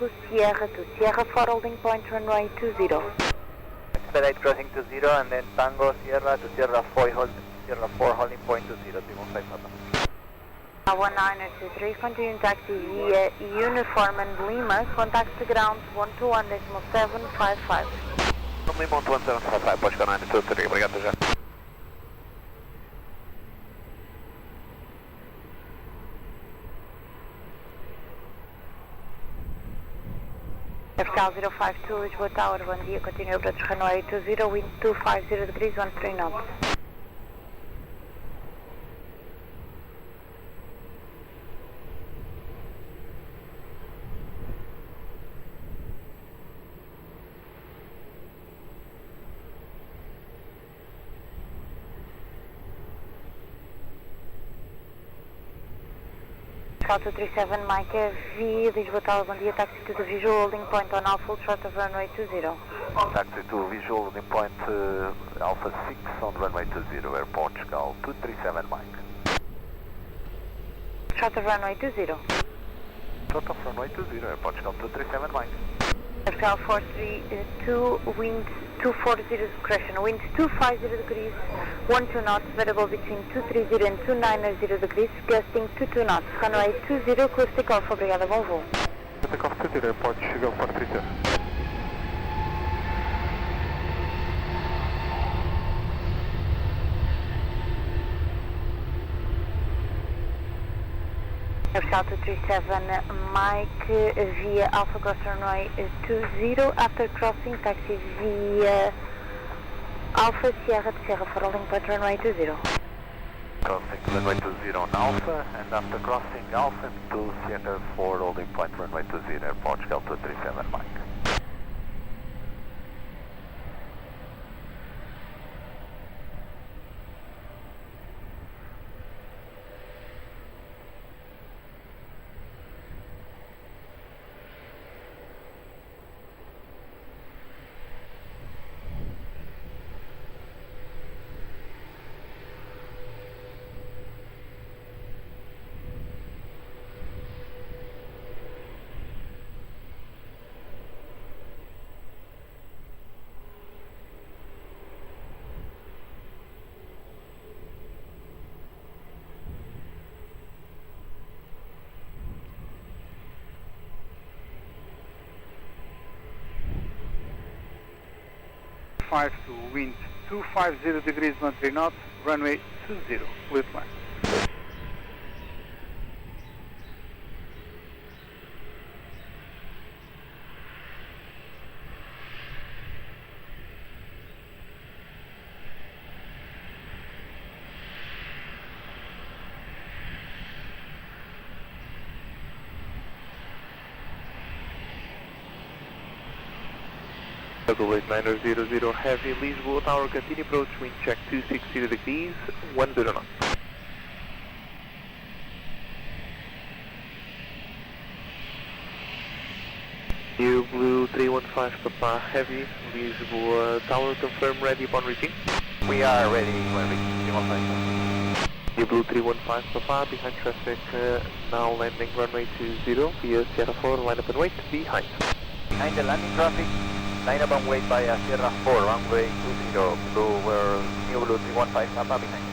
Tango Sierra to Sierra 4 holding point runway 20. Expedite crossing 20 and then Tango Sierra to Sierra 4 holding point 20, 315 Papa. 1923, continue taxi via Uniform and Lima, contact the ground 121.755. Lima 11755, pode ficar 923, obrigado já. Aviation 052, Lisboa Tower, bom dia, continue approach runway 20, wind 250 degrees, 13 knots. Alto 37 Mike V, Lisboa Tower, bom dia, taxi to the visual holding point on Alpha, short of runway 20. Taxi to visual holding point Alpha 6 on runway 20, Aeroporto 237 Mike. Short of runway 20. Short of runway 20, Aeroporto 237 Mike. Aircraft 432, wind 240 discretion, wind 250 degrees, 12 knots, variable between 230 and 290 degrees, gusting 22 knots, runway 20, close takeoff, obrigada, bom voo. Takeoff 20, Aeroporto, chegou 432. Aviation 237 Mike via Alpha cross runway 20, after crossing taxi via Alpha Sierra to Sierra 4 holding point runway 20. Crossing runway 20 on Alpha and after crossing Alpha to Sierra 4 holding point runway 20, Airport 237 Mike. To wind 250 degrees 13 knots, runway 20, with line. Double 8900 heavy, Lisboa Tower, continue approach, wind check 260 degrees, 10 knots. You Blue 315 Papa Heavy, Lisboa Tower, confirm ready upon reaching. We are ready when reaching 315. You Blue 315 Papa, behind traffic, now landing runway 20 via Sierra 4, line up and wait, behind. Behind the landing traffic. Line up and wait by Sierra 4, runway 20, Blue, New Blue 315, Papa behind.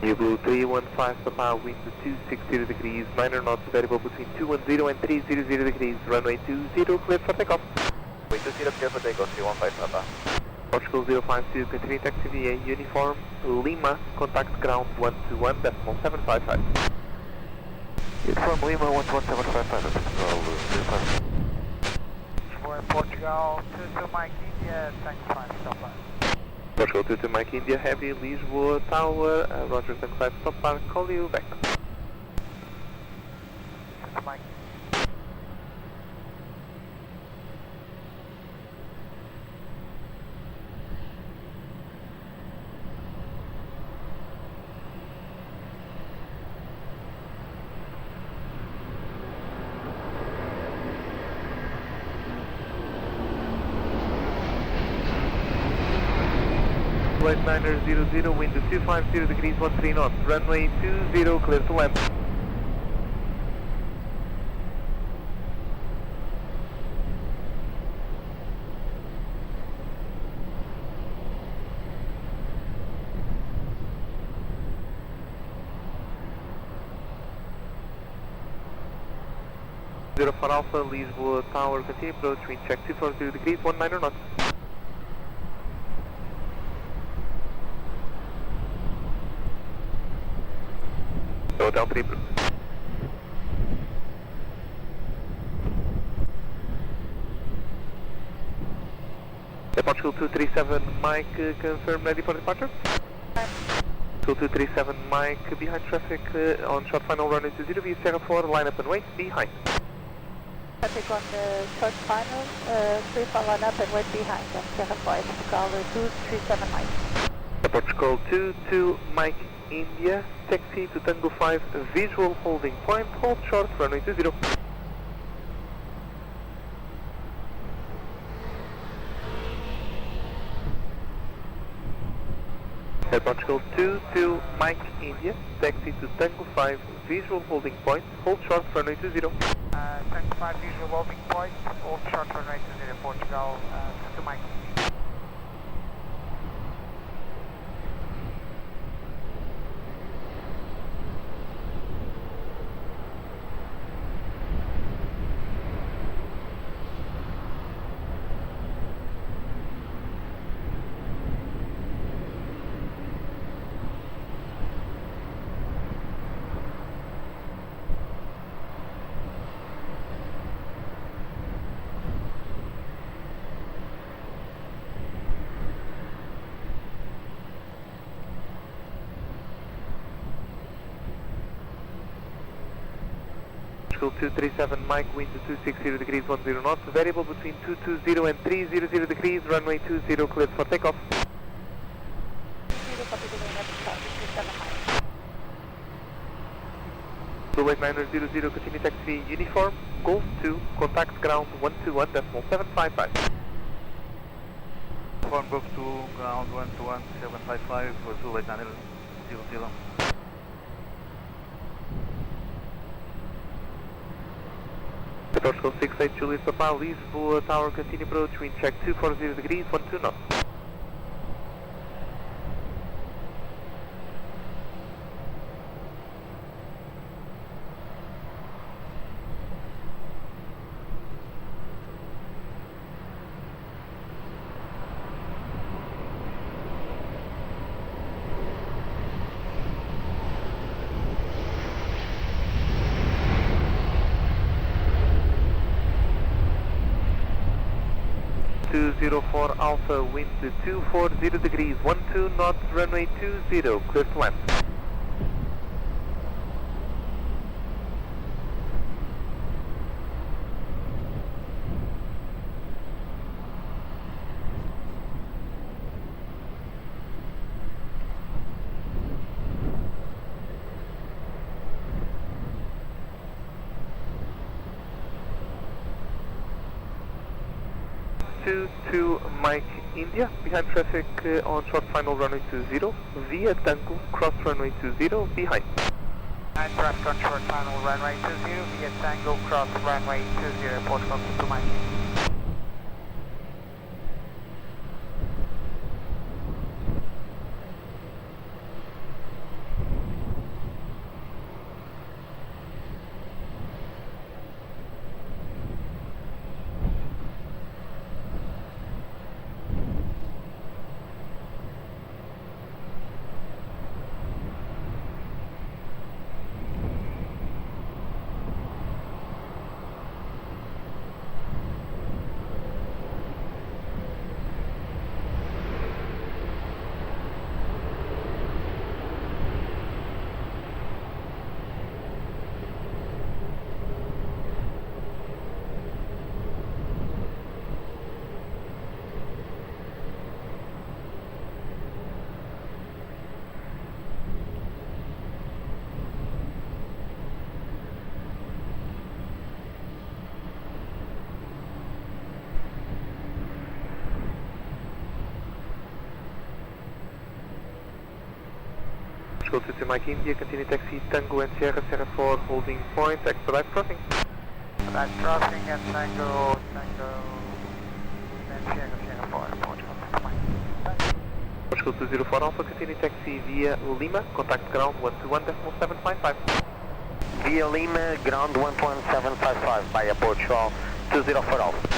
You Blue 315 Papa, wind 260 degrees, 9 knots, variable between 210 and 300 degrees, runway 20, clear for takeoff. Wind 20, clear for takeoff, 315 Papa. Portugal 052, continue taxi via Uniform, Lima, contact ground 121.755. It's from Lima 11755 at Lisboa, Portugal, 22 Mike India, Tango 5, stop line. Portugal 22 Mike India, heavy, Lisboa Tower, Roger, Tango 5, stop bar, call you back. 22 Mike. Flight 900, wind 250 degrees, 13 knots, runway 20, clear to land. Zero for Alpha, Lisboa Tower, continue approach, wind check 240 degrees, 19 knots. Hotel 3 approved. Portugal 237 Mike, confirm ready for departure. 237 Mike, behind traffic on short final runway 20 via Sierra 4, line up and wait, behind. Traffic on the short final, free fall line up and wait behind on Sierra 5, Portugal 237 Mike. Portugal 22 Mike India, taxi to Tango 5, visual holding point, hold short, runway 20. Portugal 22 Mike India, taxi to Tango 5, visual holding point, hold short, runway 20. Tango 5, visual holding point, hold short, runway 20, Portugal, 22 Mike India. Portugal 237 Mike, wind 260 degrees, 10 knots, variable between 220 and 300 degrees, runway 20, cleared for takeoff. 0 copy the wind at start, 237 Mike. Flight 900, continue taxi uniform, Golf 2, contact ground 121.755. Inform Golf 2, ground 121.755 for Zulate 900. Portugal 68 Juliet Papa, Lisboa Tower, continue approach, wind check 240 degrees, 12 knots. For Alpha, wind 240 degrees, 12 knots, runway 20, clear to land. To Mike India, behind traffic on short final runway 20, via Tango, cross runway 20, behind. And traffic on short final runway 20 via Tango, cross runway 20, Portugal 22 Mike. Portugal 22 Mike India, continue taxi Tango and Sierra, Sierra 4, holding point, expedite crossing. Expedite crossing and Tango, and Sierra, Sierra 4, Portugal 22 Mike. Portugal 204 Alpha, continue taxi via Lima, contact ground 121.755. Via Lima, ground 11755 via Portugal 204 Alpha.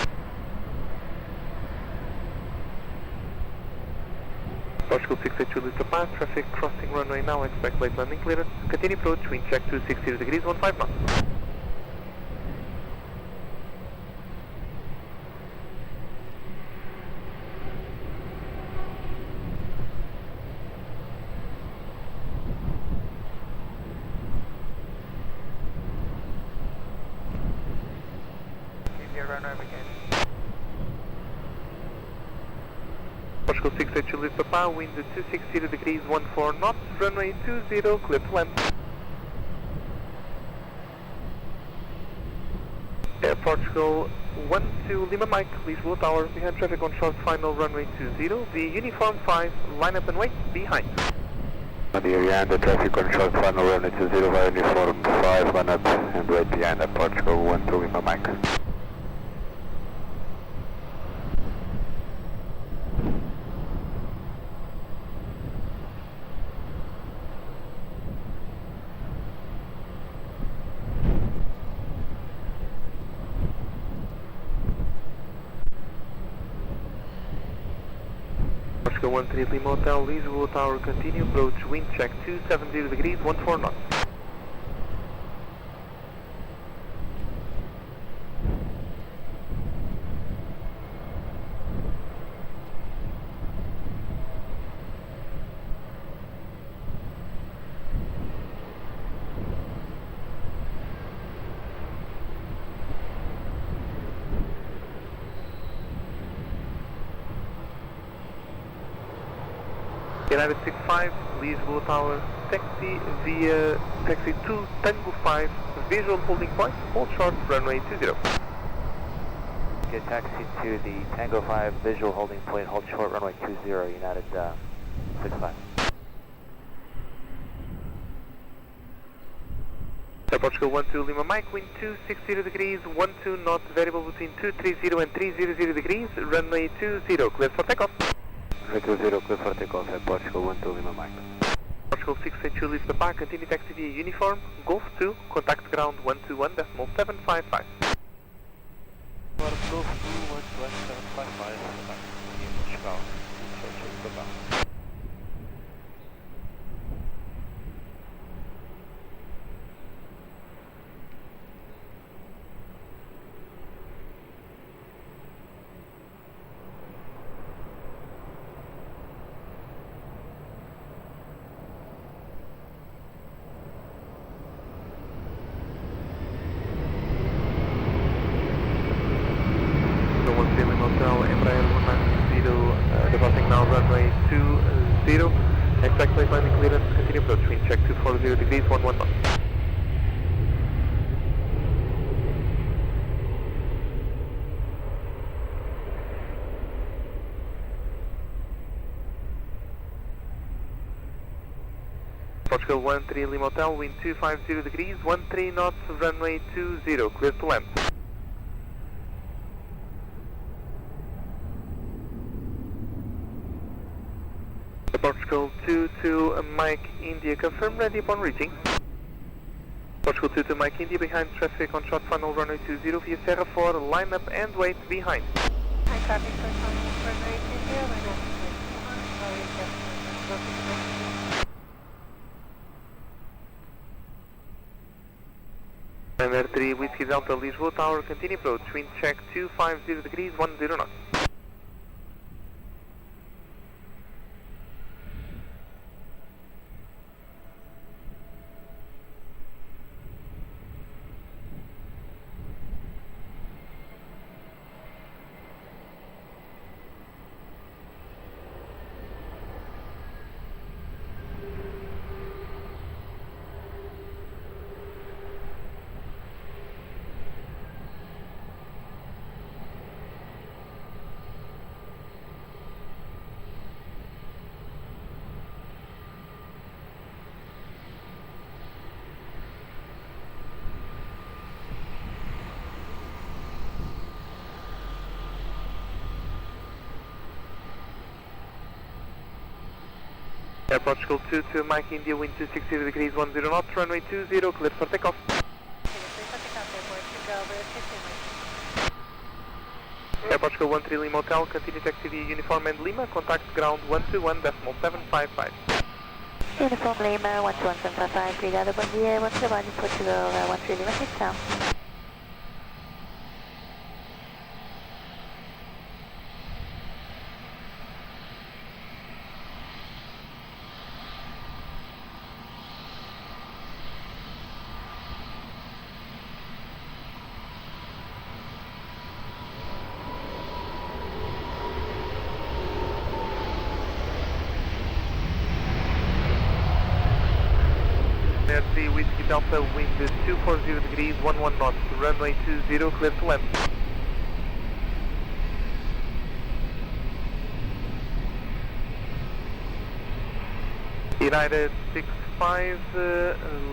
Portugal 682 Lista Pass, traffic crossing runway now, expect late landing clearance. Continue approach, wind check 260 degrees, 15 knots. India runway begin. Portugal 682 Lista Pass, wind 260 degrees, 14 knots, runway 20, clear to land. Air Portugal 12 Lima Mike, Lisboa Tower, behind traffic on short final runway 20, via Uniform 5, line up and wait, behind. Behind the traffic on short final runway 20 via Uniform 5, line up and wait behind at Portugal 12 Lima Mike. Portugal 13 Lima Hotel, Lisboa Tower, continue approach, wind check 270 degrees, 14 knots. United 65, Lisboa Tower, taxi via taxi 2 Tango 5, visual holding point, hold short, runway 20. Get taxi to the Tango 5 visual holding point, hold short, runway 20, United 65. Air Portugal 12 Lima Mike, wind 260 degrees, 12 knots, variable between 230 and 300 degrees, runway 20, clear for takeoff. Runway 20, clear for takeoff at Portugal 12 Lima Mike. Portugal 682 Lista Pass, continue taxi via Uniform, Golf 2, contact ground 121.755. Golf 2, 121.755, in Portugal, Lisboa. Departing now runway 20, expect late landing clearance, continue approach, wind check 240 degrees, 11 knots. Portugal 13 Lima Hotel, wind 250 degrees, 13 knots, runway 20, clear to land. Portugal 22 Mike India, confirm ready upon reaching. Portugal 22 Mike India, behind traffic on short final runway 20 via Sierra 4, line up and wait behind. High traffic for runway 20, Number 3 Whiskey Delta, Lisboa Tower, continue approach, wind check 250 degrees, 10 knots. Air Portugal 2 to Mike India, wind 260 degrees 10 knots, runway 20, clear for takeoff. Air Portugal 13 Lima Hotel, continue taxi via Uniform and Lima, contact ground 121.755. Uniform Lima, 121.755, obrigada, bom dia, bom trabalho, Portugal 13 Lima, recepção. Energy Whiskey Delta, wind 240 degrees 11 knots, runway 20, clear to land. United 65,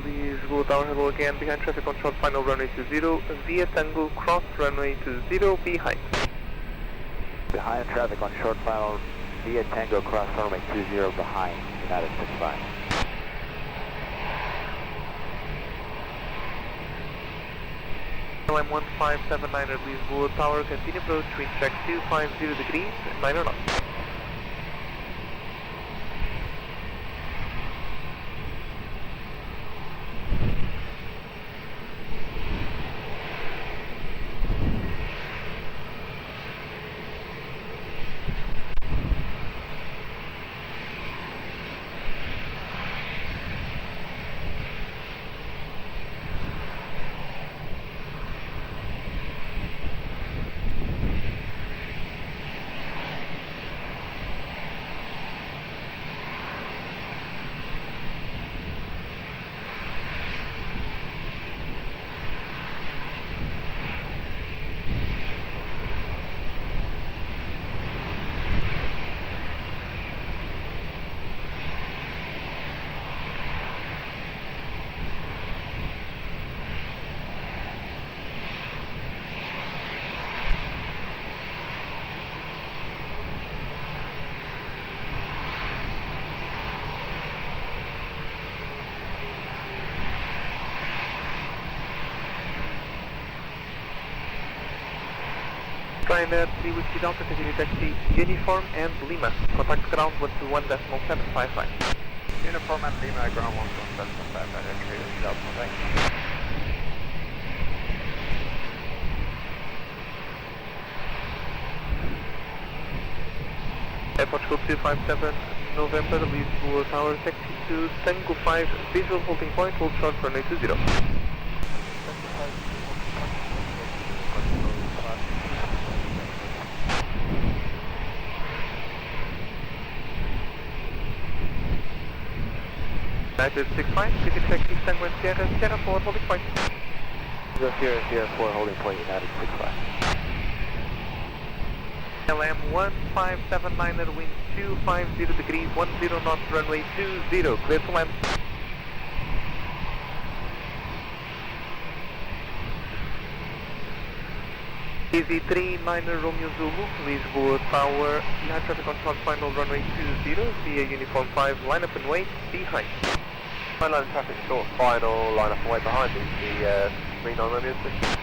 Lisboa Tower, hello again, behind traffic control, final runway 20, via Tango, cross runway 20, behind. Behind traffic on short final via Tango cross runway 20 behind United 65. LM 1579 at Lisboa Tower, continue approach, wind check 250 degrees, 9 knots. Ryanair 3 Whiskey Delta, continue taxi Uniform and Lima, contact ground 121.755. Uniform and Lima, ground 121.755, X-ray Whiskey Delta, thanks. Air Portugal 257, November, Lisboa Tower, taxi to Tango 5, visual holding point, hold short runway 20. United 65, city taxi Tango and Sierra, Sierra 4 holding point. Sierra 4 holding point United 65. LM 1579 at wind 250 degrees 10 knots, runway 20, clear to land. Easy 39 Romeo Zulu, Lisboa Tower, behind traffic control, final runway 20, via Uniform 5, line up and wait, behind. Mainline traffic short final, line up and wait behind is the 39 Romeo 6.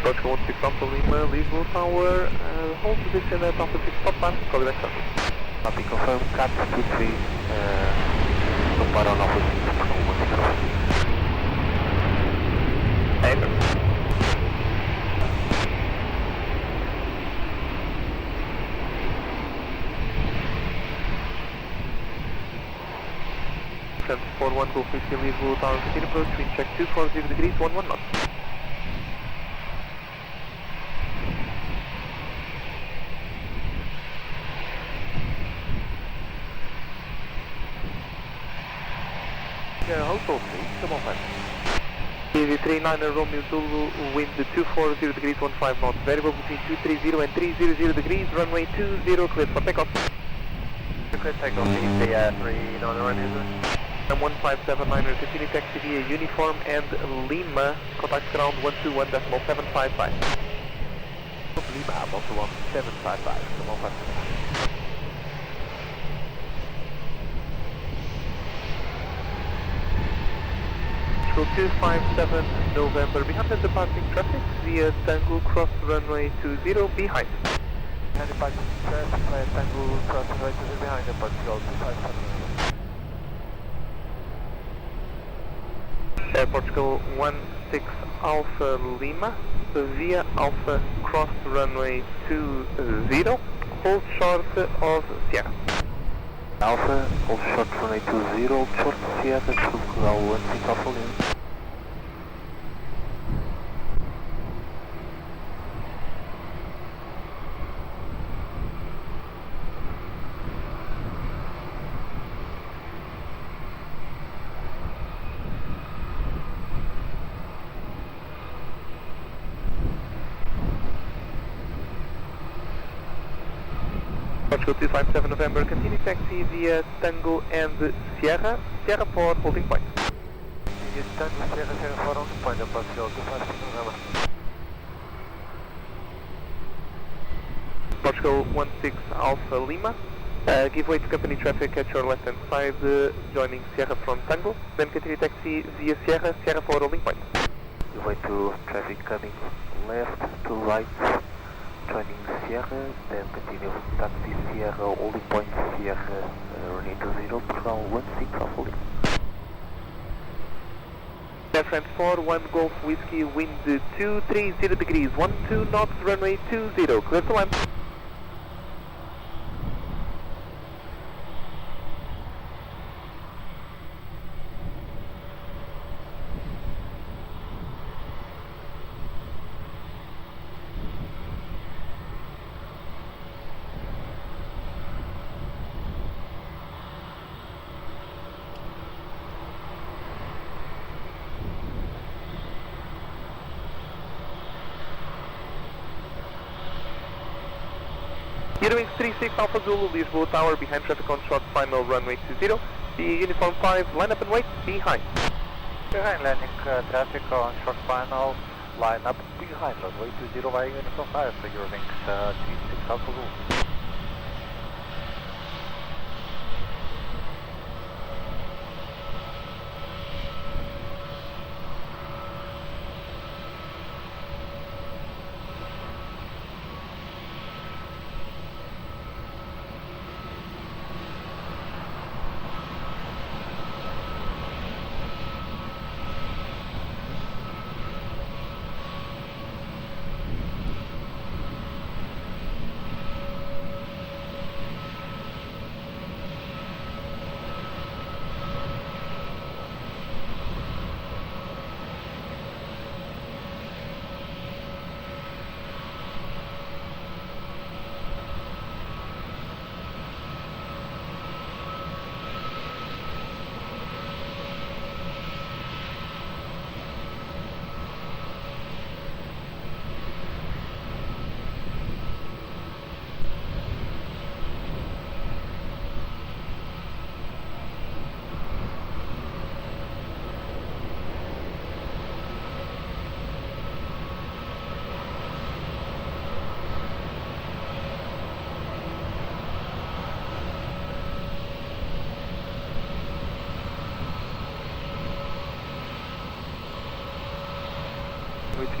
Portugal 16 Alpha Lima, Lisboa Tower, hold position at Alpha 6 top bar, copy that traffic. Copy, confirm, cat 23, top bar on Alpha 6, Portugal 16 Alpha Lima. 41 Golf Whiskey, Lisboa Tower, continue approach, wind check 240 degrees, 11 knots. Hotel 3, come on, TV39 Romeo Zulu, wind 240 degrees, 15 knots, variable between 230 and 300 degrees, runway 20, cleared for takeoff. Clear takeoff, Midday 3, no, runway 157 continue taxi via Uniform and Lima, contact ground 121.755. Lima, 121.755, come on, Go 257 November, behind the departing traffic via Tango cross runway 20 behind. And departing traffic via Tango cross runway 20 behind, approach go 257. Airport go 16 Alpha Lima via Alpha cross runway 20, hold short of Sierra. Alpha, hold short runway 20, hold short Sierra, Portugal 16 Alpha Lima. Portugal 257 November, continue taxi via Tango and Sierra, Sierra for holding point. Tango, Sierra, Sierra for holding point, Portugal 257 November. Portugal 16 Alpha Lima, give way to company traffic at your left hand side, joining Sierra from Tango, then continue taxi via Sierra, Sierra for holding point. Give way to traffic coming left to right, joining Sierra, then continue taxi Sierra, holding point Sierra, runway 20, Portugal 16 Alpha Lima. Friend 41 Golf Whiskey, wind 230 degrees, 12 knots, runway 20, clear to land. Wings 36 Alpha Zulu, Lisboa Tower, behind traffic on short final runway 20, the Uniform 5, line up and wait, behind. Behind landing traffic on short final, line up behind runway 20 via Uniform 5, so your wings 36 Alpha Zulu.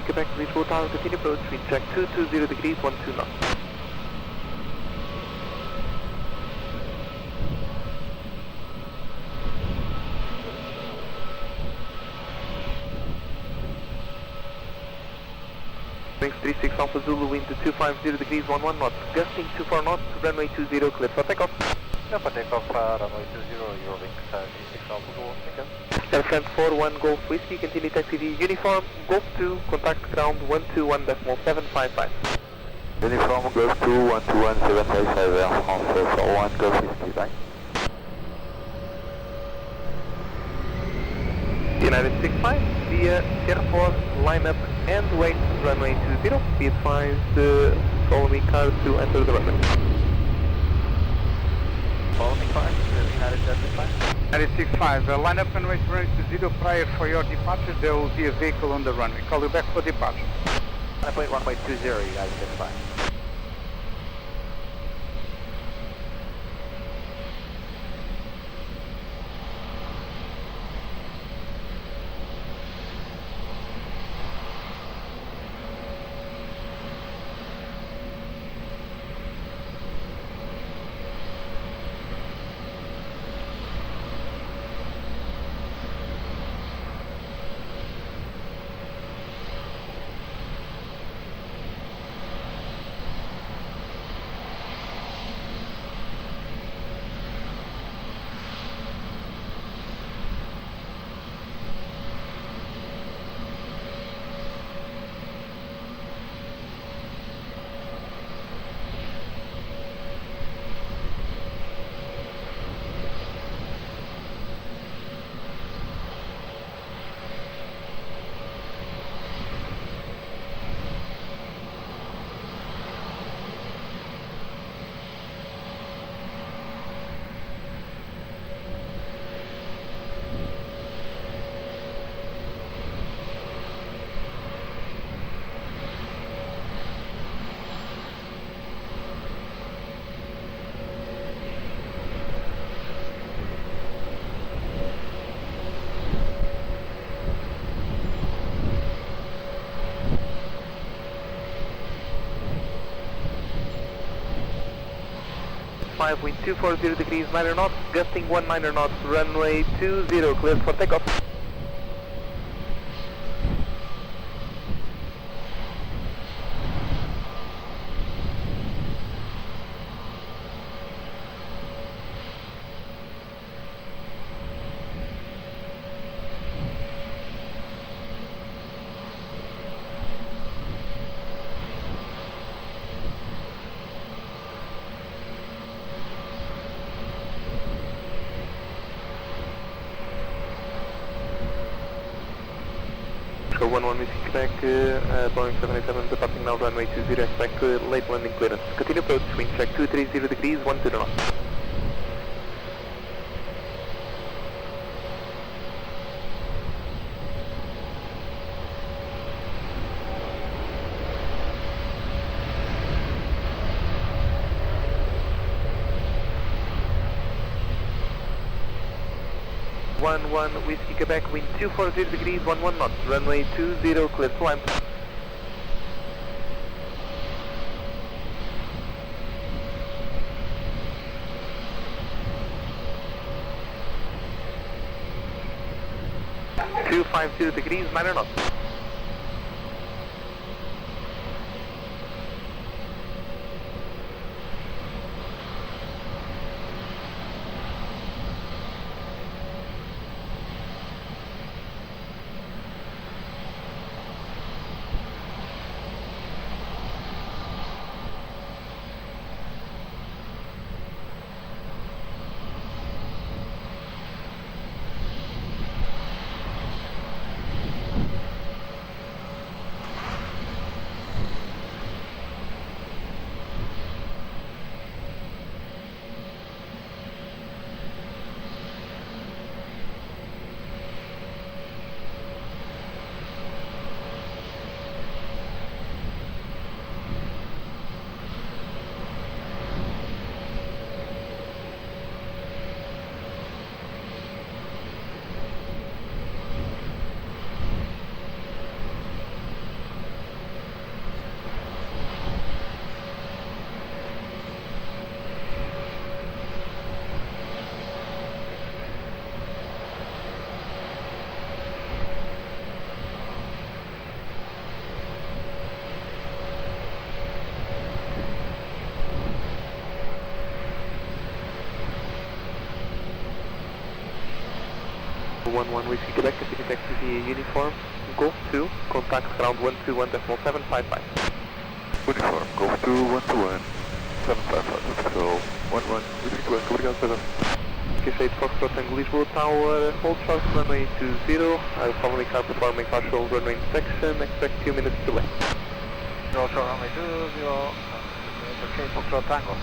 Quebec, Lisboa Tower, continue approach, wind check 220 degrees, 12 knots. Wings 36 Alpha Zulu, wind 250 degrees, 11 knots, gusting 24 knots, runway 20, clear for takeoff. Yeah, for takeoff, runway 20, Eurowings, G6 Alpha, go again. Airfront 41 Golf Whiskey, continue taxi V uniform, Golf 2, contact ground 121.755. Uniform Golf 2, 121.755, Air France 41 Golf Whiskey, bye. United 65, via Airport, line up and wait, runway 20, be advised, follow me cars to enter the runway. Follow me cars, United 65. 965, line up and wait runway 20 prior for your departure. There will be a vehicle on the runway. Call you back for departure. I played runway 20, United 65. Wind 240 degrees, 9 knots, gusting 19 knots, runway 20, cleared for takeoff. Go 11 Missing Quebec, Boeing 787 departing now runway 20, expect late landing clearance. Continue approach, wind check 230 degrees, 10 knots. One Whiskey Quebec, wind 240 degrees, 11 knots, runway 20, clear to land. .250 degrees, 9 knots. 11 Whiskey Quebec, continue taxi via uniform, Golf 2, contact ground 121.755. Uniform, Golf 2, 121, 755, let's go. 11, Whiskey Quebec, obrigado, Pedro. Okay, State Foxtrot Tango Lisboa Tower, hold short runway 20, following car performing partial runway inspection, expect 2 minutes delay. Short runway 20, okay, Foxtrot Tango.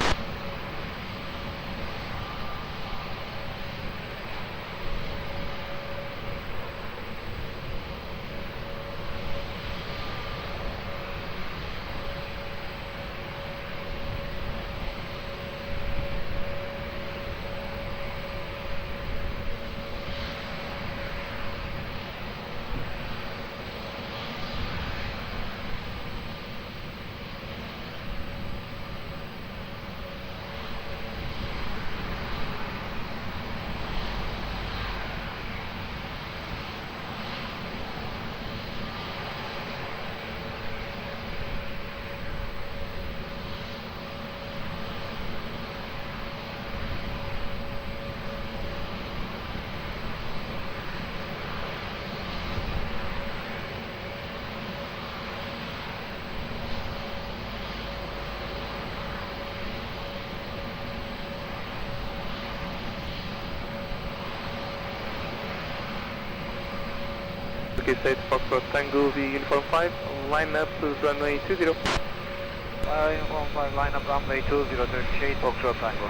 Okay, State Foxtrot Tango via uniform 5, line up to runway 20. Uniform 5, line up runway 2038, Foxtrot Tango.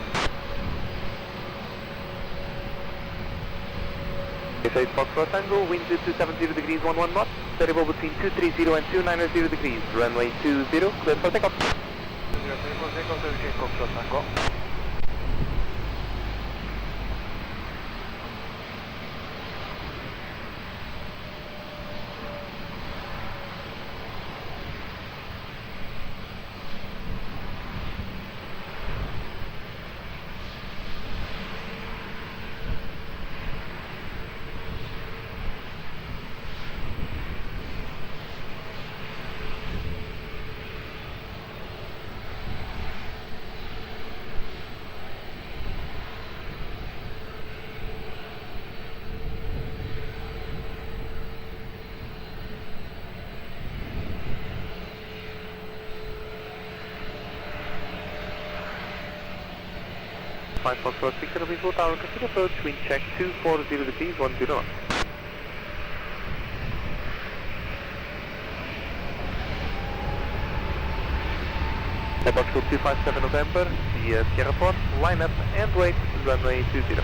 Okay, State Foxtrot Tango, wind 270 degrees 11 knots, variable between 230 and 290 degrees, runway 20, clear for takeoff. 38, Foxtrot Tango. Five Foxtrot 6 Lisboa Tower, continue approach, wind check 240 degrees 10 knots. Airport 257 November, via Aeroporto, line up and wait, runway 20.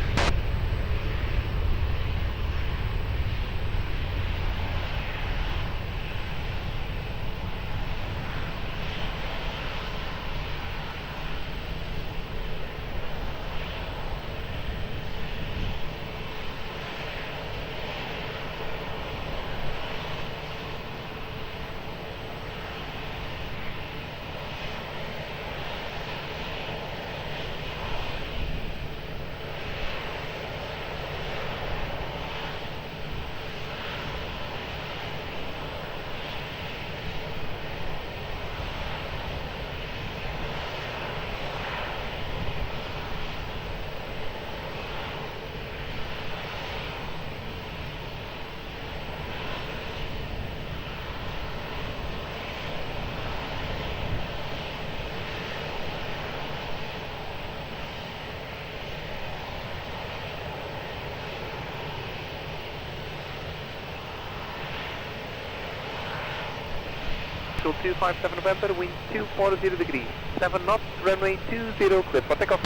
Actual 257 November, wind 240 degrees, 7 knots, runway 20, clear for takeoff.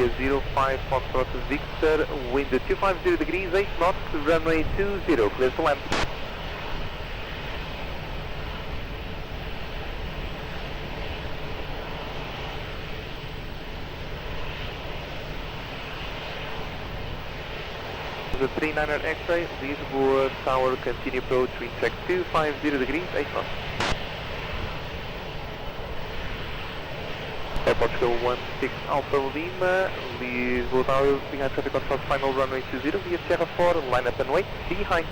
05 Foxtrot Victor, wind 250 degrees, 8 knots, runway 20, clear to land. The 39er X-ray, Lisboa Tower, continue approach, wind check 250 degrees, 8 knots. Airport go 16 Alpha Lima, Lisboa Tower, behind traffic control, final runway 20, via Sierra 4, line up and wait, behind.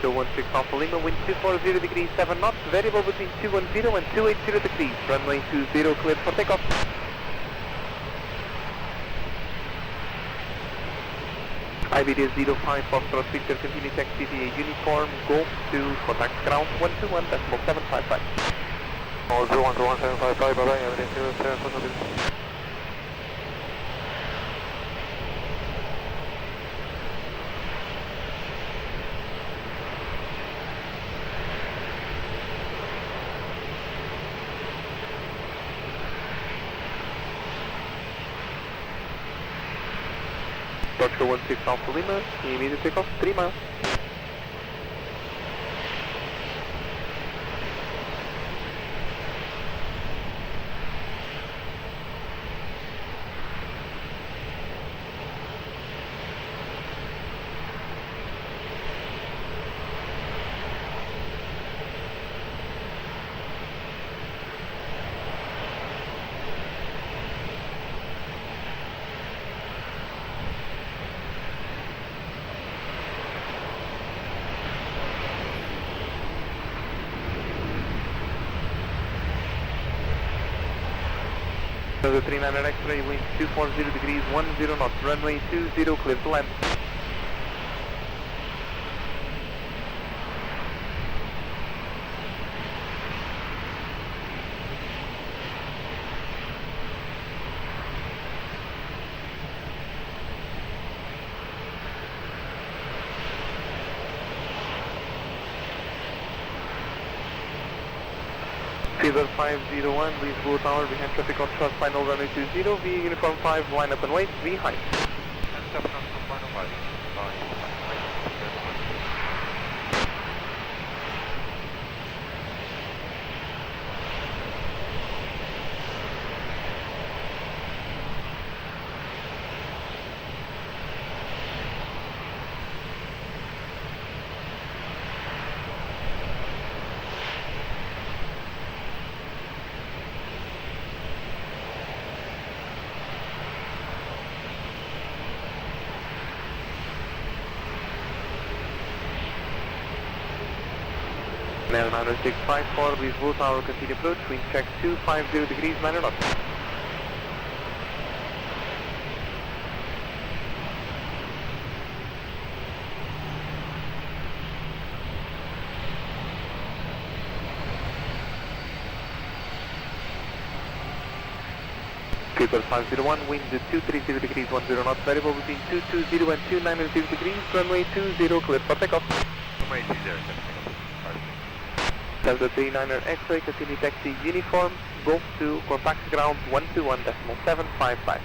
Show 16 Alpha Lima, wind 240 degrees, 7 knots, variable between 210 and 280 degrees, runway 20, cleared for takeoff. IBD 05 Foxtrot Victor, continue taxi via uniform, Golf 2, contact ground 121.755. 121.755, bye bye, everything 07, Approach 16 Alpha Lima, immediate takeoff, 3 miles. The 39er X-ray, wind 240 degrees, 10 knots, runway 20, clear to land. Fever 501, Lisboa Tower, behind traffic on short, final runway 20, via uniform 5, line up and wait, behind. Now 90654, Lisboa Tower, continue approach, wind check 250 degrees, 9 knots. Clear 501, wind 230 degrees 10 knots, variable between 220 and 290 degrees, runway 20, clear for takeoff. Runway 20, Delta 39er X-ray, continue taxi uniform, Golf 2, contact ground 121.755.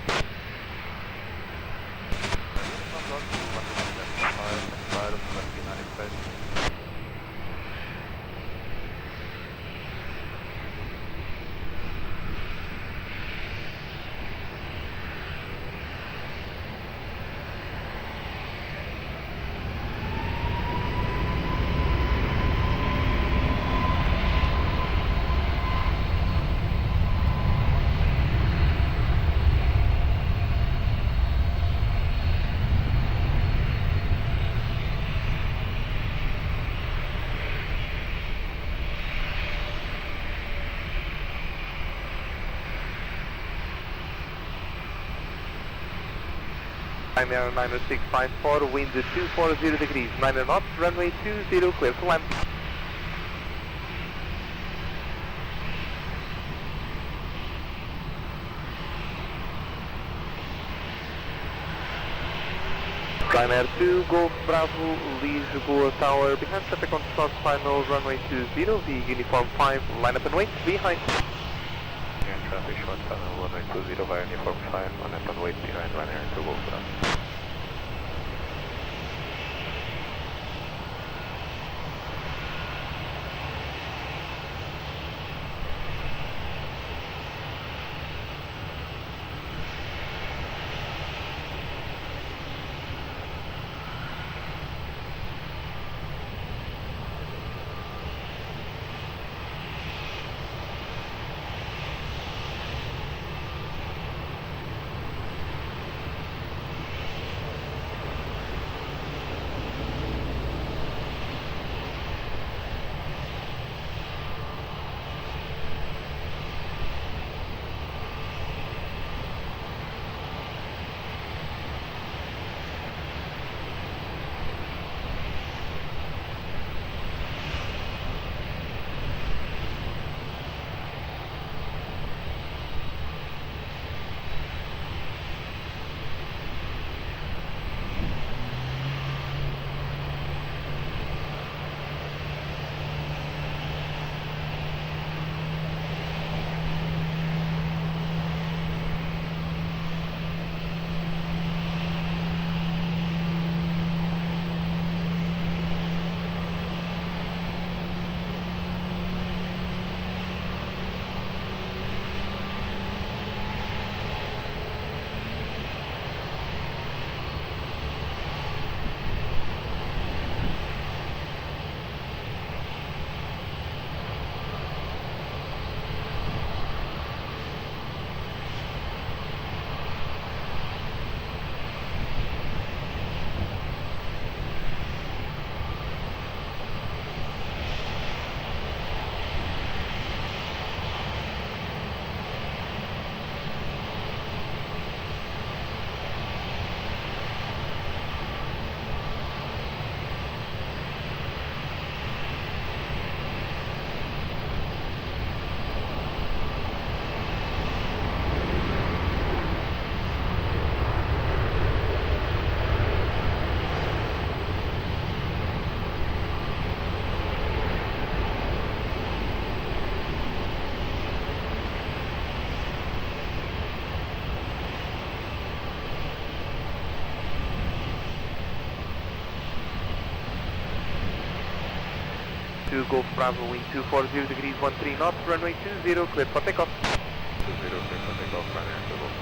Air 90654, wind 240 degrees, 9 knots, runway 20, clear to land. Air 2, Golf Bravo, Lisboa Tower, behind traffic on start final, runway 20, the uniform 5, line up and wait, behind. Traffic short final, runway 20 via uniform 5, line up and wait behind Air 2, Golf Bravo. Golf Bravo, wind 240 degrees 13 knots, runway 20, clear for takeoff. 20, clear for takeoff, Air 2, Golf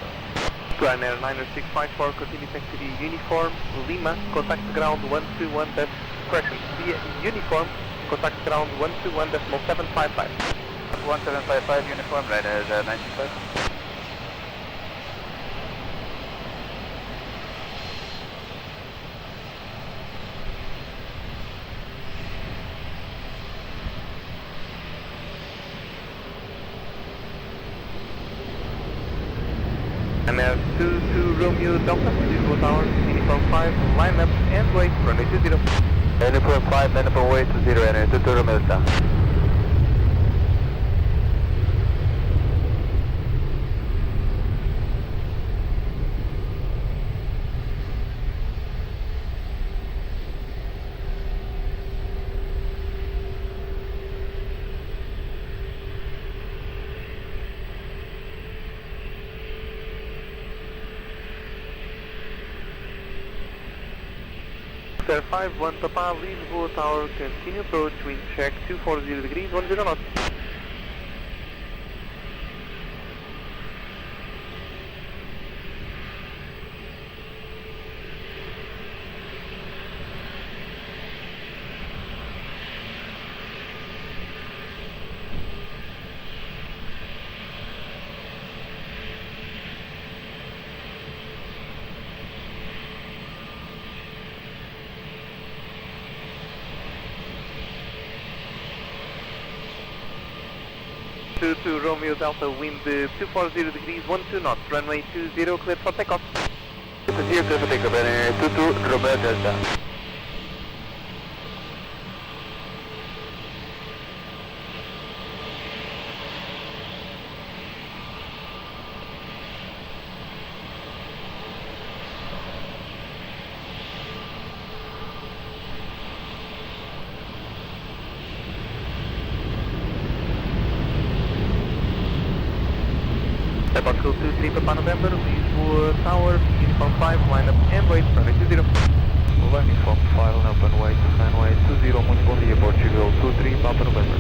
Bravo. Air 90654, continue taxi to uniform, Lima, contact ground 121, correction, via uniform, contact ground 121.755. 1755 uniform, right as 965. Air 22 Romeo Delta, Lisboa Tower, uniform 5, line up and wait, runway 20. Uniform 5, line up and wait 20, Air 22 Romeo Delta. Square 51 Papa, Lisboa Tower, continue approach, wind check 240 degrees, 10 knots. To Romeo Delta, wind 240 degrees, 12 knots, runway 20, cleared for takeoff. 0, clear for takeoff, runway 22, Romeo Delta. Portugal 23 Papa November, Lisboa Tower, uniform 5, line up and wait, runway 20. Uniform 5, line up and wait, runway 20, muito bom dia, Portugal 23 Papa November.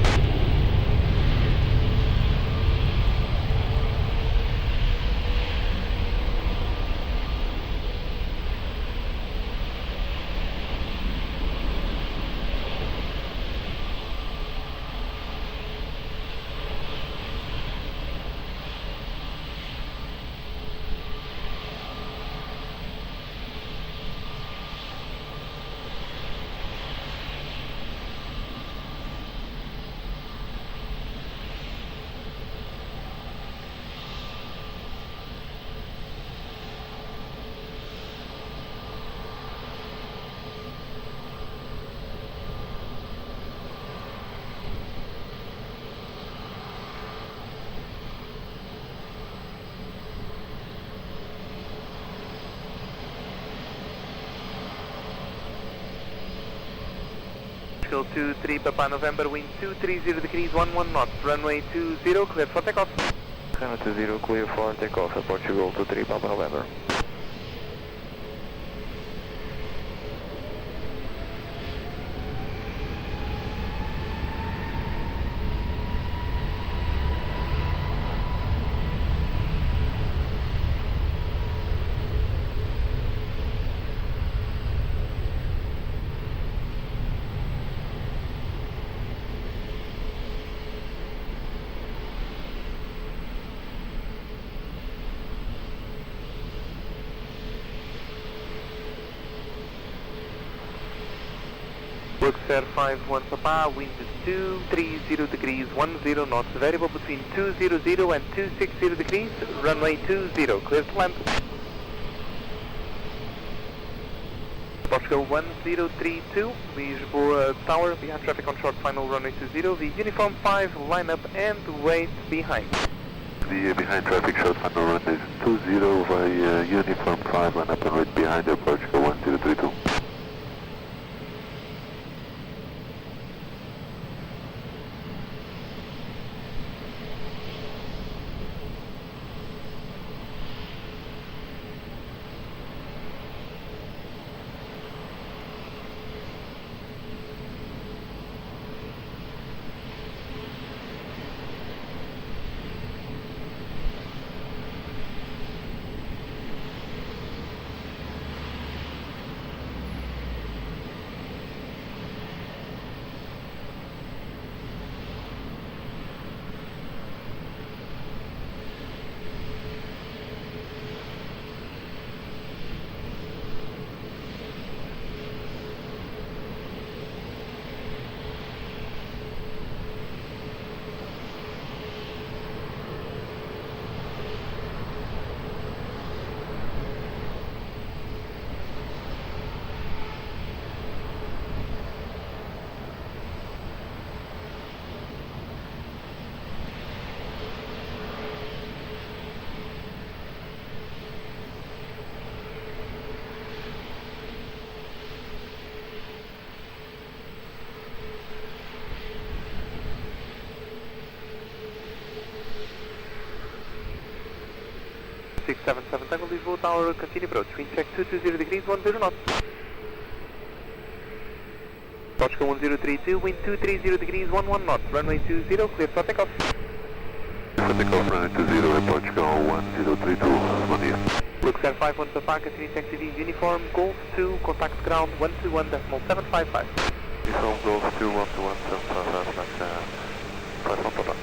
Portugal 23 Papa November, wind 230 degrees, 11 knots, runway 20, cleared for takeoff. Runway 20, clear for takeoff, Portugal 23 Papa November. Square 51 Papa, wind 230 degrees, 10 knots, variable between 200 and 260 degrees, runway 20, cleared to land. Portugal 1032, Lisboa Tower, behind traffic on short final runway 20, the uniform 5, line up and wait behind. The behind traffic short final runway 20 via uniform 5, line up and wait behind the Portugal 1032. Six 7 Tango Lisboa Tower, continue approach, wind check 220 degrees, 10 knots. Portugal 1032, wind 230 degrees, 11 knots, runway 20, clear for takeoff. For takeoff, runway 20, Portugal 1032, bom dia. Look 051 Papa, continue taxi TV, uniform, Golf 2, contact ground 121.755. Uniform Golf 2, 121.755, 51 Papa.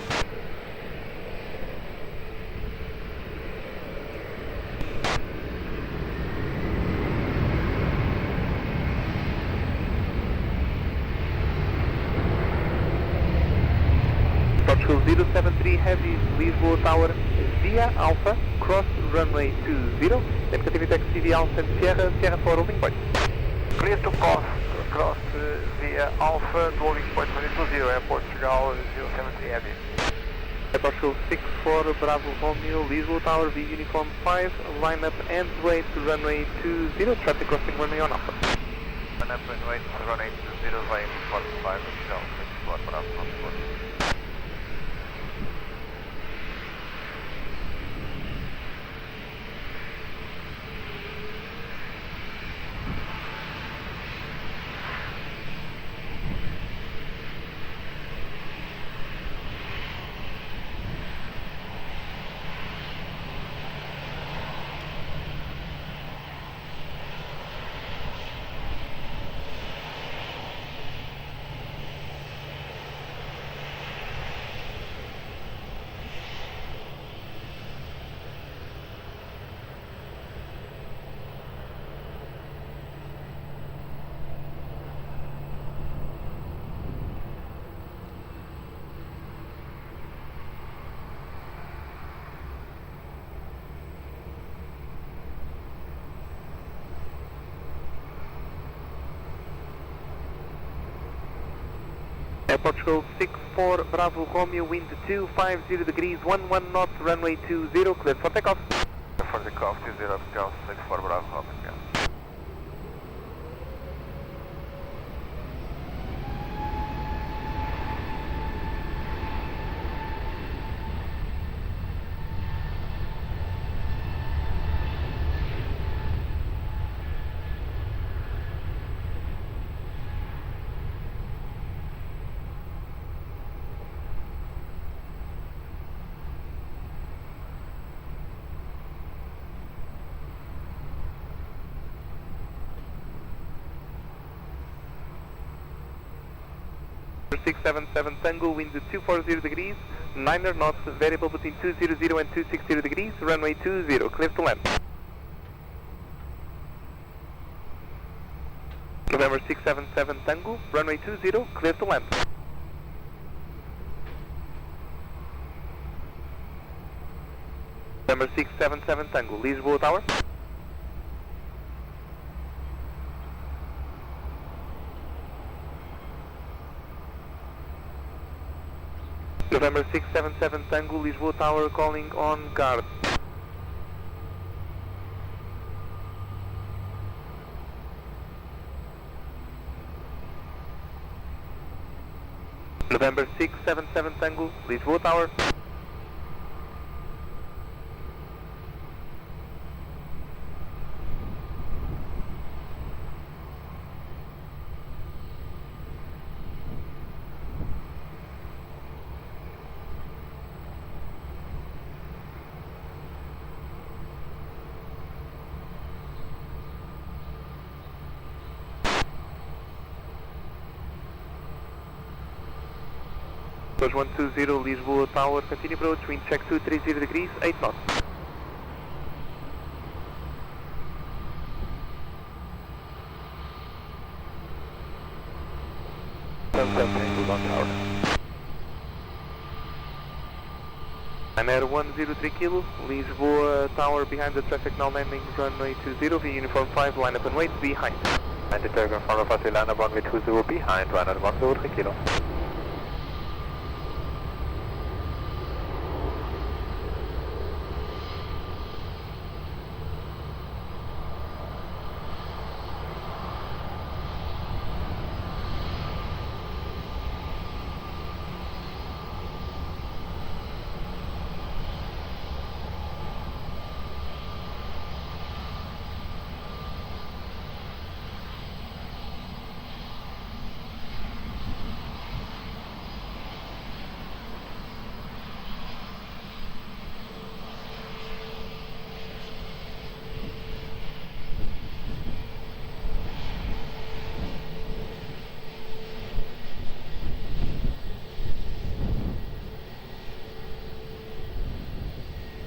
Portugal 073 Heavy, Lisboa Tower, via Alpha, cross runway 20, then continue taxi TV Alpha and Sierra, Sierra for holding point. Clear to cross via Alpha, to holding point 20, Airport Portugal 073 Heavy. Portugal 64 Bravo Romeo, Lisboa Tower, V uniform 5, line up and wait to runway 20, traffic crossing runway on Alpha. Line up and wait to runway 20 via uniform 5, Portugal 64 Bravo Romeo. Portugal 64 Bravo Romeo, wind 250 degrees, 11 knots, runway 20, clear for takeoff. For takeoff 20, Portugal 64 Bravo Romeo. Number 677 Tango, wind 240 degrees, 9 knots, variable between 200 and 260 degrees, runway 20, clear to land. November 677 Tango, runway 20, clear to land. November 677 Tango, Lisboa Tower. November 677 Tango, Lisboa Tower calling on guard. November 677 Tango, Lisboa Tower. Approach 120 Lisboa Tower, continue approach, wind check 230 degrees, 8 knots. Tower. I'm at 103 kilo, Lisboa Tower behind the traffic now landing runway 20, V uniform 5, line up and wait behind. And the target in front of us, line up runway 20 behind, run at 103 kilo.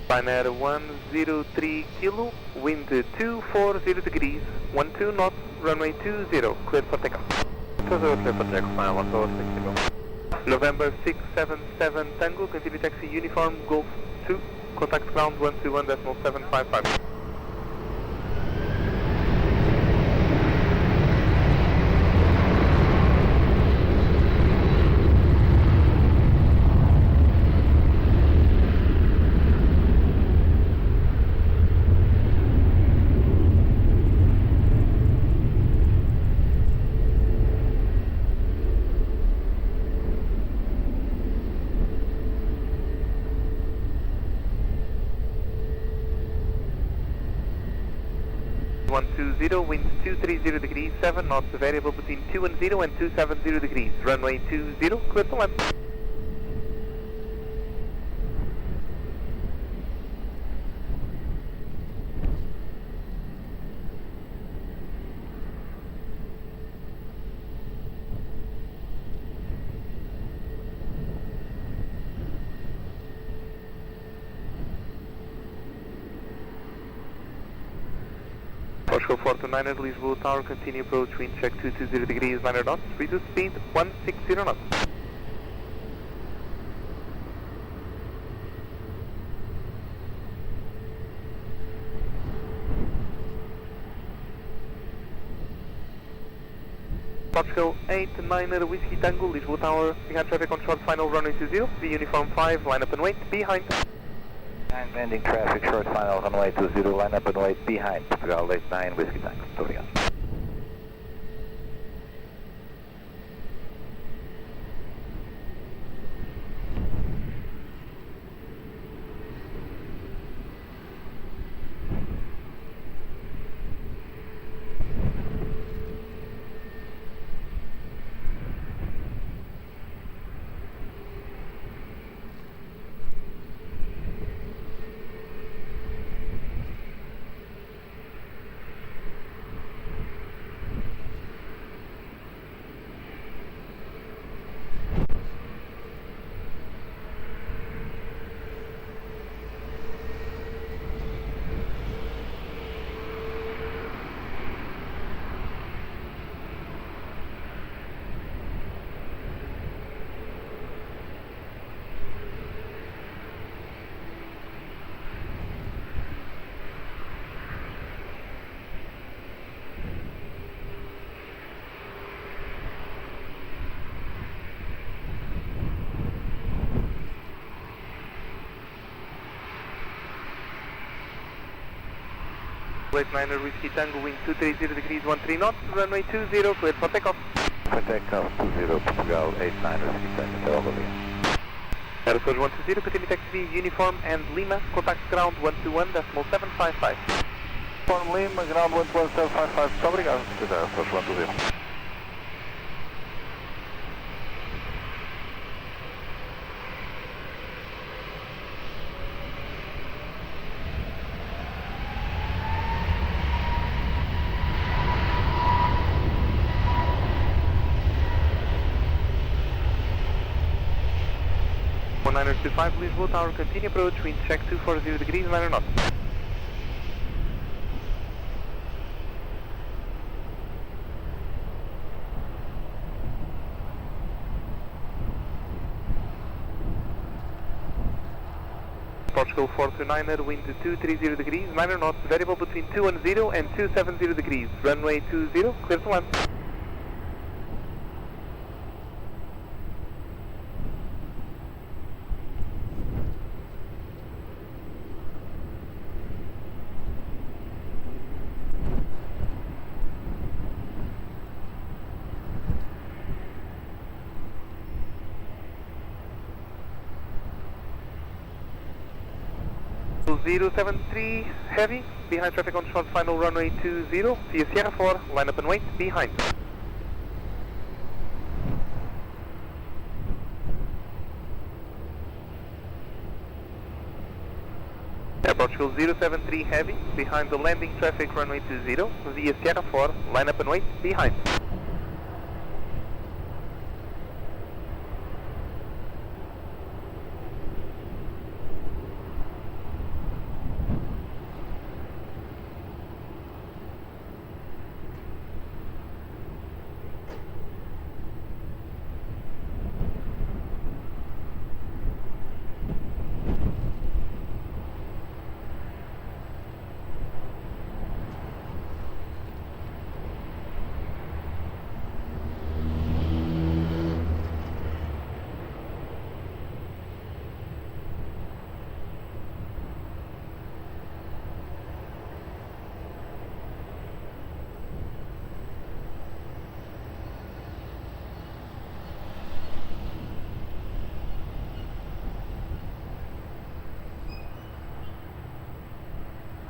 Ryanair 103 kilo, wind 240 degrees, 12 knots, runway 20, cleared for takeoff. 20, clear for takeoff, final 106 kilo. November 677 Tango, continue taxi uniform, Golf 2, contact ground 121.755. Wind 230 degrees, 7 knots, variable between 210 and 270 degrees, runway 20, clear to land. Portugal 429 at Lisboa Tower, continue approach, wind check 220 degrees, 9 knots, reduce speed 160 knots. Portugal 89 Whiskey Tango, Lisboa Tower, behind traffic on short final runway 20, the uniform 5, line up and wait, behind. Landing traffic, short final, runway 20, line up and wait behind. Portugal 89, Whiskey Tango. Muito obrigado. Late 9 Whiskey Tango, wind 230 degrees, 13 knots, runway 20, cleared for takeoff. For takeoff 20, Portugal 89, Whiskey Tango. Até logo, obrigado. Aeroporto 120, continue taxi uniform and Lima, contact ground 121.755. Uniform Lima, ground 11755. Muito obrigado. Até Aeroporto 120. Niners 25 Lisboa Tower, continue approach, wind check 240 degrees, 9 knots. Portugal 429er, wind 230 degrees, 9 knots, variable between 210 and 270 degrees, runway 20, clear to land. Zero 73 heavy, behind traffic on short final runway 20, via Sierra 4, line up and wait, behind. Air Portugal 073 heavy, behind the landing traffic runway 20, via Sierra 4, line up and wait, behind.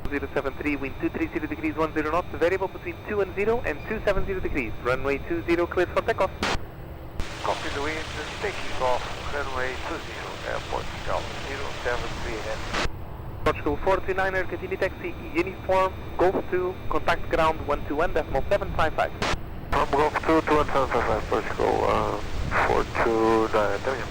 073, wind 230 degrees 10 knots, variable between 20 and 270 degrees, runway 20 cleared for takeoff. Copy the wind, taking off, runway 20, airport, Delta 073 ahead. Portugal 429er, continue taxi, uniform, Golf 2, contact ground 121.755. From Golf 2 to 175, Portugal 429, there we go.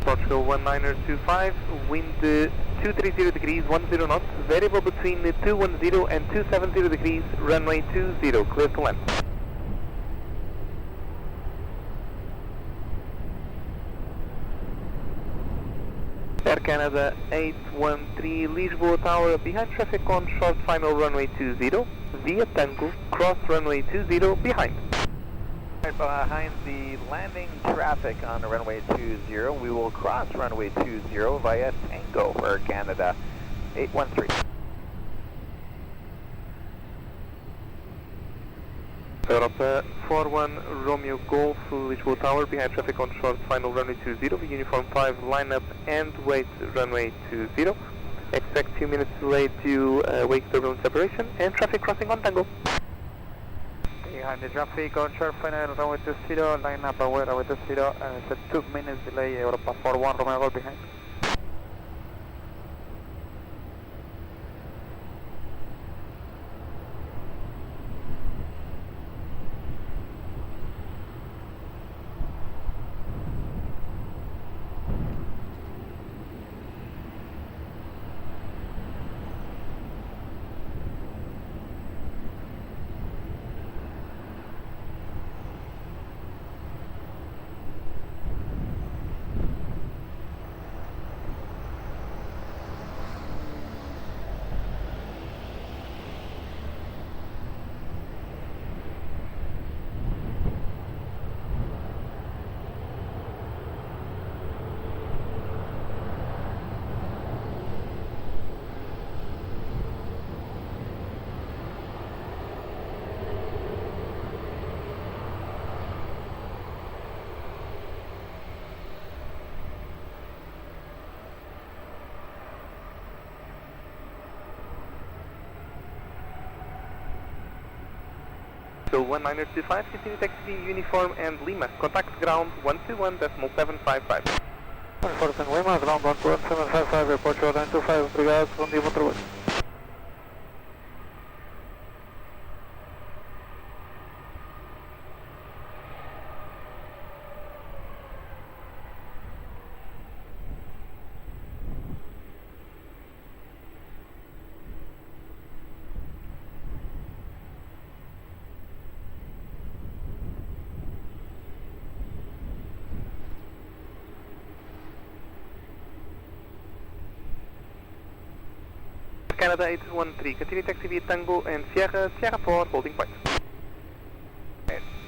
Portugal 19er25, wind 230 degrees 10 knots, variable between 210 and 270 degrees, runway 20, clear to land. Air Canada 813, Lisboa Tower, behind traffic on short final runway 20, via Tango, cross runway 20, behind. Behind the landing traffic on runway 20, we will cross runway 20 via Tango for Canada 813. Europa 41 Romeo Golf, Lisboa Tower, behind traffic on short final runway 20, uniform 5 lineup and wait runway 20. Expect 2 minutes delay to wake turbulence separation and traffic crossing on Tango. Behind the traffic on short final runway 20, line up away runway 20, and it's a 2 minutes delay, Europa 41 Romeo Golf behind. So 1925, continue taxi, uniform and Lima, contact ground 121.755. 140 Lima, ground 121.755, airport 925, obrigado, bom dia, bom trabalho. Canada 813, continue taxi via Tango and Sierra, Sierra 4, holding point.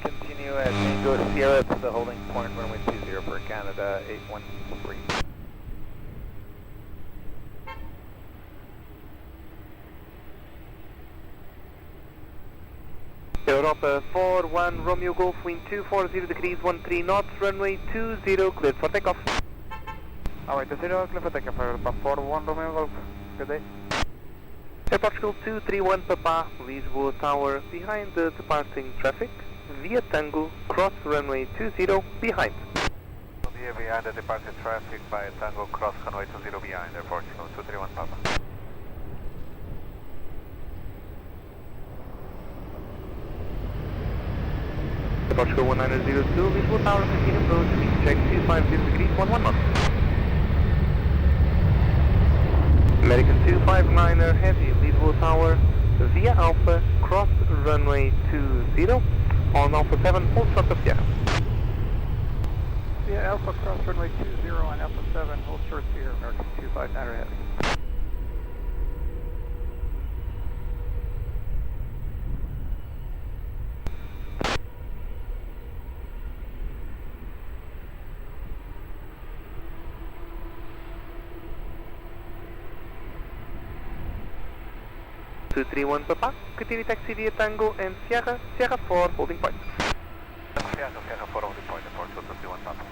Continue at Tango Sierra to the holding point, runway 20 for Canada 813. Europa 41 Romeo Golf, wind 240 degrees 13 knots, runway 20, cleared for takeoff. Runway 20, clear for takeoff, Europa 41 Romeo Golf, good day. Air Portugal 231 Papa, Lisboa Tower, behind the departing traffic, via Tango, cross runway 20, behind. Behind the departed traffic by Tango, cross runway 20 behind, Air Portugal 231 Papa. Air Portugal 1902, Lisboa Tower, continue approach, wind check 250 degrees 11 knots. American 259er Heavy, Lisboa Tower, via Alpha, cross runway 20, on Alpha 7, hold short of Sierra. Alpha cross runway 20 on Alpha 7, hold short here, American 259 heavy. Two, 3-1 Papa, continue taxi via Tango and Sierra, Sierra 4, holding point. Sierra 4 holding point, approach 231 Papa.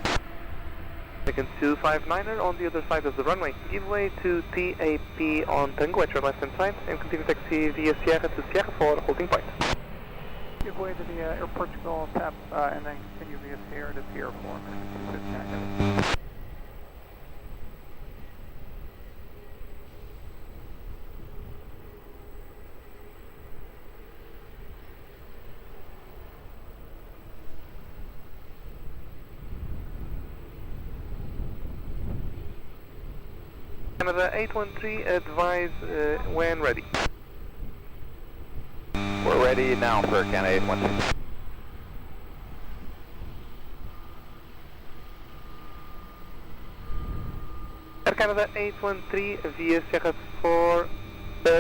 Second 259er on the other side of the runway. Give way to TAP on Tango at your left hand side and continue taxi via Sierra to Sierra 4, holding point. Give way to the Aeroporto tap and then continue via Sierra to Sierra 4, American 259 heavy. Canada 813, advise when ready. We're ready now for Canada 813. Air Canada 813 via Sierra 4,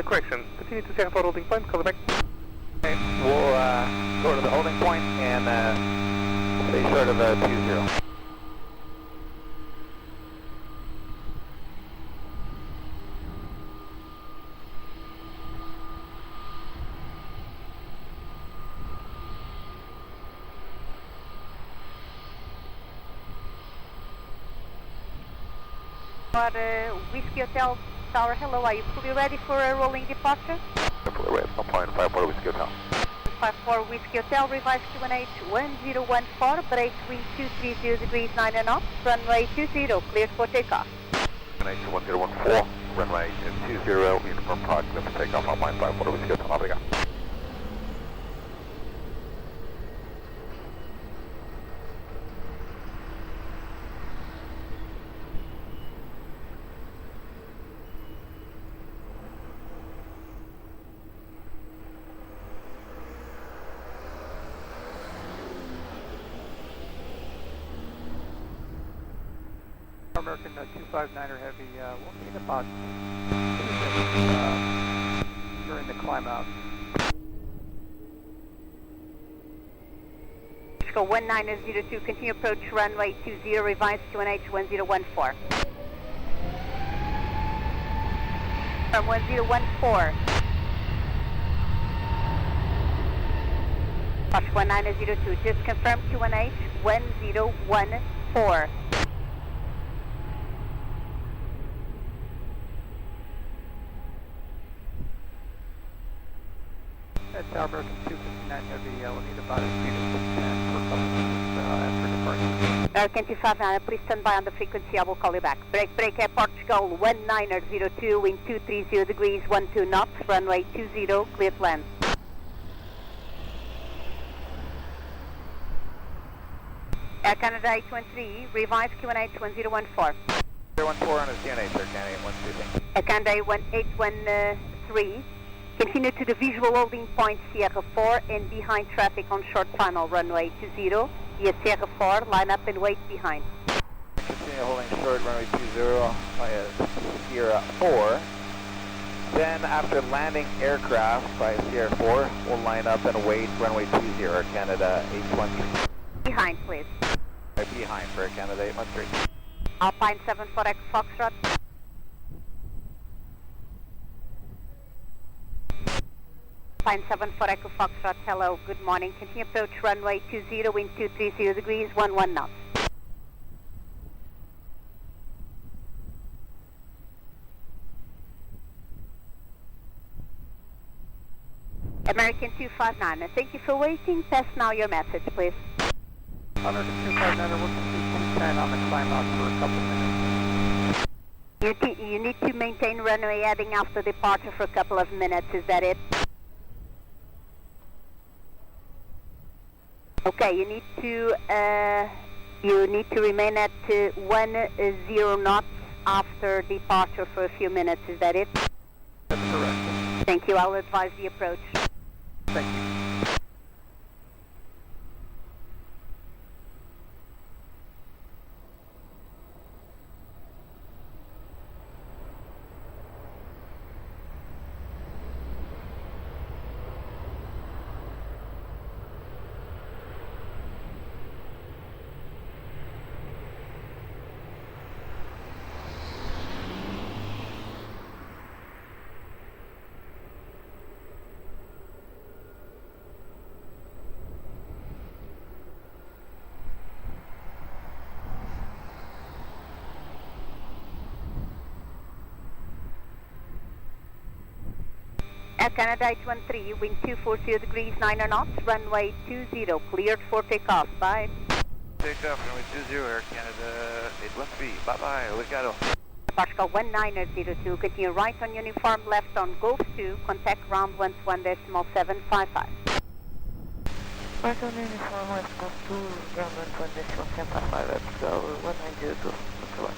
correction, continue to Sierra 4 holding point, call back. Okay, we'll go to the holding point and stay short of 20. Whiskey Hotel Tower, hello, are you fully ready for a rolling departure? Fully ready, 1.54 Whiskey Hotel. 54 Whiskey Hotel, revised QNH 1014, break wind 230 degrees 9 knots, runway 20, cleared for takeoff. QNH 1014, runway 20, uniform park, clear for takeoff, 1.54 Whiskey Hotel, obrigado. American 259er heavy, we'll need about 2 seconds during the climb out. Go 1902, continue approach runway 20, revised QNH 1014. From 1014. Approach 1902, just confirm QNH 1014. That's our American 259 heavy, we'll need about a 2 to 10 for a couple minutes after departure. American 259, please stand by on the frequency, I will call you back. Break Airport Goal 1902, wind 230 degrees 12 knots, runway 20, clear to land. Air Canada 813, revised QNH 1014. 014 on the CNH, Air Canada 813. Air Canada 813, continue to the visual holding point Sierra 4 and behind traffic on short final runway 20, via Sierra 4, line up and wait behind. Continue holding short runway 20 via Sierra 4. Then after landing aircraft by Sierra 4, we'll line up and wait runway 20, Air Canada 813. Behind, please. Right behind for Air Canada 813. Alpine 74X Foxtrot. Alpine 74 Echo Foxtrot, hello, good morning. Continue approach runway 20, wind 230 degrees, 11 knots. American 259, thank you for waiting. Pass now your message, please. American 259, we'll continue 10 on the climb out for a couple minutes. You need to maintain runway heading after departure for a couple of minutes, is that it? Okay, you need to remain at 10 knots after departure for a few minutes, is that it? That's correct. Thank you, I'll advise the approach. Thank you. Air Canada 813, wind 240 degrees, 9 knots, runway 20, cleared for takeoff. Bye. Takeoff, runway 20, Air Canada 813. Bye-bye, Delgado. Pascal 1902, continue right on uniform, left on Gosto 2, contact ground 121.755. Right on uniform, left Golf 2, ground 121.755, let's go 1902, let's go.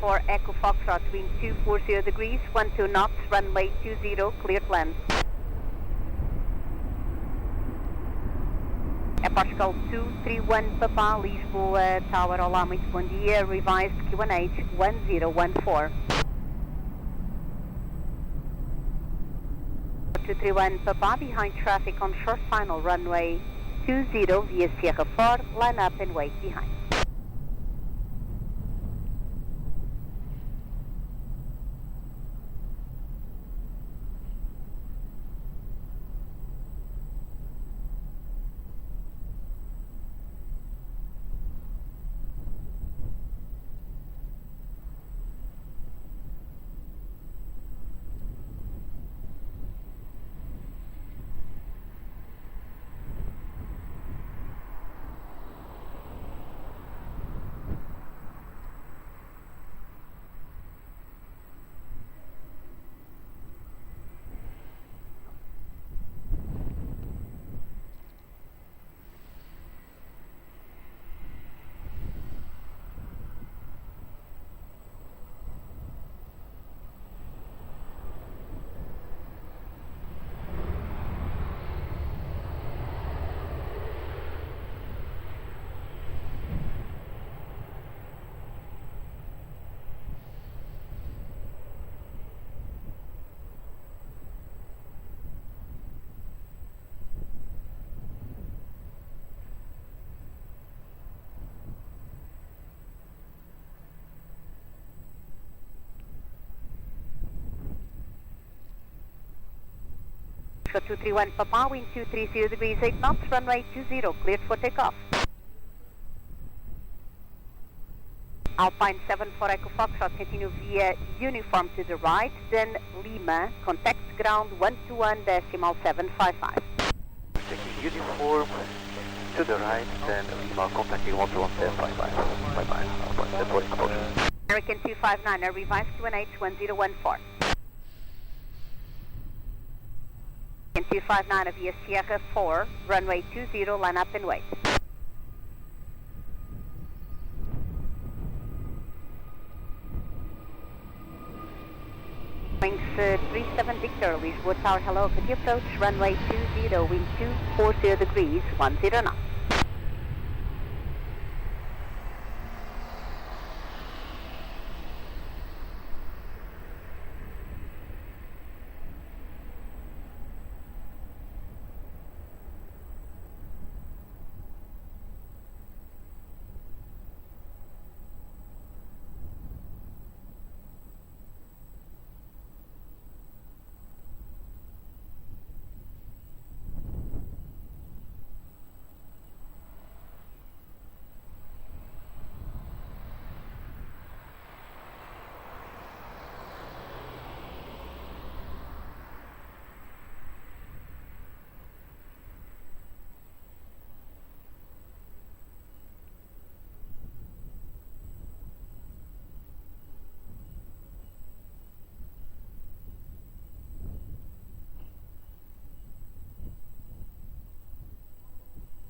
For Echo Foxtrot, wind 240 degrees, 12 knots, runway 20, clear to land. É Pascal 231 Papa, Lisboa Tower, olá, muito bom dia, revised QNH 1014. 231 Papa, behind traffic on short final, runway 20 via Sierra 4, line up and wait behind. Oscar 231 Papa, wind 230 degrees, 8 knots, runway 20, cleared for takeoff. Alpine 74 Echo Foxtrot, continue via uniform to the right, then Lima, contact ground 121.755. Taking uniform to the right, then Lima contacting 121.755. Bye-bye. That's what it's called. American 259, a revised QNH 1014. American 259 via Sierra 4, runway 20, line up and wait. Wings 37 Victor, Lisboa Tower, hello, could you approach runway 20, wind 240 degrees, 10 knots.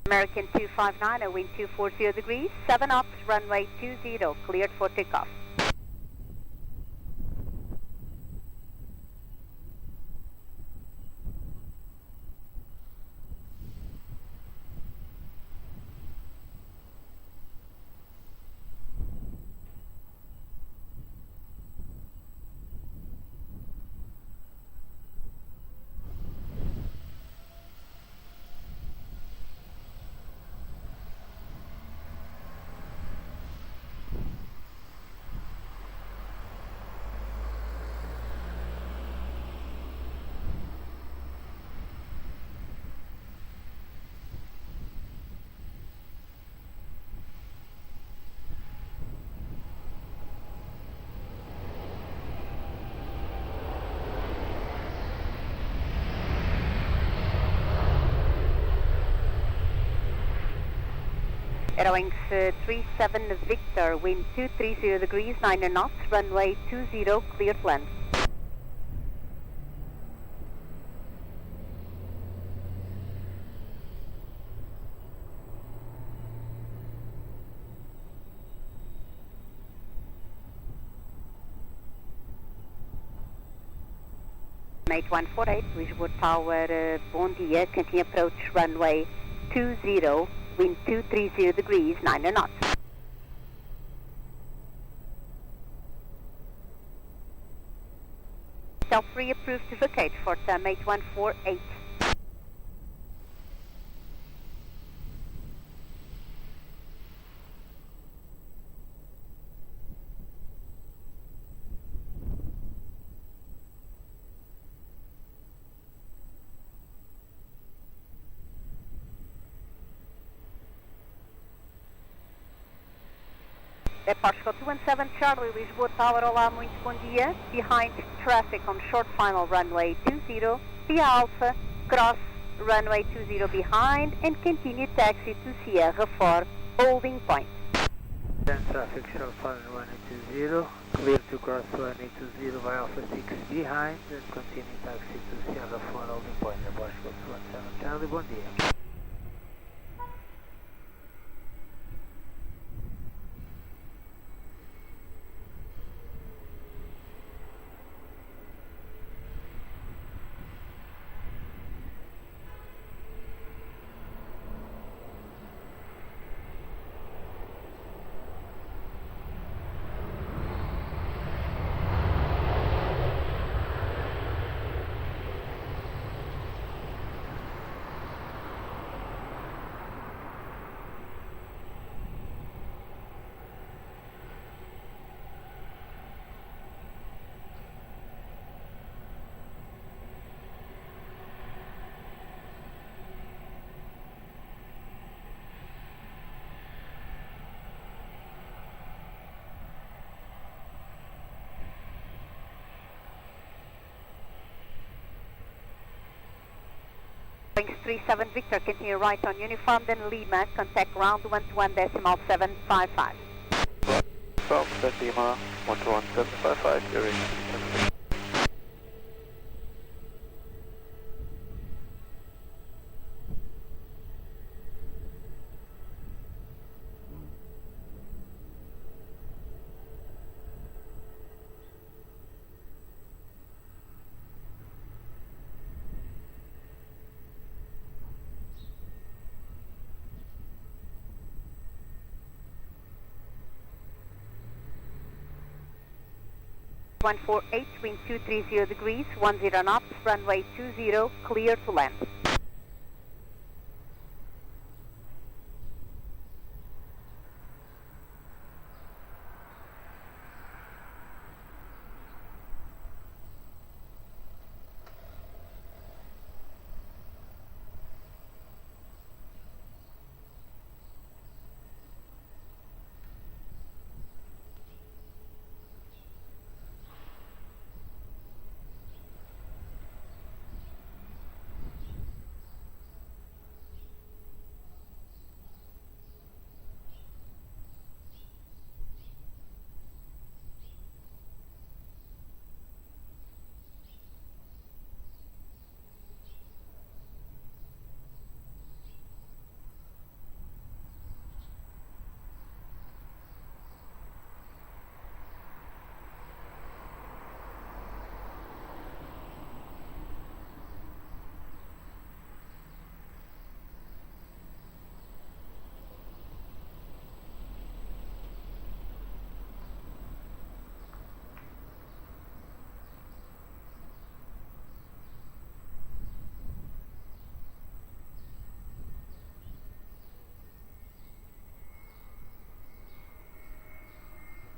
American 259, wind 240 degrees, 7 knots, runway 20, cleared for takeoff. Airwings 37 Victor, wind 230 degrees, 9 knots, runway 20, clear to land. Mate 148, Lisboa Tower, bom dia, continue approach runway 20, wind 230 degrees, 9 knots. Self-free approved to vacate for mate 148. Portugal 217 Charlie, Lisboa Tower, olá, muito bom dia. Behind traffic on short final runway 20, via Alpha, cross runway 20 behind and continue taxi to Sierra 4, holding point. Then traffic short final runway 20, clear to cross runway 20 by Alpha 6 behind and continue taxi to Sierra 4, holding point. Portugal 217 Charlie, bom dia. Wings 37 Victor, continue right on uniform, then Lima, contact ground 121.755. Stop, that's Lima, 121.755, you're in. One 48, wind 230 degrees, 10 knots, runway 20, clear to land.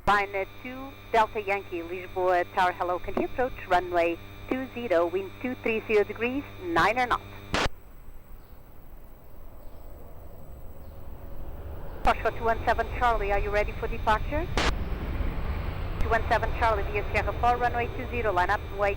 Line 2, Delta Yankee, Lisboa Tower, hello, can you approach runway 20, wind 230 degrees, 9 knots. Foxtrot 217 Charlie, are you ready for departure? 217 Charlie, via Sierra 4, runway 20, line up and wait.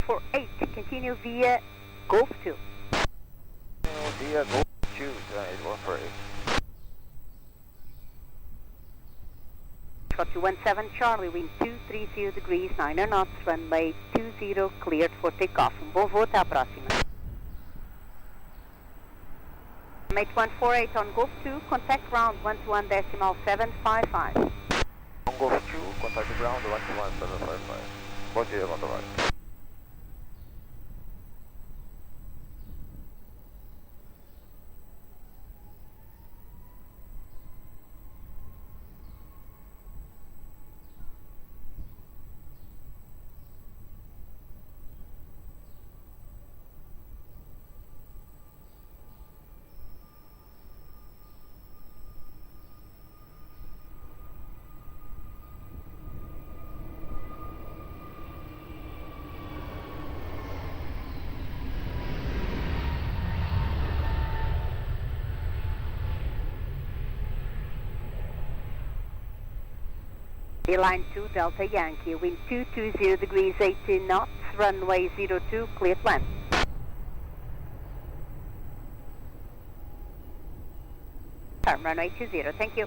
148, continue via Golf 2. Via Gosto, tonight, 148. Got 217 Charlie, wind 230 degrees, 9 knots, runway 20, cleared for takeoff. Um bom voo, até a próxima. Mate 148 on Golf 2, contact ground 121.755. On Gosto 2, contact ground 121.755. Bom dia, contact. Line 2 Delta Yankee, wind 220 degrees, 18 knots, runway 02, cleared land. Firm runway 20, thank you.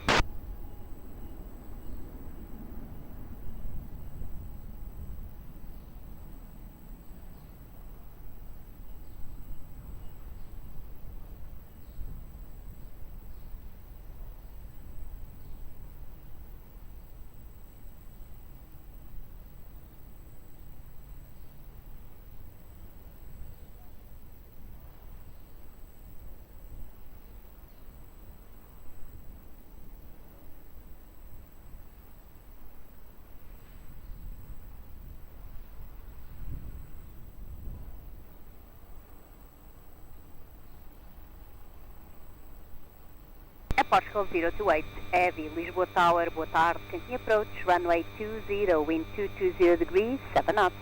Portugal 028, Heavy, Lisboa Tower, boa tarde, continue approach, runway 20, wind 220 degrees, 7 knots.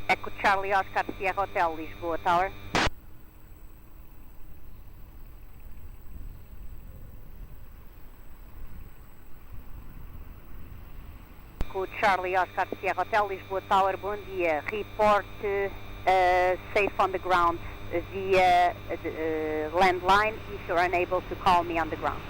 Echo Charlie Oscar Sierra Hotel, Lisboa Tower. Charlie Oscar Sierra Hotel, Lisboa Tower, bom dia. Report safe on the ground via landline if you're unable to call me on the ground.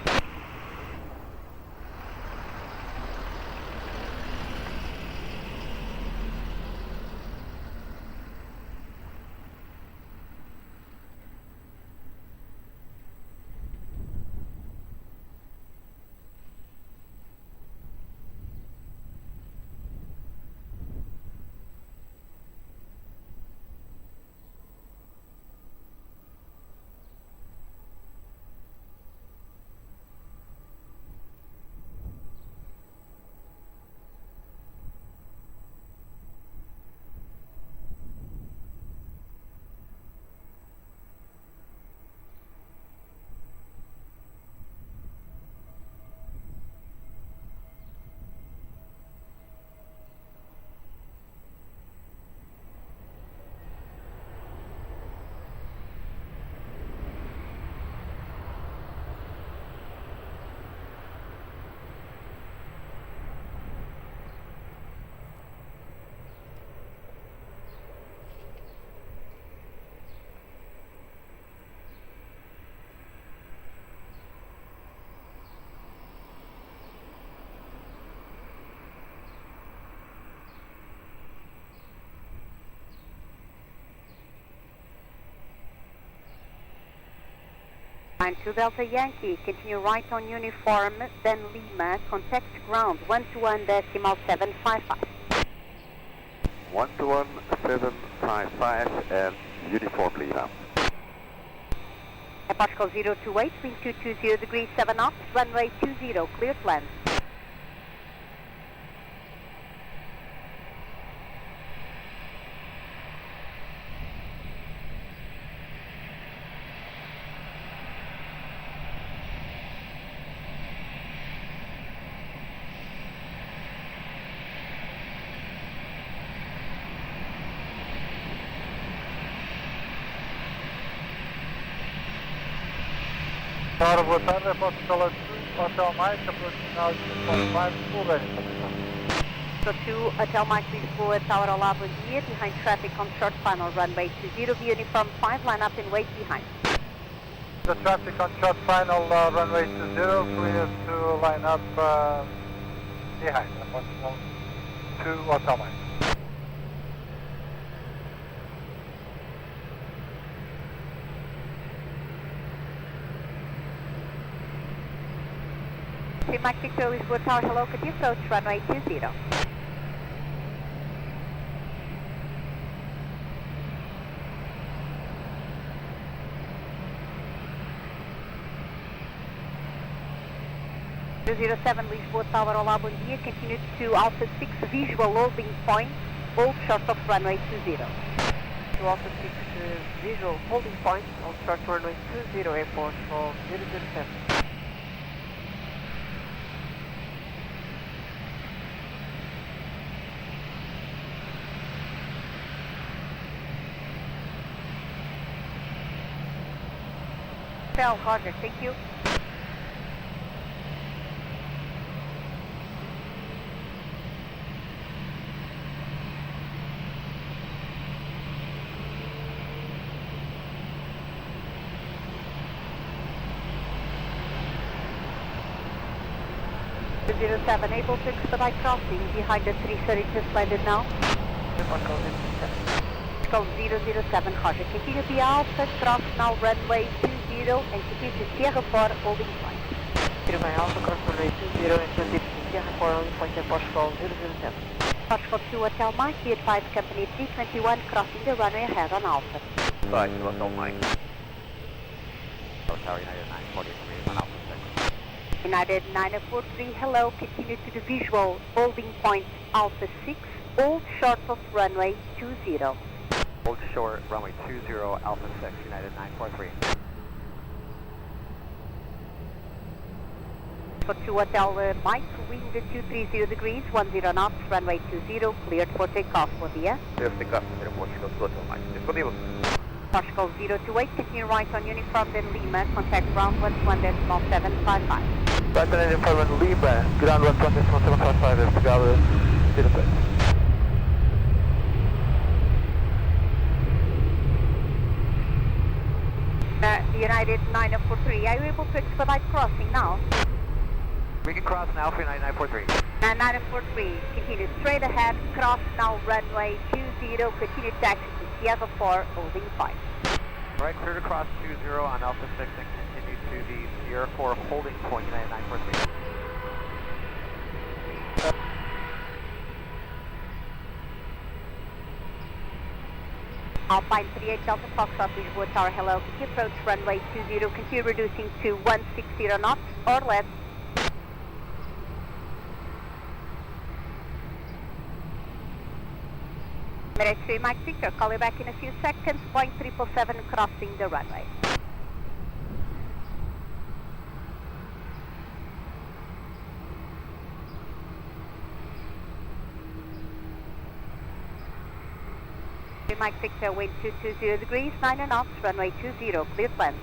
Line 2 Delta Yankee, continue right on uniform, then Lima, contact ground 121.755. 121.755 and uniform Lima. Portugal 028, wind 220 degrees, 7 knots, runway 20, cleared land. Tower, boa tarde, Aeroporto Hotel Mike, aproximado de 5, full ready. So 2, Hotel Mike Lisboa, Tower Olá, bom dia, behind traffic on short final runway 20, via uniform 5, line up and wait behind. The traffic on short final runway 20, clear to line up behind, approximately 2, Hotel Mike. Mike Victor Lisboa Tower, hello, could you approach runway 20? Lisboa Tower, olá, bom dia. Continue to Alpha 6 visual loading point, hold short of runway 20. To Alpha 6 visual holding point, hold short runway 20, airport for 007. Roger, thank you. Seven, able to expedite crossing behind the 330, just landed now. Call 007, Roger. Continue via Alpha, cross now runway 20 and continue to Sierra 4, holding point. By Alpha, cross runway 20 and continue to Sierra 4, holding point at Portugal 007. Portugal 2, Hotel Mike, be advised company 321, crossing the runway ahead on Alpha. Sorry, Hotel Mike. Tower United 943 on Alpha 6. United 943, hello, continue to the visual holding point Alpha 6, hold short of runway 20. Hold short, runway 20, Alpha 6, United 943. For 2 Hotel Mike, wind 230 degrees, 10 knots, runway 20, cleared for takeoff, bom dia. Clear for takeoff, Aeroporto Hotel Mike. Disponível. Portugal 028, continue right on uniform, then Lima, contact ground 121.755. Right on uniform and Lima, ground 121.755, Delgado, 06. United 943, are you able to expedite crossing now? We can cross now for United 943. 943, continue straight ahead, cross now runway 20, continue taxi to Sierra 4, holding 5. Alright, clear to cross 20 on Alpha 6 and continue to the Sierra 4 holding point, United 943. Alpine 38 Delta Foxtrot Lisboa Tower, hello, could you approach runway 20, continue reducing to 160 knots or less. Midday 3 Mike Victor, call you back in a few seconds, Boeing 777 crossing the runway. Mike Victor, wind 220 degrees, 9 knots, runway 20, clear land.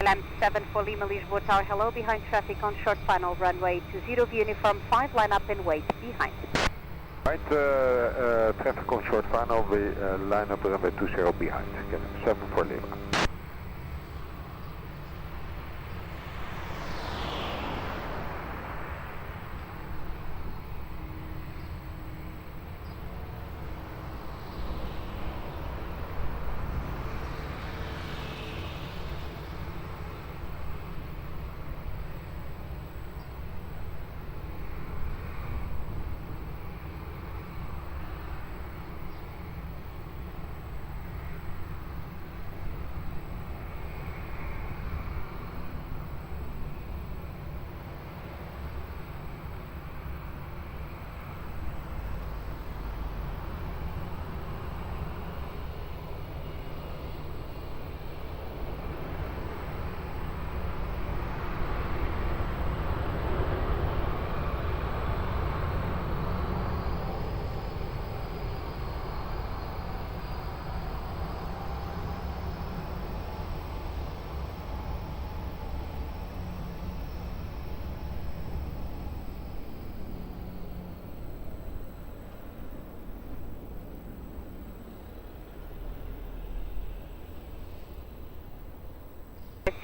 Land 7 for Lima, Lisboa Tower, hello, behind traffic on short final, runway 20, via uniform 5, line up and wait behind. Right, traffic on short final, we line up runway 20 behind, 7 for Lima.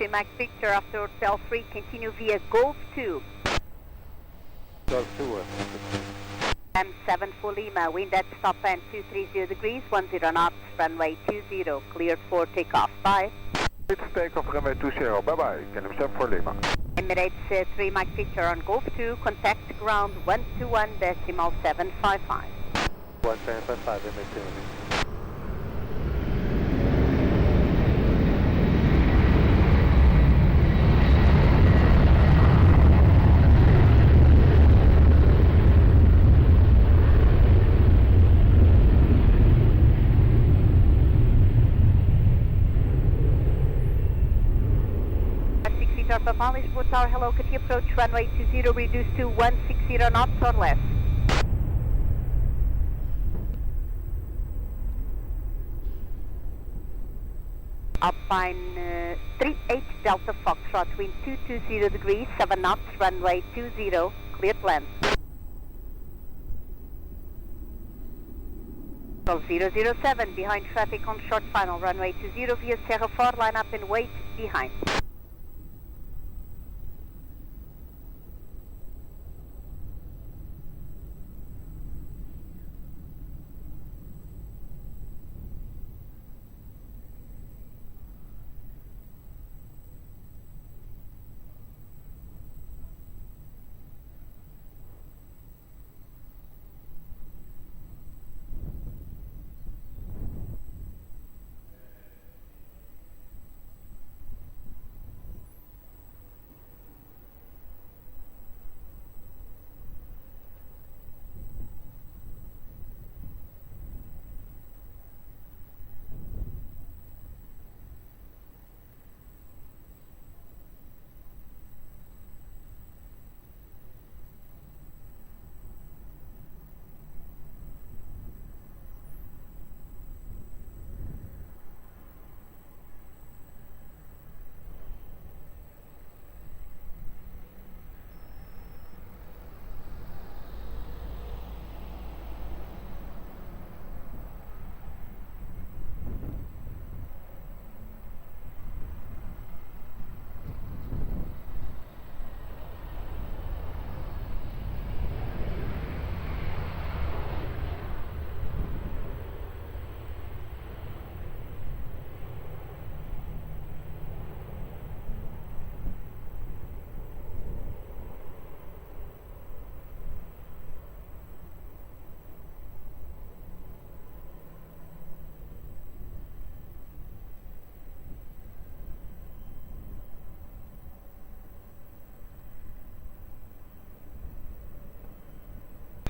taxi Max Victor after Hotel 3, continue via Golf 2. Golf 2. M7 for Lima, wind at stop end 230 degrees, 10 knots, runway 20, cleared for takeoff. Bye. It's takeoff runway 20, bye bye, KLM7 for Lima. Emirates 3 Max Victor on Golf 2, contact ground 121.755. 1755, Emirates 2. Papa, Lisboa Tower, hello, could you approach runway 20, reduce to 160 knots or less? Alpine 38 Delta Foxtrot, wind 220 degrees, 7 knots, runway 20, cleared land. 007, behind traffic on short final, runway 20 via Sierra 4, line up and wait behind.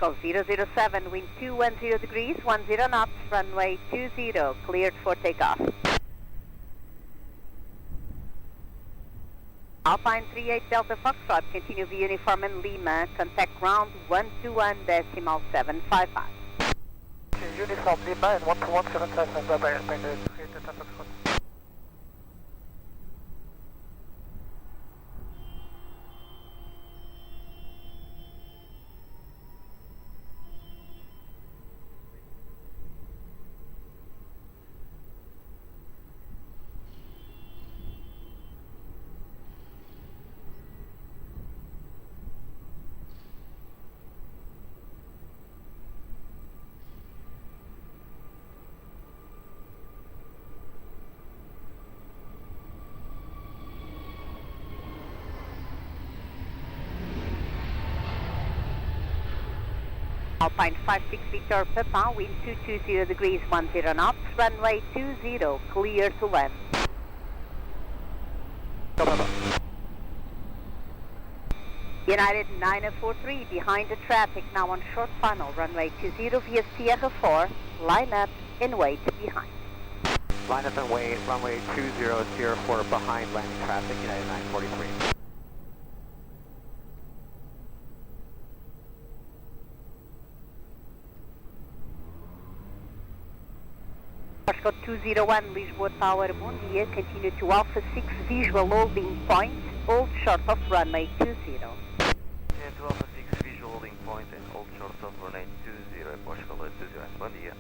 Golf 007, wind 210 degrees, 10 knots, runway 20, cleared for takeoff. Alpine 38 Delta Foxtrot, continue via Uniform and Lima, contact ground 121.755. Uniform Lima and 121.755, bye bye, Alpine 38 Delta Foxtrot. Alpine 56 Victor Papa, wind 220 degrees, 10 knots, runway 20, clear to land. United 943, behind the traffic, now on short final, runway 20 via Sierra 4, line up and wait behind. Line up and wait, runway 20, Sierra 4 behind landing traffic, United 943. Code 201, Lisboa Tower, bom dia, continue to Alpha 6 visual holding point, hold short of runway 20. Yeah, to Alpha 6 visual holding point and hold short of runway 20, Portugal 20, bom dia.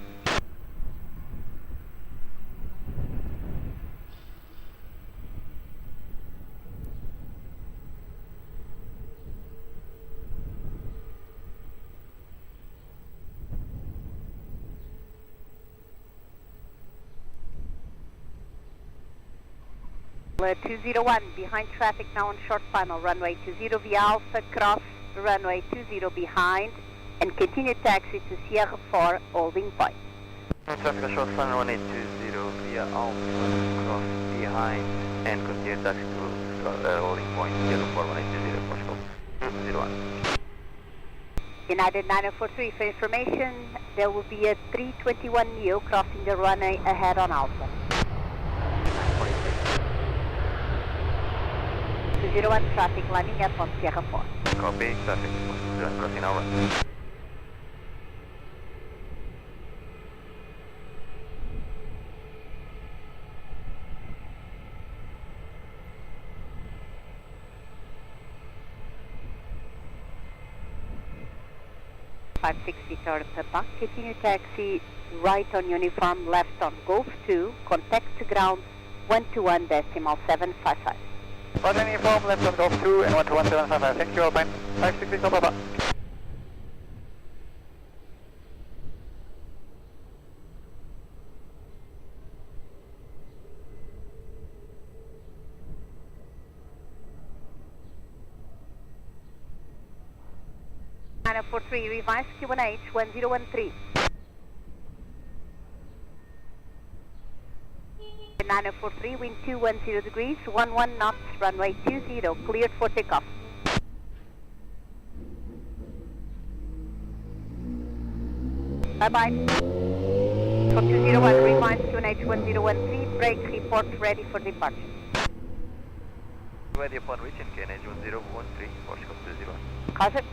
201, behind traffic now on short final, runway 20 via Alpha, cross runway 20 behind, and continue taxi to Sierra 4, holding point. Traffic on short final 1820 via Alpha, cross behind, and continue taxi to holding point, Sierra 4, 1820, Portugal, 201. United 9043, for information, there will be a 321 Neo crossing the runway ahead on Alpha. 201 traffic lining up on Sierra 4. Copy, traffic, crossing our runway. Victor Papa, continue taxi right on uniform, left on Golf 2, contact ground 121.755. Right on uniform, left on Golf 2 and 121.755. Thank you, Alpine. 56 Victor Papa. Three revised Q1H 1013. 9043, wind 210 degrees, 11 knots, runway 20, cleared for takeoff. Bye-bye. For 201, revised Q1H 1013, brake report ready for departure. Ready upon reaching KNH 1013, Portugal 201. Cause it.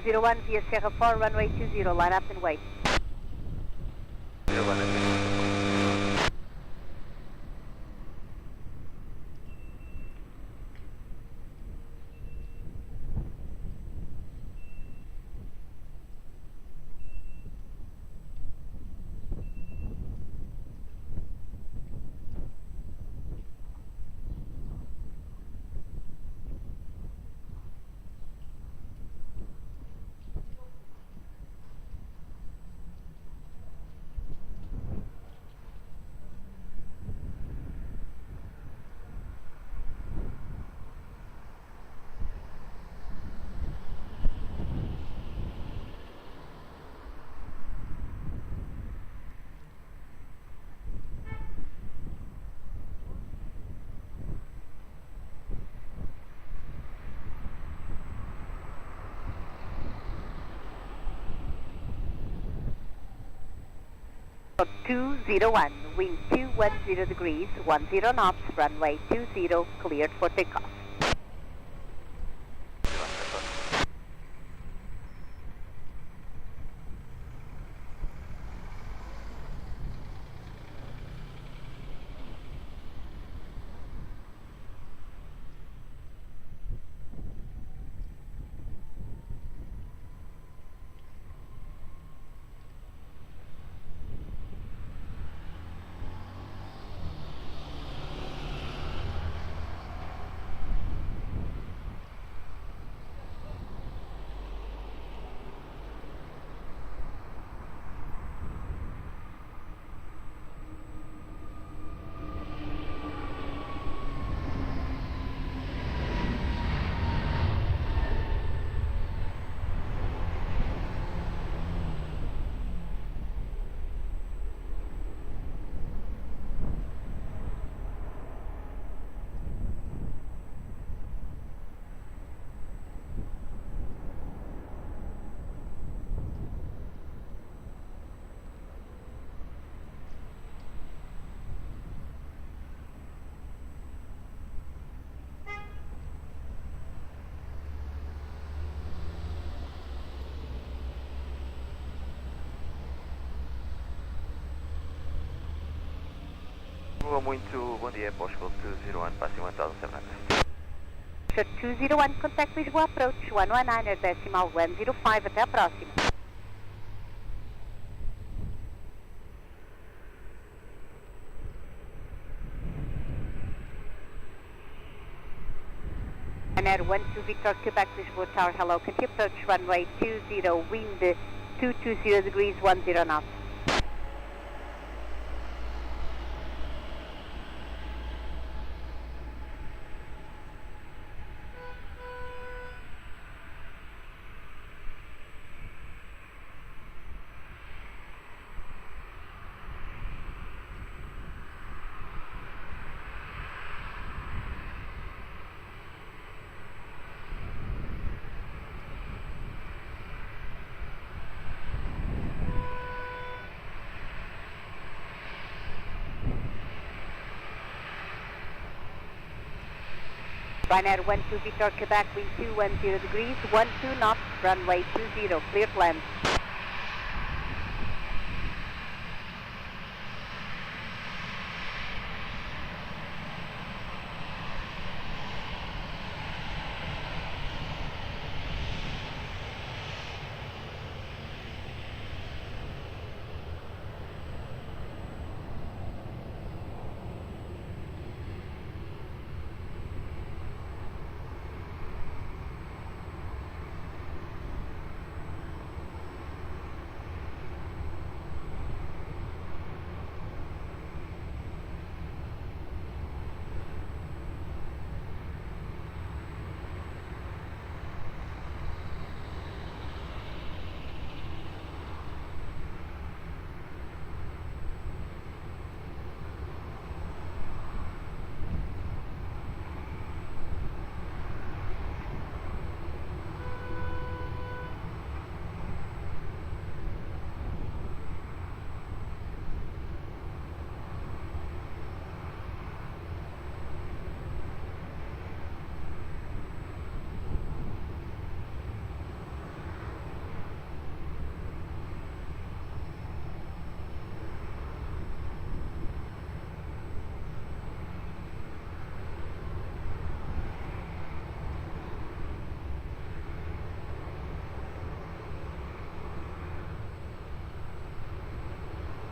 One via Sierra 4, runway 20, line up and wait. 01 and For 201, wind 210 degrees, 10 knots, runway 20, cleared for takeoff. muito bom dia, Portugal 201, passing 1700. 201, contact Lisboa approach 119, decimal 105, até a próxima. Ryanair 12 Victor, Quebec, Lisboa Tower, hello, can you approach runway 20, wind 220 degrees, 10 knots. Ryanair 12 Victor, Quebec, wind 210 degrees, 12 knots, runway 20, clear to land.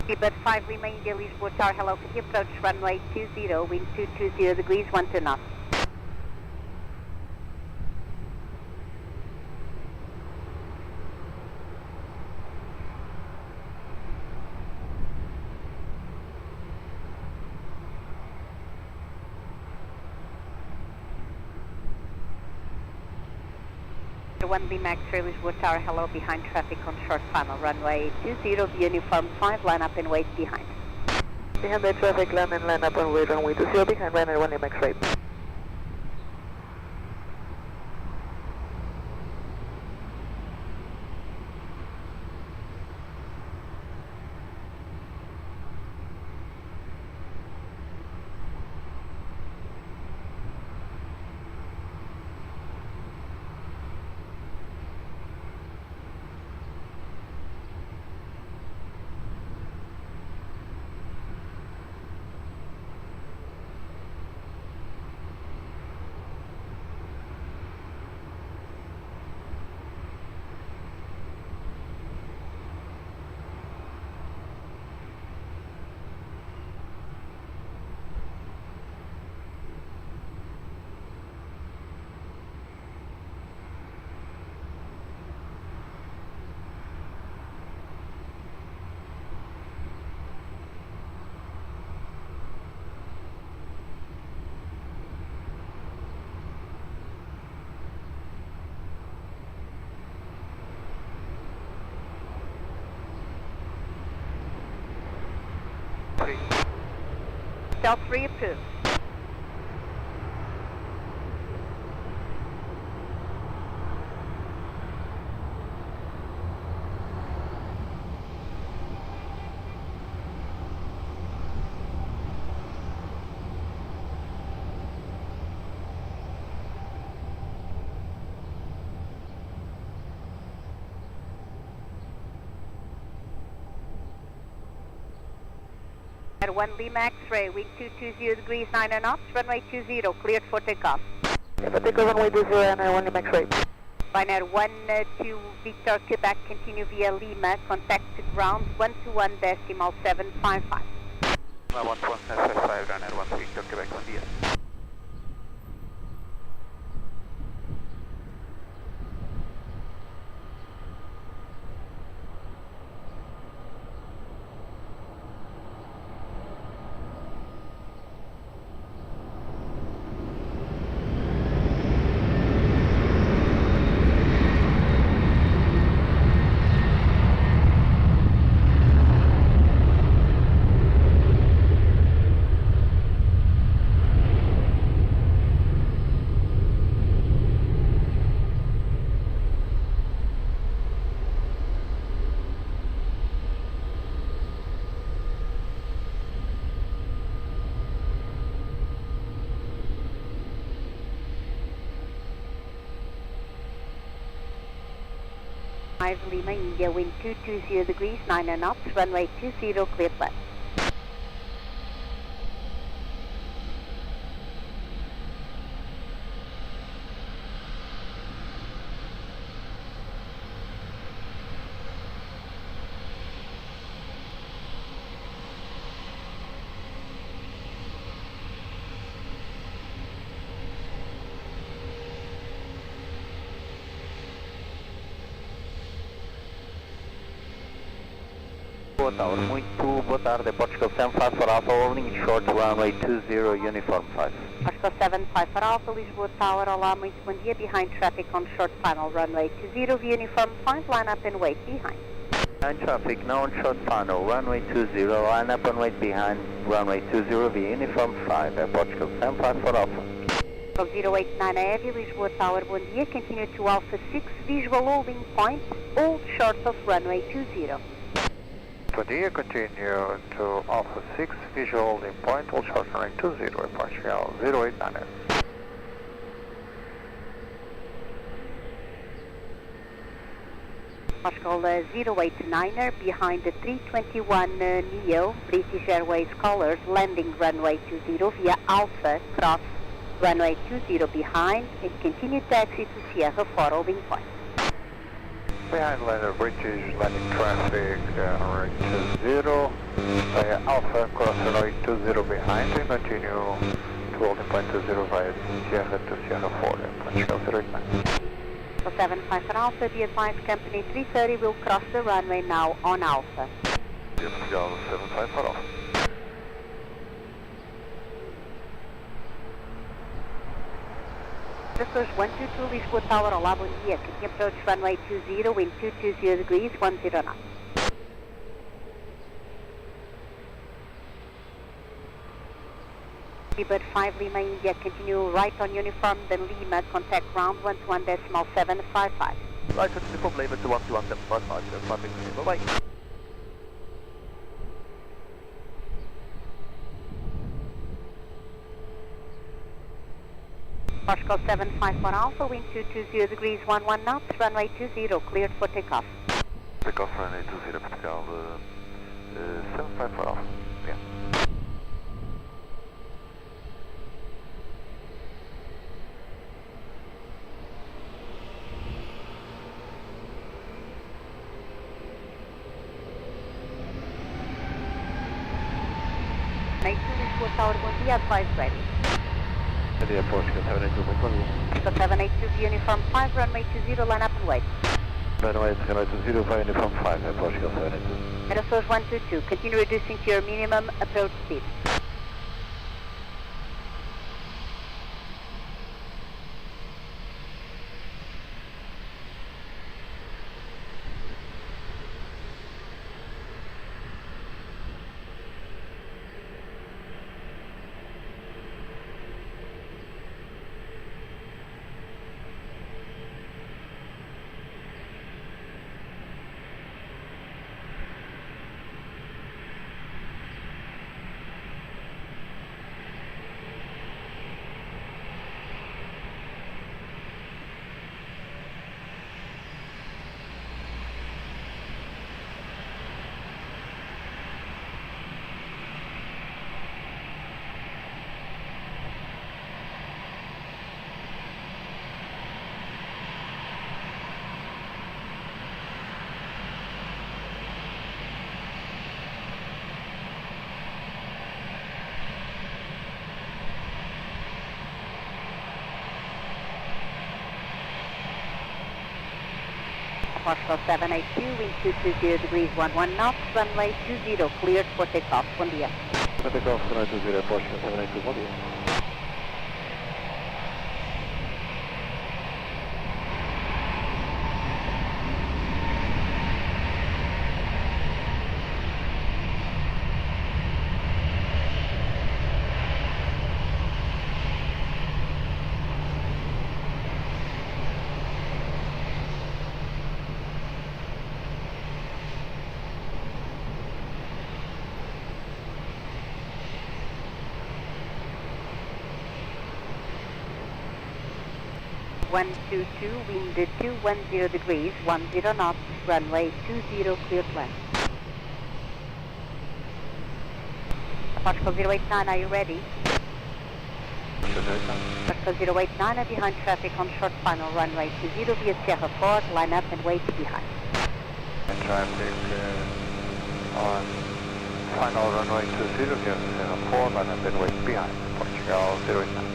Seabird 5, remain near Lisboa Tower, hello, can you approach runway 20, wind 220 degrees, 12 knots. One B Max Ray Lisboa Tower, hello, behind traffic on short final runway 20, be uniform 5, line up and wait behind. Behind the traffic, land and line up and wait runway 20, behind Ryanair 1 Max Ray. Stealth 3 approved. At 1 Lima X-ray, wind 220 degrees, 9 knots, runway 20, cleared for takeoff. Take over runway 20 and 1 Lima X-ray. Binary 2 Victor Quebec, continue via Lima, contact to ground 121.755. 121.755, runner 1 Victor Quebec, bom dia. Lima, India, wind 220 degrees, 9 knots, runway 20, cleared left. Tower, muito boa tarde, Portugal 75 for Alpha, holding short runway 20, uniform 5. Portugal 75 for Alpha, Lisboa Tower, olá, muito bom dia, behind traffic on short final runway 20, via uniform 5, line up and wait behind. Behind traffic, now on short final, runway 20, line up and wait behind runway 20, via uniform 5, Portugal 75 for Alpha. 089 Heavy, Lisboa Tower, bom dia, continue to Alpha 6, visual holding point, hold short of runway 20. Bom dia, continue to Alpha 6, visual holding point, hold short runway 20, Portugal 089. Portugal 089er, behind the 321 Neo, British Airways colours, landing runway 20 via Alpha, cross runway 20 behind, and continue taxi to Sierra 4 holding point. Behind lander British landing traffic, runway 20, via Alpha, cross runway 20 behind, and continue to holding point 20 via Sierra to Sierra 4, Portugal 089. 75 for Alpha, the advised company 330 will cross the runway now on Alpha. Portugal 75 for Alpha. Pessoas 122 Lisboa Tower, olá, bom dia. Continue approach runway 20, wind 220 degrees, 10 knots. Bird 5 Lima India, continue right on uniform, then Lima, contact ground 121.755. Right on uniform Lima to 121.755, traffic, bye-bye. Portugal 751 Alpha, wind 220 degrees, 11 knots, runway 20, cleared for takeoff. Takeoff runway 20, Portugal 754 Alpha, yeah. Lisboa Tower, bom dia, advise ready. Bom dia, Portugal 782, muito bom dia. Portugal 782, uniform 5, runway 20, line up and wait. Runway 20 via uniform 5, Portugal 782. Aerosource 122, continue reducing to your minimum approach speed. Portugal 782, wind 220 degrees, 11 knots, runway 20, cleared for takeoff. Bom dia. For takeoff, runway 20, Portugal 782, bom dia. One two two, wind 210 degrees, 10 knots, runway 20, clear to land. Portugal 089, are you ready? Portugal 089 are behind traffic on short final runway 20 via Sierra 4, line up and wait behind. And traffic on final runway 20 via Sierra 4, line up and wait behind. Portugal 089.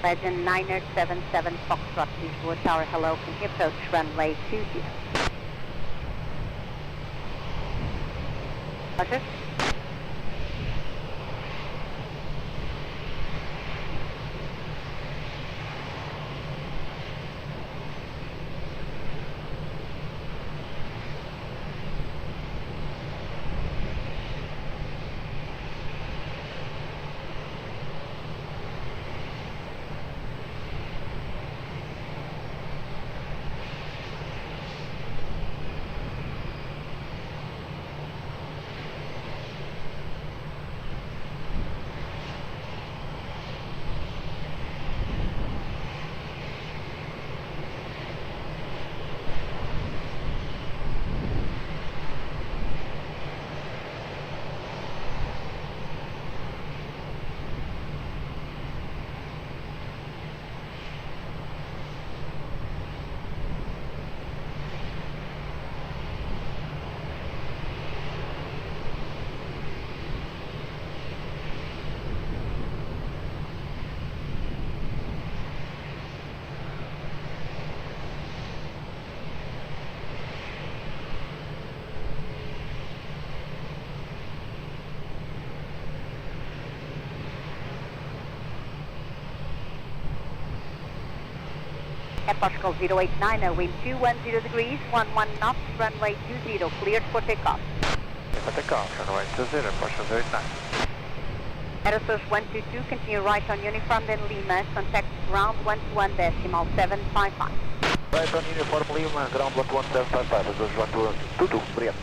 Legend 977 Foxtrot, Lisboa Tower, hello, can you approach runway 20? Roger. At Portugal 089, wind 210 degrees, 11 knots, runway 20, cleared for takeoff. For takeoff, runway 20, Portugal 089. Aerosource 122, continue right on uniform, then Lima, contact ground 121.755. Right on uniform Lima, ground 11755, those 122, obrigado.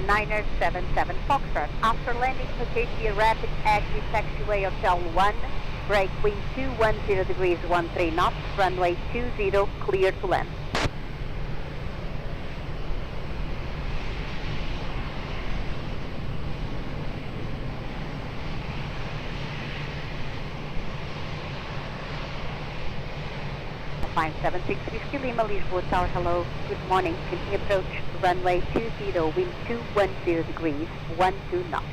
Niner 77 Foxtrot. After landing, locate the rapid exit taxiway Hotel 1, break wind 210 degrees 13 knots, runway 20, clear to land. Flying 7650 Lima, Lisboa Tower, hello, good morning, can you approach runway 20, wind 210 degrees, 12 knots.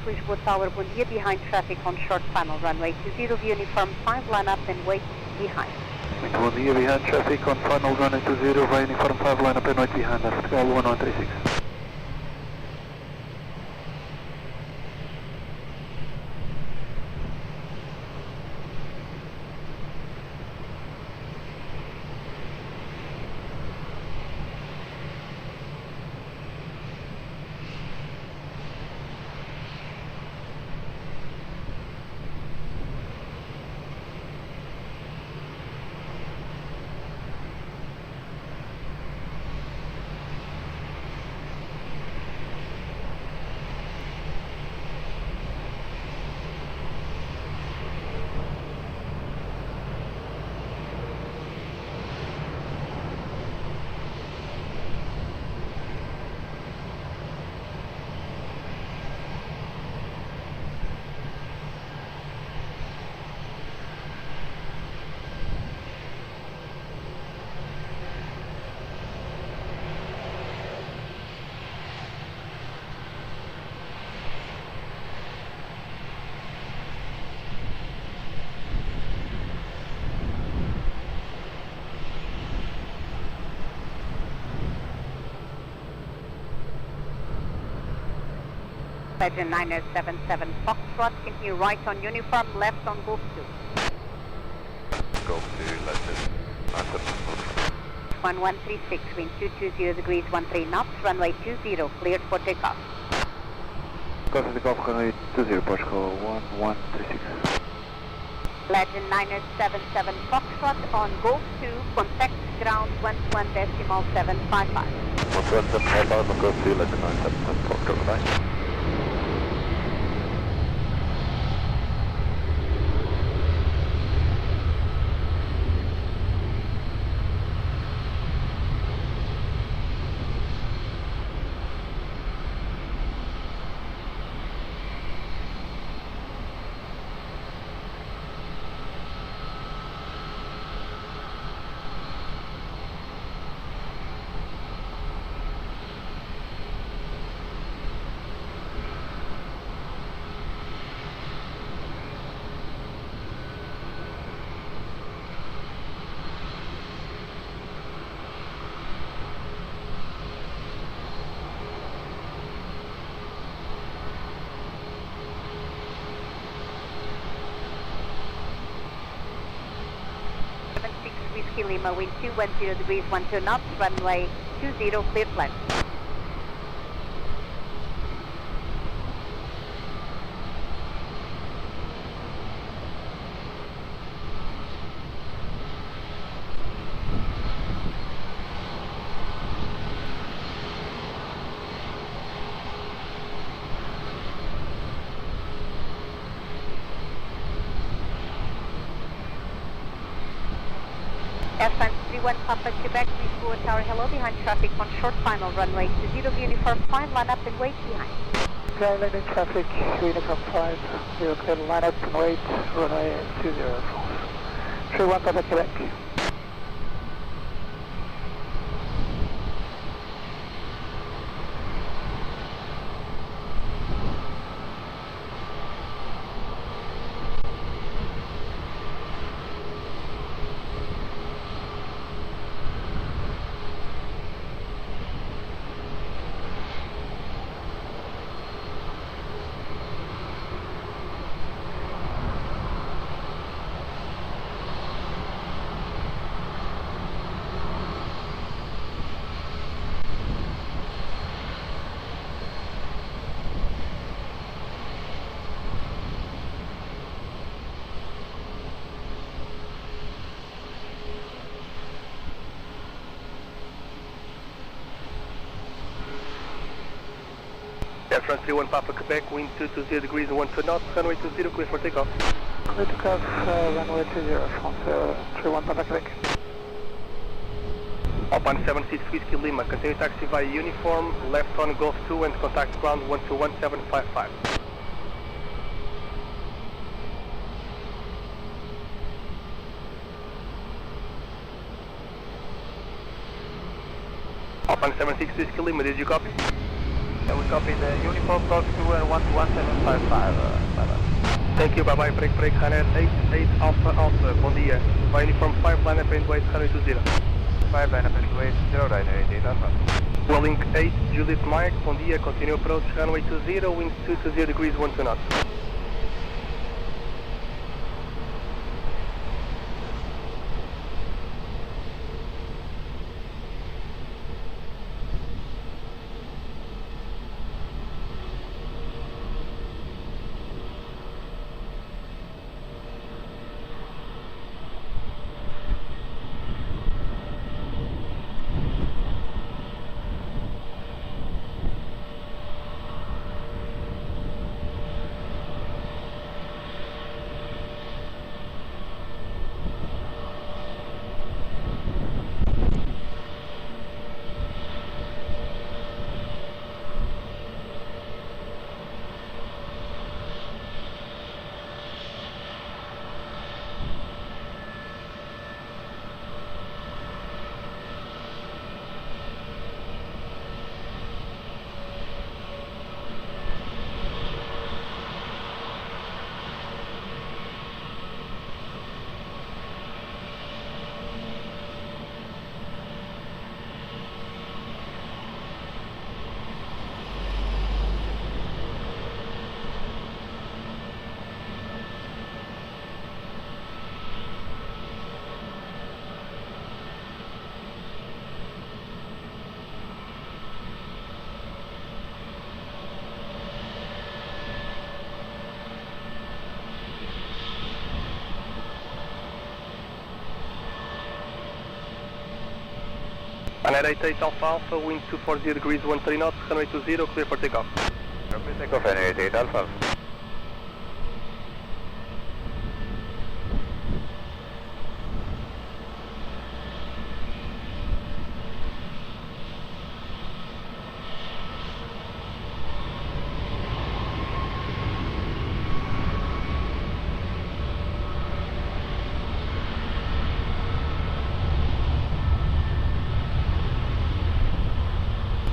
Lisboa Tower, bom dia, behind traffic on short final runway 20, view uniform 5, line up and wait behind. Muito bom dia, behind traffic on final runway 20, via uniform 5, line up and wait behind, Portugal 1136. Legend 977 Foxtrot, continue right on uniform, left on Gosto 2. Golf 2, Legend 977. 1136, wind 220 degrees, 13 knots, runway 20, cleared for takeoff. Go to the Golf runway 20, Portugal 1136. Legend 977 Foxtrot on Gold 2, contact ground 11.755. 11.755, Golf 2, Legend 977, Foxtrot, bye. Whiskey Lima, wind 210 degrees, 12 knots, runway 20, clear flight. Airline 31 Papa Quebec, Lisboa Tower, hello, behind traffic on short final runway 20, uniform 5, line up and wait behind. Okay, landing traffic, uniform 5, you're clear to line up and wait, runway 20, 31 Papa Quebec. Air France 31 Papa Quebec, wind 220 degrees and 12 knots, runway 20, clear for takeoff. Clear to takeoff, runway 20, France 31 Papa Quebec. Alpine 76 Whiskey Lima, continue taxi via uniform, left on Golf 2 and contact ground 121755. Alpine 76 Whiskey Lima, did you copy? Yeah, we copy the uniform Golf 2 and 11755. Thank you, bye-bye, break, Ryanair 88 Alpha, bom dia. Via uniform 5, line up and wait, runway 20. 5, line up and wait, 0, Ryanair 88 Alpha. Welling 8, Juliet Mike, bom dia, continue approach, runway 20, wind 220 degrees, 12 knots. Runway 88 Alpha Alpha, wind 240 degrees, 13 knots, runway 20, clear for takeoff. Copy, takeoff, runway 88 Alpha.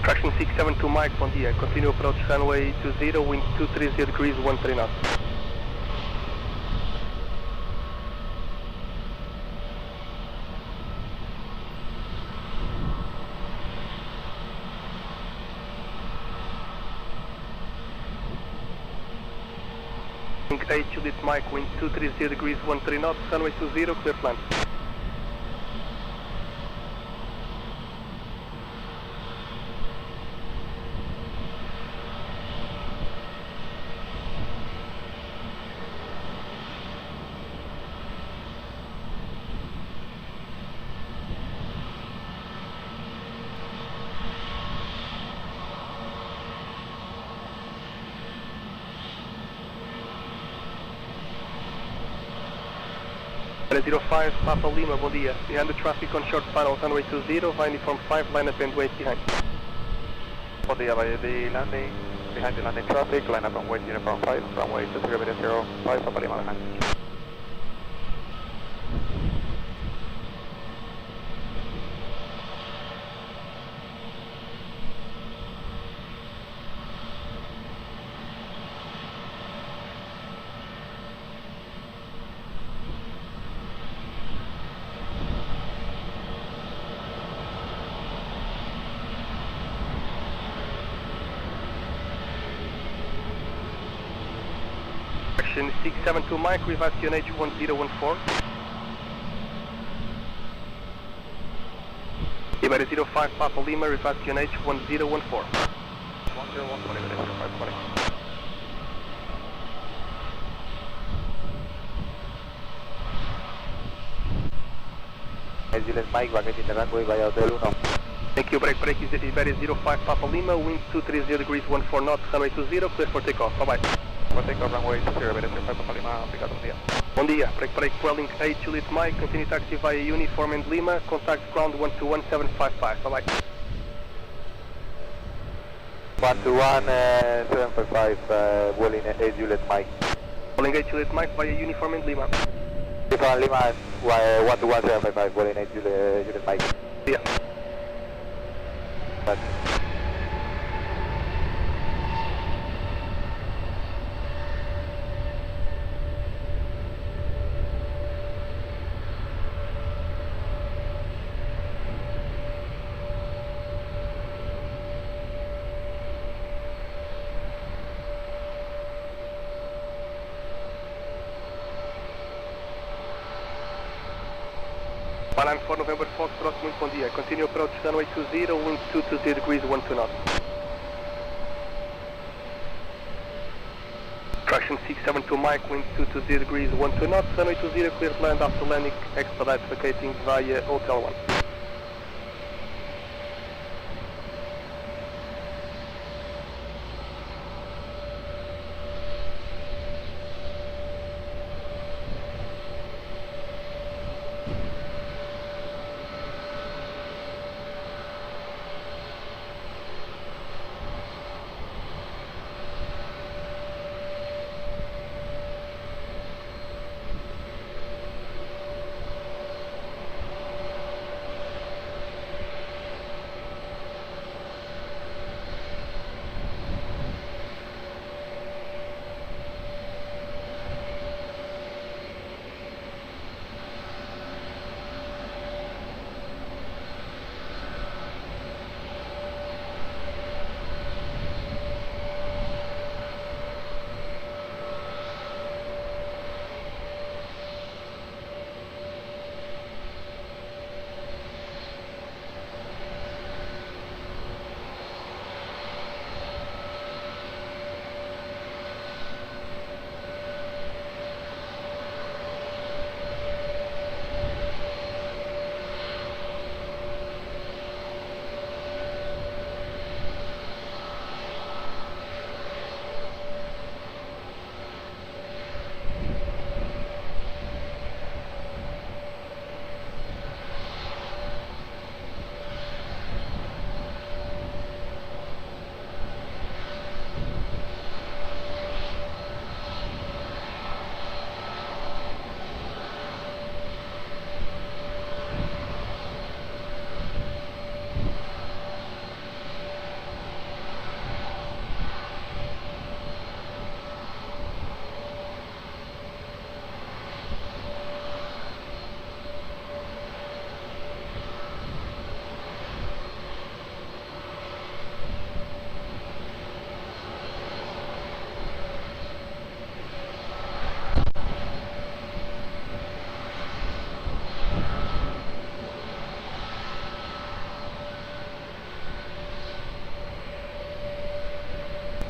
Traction 672 Mike, bom dia. Continue approach runway 20, wind 230 degrees, 13 knots. Link 8 Juliet Mike, wind 230 degrees, 13 knots, runway 20, clear plan. Para 05 Papa Lima, bom dia. Behind the traffic on short final, runway 20, via uniform 5, line up and wait behind. Bom dia, by the landing, behind the landing traffic, line up and wait uniform 5, runway 2005, Papa Lima behind. Action 672 Mike, revise QNH 1014. Iberia 05 Papa Lima, revise QNH 1014. 1014, Iberia 05, Papa Lima. Juliet Mike, baguette in the runway via Hotel 1. Thank you, break is Iberia 05 Papa Lima, wind 230 degrees, 14 knots, runway 20, clear for takeoff, bye bye. For takeoff, runway 20, Iberia 05, Papa Lima, obrigado, bom dia. Bom dia, break, Welling 8 Juliet Mike, continue taxi via uniform and Lima, contact ground 121755, bye bye. 121, 755, Welling 8 Juliet Mike. Welling 8 Juliet Mike via uniform and Lima. Uniform Lima, 121, 755, Welling 8 Juliet Mike. Yeah. Panam 4 November Foxtrot, muito bom dia. Continue approach runway 20, wind 220 degrees, 12 knots. Traction 672 Mike, wind 220 degrees, 12 knots, runway 20, clear to land after landing, expedite vacating via Hotel 1.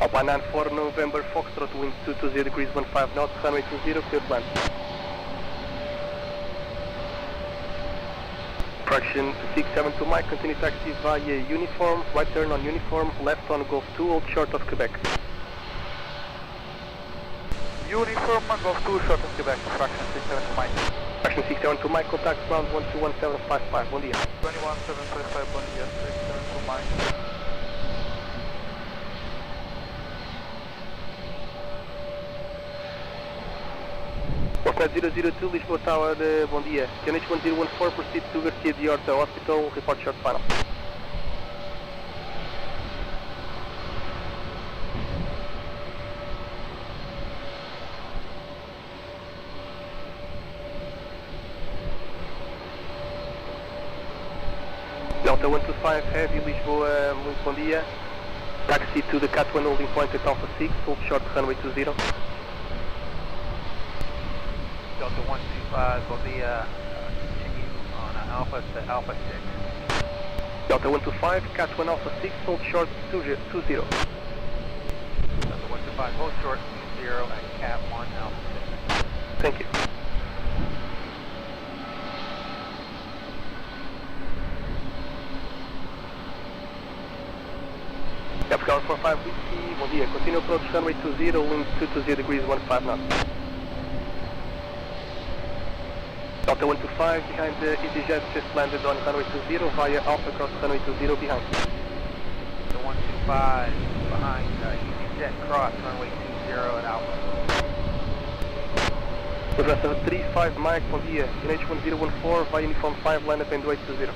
Alpine 94 November Foxtrot, wind 220 degrees 15 knots, runway 20, clear to land. Fraction 672 Mike, continue taxi via uniform, right turn on uniform, left on Golf 2, hold short of Quebec. Uniform Golf 2, short of Quebec, fraction 672 Mike. Fraction 672 Mike, contact ground 121755, bom dia. 21755, bom dia, 672 Mike. Postnet 002, Lisboa Tower, bom dia. QNH 1014, proceed to Garcia de Horta Hospital, report short final. Delta 125, heavy, Lisboa, muito bom dia. Taxi to the Cat 1 holding point at Alpha 6, hold short runway 20. Delta 125 will be continue on Alpha to Alpha 6. Delta 125, Cat 1 Alpha 6, hold short 20. Delta 125, hold short 20 at Cat 1 Alpha 6. Thank you. Capricorn 45 Whiskey, bom dia. Continue approach runway 20, wind 220 degrees 15 knots. Delta 125 behind the EasyJet just landed on runway 20 via Alpha cross runway 20 behind. Delta 125 behind EasyJet cross runway 20 at Alpha. Progressive 35 Mike, bom dia. QNH 1014 via uniform 5 land up and weight 20.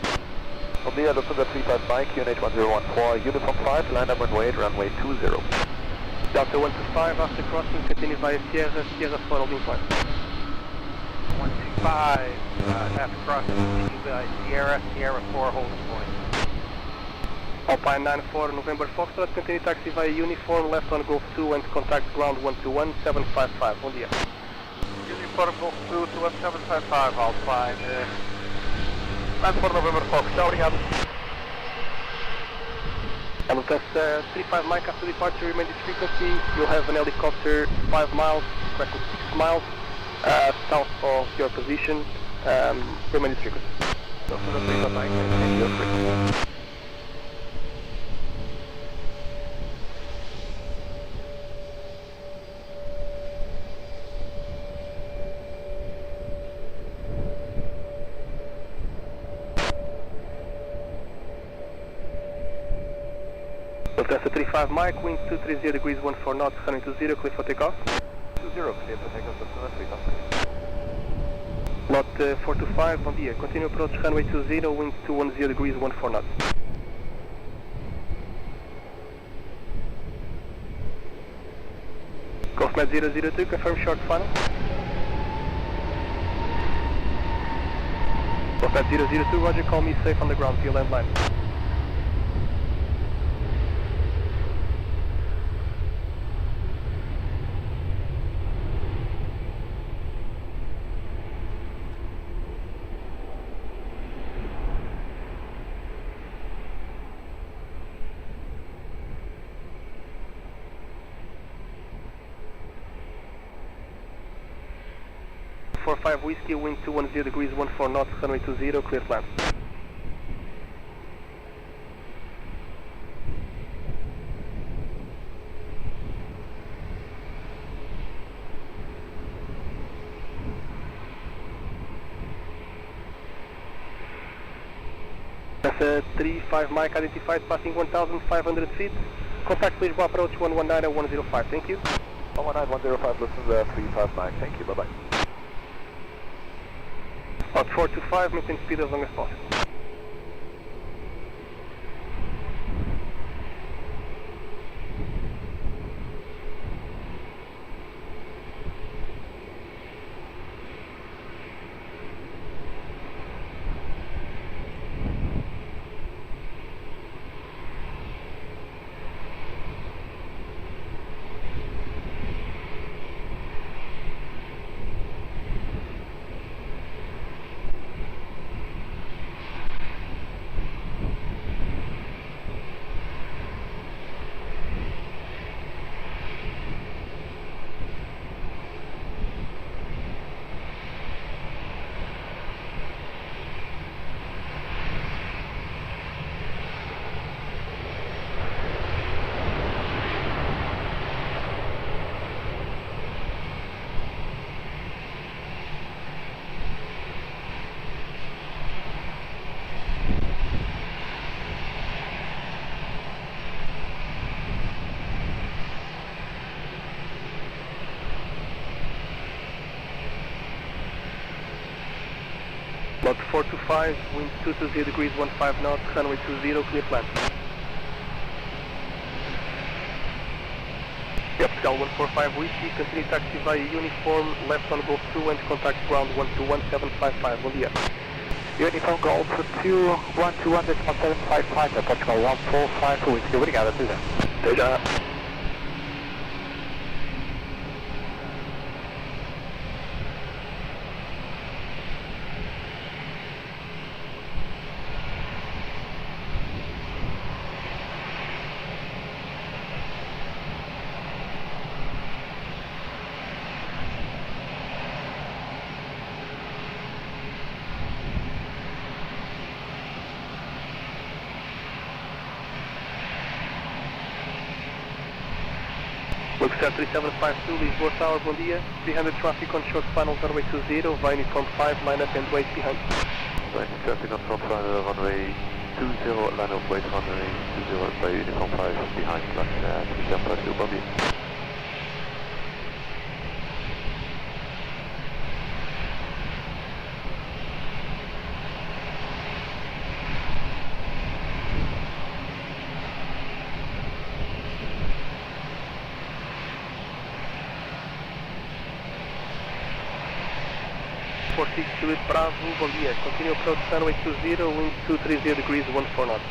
Bom dia, Lufthansa 35 Mike, QNH 1014, uniform 5, land up and wait, runway 20. Delta 125 after crossing, continue via Sierra 4 holding point. 125 after crossing Sierra 4 holding point. Alpine 94 November Foxtrot, continue taxi via uniform left on Golf 2 and contact ground 121755, bom dia. Uniform Golf 2 to 1755, Alpine 94 November Fox, tchau, obrigado. Lufthansa 35 Mike, after departure remain this frequency, you'll have an helicopter 5 miles, correctly 6 miles, south of your position, remain this frequency. Lufthansa 35 Mike, and your frequency. Lufthansa 35 Mike, wind 230 degrees 14 knots, runway 20, clear for takeoff. 20, clear for takeoff, Lufthansa 35. Lot 425, bom dia. Continue approach runway 20, wind 210 degrees 14 knots. Golfnet 002, confirm short final. Golfnet 002, roger, call me safe on the ground, till landline. Five Whiskey, wind 210 degrees 14 knots, runway 20, clear to land. That's a 35 Mike identified passing 1,500 feet. Contact Lisboa approach 119 at 105, thank you. 119, 105, listen to 35 Mike, thank you, bye bye. About 425, maintain speed as long as possible. 425, wind 220 degrees, 15 knots, runway 20, clear plan. Portugal 145, we see, continue taxi via uniform, left on Golf 2 and contact ground 121755, bom dia. Uniform Golf 2, 121.755, Portugal 145, Whiskey, obrigado, até já. Até já. Luxor 3752, Lisboa Tower, bom dia. 300 traffic on short final, runway 20, via uniform 5, line up and wait behind. Right, traffic on short final, runway 20, line up, wait, runway 20, by uniform 5, behind, line 3752, bom dia. Juliet Bravo, bom dia. Continue approach runway 20, wind 230 degrees, 14 knots.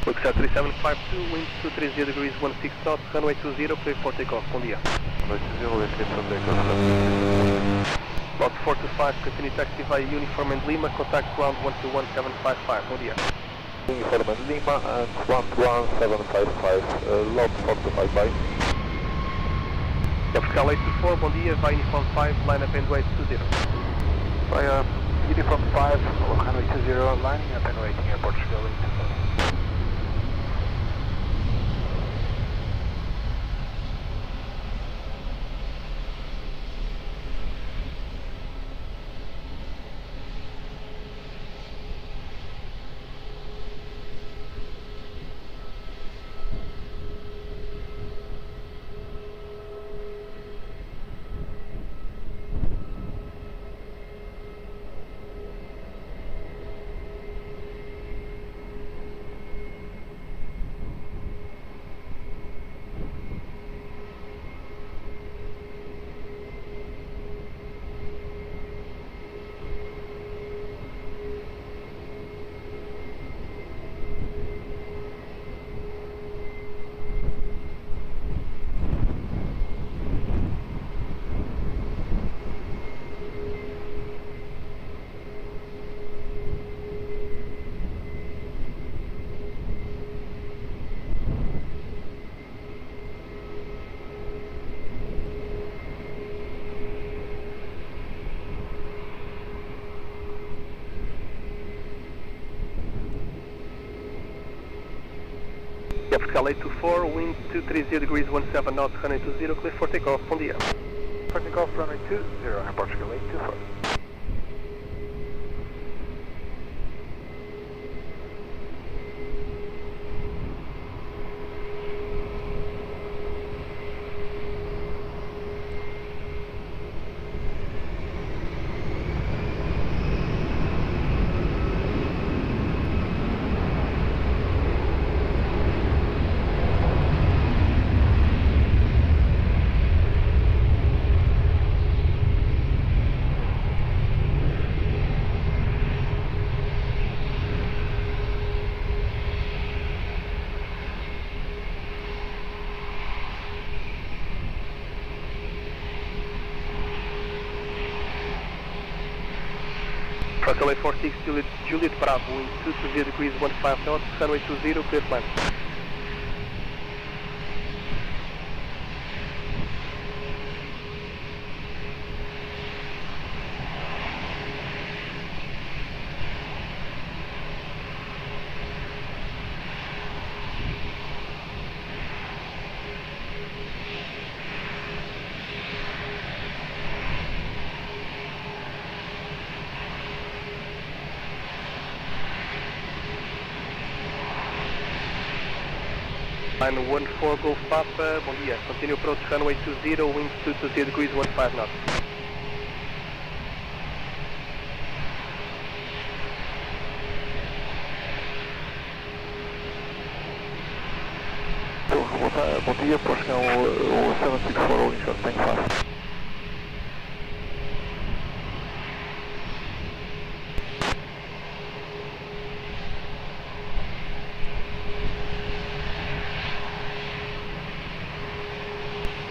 Luxor 3752, wind 230 degrees, 16 knots, runway 20, clear for takeoff, bom dia. Runway 20, let's get from takeoff. Lot 425, continue taxi via uniform and Lima, contact ground 121755, bom dia. Uniform and Lima and 11755, lot 425, bye. Portugal 824, bom dia, via uniform 5, line up and wait 20. Via uniform 5, runway 20, lining up and waiting at Portugal 824. Portugal 824, wind 230 degrees, 17 knots, runway 20, clear for takeoff, bom dia. For takeoff, runway 20, and Portugal 824. Portugal 846, Juliet Bravo, wind 220 degrees, 15 knots, runway 20, clear plan. Line 14 Golf Papa, bom dia. Continue approach runway 20, winds 220 degrees, 15 knots. Bom dia, Portugal, o 764 rolling short, tem fácil.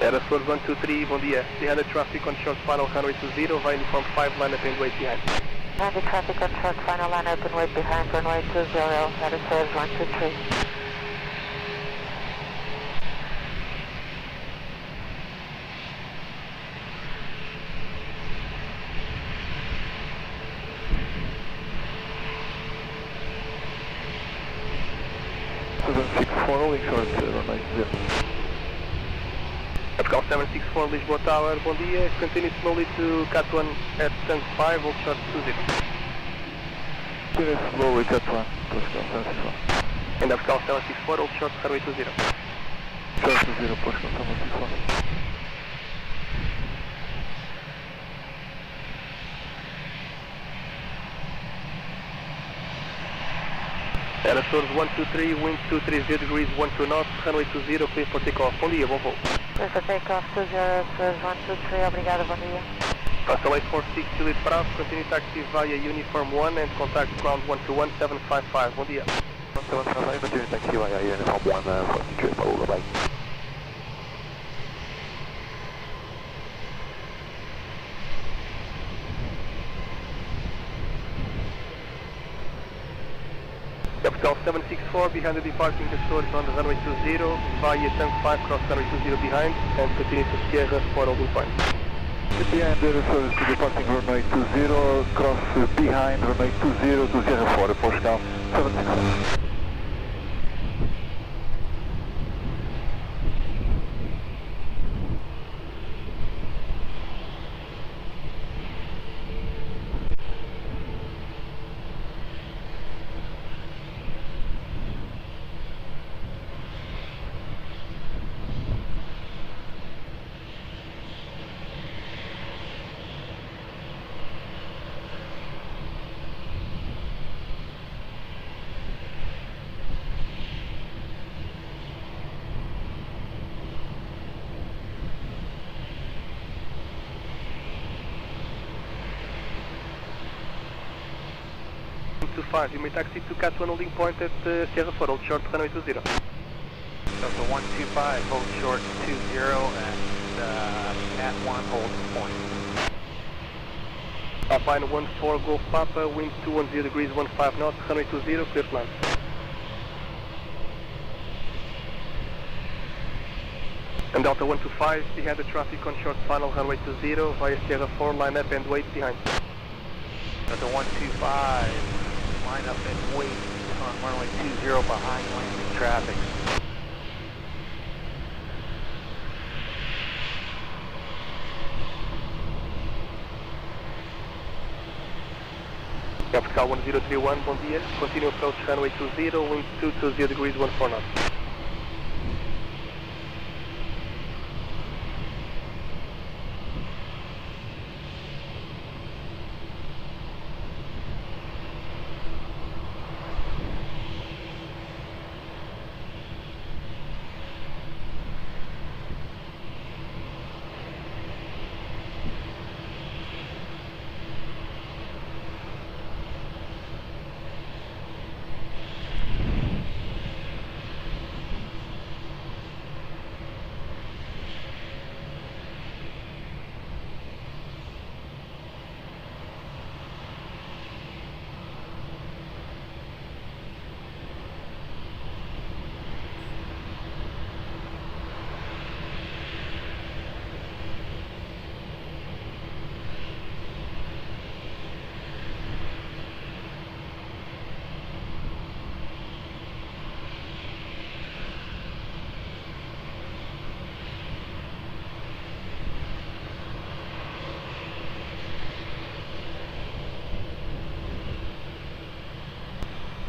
Era Source 123, bom dia. 300 traffic on short final runway 20, via uniform 5, line up and wait behind. 90 traffic on short final, line up and wait behind runway 20, that is Source 123. Aviation 764 Lisboa Tower, bom dia. Continue slowly to Cat 1 at stand 5, hold short 20. Continue slowly, Cat 1, Portugal 764. And Aviation 764, hold short runway 20. Short 20, Portugal 764. Era Source 123, wind 230 degrees, 12 knots, runway 20, clear for takeoff. Bom dia, bom voo. Clear for takeoff 20, Source 123, obrigado, bom dia. Pastel 846, Juliet Bravo, continue taxi via uniform 1 and contact ground 121755. Bom dia. 1755, continue taxi via uniform 1, 43, follow the light. Capital 764, behind the departing the source on the runway 20, via tank 5, cross runway 20 behind, and continue to Sierra for holding point. Behind the source to departing runway 20, cross behind runway 20 to Sierra 4, Portugal 764. You may taxi to Cat 1 holding point at Sierra 4, hold short runway 20. Delta 125, hold short 20 and Cat 1 hold point. Alpine 14 Golf Papa, wind 210 degrees, 15 knots, runway 20, clear to land. And Delta 125, behind the traffic on short final runway 20, via Sierra 4, line up and wait behind. Delta 125. Line up and wait on runway 20 behind landing traffic. Capital 1031, bom dia. Continue approach runway 20, wind 220 degrees, 14 knots.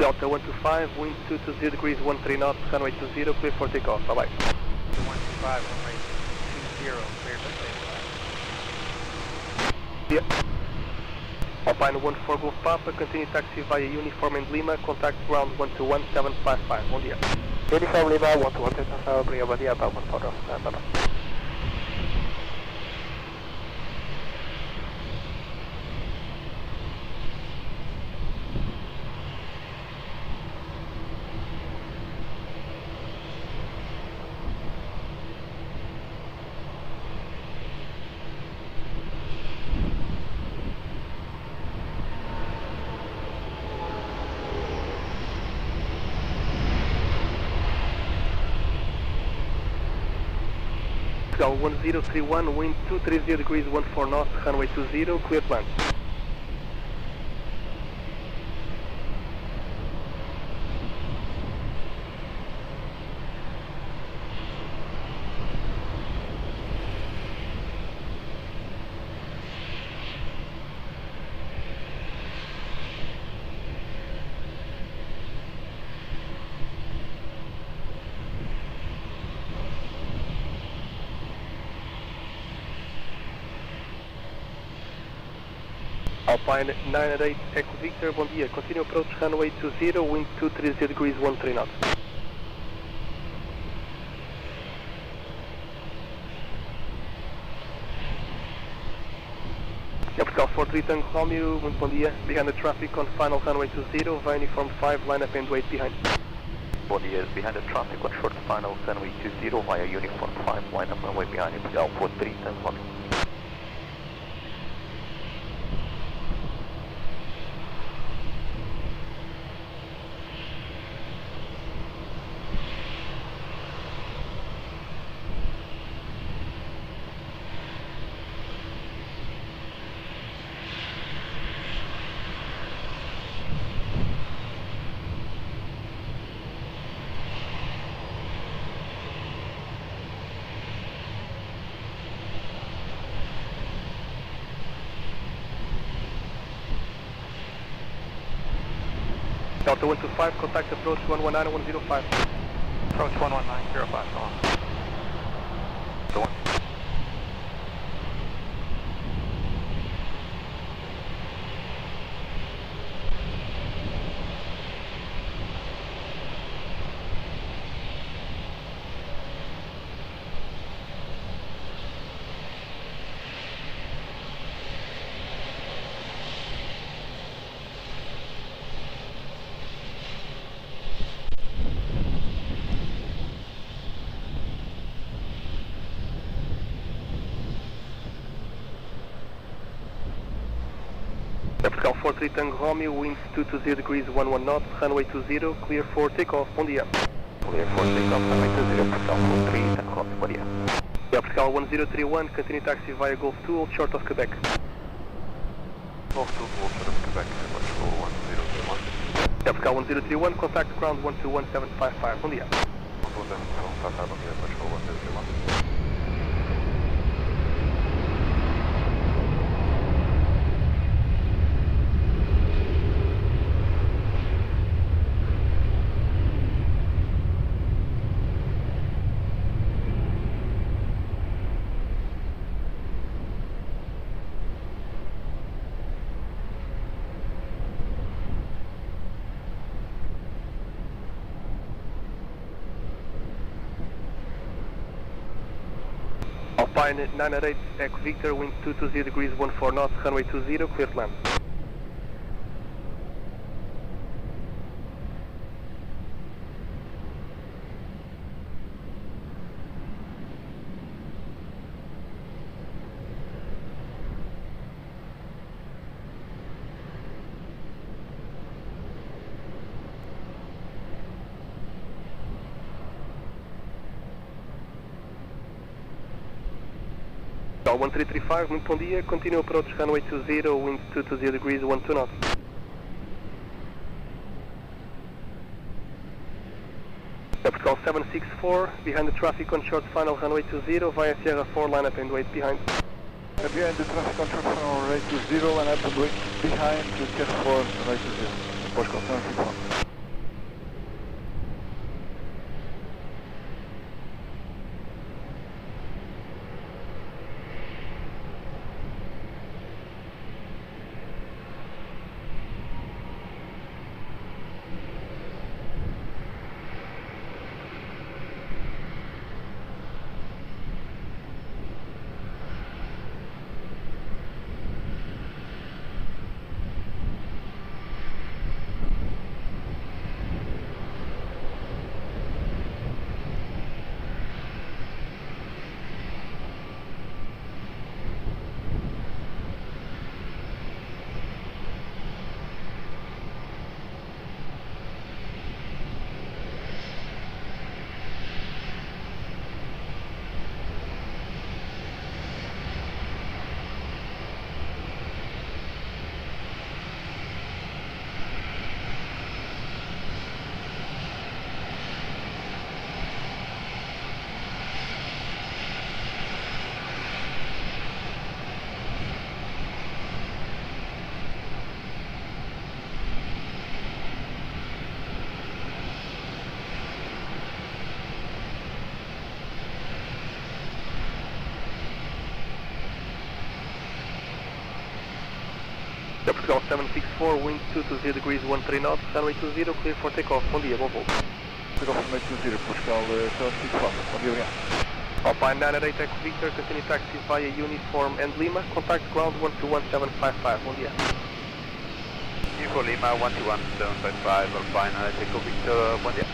Delta 125, wind 220 degrees, 13 knots, runway 20, clear for takeoff. Bye-bye. 125, runway 20, clear for takeoff. Yeah. Alpine 14 Golf Papa, continue taxi via Uniform and Lima, contact ground 121755. Bom dia. Uniform Lima, 12175, obrigado, bom dia, Palma, bye-bye. Portugal 1031, wind 230 degrees, 14 knots, runway 20, clear plan. Alpine 988, Echo Victor, bom dia. Continue approach runway 20, wind 230 degrees, 13 knots. Portugal 43 Tango Romeo, muito bom dia. Behind the traffic on final runway 20, via uniform 5, line up and wait behind. Bom dia, behind the traffic on short final runway 20 via uniform 5, line up and wait behind Portugal 43 Tango Romeo. Delta 125, contact approach 119-105. Approach 11905, go on. The one. Portugal 43 Tango Romeo, wind 220 degrees, 11 knots, runway 20, clear for takeoff, bom dia. Clear for takeoff, runway 20, Portugal 43 Tango Romeo, bom dia. Portugal 1031, continue taxi via Golf 2, short of Quebec. Golf 2, short of Quebec, Portugal 1031. Portugal 1031, contact ground 121755, bom dia. 121755, bom dia, Portugal 1031. Alpine 988, Echo Victor, wind 220 degrees, 14 knots, runway 20, clear to land. Portugal 1335, muito bom dia. Continue approach runway 20, wind 220 degrees, 12 knots. Portugal 764, behind the traffic on short final runway 20 via Sierra 4, line up and wait behind. Behind the traffic on short final runway 20, line up and wait behind the Sierra 4, runway 20. Portugal 764. Portugal 764, wind 220 degrees 13 knots, runway 20, clear for takeoff. Bom dia, bom voo. Portugal 20, Portugal 764, bom dia, obrigado. Alpine 988 Echo Victor, continue taxi via Uniform and Lima, contact ground 121755, bom dia. Uniform Lima 121755, Alpine 988 Echo Victor, bom dia.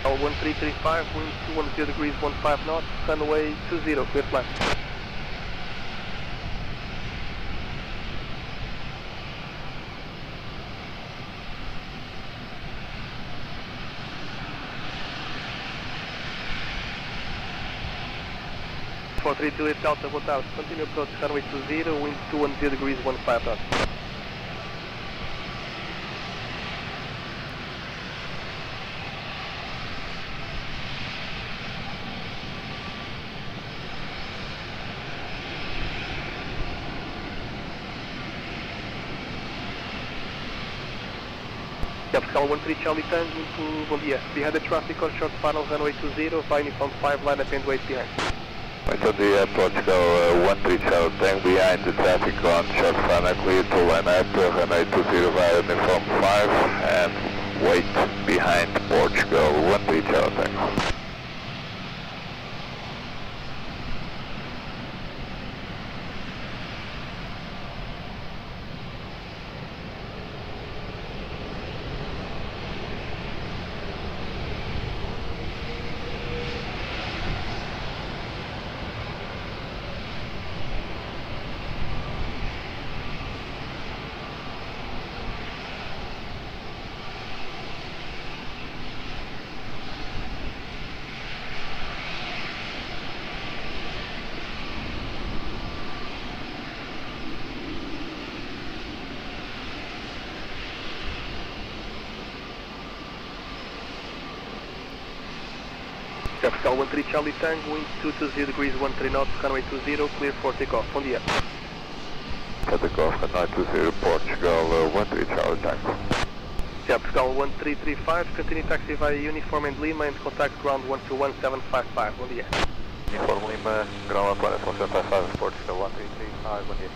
All 1335, wind 210 degrees 15 knots, runway 20, clear flight. For 328 Delta, boa tarde. Continue approach runway 20, wind 210 degrees 15 knots. Portugal 13 Charlie Tango, into bom dia. Behind the traffic on short final runway 20, via Uniform 5, line up and wait behind. Bom dia, Portugal 13 Charlie Tango, behind the traffic on short final, clear to line up, runway 20 via Uniform 5, and wait behind Portugal 13 Charlie Tango. Portugal 13 Charlie Tango, wind 220 degrees 13 knots, runway 20, clear for takeoff. Bom dia. Takeoff runway 20, Portugal 13 Charlie Tango. Portugal 1335, continue taxi via Uniform and Lima and contact ground 121755. Bom dia. Uniform Lima, ground 121755, Portugal 1335, bom dia.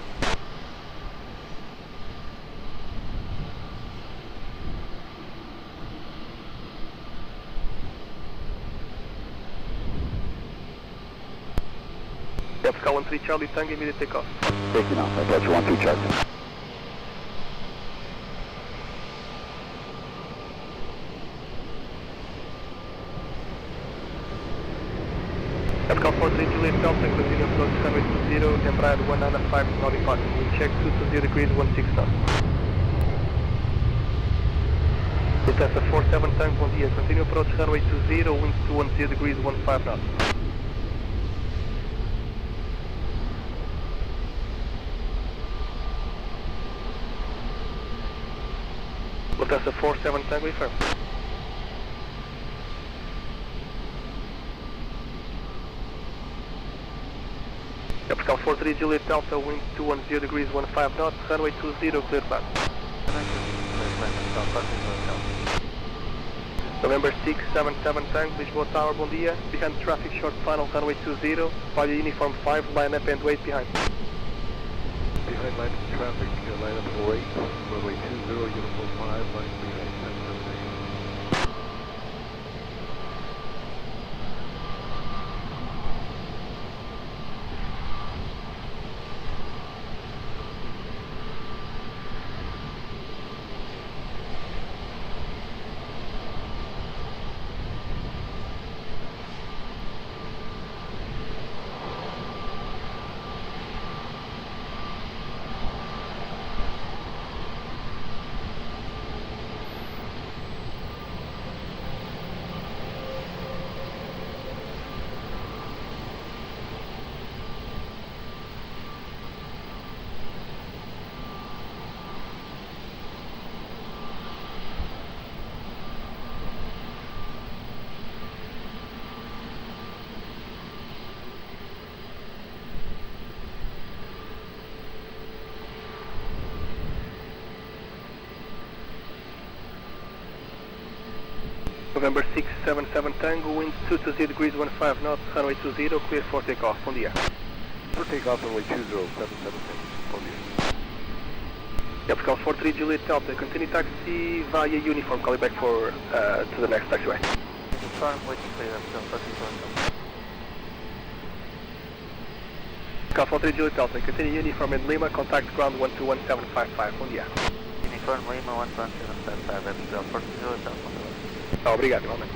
Portugal 13 Charlie Tango, immediate takeoff. Taking off, I got you 12 Charlie. Portugal 43 Juliet Delta, continue approach runway 20, Embraer 195 now departing. Wind check 220 degrees 16 knots. Lufthansa 47 Tango, bom dia. Continue approach runway 20, wind 210 degrees 15 knots. Lufthansa 47 Tango, affirm. Portugal 43 Juliet Delta, wind 210 degrees 15 knots, runway 20, clear path. November 677 Tango, Lisboa Tower, bom dia. Behind traffic short final, runway 20, via Uniform 5, line up and wait behind. Behind line of traffic, line up and wait, runway 20, Uniform 5, line behind. November 677 Tango, wind 220 degrees 15 knots, runway 20, clear for takeoff. Bom dia. For takeoff, runway 2077, bom dia. Capital 43 Juliet Delta, continue taxi via uniform, calling back for to the next taxiway. Confirm, waiting clear, Delta 3. Capital 43 Juliet Delta, continue uniform in Lima, contact ground 121755. Bom dia. Uniform Lima 11755, Aeroporto Juliet Delta. Obrigado, igualmente.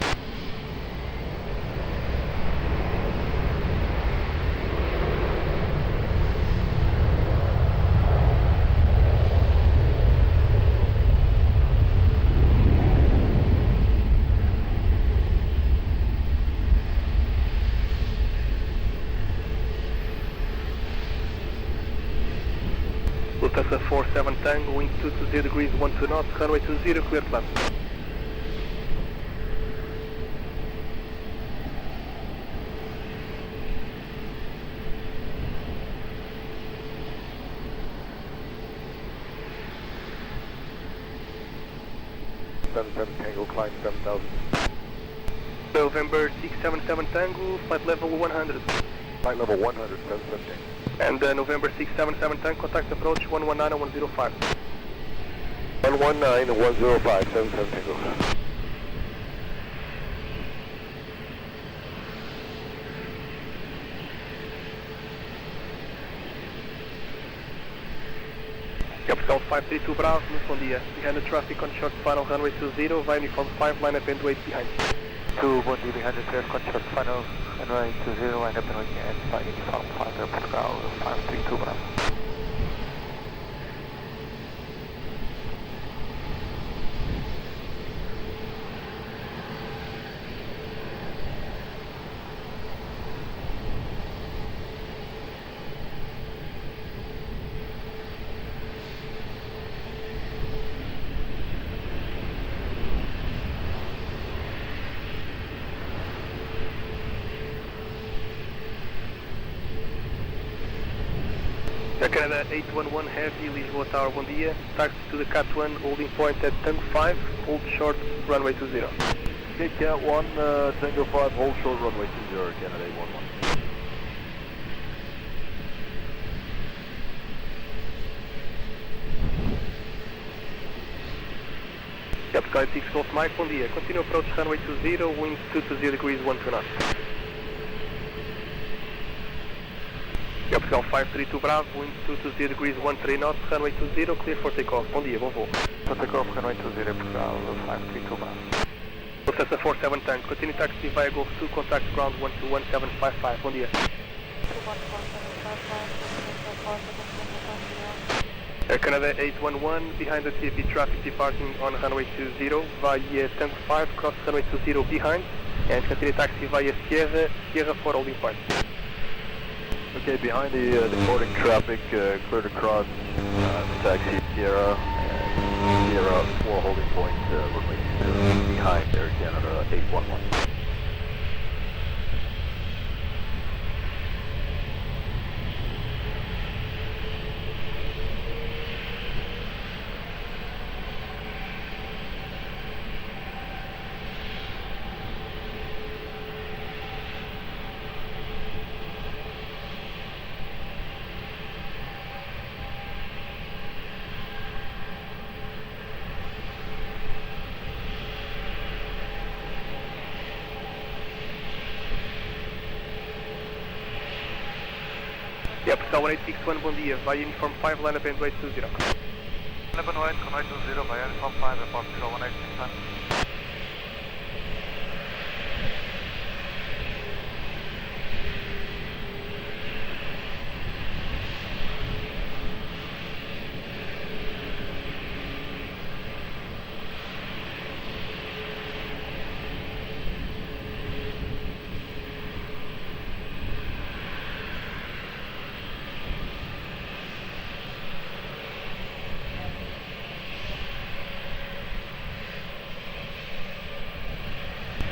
Lufthansa 47 Tango, wind 220 degrees 12 knots, runway 20, clear to land. Tango, climb 7000. November 677 Tango, flight level 100. Flight level 100, 717. And November 677 Tango, contact approach 119 and 105. 119 and 105, 77 Tango. Capital 532 Bravo, bom dia. Behind the traffic on short final runway 20, via uniform 5, line up and wait behind. 2, bom dia, behind the traffic on short final, runway 20, line up and wait behind, via uniform 5, Portugal 532 Bravo. Canada 811 Heavy, Lisboa Tower, bom dia. Taxi to the Cat 1, holding point at Tango 5, hold short, runway 20. Okay, Cat 1, Tango 5, hold short, runway 20, Canada 811. Capital 6 Golf Mike, bom dia. Continue approach runway 20, wind 220 degrees 12 knots. Capital 532 Bravo, wind 220 degrees 13 knots, runway 20, clear for takeoff. Bom dia, bom voo. For takeoff, runway 20, Portugal 532 Bravo. Lufthansa 47 Tango, continue taxi via Golf 2, contact ground 121755. Bom dia. Air Canada 811, behind the TAP traffic departing on runway 20 via Tango 5, cross runway 20 behind, and continue taxi via Sierra for holding point. Okay, behind the departing traffic, clear to cross taxi Sierra, and Sierra 4 holding point, runway 20 behind Air Canada 811. Capital 1861, bom dia. Via uniform 5, line up and wait 20. Line up and wait, runway 20, via uniform 5, Aeroporto 1861.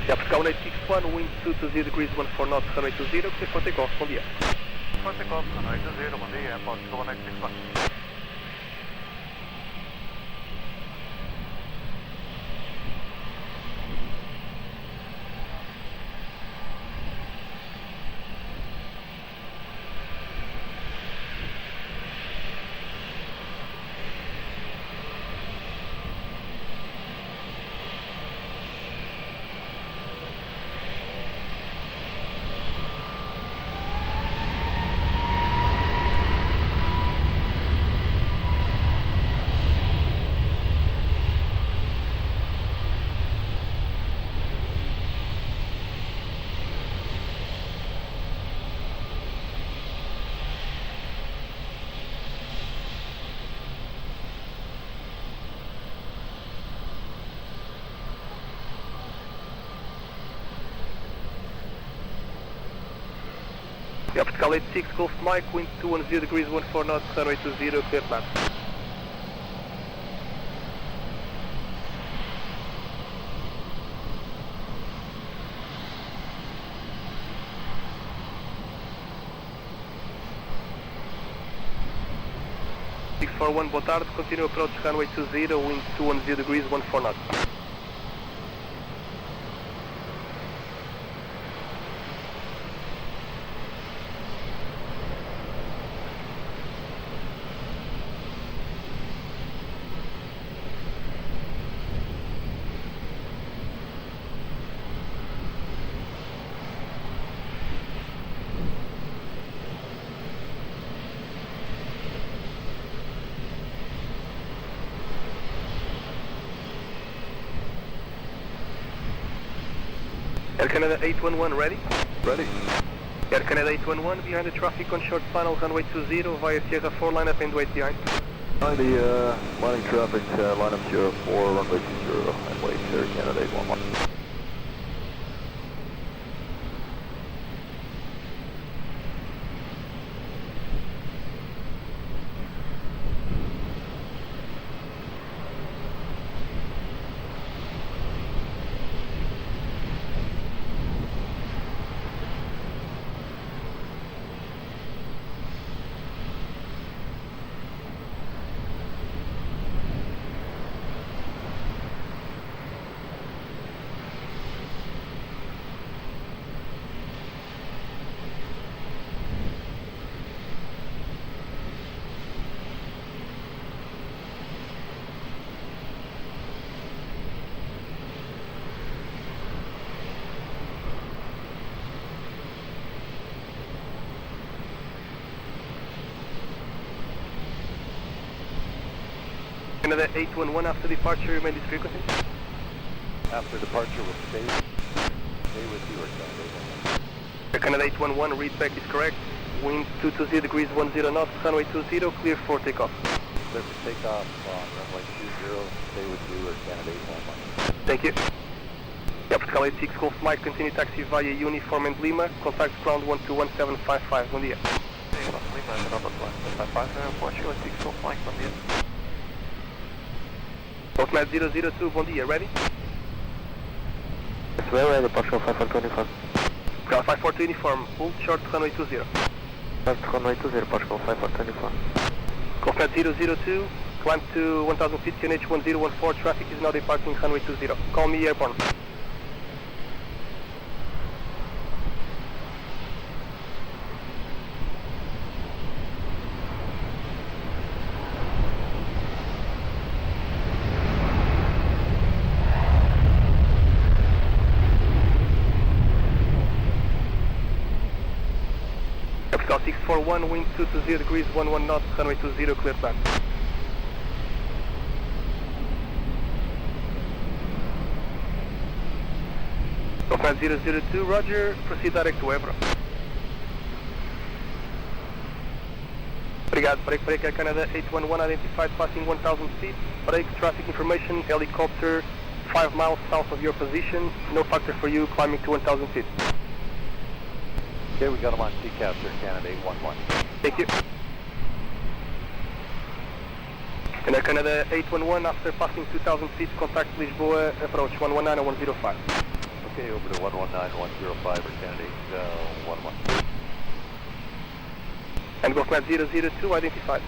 Capital 1861, wind 220 degrees 14 knots, runway 20, clear for takeoff. Bom dia. For takeoff, runway 20, bom dia, Aeroporto 1861. Yeah, Portugal 86, Golf Mike, wind 210 degrees, 14 knots, runway 20, clear plan. One, boa tarde, continue approach runway 20, wind 210 degrees, 14 knots. Air Canada 811 ready? Ready. Air Canada 811 behind the traffic on short final runway 20 via Sierra 4 line up and wait behind. Behind the lining traffic, line up Sierra 4, runway 20 and wait, Air Canada 811. Canada 811 after departure, remain this frequency. After departure, we'll stay with you, Air Canada 811. Air Canada 811, read back is correct. Wind 220 degrees, 10 knots, runway 20, clear for takeoff. Clear for takeoff on runway 20, stay with you, Air Canada 811. Thank you. Yeah, Portugal 86, Golf Mike, continue taxi via Uniform and Lima, contact ground 121755, bom dia. Lima, Nova 1755, Aeroporto, 86, Golf Mike, bom dia. Golfmat 002, bom dia, ready? It's well ready, Portugal 54 uniform. Portugal 54 uniform, hold short runway 20. Short runway 20, Portugal 54 uniform. Golfmat 002, climb to 1000 feet, QNH 1014, traffic is now departing runway 20. Call me airborne. Portugal 641, wind 220 degrees, 11 knots, runway 20, clear plan. Golfmat 002, roger, proceed direct to Ebro. Obrigado, break Air Canada 811, identified passing 1000 feet, break, traffic information, helicopter 5 miles south of your position, no factor for you, climbing to 1000 feet. Okay, we got him on TCAS, Air Canada 811. Thank you. And Air Canada 811, after passing 2000 feet, contact Lisboa, approach 119 and 105. Okay, over to 119, 105, Air Canada 811. And Golfmat 002, identified.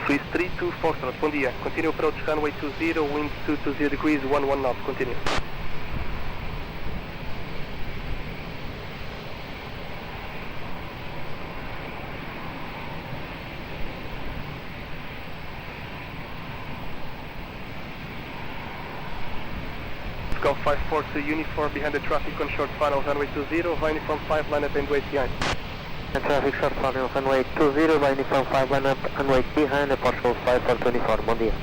Swiss 32 Foxtrot, bom dia. Continue approach runway 20, wind 220 degrees, 11 knots, continue. Golf 542 uniform behind the traffic on short final runway 20, via uniform 5 line up and wait behind. And traffic short final runway 20 by uniform 5 line up and wait behind the Portugal 54 uniform, bom dia.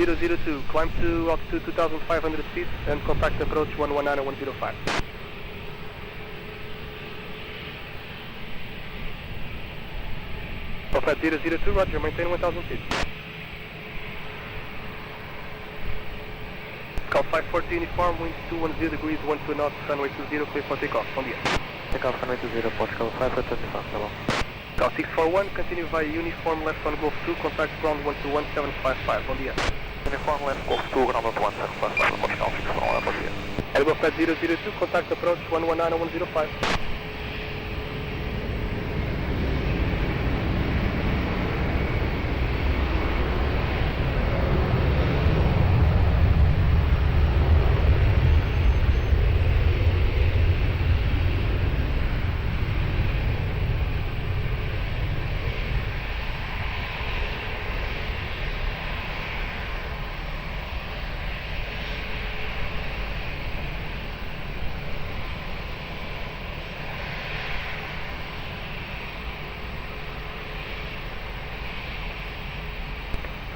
002, climb to altitude 2,500 feet and contact approach 119 and 105. Alpha 002, roger, maintain 1,000 feet. Cal 540 uniform, wind 210 degrees, 12 knots, runway 20, clear for takeoff. Bom dia. Takeoff runway 20, Portugal 540 uniform, tá bom. Cal 641, continue via uniform left on Golf 2, contact ground 121.755. Bom dia. Uniform left Golf 2, ground 121.755, Portugal 641, bom dia. Airport 002, contact approach 119 and 105.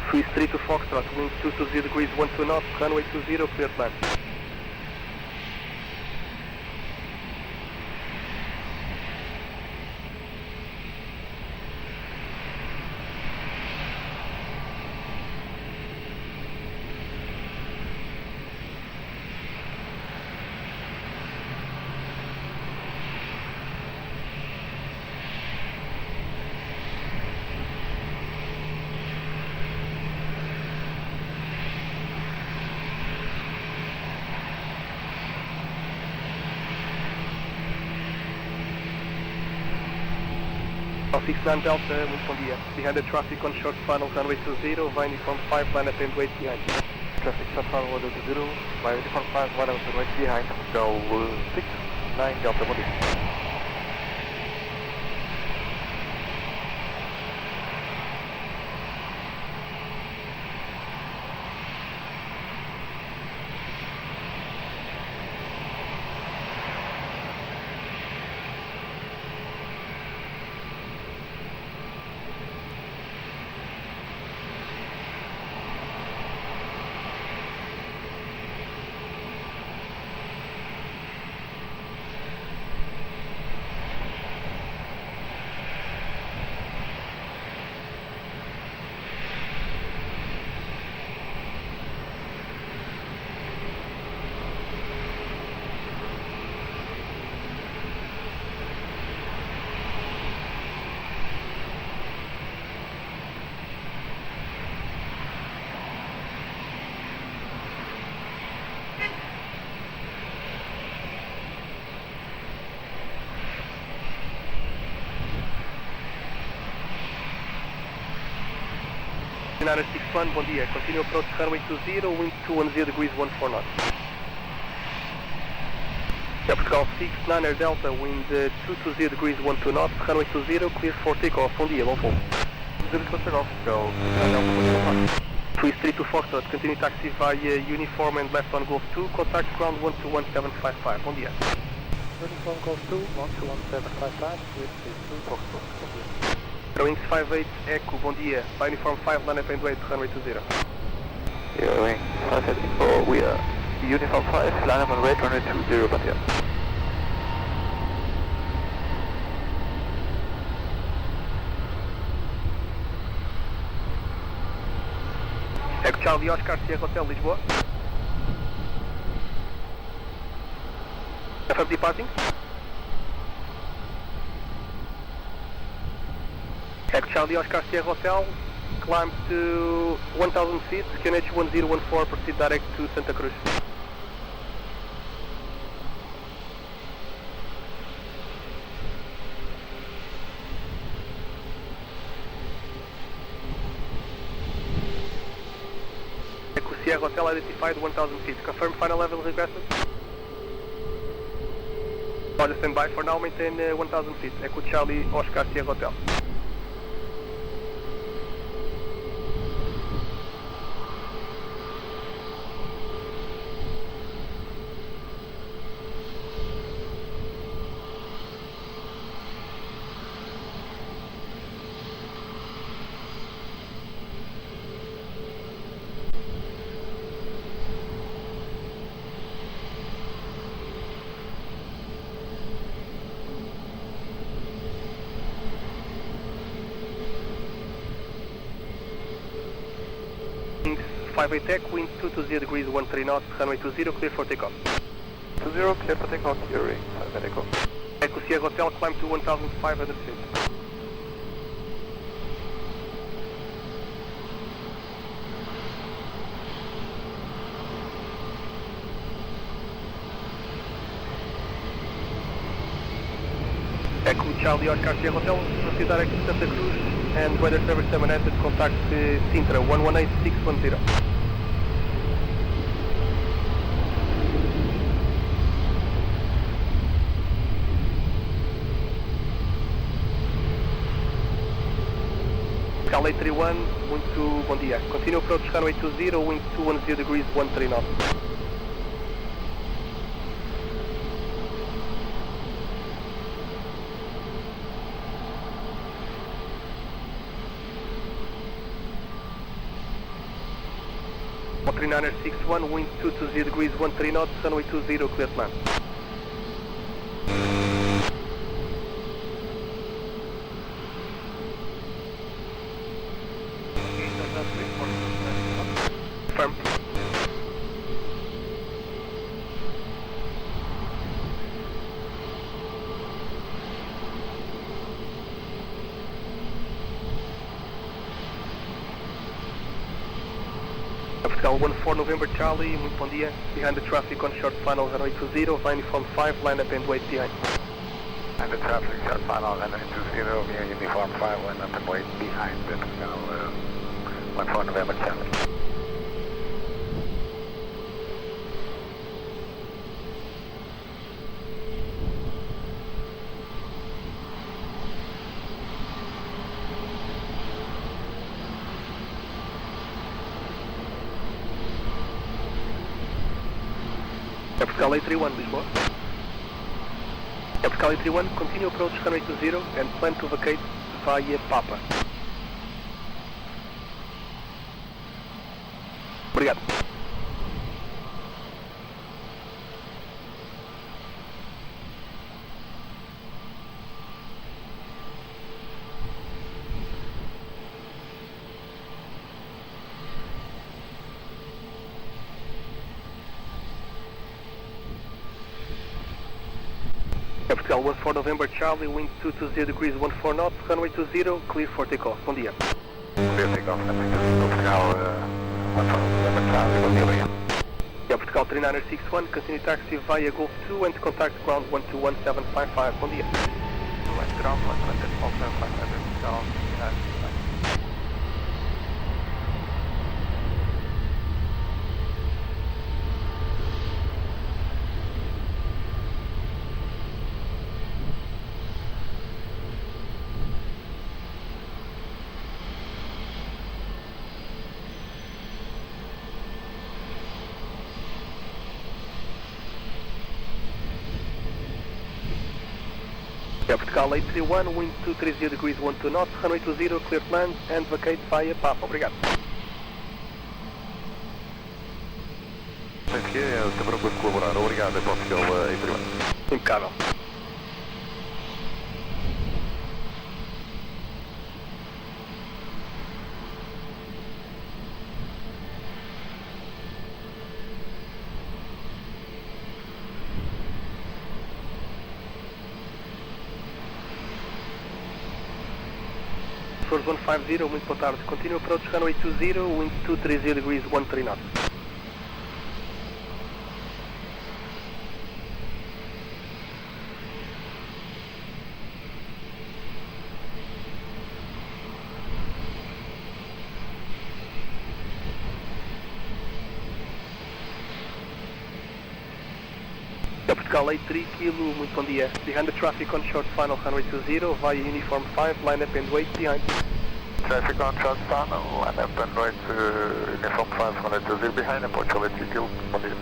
Swiss 3 to Foxtrot, wind 220 degrees, 12 knots, runway 20, clear to land. Cal 69 Delta, wind bom dia. Behind the traffic on short final, runway 20, via uniform 5, line up and wait behind. Traffic short final 120, via uniform 5, line up and wait behind. Go 69 Delta, bom dia. United 61, bom dia. Continue approach runway 20, wind 210 degrees, 14 knots. Portugal 69er Delta, wind 220 degrees, 12 knots, runway 20, clear for takeoff. Bom dia, bom voo. Portugal, go 69 Delta, 12 knots. Swiss 3 to Foxtrot, continue taxi via uniform and left on Golf 2, contact ground 121755. Bom dia. Uniform Golf 2, 121755, Swiss 3 to Foxtrot, bom dia. Wings 58 Echo, bom dia. By uniform 5, line up and wait, runway 20. Yeah, wing 58 Echo, we are uniform 5, line up and wait, runway 20, bom dia. Echo Charlie Oscar, Sierra Hotel, Lisboa. FM departing. Echo Charlie Oscar, Sierra Hotel, climb to 1,000 feet, QNH 1014, proceed direct to Santa Cruz. Echo Sierra Hotel identified 1,000 feet, confirm final level regresses. Roger, stand by for now, maintain 1,000 feet, Echo Charlie Oscar, Sierra Hotel. 58 tech, wind 220 degrees 13 knots, runway 20, clear for takeoff. 20, clear for takeoff, Curie, medical. Echo Sierra Hotel, climb to 1,500 feet. Echo Charlie Oscar Sierra Hotel, proceed direct to Santa Cruz and weather service 700, contact Sintra 118610. Cal 831, muito bom dia. Continue approach runway 20, wind 210 degrees 13 knots. Niner 61, wind 220 degrees 13 knots, runway 20, clear to land. Firm. Vertical 14 November Charlie, muito bom dia. Behind the traffic on short final runway 20, via uniform 5, line up and wait behind. And the traffic short final runway 20, via uniform 5, line up and wait behind. Vertical 14 November Charlie. Vertical 831, Lisboa. Vertical 831, continue approach runway 20 and plan to vacate via Papa. Obrigado. Vertical 14 November Charlie, wind 220 degrees 14 knots, runway 20, clear for takeoff. Bom dia. Clear takeoff, vertical 14 November Charlie, bom dia, obrigado. Vertical 3961, continue taxi via Golf 2 and contact ground 121755. Bom dia. Ground 121755, vertical. Vertical 831, wind 230 degrees 12 knots, runway 20, clear to land and vacate via Papa. Obrigado. Aqui é o sempre por colaborar. Obrigado, é Portugal 831. Impecável. Source 150, muito boa tarde. Continue approach runway 20, wind 230 degrees 13 knots. Vertical 83 kilo, muito bom dia. Behind the traffic on short final runway 20 via uniform 5, line up and wait behind. Traffic on short final, line up and wait uniform 5, runway 20 behind, approach 83 kilo, bom dia.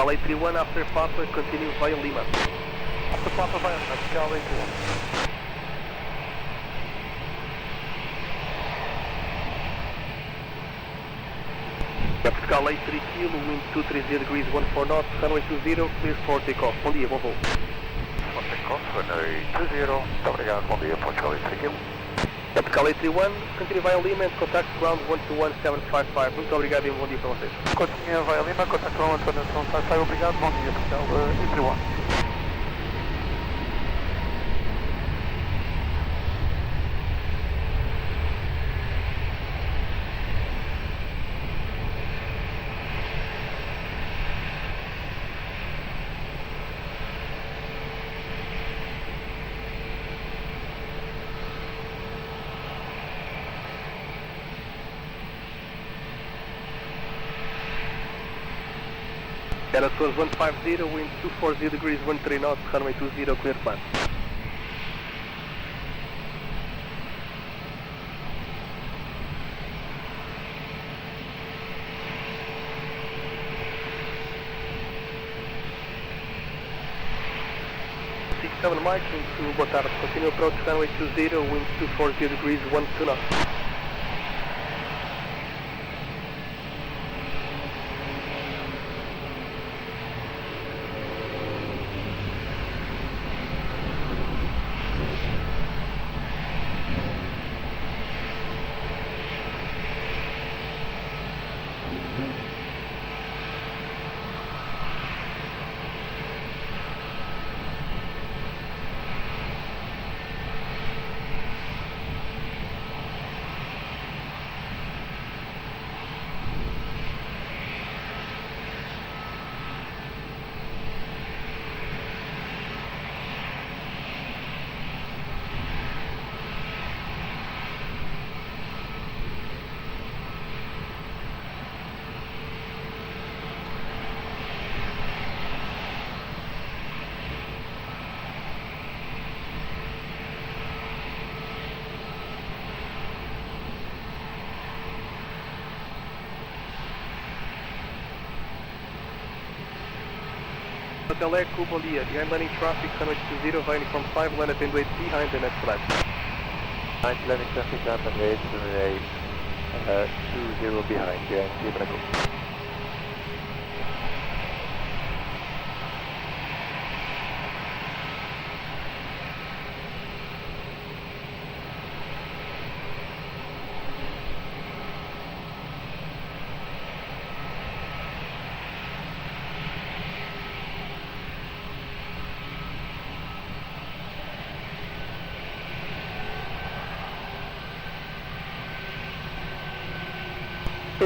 Pascal 831 after Papa, continue via Lima. After Papa via Lima, Pascal 831. Pascal 83 kilo, wind 230 degrees, 14 knots, runway 20, clear for takeoff. Bom dia, bom voo. Bom takeoff, runway 20, muito obrigado, bom dia, Pascal 83 kilo. Pascal 831, continue via Lima and contact ground 121755. Muito obrigado e bom dia para vocês. Continue via Lima, contact ground 121755, obrigado, bom dia, Pascal 831. Era Source 150, wind 240 degrees, 13 knots, runway 20, clear plan. Mike, into boa tarde, continue approach runway 20, wind 240 degrees, 12 knots. Hotel Echo, bom dia. Behind landing traffic, runway 20, via uniform 5, land up and wait behind the next flight. Behind landing traffic, land and wait, runway 20 behind, Lima Echo.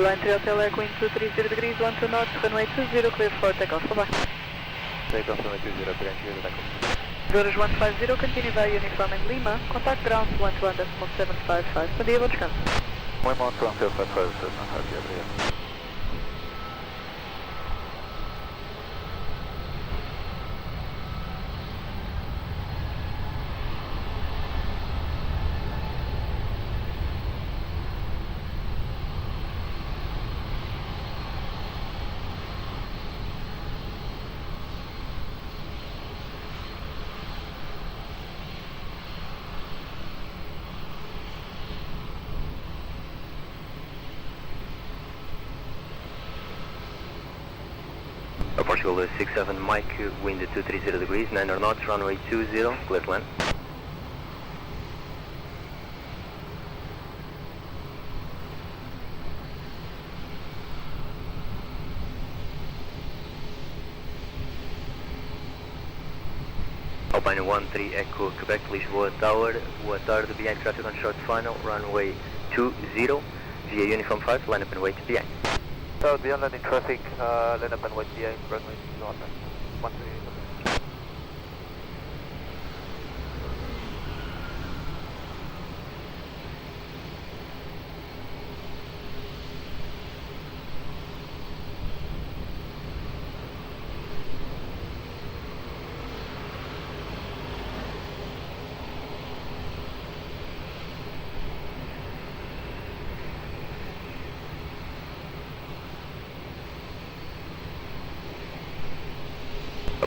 Line 3 Hotel Echo, wind 230 degrees, 12 knots, runway 20, clear for takeoff. Bye-bye. Takeoff runway 20, clear takeoff. Doras 150, continue via uniform in Lima, contact ground 121.755. Bom dia, bom descanso. Bom dia, 755, obrigado. Portugal 67 Mike, wind 230 degrees, 9 knots, runway 20, clear to land. Alpine 13 Echo, Quebec, Lisboa Tower, boa tarde, behind traffic on short final, runway 20, via uniform 5, line up and wait behind. So beyond landing traffic, line up and wait behind, runway 13.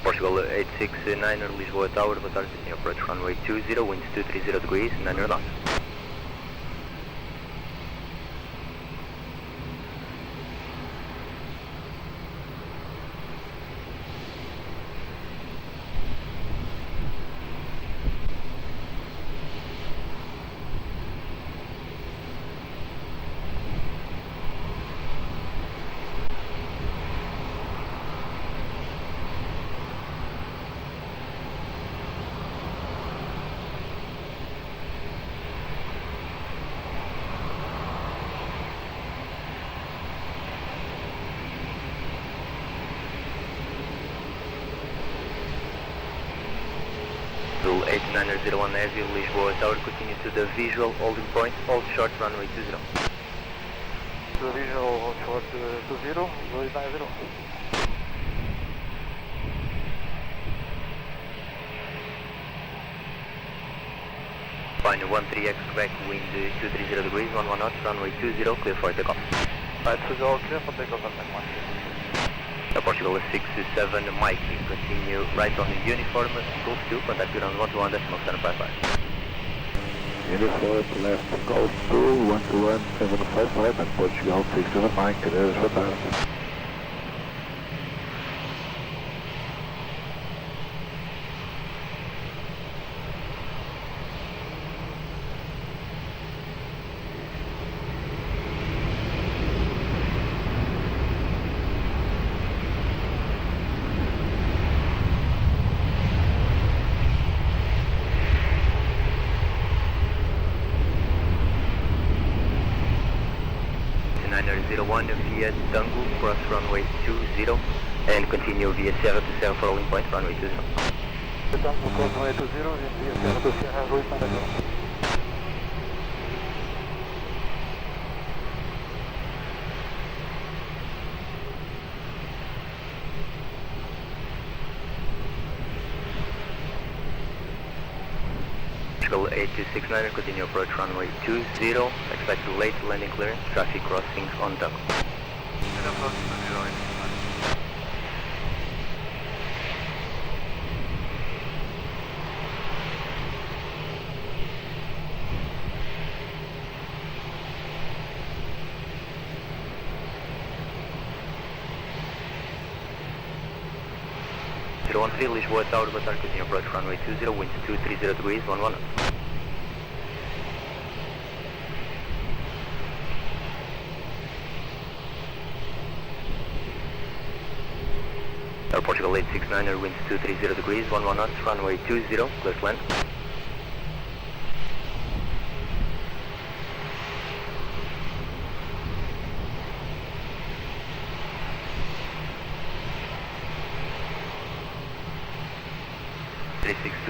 Portugal 869, Lisboa Tower, boa tarde, continue approach runway 20, winds 230 degrees, 9 knots. Zulu 8901 Heavy, Lisboa Tower, continue to the visual holding point, hold short runway 20. To the visual, hold short 20, 090. Fine, 13X Quebec, wind 230 degrees, 11 knots, runway 20, clear for takeoff. Right, to go clear for takeoff and landing. Portugal 627 Mike, continue right on the uniform, Gulf 2, contact ground 121.755. Uniform left, Golf 2, 121.755, and Portugal 67 Mike, there's what that. Via Tango, cross runway 20, and continue via Sierra to Sierra for holding point, runway 20. Tango, cross runway 20, via Sierra to Sierra, route manager. Portugal 8269, continue approach runway 20, expect late landing clearance, traffic crossing on Tango. Zero 13 Lisboa Tower, boa tarde, continue approach runway 20, winds 230 degrees, 11. Portugal 869, winds 230 degrees, 11 knots, runway 20, clear to land.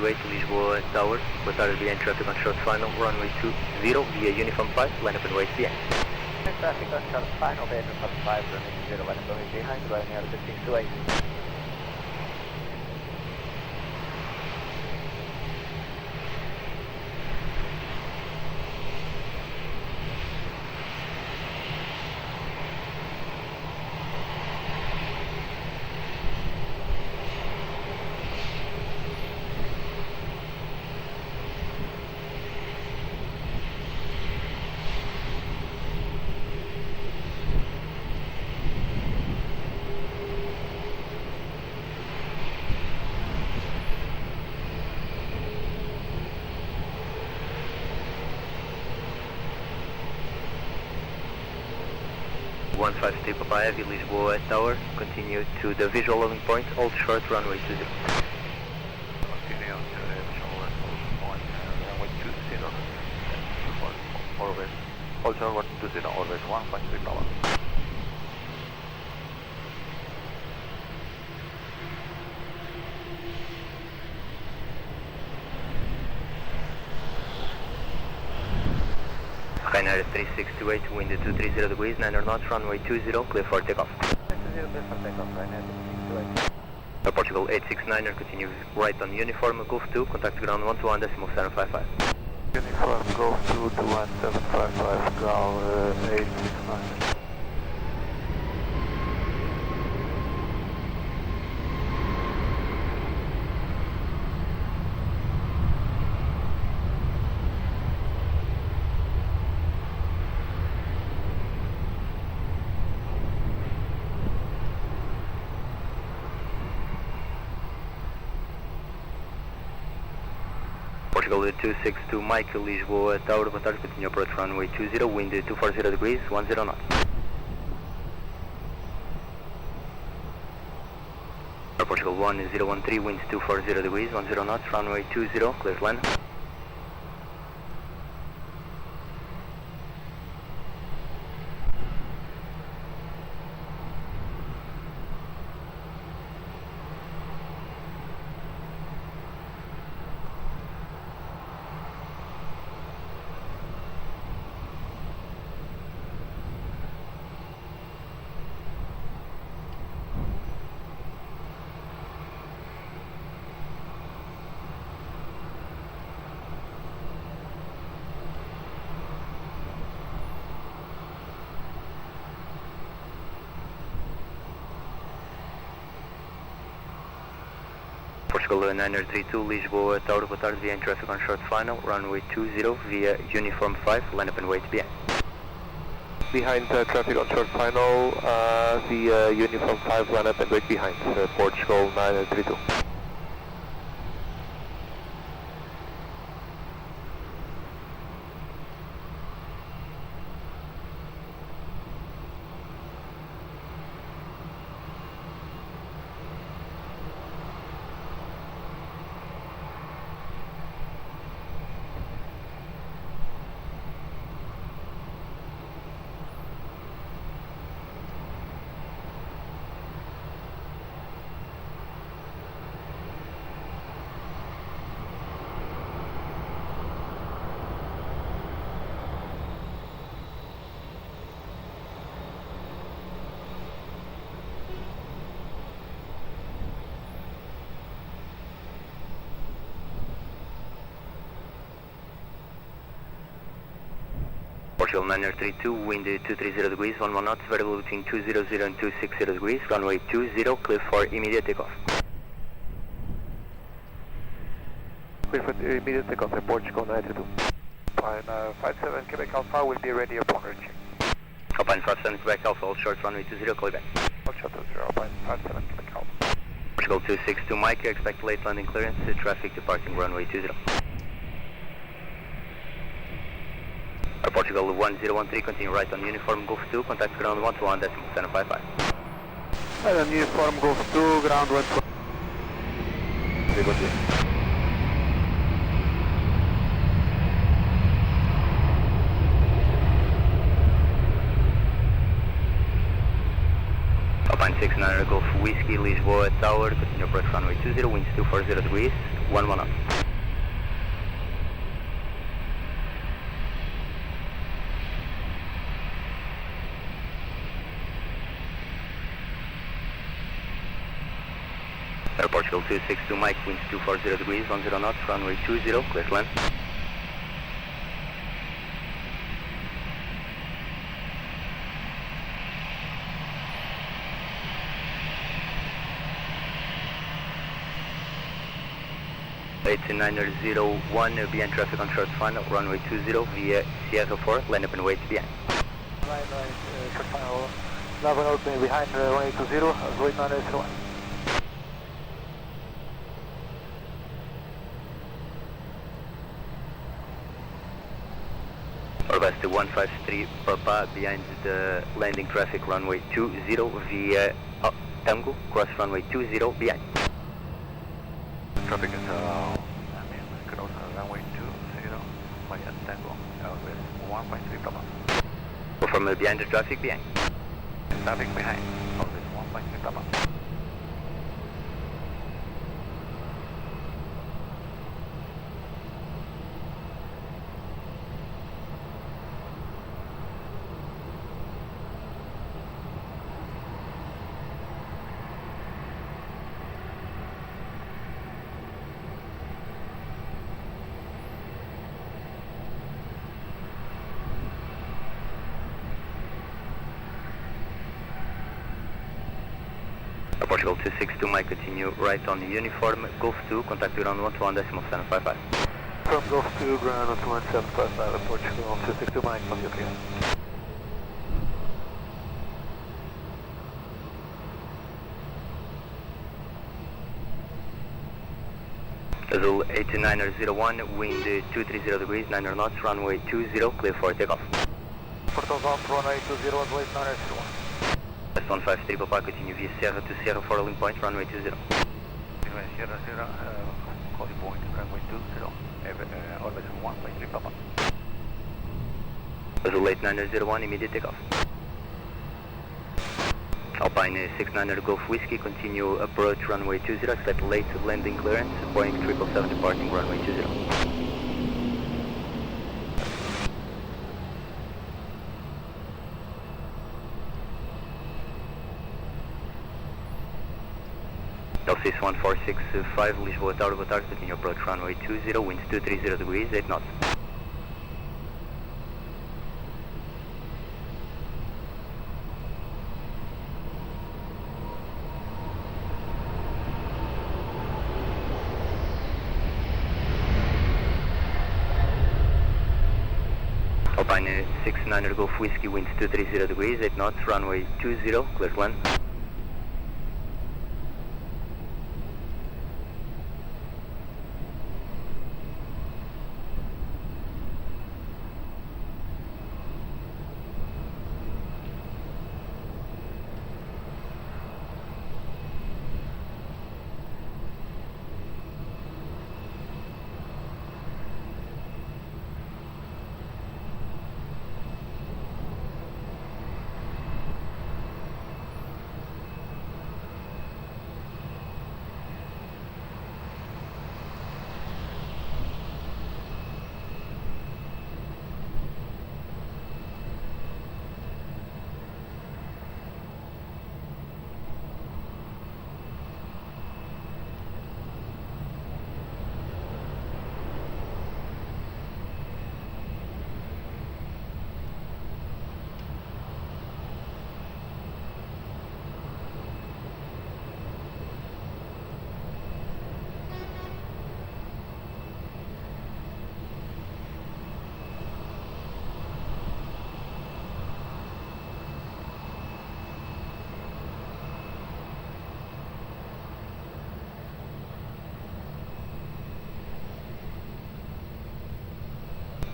Lisboa Tower, boa tarde, behind traffic on short final, runway 20, via uniform 5, line up and wait behind. Traffic on short final, behind uniform 5, runway 0, line up and wait behind, running out of 628. Papa Heavy, Lisboa Tower, continue to the visual loading point, hold short runway 20. Continue to the visual loading point, runway 20, orbit, hold short 120, orbit 1.3 knots. Ryanair 3628, wind 230 degrees, 9 knots, runway 20, clear for takeoff. 20, clear for takeoff, Ryanair 3628. Portugal 869, continue right on uniform, Gulf 2, contact ground 121.755. Uniform, Gulf 2 to 1755, ground 869. Portugal 262 Mike, Lisboa Tower, boa tarde, continue approach runway 20, wind 240 degrees, 10 knots. Portugal 1013, winds 240 degrees, 10 knots, runway 20, clear to land. Portugal 932, Lisboa Tower, boa tarde, behind traffic on short final, runway 20 via Uniform 5, line up and wait behind. Behind traffic on short final, via Uniform 5, line up and wait behind, Portugal 932. Portugal 932, wind 230 degrees, 11 knots, variable between 200 and 260 degrees, runway 20, clear for immediate takeoff. Clear for immediate takeoff at Portugal 932. Fine, 57 Quebec Alpha will be ready upon reaching. Alpine 57 Quebec Alpha, all short runway 20, clear back. All short 20, Alpine 57 Quebec Alpha. Portugal 262 Mike, expect late landing clearance, traffic departing runway 20. Portugal 1013, continue right on Uniform Golf 2, contact ground 121.755. And on Uniform Golf 2, ground 121. Alpine 69 Golf Whiskey, Lisboa Tower, continue approach runway 20, winds 240 degrees, 11 knots. Portugal 262 Mike, winds 240 degrees, 10 knots, runway 20, clear to land. Niner01, behind traffic on short final, runway 20 via Sierra 4, line up and wait behind. Right, short final, level open behind runway 20, wait 901. Orveste 153 Papa, behind the landing traffic, runway 20 via Tango, cross runway 20 behind. Traffic is close runway 20 via Tango, with 1.3 Papa. From behind the traffic, behind. Traffic behind, with 1.3 Papa. Portugal 262 Mike, continue right on the Uniform Golf 2, contact ground 121.755. From Golf 2, ground 121.755 at Portugal 262 Mike, from UK. Azul 8901, wind 230 degrees, 9 knots, runway 20, clear for takeoff. Portals off, runway 20, Azul 8901. West 153 Papa, continue via Sierra to Sierra for holding point, runway 20. Sierra, Sierra, holding point, runway 20, orbit 153 Papa. Azul 8901, immediate takeoff. Alpine 69 Golf Whiskey, continue approach runway 20, expect late landing clearance, Boeing 777 departing runway 20. Delsis 1465, Lisboa Tower, boa tarde, continue approach runway 20, winds 230 degrees, 8 knots. Alpine 69 Golf Whiskey, winds 230 degrees, 8 knots, runway 20, clear to land.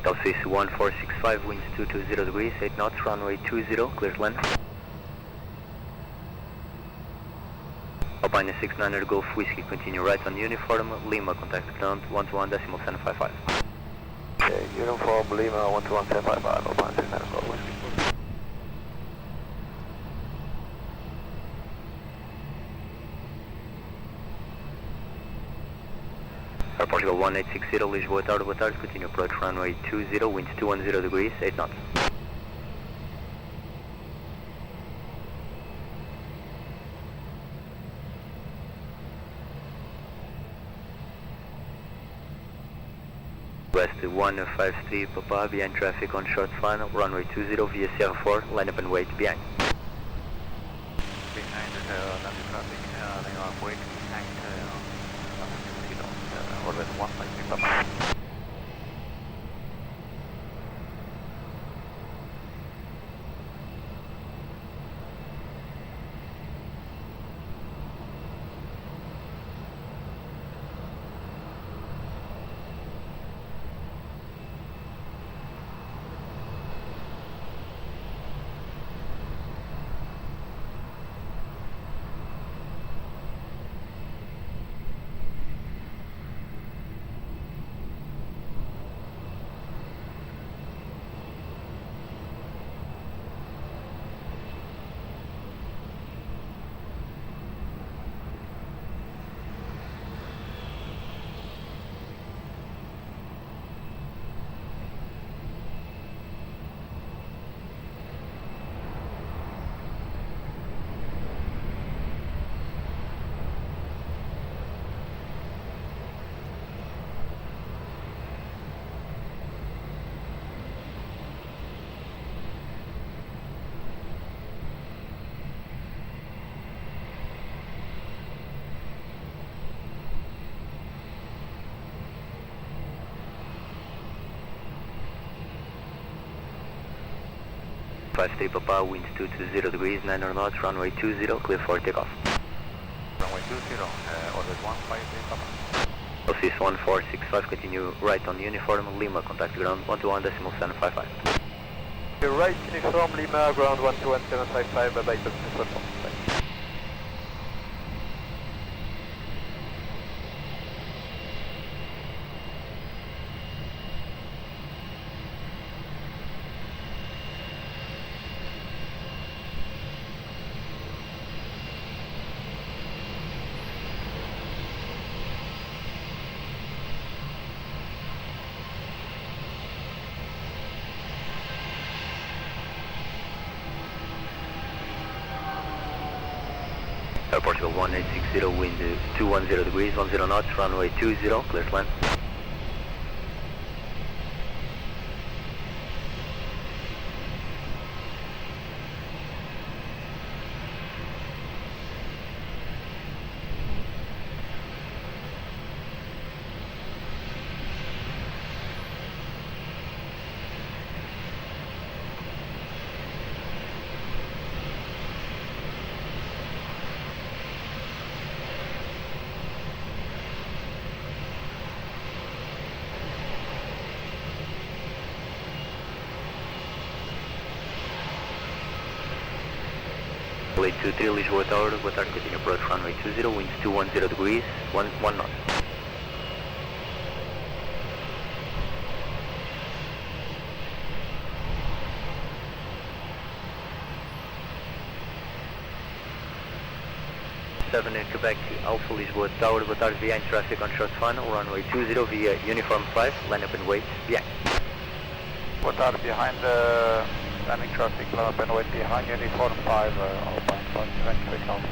Delsis 1465, winds 220 degrees, 8 knots, runway 20, clear to land. Alpine 69 Golf Whiskey, continue right on uniform, Lima, contact ground 121.755. Okay, uniform Lima 121.755, Alpine 69 Golf Whiskey. Portugal 1860, Lisboa Tower, boa tarde, continue approach runway 20, winds 210 degrees, 8 knots. West 153 Papa, behind traffic on short final, runway 20 via Sierra 4, line up and wait behind. Behind landing traffic, they are waiting behind orbit 153 Papa. Five 3 Papa, winds 220 degrees, 9 knots, runway 20, clear for takeoff. Runway 20, orbit 153 Papa. Office 1465, continue right on uniform, Lima, contact ground 121.755. You're right, uniform, Lima, ground 121.755, bye-bye, Office 145. Portugal 1860, wind 210 degrees, 10 knots, runway 20, clear to land. Late 23, Lisboa Tower, boa tarde, continue approach runway 20, winds 210 degrees, 1 knot. Seven in Quebec, Alpha Lisboa Tower, boa tarde, behind traffic on short final, runway 20 via uniform 5, line up and wait, behind. Boa tarde, behind the landing traffic, line up and wait behind uniform 5, Alpine 5, Quebec Alpha.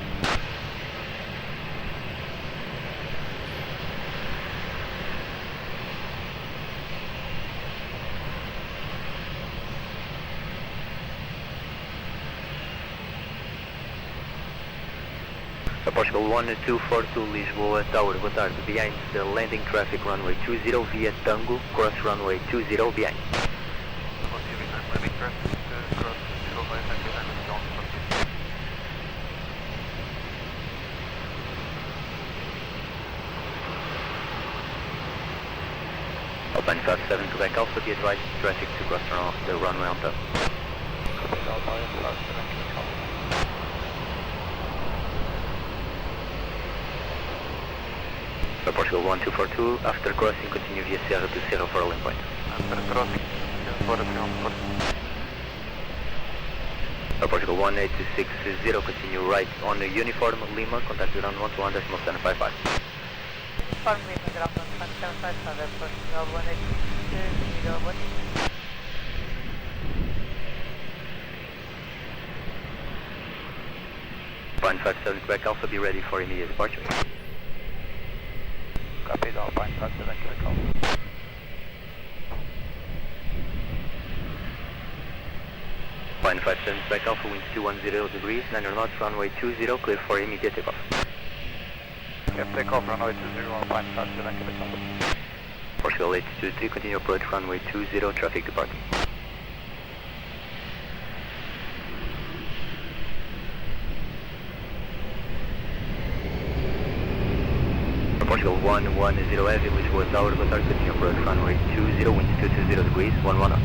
Portugal 1242, Lisboa Tower, boa tarde, behind the landing traffic runway 20 via Tango, cross runway 20 behind. Alpine 57, Quebec Alpha, be advised, traffic to cross the runway on top. Portugal 1242, after crossing, continue via Sierra to Sierra for rolling point. After crossing, Portugal 18260, continue right on the uniform, Lima, contact ground 121.755. Uniform Lima, ground 121.755, Portugal 18260, Alpine 57, Quebec Alpha, be ready for immediate departure. Copy, Alpine 57, Quebec Alpha. Alpine 57, Quebec Alpha, winds 210 degrees, 9 knots, runway 20, clear for immediate takeoff. Yep, takeoff, runway 20, Alpine 57, Quebec Alpha. Portugal 823, continue approach runway 20, traffic departing. Portugal 110 heavy, Lisboa Tower, boa tarde, continue approach runway 20, winds 220 degrees, 11 knots.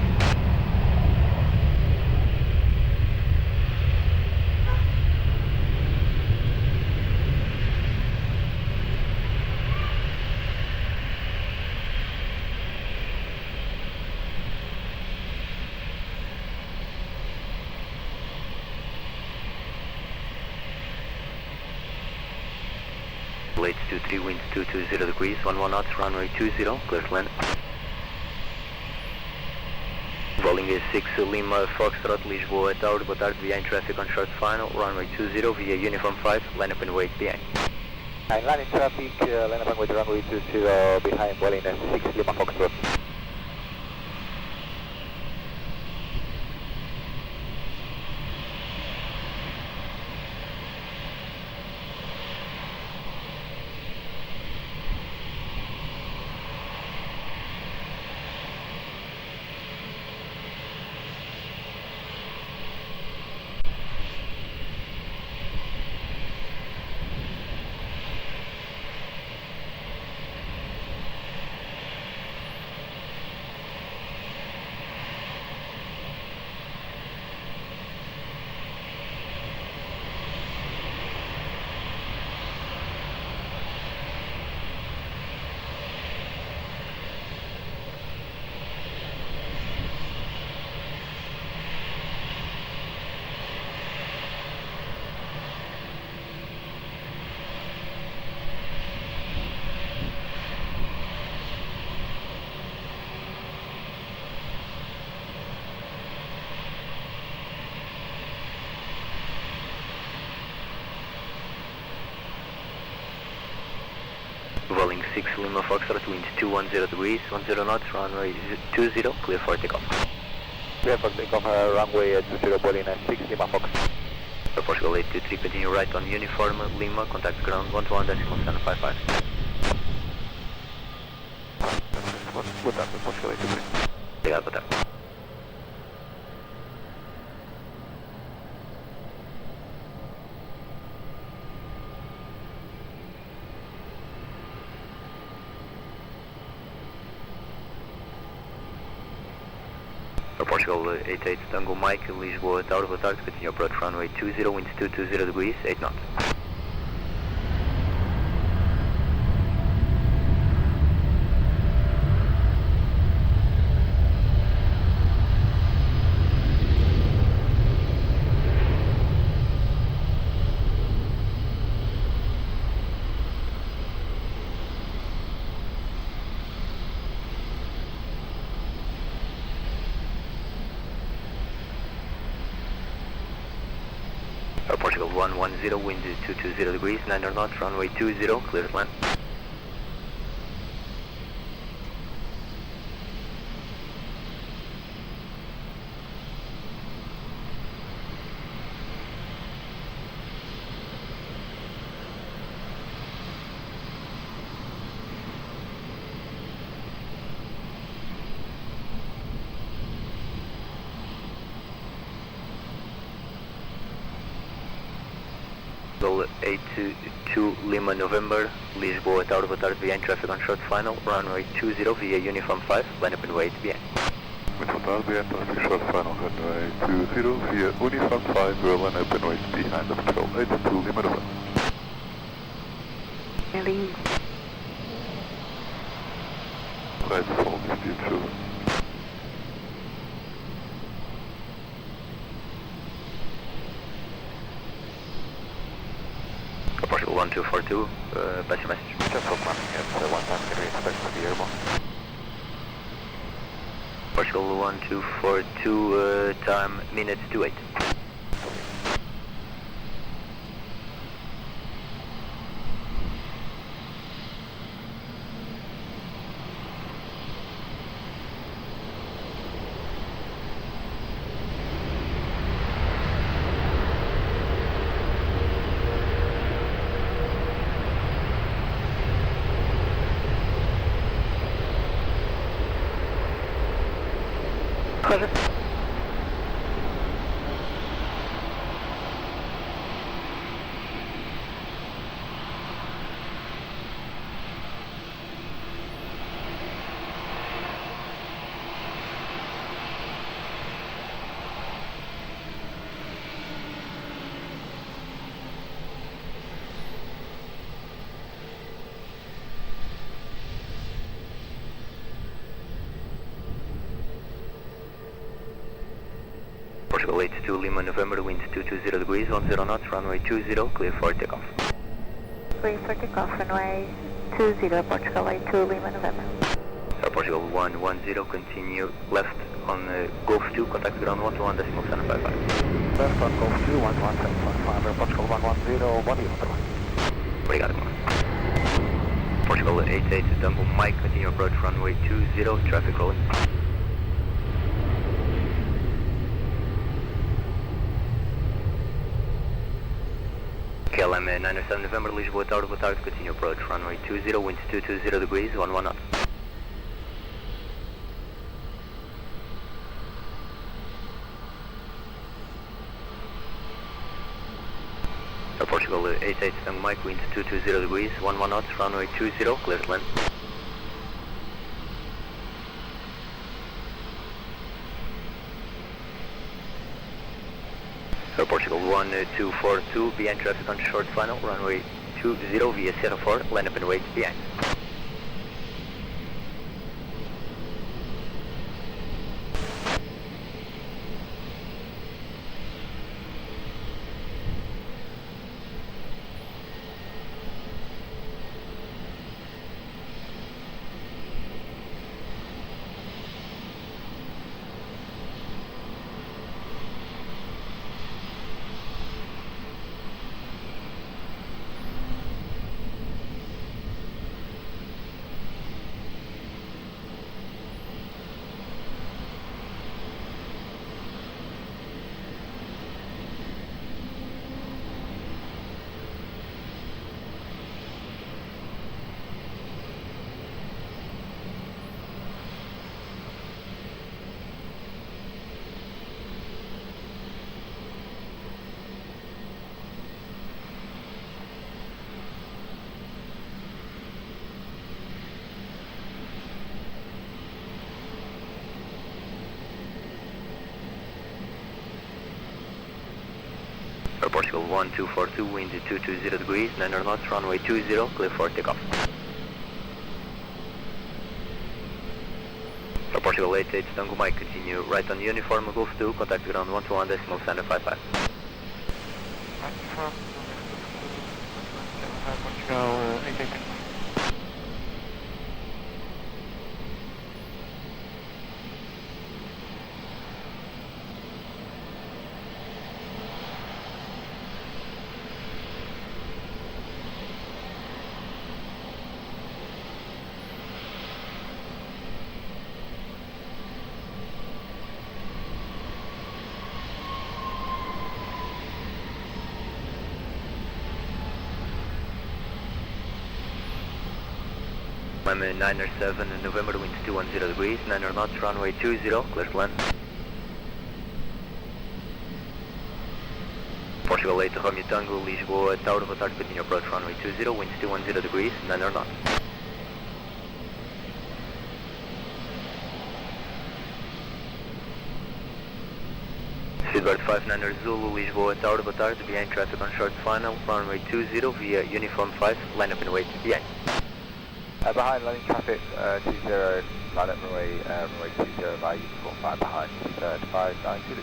Late 23, winds 220 degrees, 11 knots, runway 20, clear to land. Rolling is 6 Lima, Foxtrot, Lisboa Tower, boa tarde, behind traffic on short final, runway 20 via uniform 5, line up and wait behind. I'm landing traffic, line up and wait runway 20 behind, Boeing 6 Lima Foxtrot. Rolling 6 Lima Foxtrot, wind 210 degrees, 10 knots, runway 20, clear for takeoff. Clear for takeoff, runway 20, Bolina 6 Lima Fox. Portugal 823, continue right on uniform, Lima, contact ground 121.755. Boa tarde, Portugal 823. Obrigado, boa tarde. Portugal 88 Tango Mike, Lisboa Tower, boa tarde, continue approach runway 20, winds 220 degrees, 8 knots. Portugal 110, wind 220 degrees, 9 knots, runway 20, clear to land. Portugal 822 Lima November, Lisboa Tower, boa tarde, behind traffic on short final, runway 20 via Uniform 5, line up and wait behind. Muito boa tarde, behind traffic short final, runway 20 via Uniform 5, we'll line up and wait behind the Portugal 822 Lima November. Right, full speed through. Portugal 1242, pass your message. Just for planning at 1 time, can we expect to be airborne? Portugal 1242, time minutes 28. Portugal 82 Lima November, wind 220 degrees, 10 knots, runway 20, clear for takeoff. Clear for takeoff, runway 20, Portugal 82 Lima November. Portugal 110, continue left on Gosto, contact ground 121.755. Left on Golf 2, 117.5, Portugal 110, body on the line. Obrigado. Portugal 88 Tango Mike, continue approach runway 20, traffic rolling. KLM 907 November, Lisboa Tower, boa tarde, continue approach runway 20, winds 220 degrees, 11 knots. Portugal 88 Tango Mike, winds 220 degrees, 11 knots, runway 20, clear to land. Portugal 1242, behind traffic on short final, runway 20 via Sierra 4, line up and wait behind. Portugal 1242, wind 220 degrees, 9 knots, runway 20, clear for takeoff. Portugal 88, Tango Mike, continue right on uniform, Golf 2, contact ground 121, decimal center 55. Portugal 88. I'm 907, November, wind 210 degrees, 9 knots, runway 20, clear to land. Portugal 8, Romeo Tango, Lisboa, Tower, boa tarde, continue approach, runway 20, wind 210 degrees, 9 knots. Speedbird 59 Zulu, Lisboa, Tower, boa tarde, behind traffic on short final, runway 20 via uniform 5, line up and wait, behind. Behind landing traffic 20, line up runway 20 by uniform 5 behind, 592.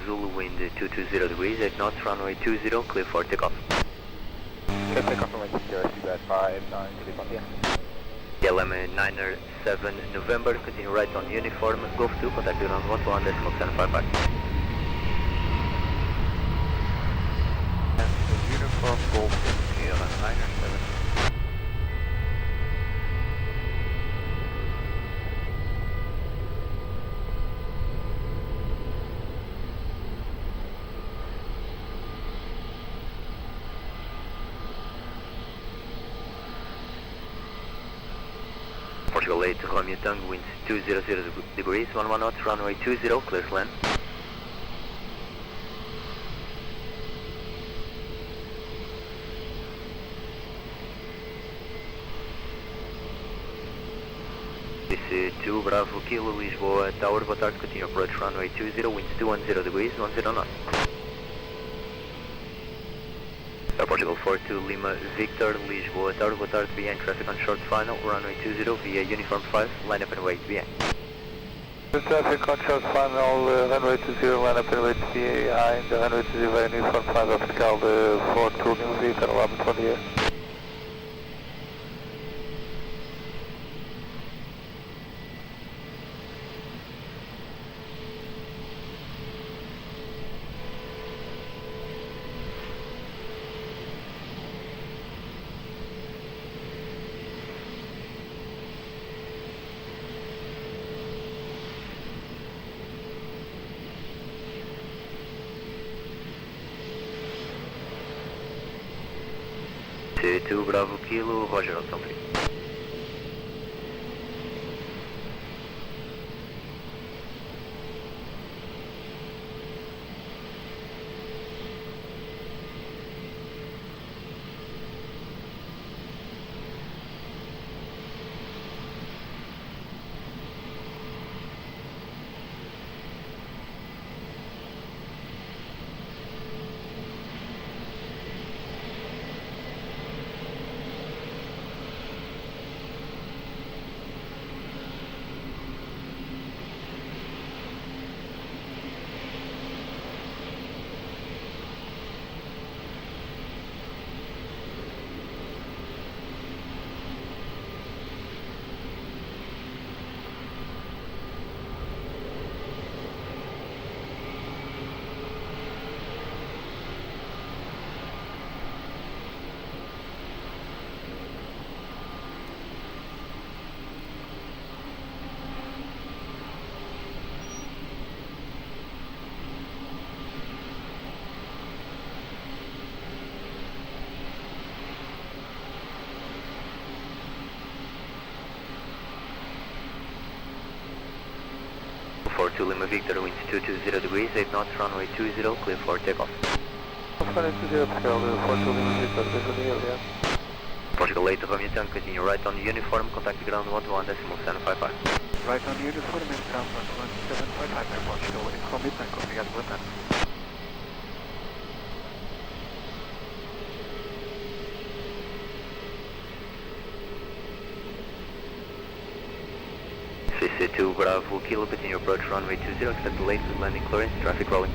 Zulu, wind 220 degrees, 8 knots, runway 20, clear for takeoff. Clear takeoff runway 20, Seabird 59, Lisbon, yeah. LM 907 November, continue right on uniform, Golf 2, contact ground 121, decimal center 55. And uniform Golf, LM 907. Portugal 8, Romeo Tango, wind 200 degrees, 11 knots, runway 20, clear to land. This is 2 Bravo Kilo, Lisboa, Tower, boa tarde, continue approach, runway 20, winds 210 degrees, 10 knots. Portugal 42 Lima Victor, Lisboa, Tower, boa tarde, behind traffic on short final, runway 20 via uniform 5, line up and wait, behind. Traffic on short final, runway 20, line up and wait behind, runway 20 via uniform 5, vertical 42 Lima Victor, Lima, bom dia. C2 Bravo Kilo, Roger, Opção 3. 42 Lima Victor, winds 220 degrees, 8 knots, runway 20, clear for takeoff. Runway 20, Pascal, 42 Lima Victor, visual the area. Portugal 8 Romeo Tango, continue right on the uniform, contact the ground 121.755. Right on the uniform, and ground 11755, Portugal 8 Romeo Tango, obrigado, boa tarde. CC2 Bravo Kilo, continue approach runway 20, expect the latest landing clearance, traffic rolling.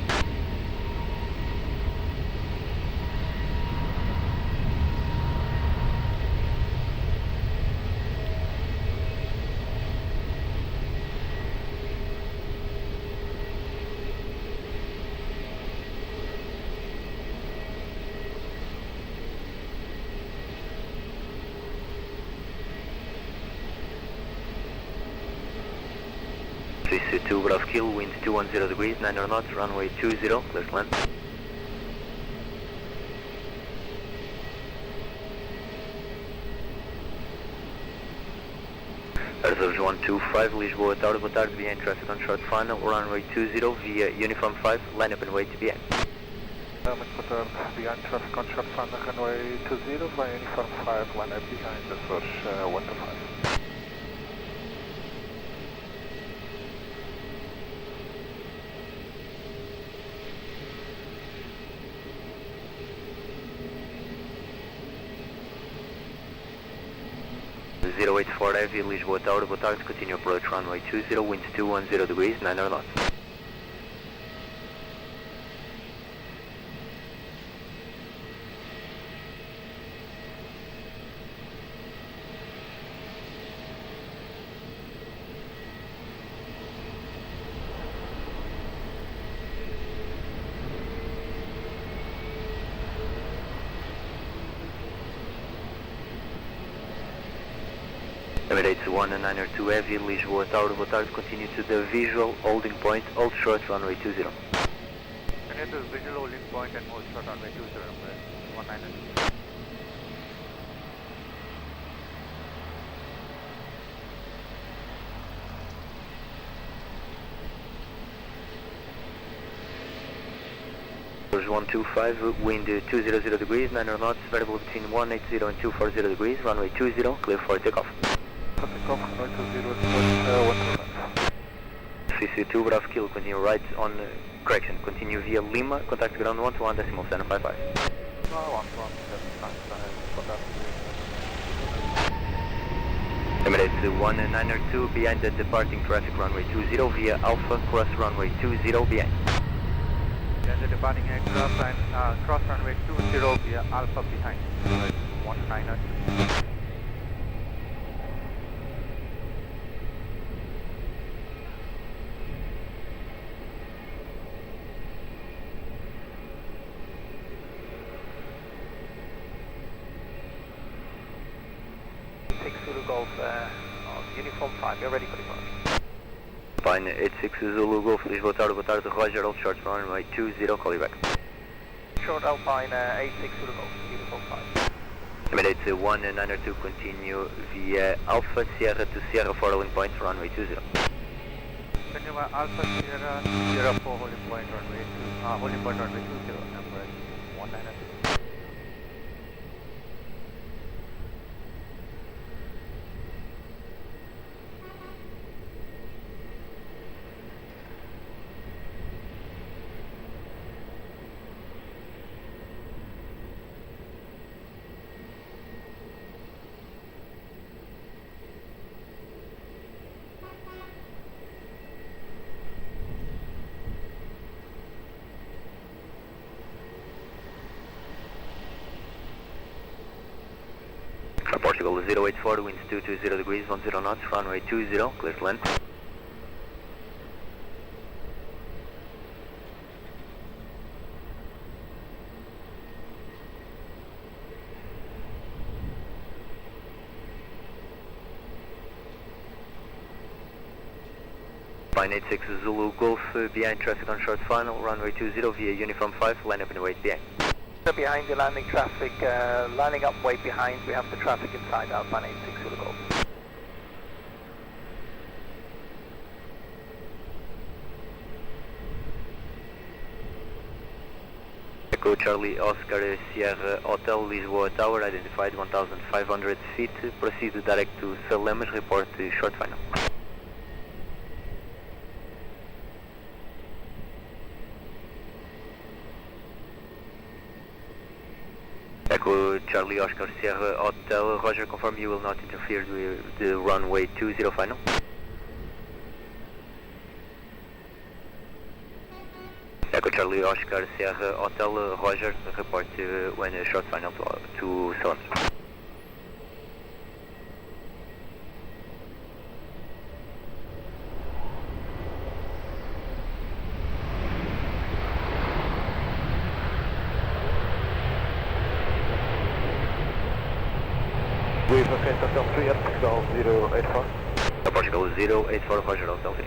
CC2 Bravo Kilo, wind 210 degrees, 9 knots, runway 20, clear to land. Reserves 125, Lisboa Tower, boa tarde, behind traffic on short final, runway 20 via Uniform 5, line up and wait to be in. Muito boa tarde, behind traffic on short final, runway 20, via Uniform 5, line up behind the first 125. Zero 84 Heavy, Lisboa Tower, boa tarde, continue approach runway 20, winds 210 degrees, 9 knots. Emirates 192 Heavy, Lisboa Tower, boa tarde, continue to the visual holding point, hold short runway 20. Emirates visual holding point and hold short runway 20, 192. Approach 125, wind 200 degrees, 9 knots, variable between 180 and 240 degrees, runway 20, clear for takeoff. Takeoff, runway 20, approach 125. CC2 Bravo Kilo, continue right on, correction, continue via Lima, contact ground 121.755. Emirates 192, behind the departing traffic runway 20 via Alpha, cross runway 20 behind. The departing aircraft and cross runway 20 via Alpha behind, 192. Golf, Uniform 5, you're ready for departure. Fine, 86 Zulu Golf, Lisboa Tower, boa tarde, Roger, hold short runway 20, call you back. Short Alpine, 86 Zulu Golf, Uniform 5. Emirates 192, continue via Alpha Sierra to Sierra for holding point, runway 20. Continue via Alpha Sierra, Sierra for holding point, runway 20, Emirates 192. Portugal 084, winds 220 degrees, 10 knots, runway 20, clear to land. Fine 86 Zulu Golf, behind traffic on short final, runway 20 via Uniform 5, line up and wait behind. Behind the landing traffic, lining up way behind, we have the traffic inside Alpine 86 Zulu Golf. Echo Charlie Oscar Sierra Hotel Lisboa Tower, identified 1,500 feet, proceed direct to Salamas, report short final. Echo Charlie Oscar Sierra Hotel, Roger, confirm you will not interfere with the runway 20 final. Echo Charlie Oscar Sierra Hotel, Roger, report when short final to Salamas. We've located Hotel 3 at Portugal 084. Portugal 084, Roger, Hotel 3.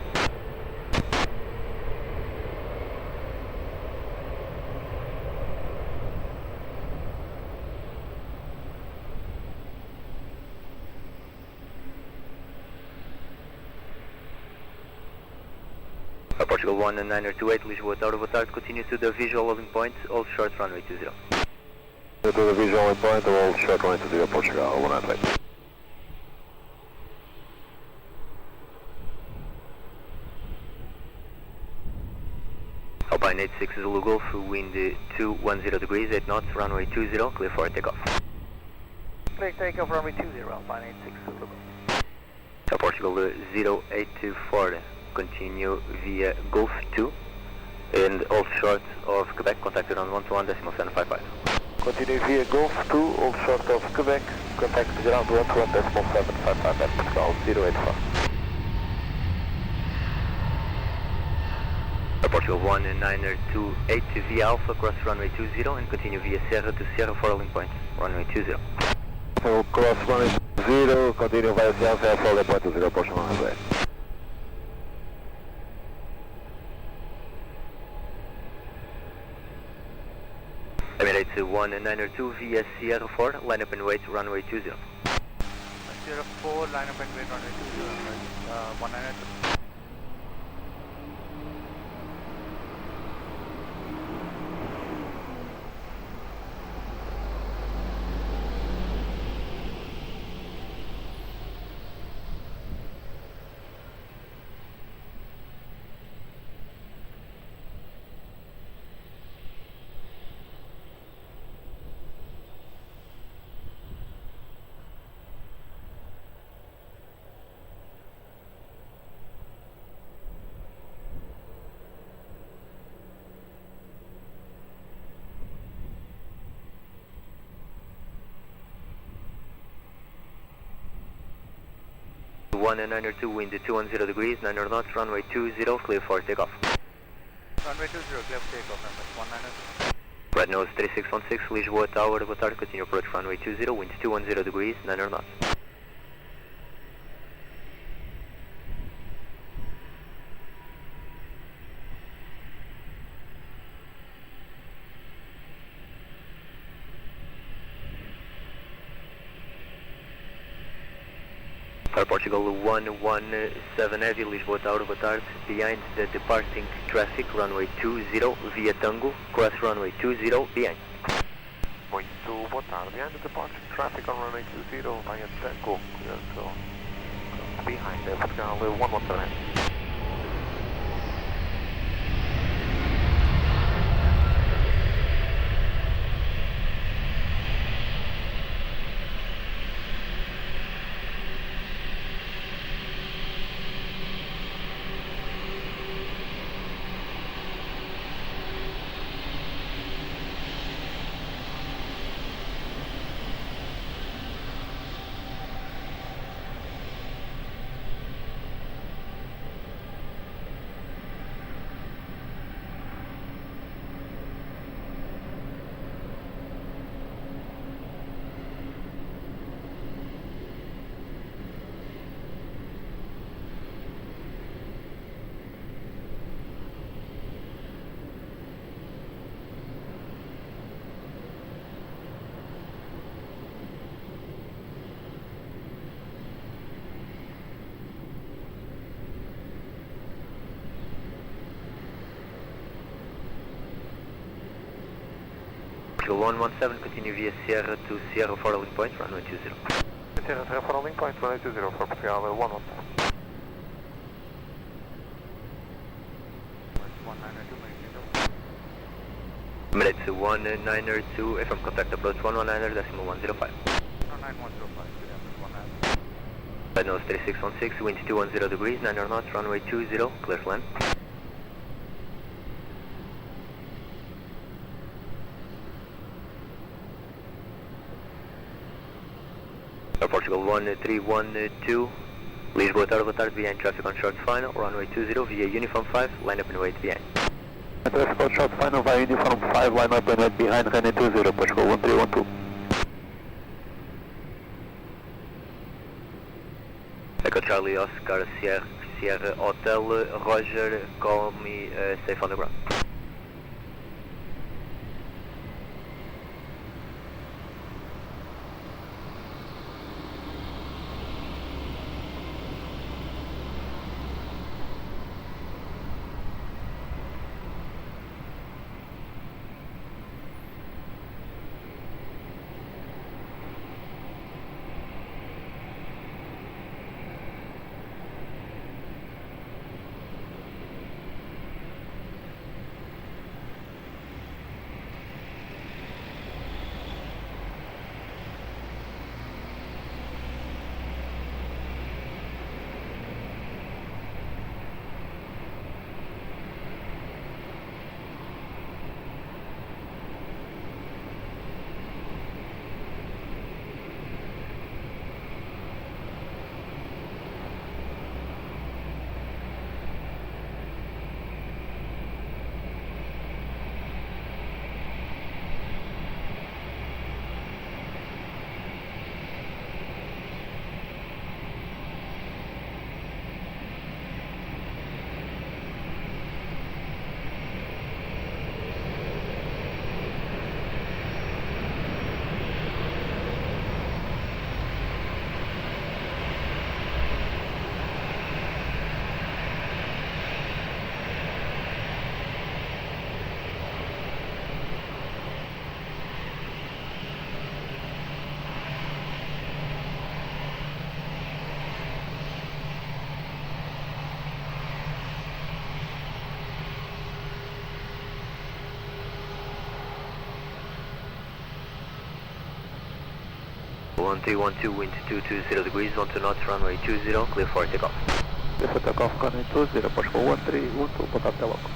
Portugal 1928, Lisboa Tower, boa tarde, continue to the visual loading point, all short runway 20. To the visual point, all short runway 20, Portugal 198. Alpine 86 Zulu Golf, wind 210 degrees, 8 knots, runway 20, clear for takeoff. Clear takeoff, runway 20, Alpine 86 Zulu Golf. Portugal 084, continue via Golf 2, and all short of Quebec, contacted on 121.755. Continue via Golf 2, all short of Quebec, contact ground 121.755 at Portugal 084. Portugal 1928 via Alpha, cross runway 20 and continue via Serra to Sierra for landing point, runway 20. So cross runway 0, continue via Sierra for landing point 20, Portugal 198. Emirates 1902 via Sierra 4, line up and wait, runway 20. Sierra 4, line up and wait, runway 20, 192. One and 902, wind 210 degrees, 9 knots, runway 20, clear for takeoff. Runway 20, clear for takeoff, number 192. Red nose 3616, Lisboa Tower, boa tarde, continue approach runway 20, wind 210 degrees, 9 knots. Portugal 117 Heavy, Lisboa Tower, boa tarde, behind the departing traffic, runway 20 via Tango, cross runway 20 behind. Muito boa tarde, behind the departing traffic on runway 20 via Tango, so behind Portugal 117. Portugal 117, continue via Sierra to Sierra for holding point, runway 20. Sierra for holding point, runway 20 for Portugal 117. Emirates 192, FM contact approach 119.105. 19105, Red nose 3616, wind 210 degrees, 9 knots, runway 20, clear to land. Portugal 1312, Lisboa Tower, boa tarde, behind traffic on short final, runway 20 via Uniform 5, line up and wait behind. Traffic on short final via Uniform 5, line up and wait behind, runway 20, Portugal 1312. Echo Charlie Oscar Sierra Hotel, Roger, call me safe on the ground. One 312, wind 220 degrees, 12 knots, runway 20, clear for takeoff. Clear for takeoff, runway 20, Portugal 1312, boa tarde, até logo.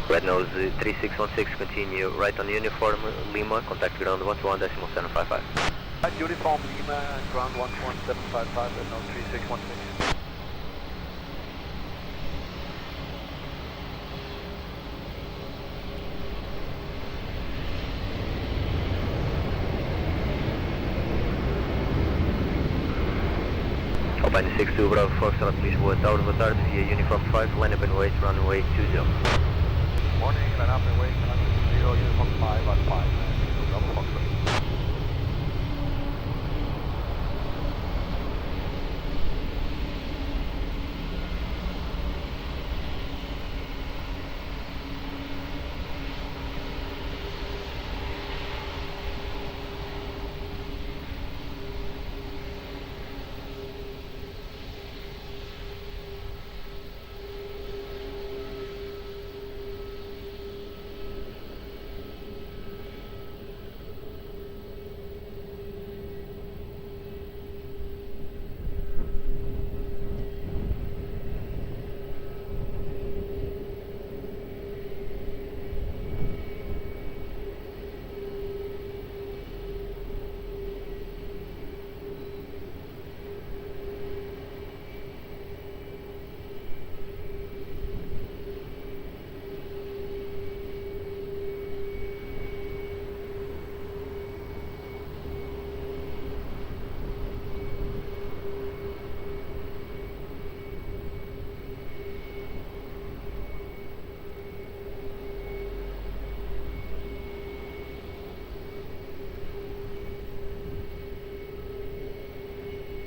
Red nose 3616, continue right on uniform, Lima, contact ground 121.755. Uniform Lima, ground 11755, red nose 3616. Alpine 62, Bravo Foxtrot, Lisboa Tower, boa tarde, via Uniform 5, line up and wait, runway 20. Morning, line up and wait, runway 20, Uniform 5 on 5, Bravo Foxtrot.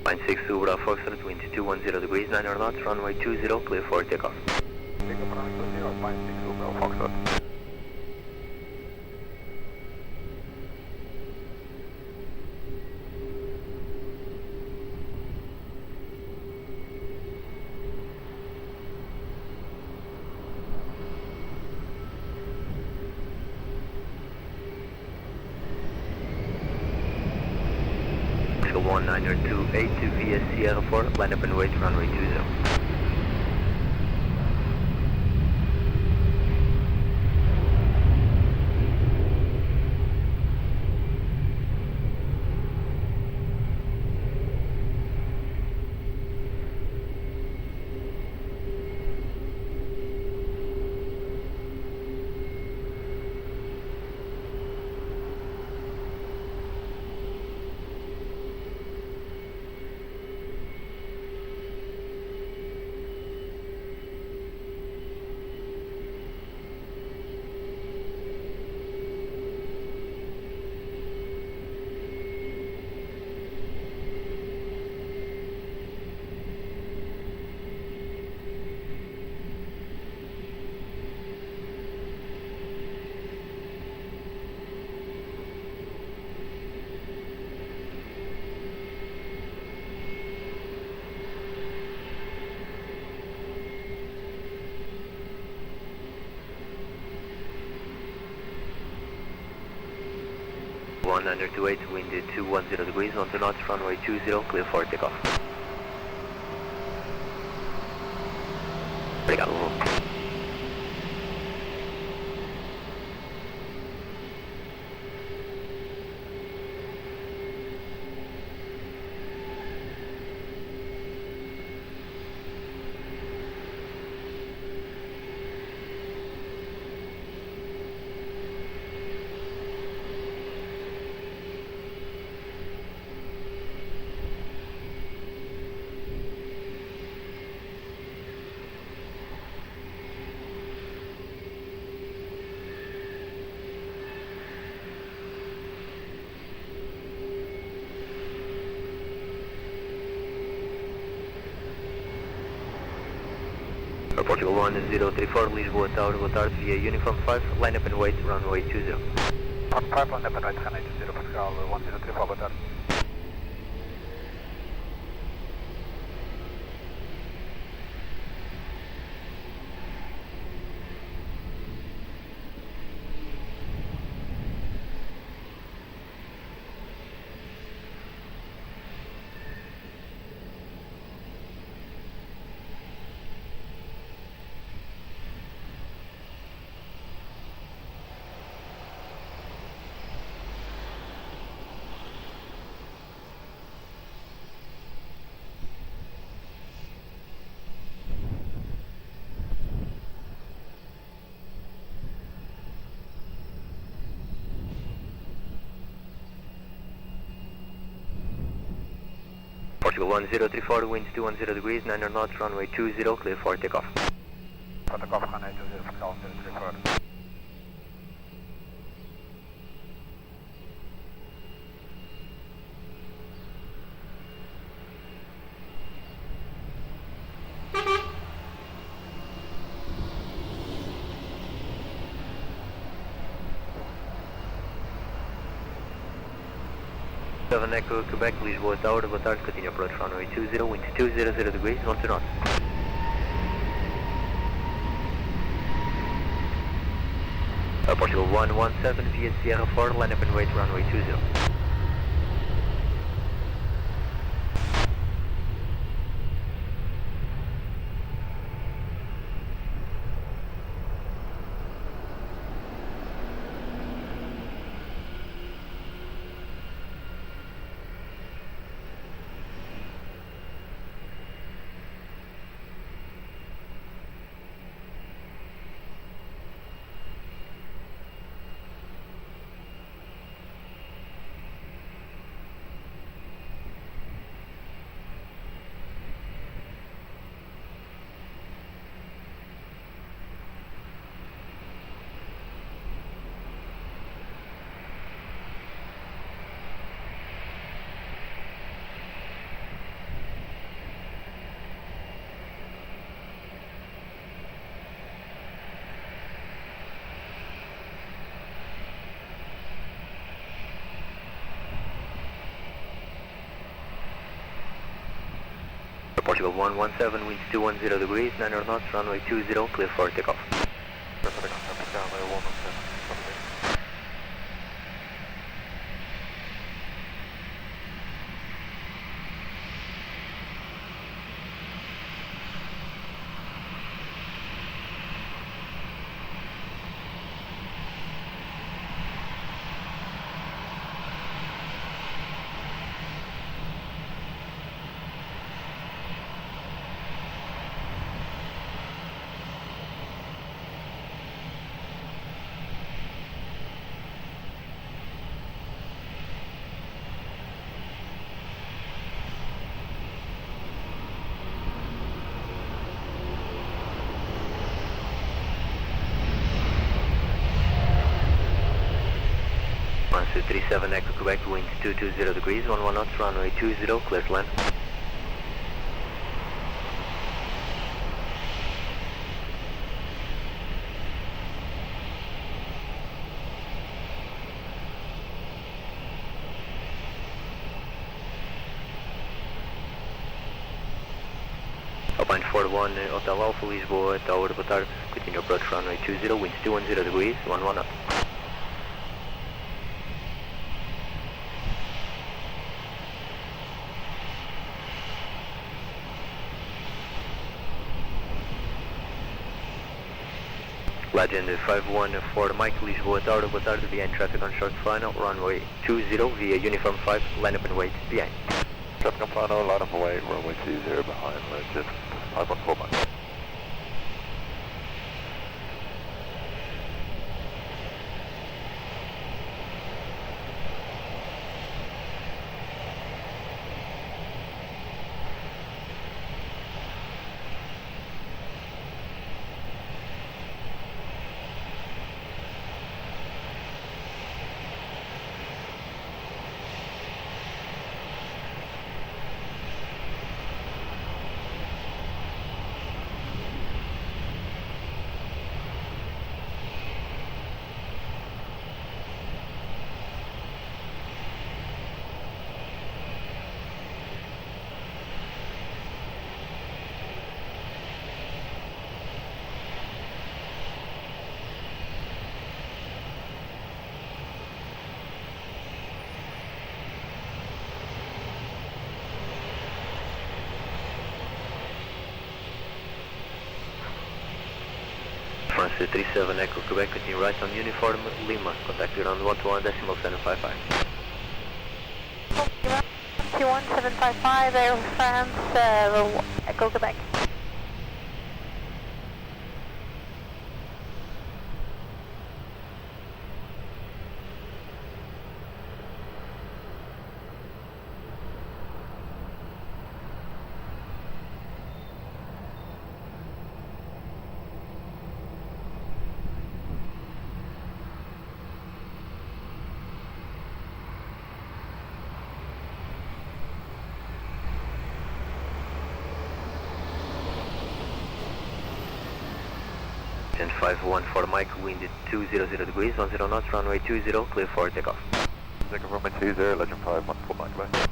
Line 62, Bravo Foxtrot, wind 210 degrees, 9 knots, runway 20, clear for takeoff. Take up runway 20, Line 62, Bravo Foxtrot. Portugal 1928 via Sierra 4, line up and wait, runway 20. Under 28, wind 210 degrees, on to knots, runway 20, clear for takeoff. Obrigado. Portugal 1034, Lisboa Tower, boa tarde, via Uniform 5, line up and wait, runway 20. 5, line up and wait, runway 20, Portugal 1034, boa tarde. Portugal 1034, winds 210 degrees, 9 knots, runway 20, clear for takeoff. For takeoff, runway 20, Portugal 1034. Echo, Quebec, Lisboa Tower, boa tarde, continue approach runway 20, wind 200 degrees, 1 knots. Portugal 117 via Sierra 4, line up and wait, runway 20. Portugal 117, winds 210 degrees, 9 knots, runway 20, clear for takeoff. France 37 Echo Quebec, wind 220 degrees, 11 knots, runway 20, clear to land. Alpine 41, Hotel Alpha, Lisboa, Tower, boa tarde. Continue approach runway 20, winds 210 degrees, 11 knots. Legend 514 Mike, Lisboa, Tower, boa tarde. Behind traffic on short final, runway 20 via Uniform 5, line up and wait behind. Traffic on final, line up and wait, runway 20 behind, legend 514 Mike. France 37 Echo Quebec, continue right on uniform, Lima, contact ground 121.755. 121.755, Air France, Echo Quebec. And 514 Mike, wind 200 degrees, 10 knots, runway 20, clear for takeoff. Second runway 20, legend 514 Mike, bye.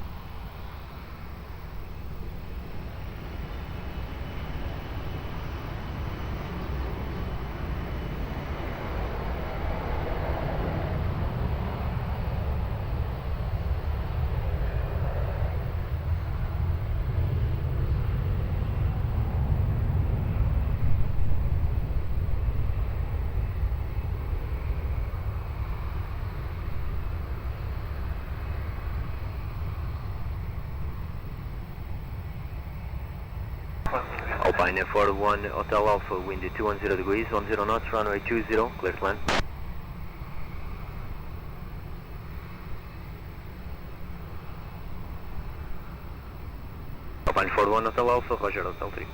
Alpine 41, Hotel Alpha, wind 210 degrees, 10 knots, runway 20, clear to land. Alpine 41, Hotel Alpha, Roger, Hotel 3.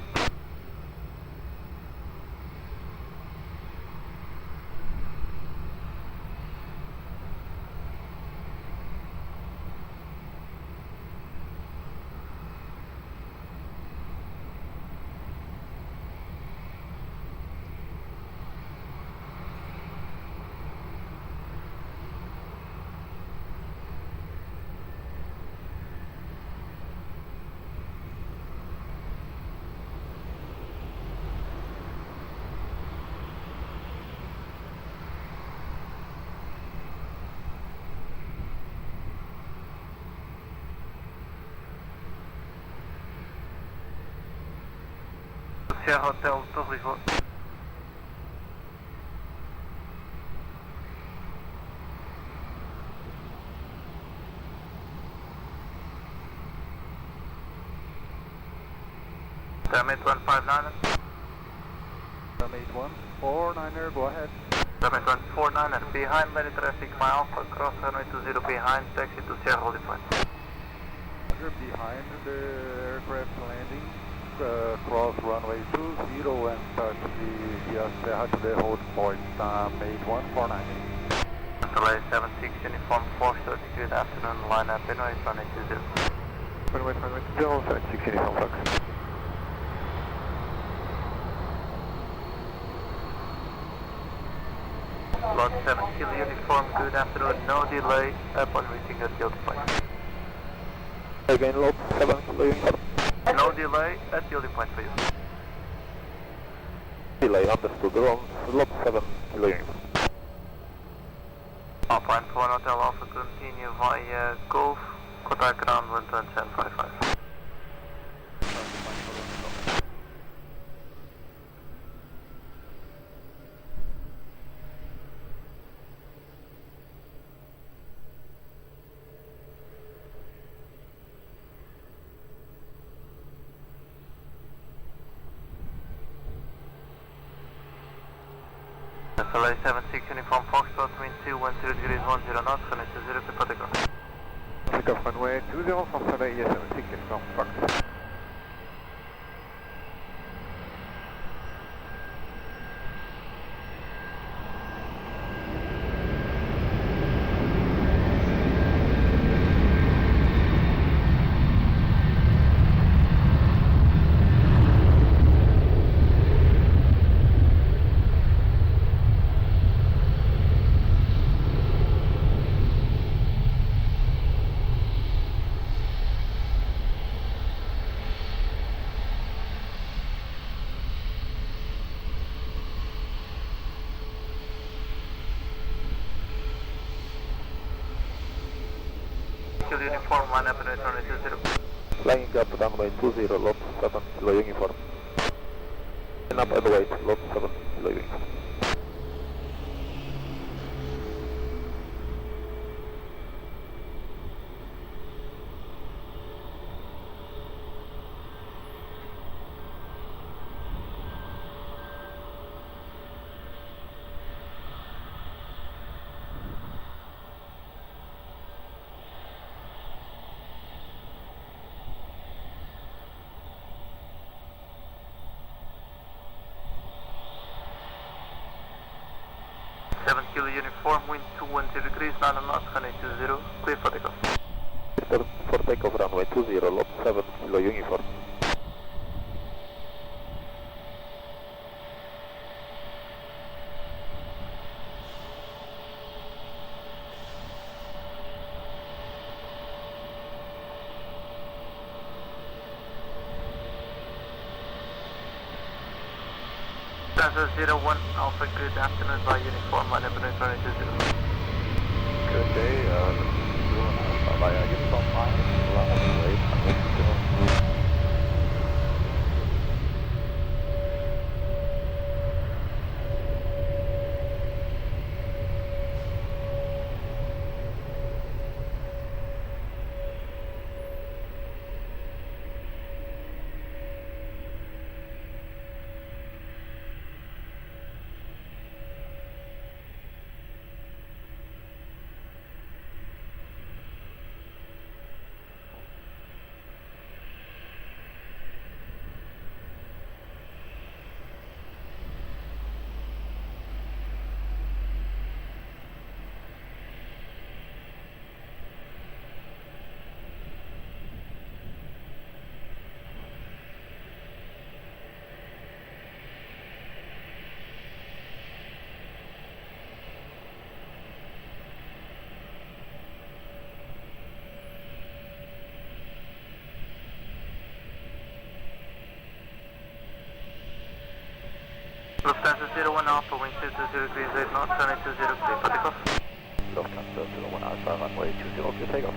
Sierra Hotel, Torre Lisboa. Summit 159er. Summit 149er, go ahead. Summit 149er, behind lady traffic, my Alpha, cross runway 20 behind, taxi to Sierra Holding Point. Behind the aircraft landing, cross runway 20 and taxi via Serra to the hold point, made 149. Delay 76 uniform 430, good afternoon, line up runway 20. Runway 20, 76 uniform Fox. Lot 7 Kilo uniform, good afternoon, no delay upon reaching the field point. Again, lot 7 Kilo uniform. No delay at field point for you. Delay understood, lot 7 Kilo uniform. Alpine 4 Hotel Alpha, continue via Golf, contact ground 12755. SLA 76 uniform Foxtrot, wind 210 degrees 10 knots, connect to 0, clear for takeoff. Takeoff runway 20 from SLA 76 uniform Fox. Kilo uniform, line up and runway 20. Flying up runway 20, lot 7 Kilo uniform. And up and wait, lot 7 Kilo uniform. Kilo uniform, wind 210 degrees, 9 knots, connect to 0, clear for takeoff. For takeoff runway 20, lot 7 Kilo uniform. Transfer 01 Alpha, good afternoon, by uniform, line up and runway 20. Good day, via uniform line, runway 20. Lufthansa 01 Alpha, wind 220 degrees 8 knots, connect to 0, clear for takeoff. Lufthansa 01 Alpha, runway 20, clear takeoff.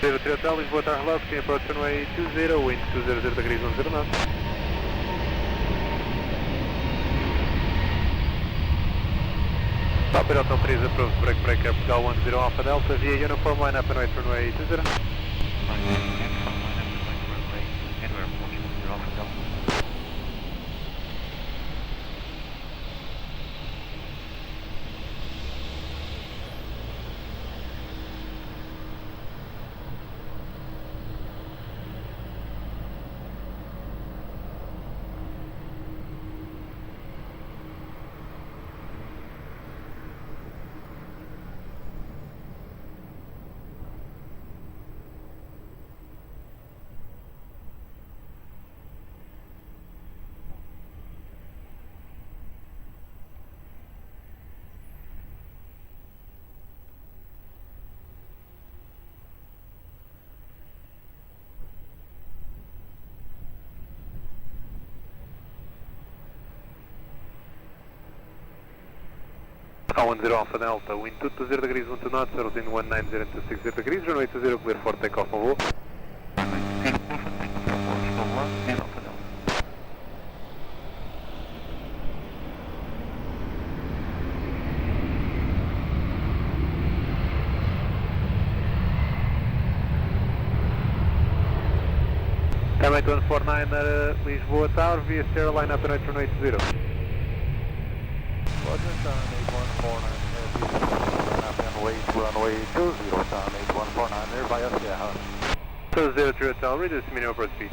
Direto, Lisboa, está relado, tem approach runway 20, wind 200 degrees 10 knots. Top Hotel 3, approach breaker, Portugal 10 Alpha Delta, via uniform line up and wait runway 20. 10 Alpha Delta, wind 220 degrees, 12 knots, settled in 190 degrees, runway 20, clear for takeoff on voo. Time 149er, Lisboa Tower, via Sierra, line up and runway 20. Roger, down 8149 runway 20, down 8149 there via Sierra. So 03 Hotel, reduce minimum approach speed.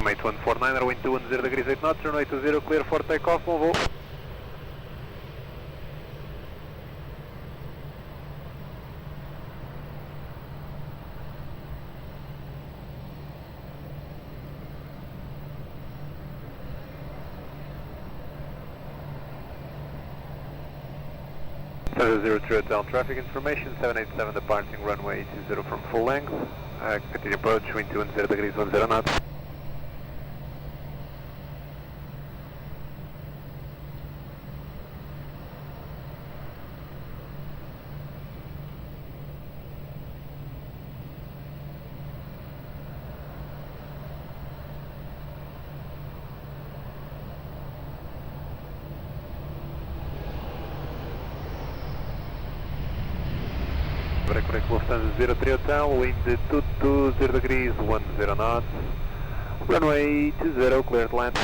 Mate 149er, wind 210 degrees 8 knots, runway 20, clear for takeoff, on voo. Center 03 Hotel, traffic information, 787 departing runway 20 from full length, continue approach, wind 210 degrees 10 knots. Correct, Lufthansa 03 Hotel, wind 220 degrees, 10 knots, runway 20, cleared land.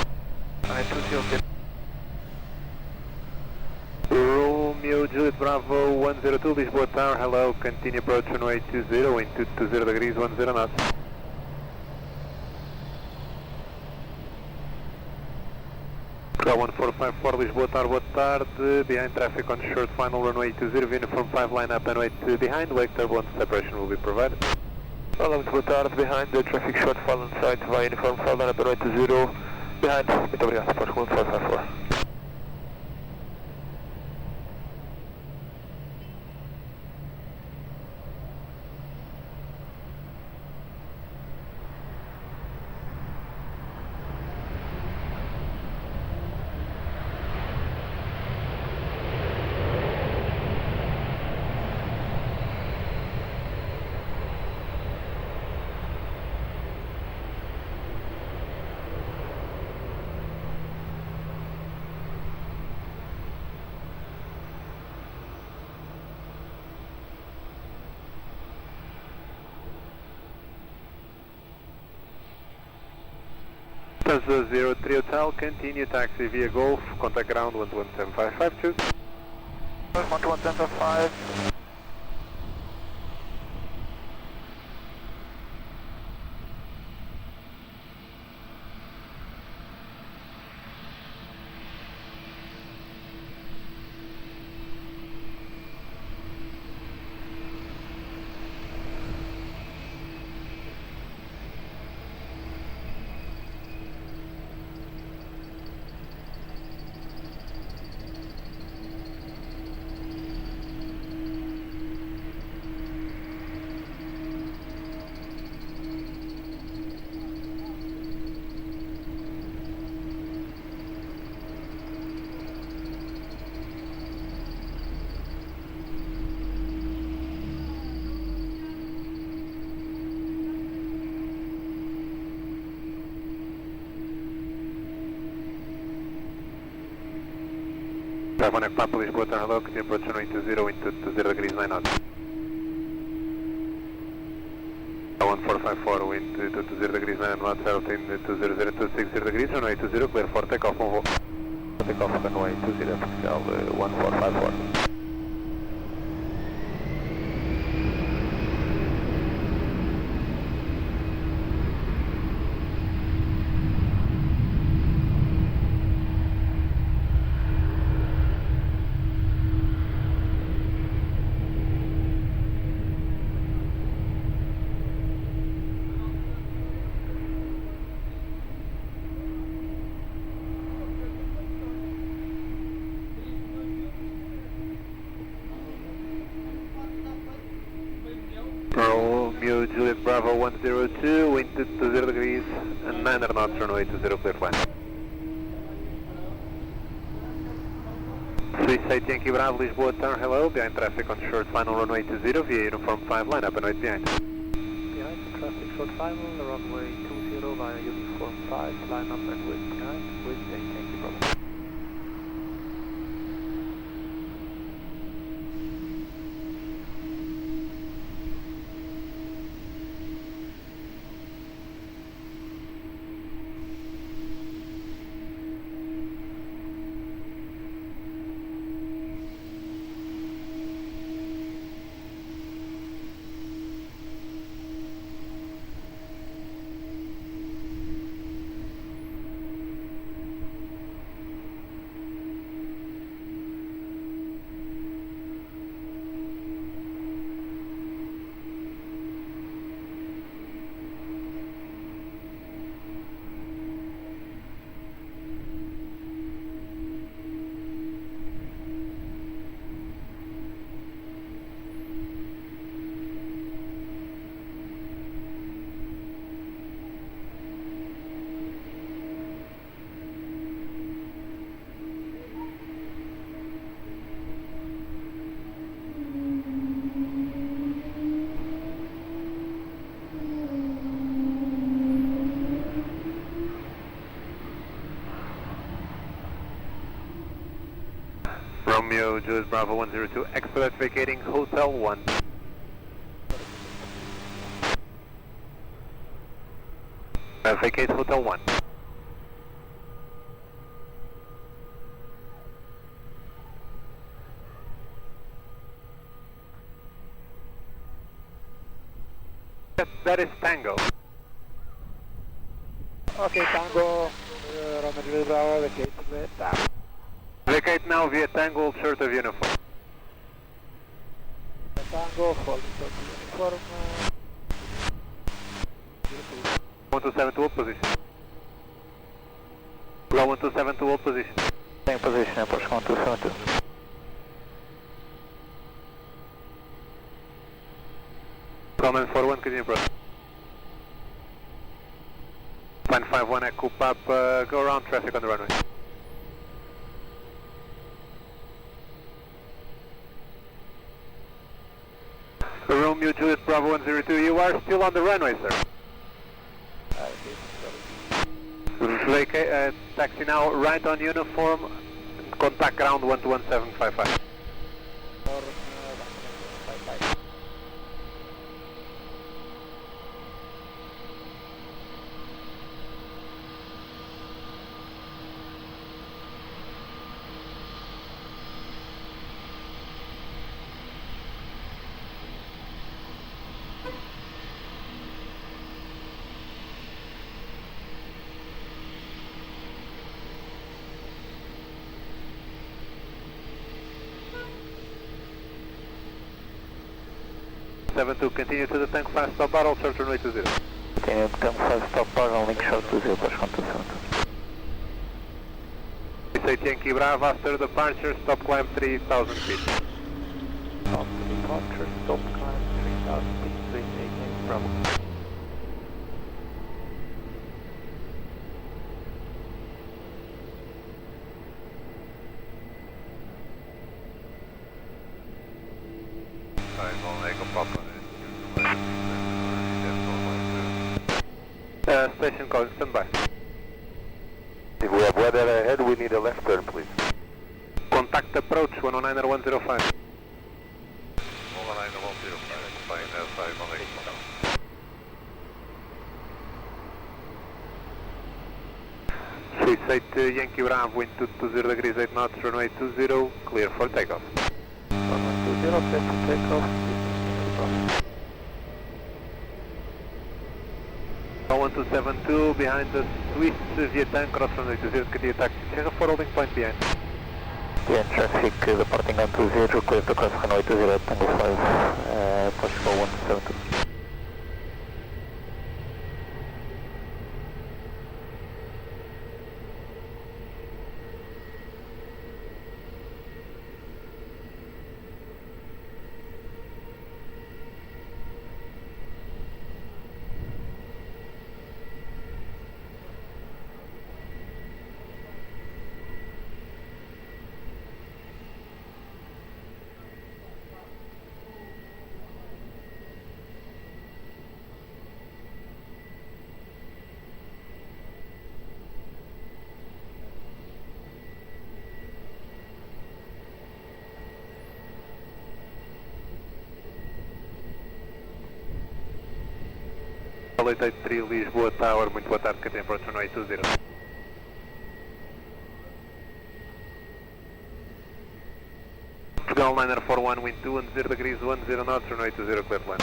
Romeo Juliet Bravo 102, Lisboa Tower, hello, continue approach runway 20, wind 220 degrees, 10 knots. Hotel 1454, Lisboa Tower, boa tarde, behind traffic on short final runway 20, uniform 5 line up and wait behind, wake turbulence separation will be provided. Hello, Lisboa Tower, behind the traffic short final on site via uniform 5 line up and wait 20, behind, muito obrigado, Porto 1454. Lufthansa 03 Hotel, continue taxi via Golf, contact ground 117552. 1175. Traffic Papa Lisboa Tower, hello, continue approach runway 20, wind 20 degrees 9 knots. 154, wind 220 degrees, 9 knots, altitude 200, 260 degrees, runway 20, clear for takeoff on hold. Takeoff runway 20, official 1454. Romeo Juliet Bravo 102, wind 20 degrees, and 9 knots, runway 20, clear flight. Suicide Yankee Bravo, Lisboa turn, hello, behind traffic on short final runway 20, via uniform 5, line up and wait behind. Behind the traffic short final, runway 20 via uniform 5, line up and wait behind, with Yankee Bravo. Romeo Juliet Bravo 102, expedite vacating Hotel 1. Vacate Hotel 1. That is Tango. Okay, Tango, Romeo Juliet Bravo, vacate Tango. Vacate now via Tango, short of uniform. Tango, holding short of uniform. 127 to hold position. Ground 127 to hold position. Same position, approach 1272. Comment 41, continue approach. Plan 51, Echo Pap, go around traffic on the runway. Romeo Juliet Bravo 102, you are still on the runway, sir. Taxi now right on uniform, contact ground 11755. Continue to the tank fast stop bar, all short runway 20. Continue to tank fast stop bar on link short 20, approach 1272. Suicide Yankee Bravo, after departure, stop climb 3000 feet. After departure, stop climb 3000 feet, Suicide Yankee Bravo. Station calling, stand by. If we have weather ahead, we need a left turn, please. Contact approach 109 or 105. 109 or 105, flying 5 on 8. Swiss 8 Yankee Bravo, wind 220 degrees 8 knots, runway 20, clear for takeoff. Runway 20, clear for takeoff. 1272 behind the Swiss Vietnam, cross runway 20, continue taxi Sierra 4, holding point behind. Behind traffic, departing on 20, clear to cross runway 20, Tango 5, Portugal 172. Twilight 83 Lisboa Tower, muito boa tarde, que tem approach runway 20. Portugal Liner 41, wind 210 degrees 10 knots, runway 20, clear to land.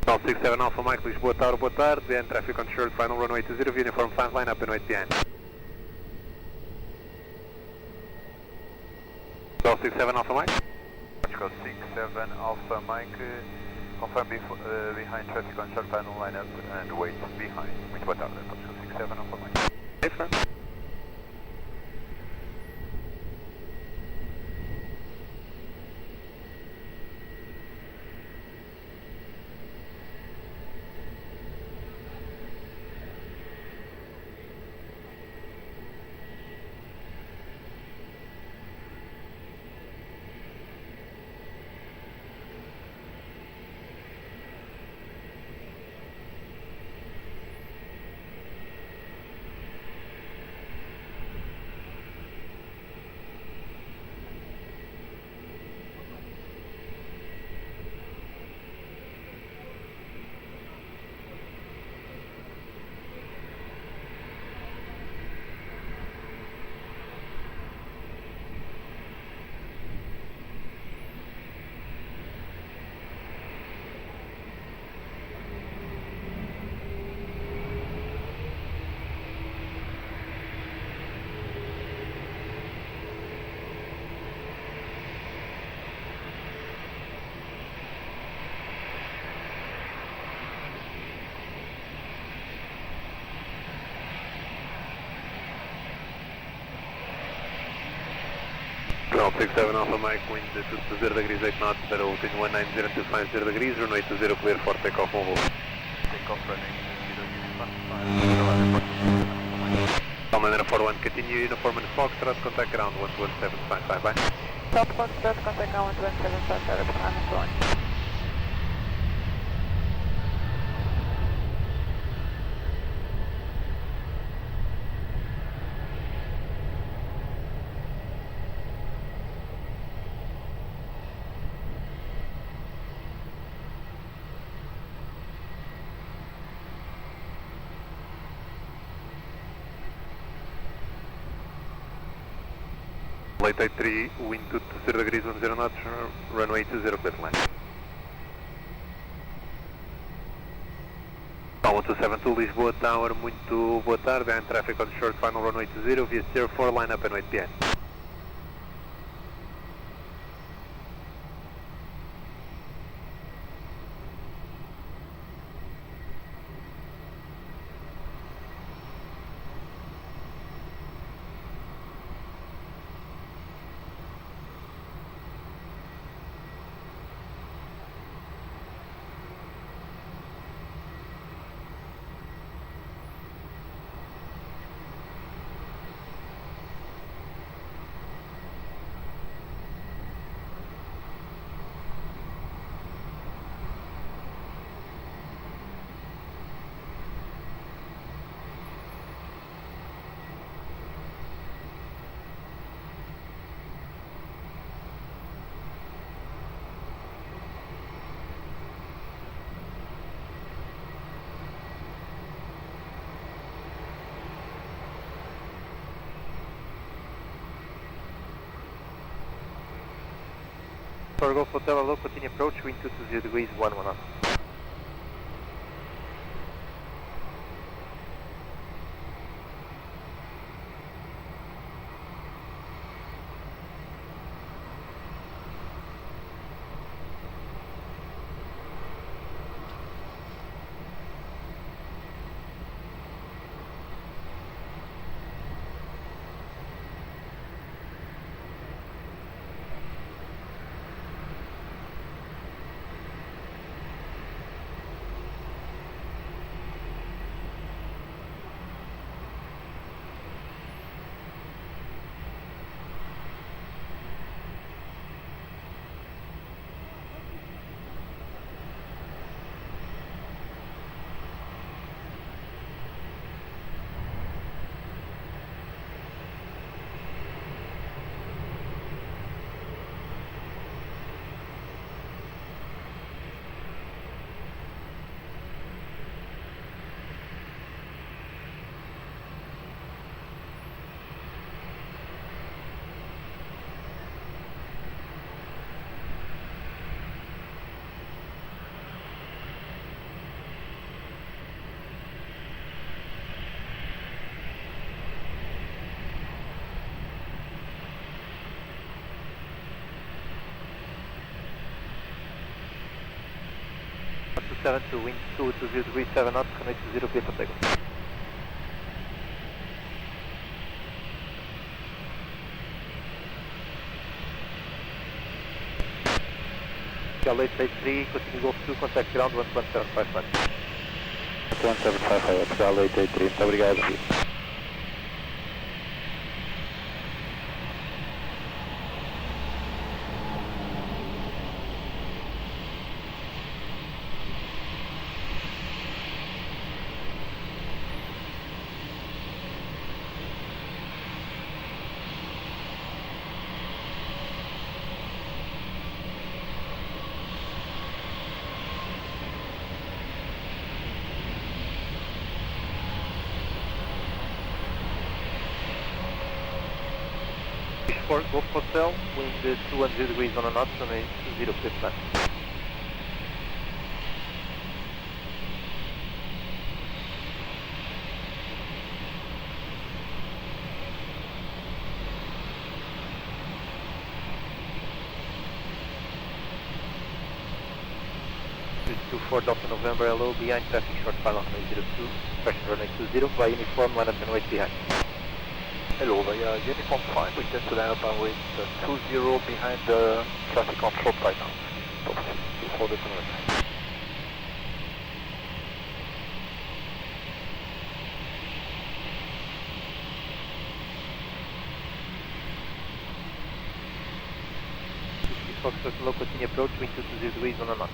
1267 Alpha Mike Lisboa Tower, boa tarde, behind traffic on short, final runway 20, uniform 5 line up and wait behind. 1267 Alpha Mike. Portugal 67 Alpha Mike, confirm behind traffic on short final line up and wait behind. Muito boa tarde, Portugal 67 Alpha Mike. Hey, friend. Ground 67 Alpha Mike, wind 220 degrees 8 knots, better holding 190 degrees, runway 20 clear for takeoff on hold. Takeoff running 0, Commander 41, continue uniform and Foxtrot, contact ground 11755, bye. South Foxtrot, contact ground 11755, I'm going. Late 83, wind 220 degrees 10 knots, runway 20 clear to land. 1272 Lisboa Tower, muito boa tarde, behind traffic on short final runway 20, via steer 4, line up and wait behind. For Golf Hotel, hello, continue approach, wind 220 degrees, 11 knots. To wind 220 degrees, 7 knots, connect to 0 clear for takeoff. Charlie 83, continue Golf 2, contact ground 11755. 11755, Charlie 83, muito obrigado. For Golf Hotel, wind 210 degrees on a knot, runway 20 clear plan. To 4 Delta November, hello, behind traffic, short final runway 02, expression runway 20, by uniform, line up and wait behind. Hello, via uniform 5, we tend to line up and wait 20 behind the traffic on short right now. Top 24 Delta November. Foxtrot, hello, continue approach, wind 220 degrees on a knot.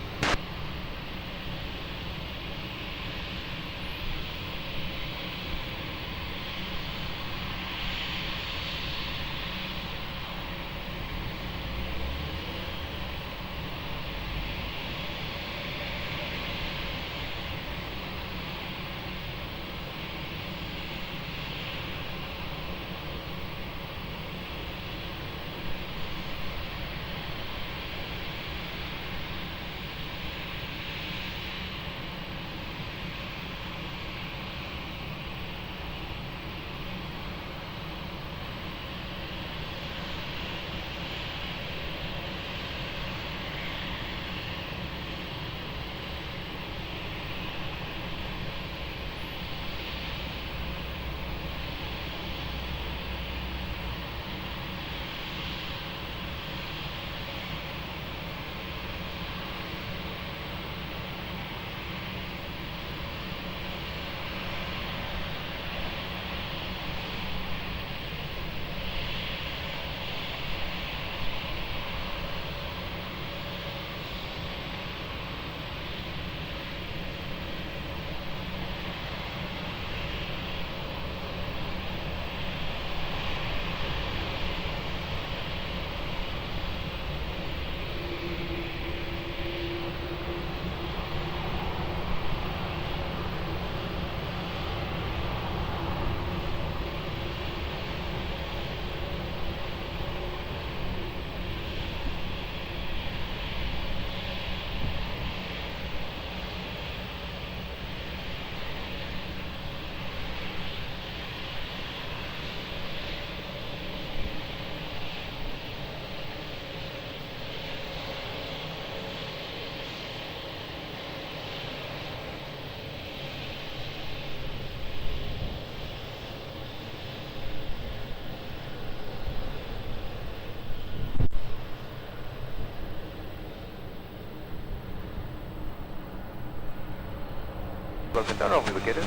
Comentários, all indicated.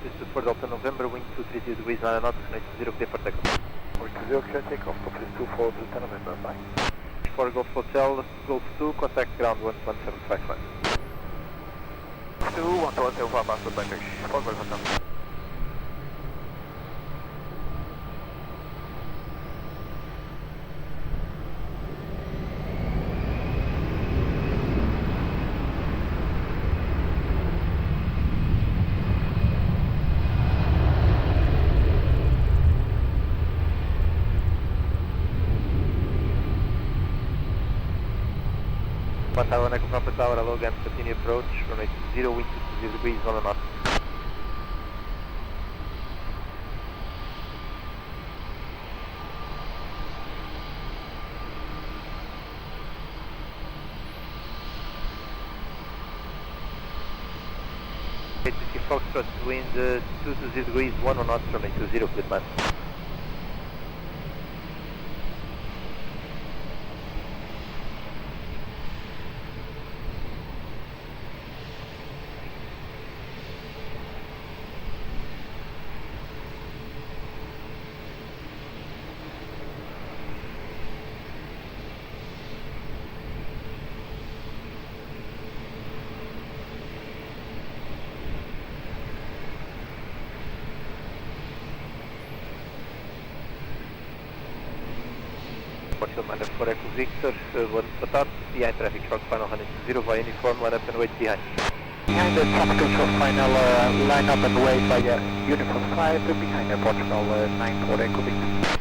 This is for Delta November, wind 230 degrees 9 knots, connect to 0, clear for takeoff. Wind 20, clear takeoff, complete 24 Delta November, bye. For Golf Hotel, Golf 2, contact ground 11755. 2, 12105, passed by Turkish, for Golf Hotel. Tower, Echo Papa Tower, hello again, continue approach, runway 0, wind 220 degrees, 1 knot. HTC Foxtrot, wind 220 degrees, 1 knot, runway 20, clear man. Portugal minus 4 Echo Victor, boa tarde, behind traffic short final 120 via uniform, line up and wait behind. Behind the traffic short final, line up and wait by uniform 5, behind Portugal 94 Echo Victor.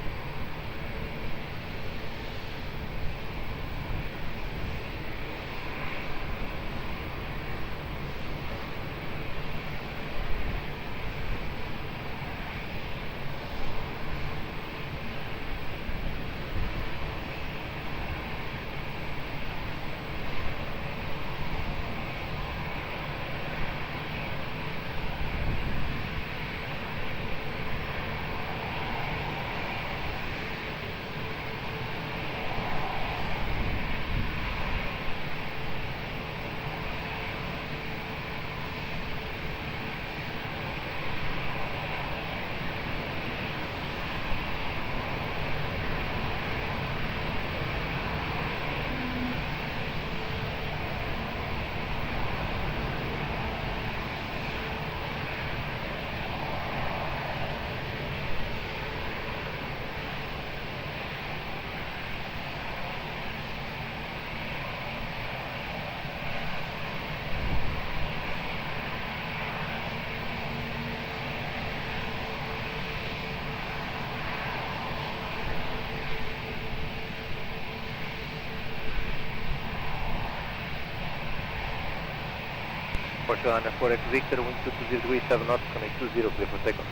Portugal 4 Echo Victor, wind 220 degrees, 7 knots, connect 20, clear for takeoff.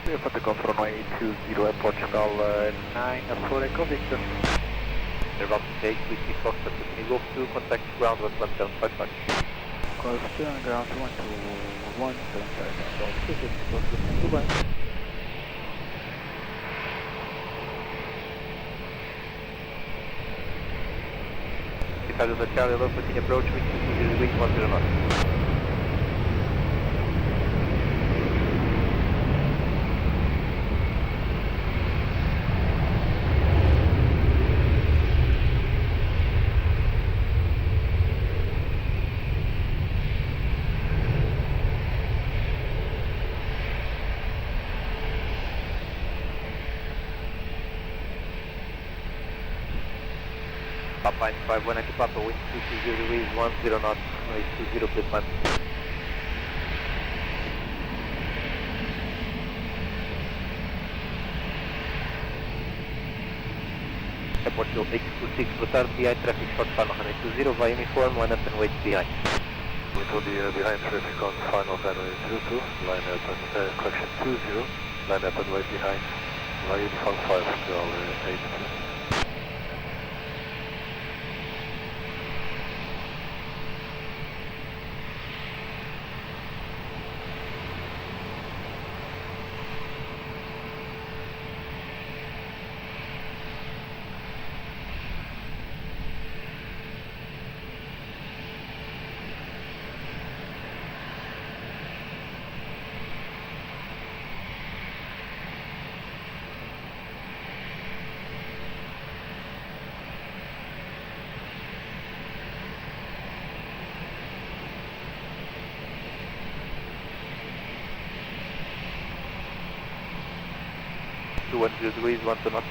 Clear for takeoff, runway 20 at Portugal 94 Echo Victor. They're about to take, we see Fox at continue Golf 2, contact ground 11755. Golf 2 on ground 12175, Dubai. Delta Charlie, hello, continue approach, wind 220 degrees, 10 knots. Papa 951 Echo Papa, wind 220 degrees, 10 knots, runway 20, clear man. Portugal 626, boa tarde, behind traffic short final 120 via uniform, line up and wait behind. We told the behind traffic on final runway 22, line up and correction 20, line up and wait behind, via uniform 5 to all 82. 2210 degrees, 1 to knots.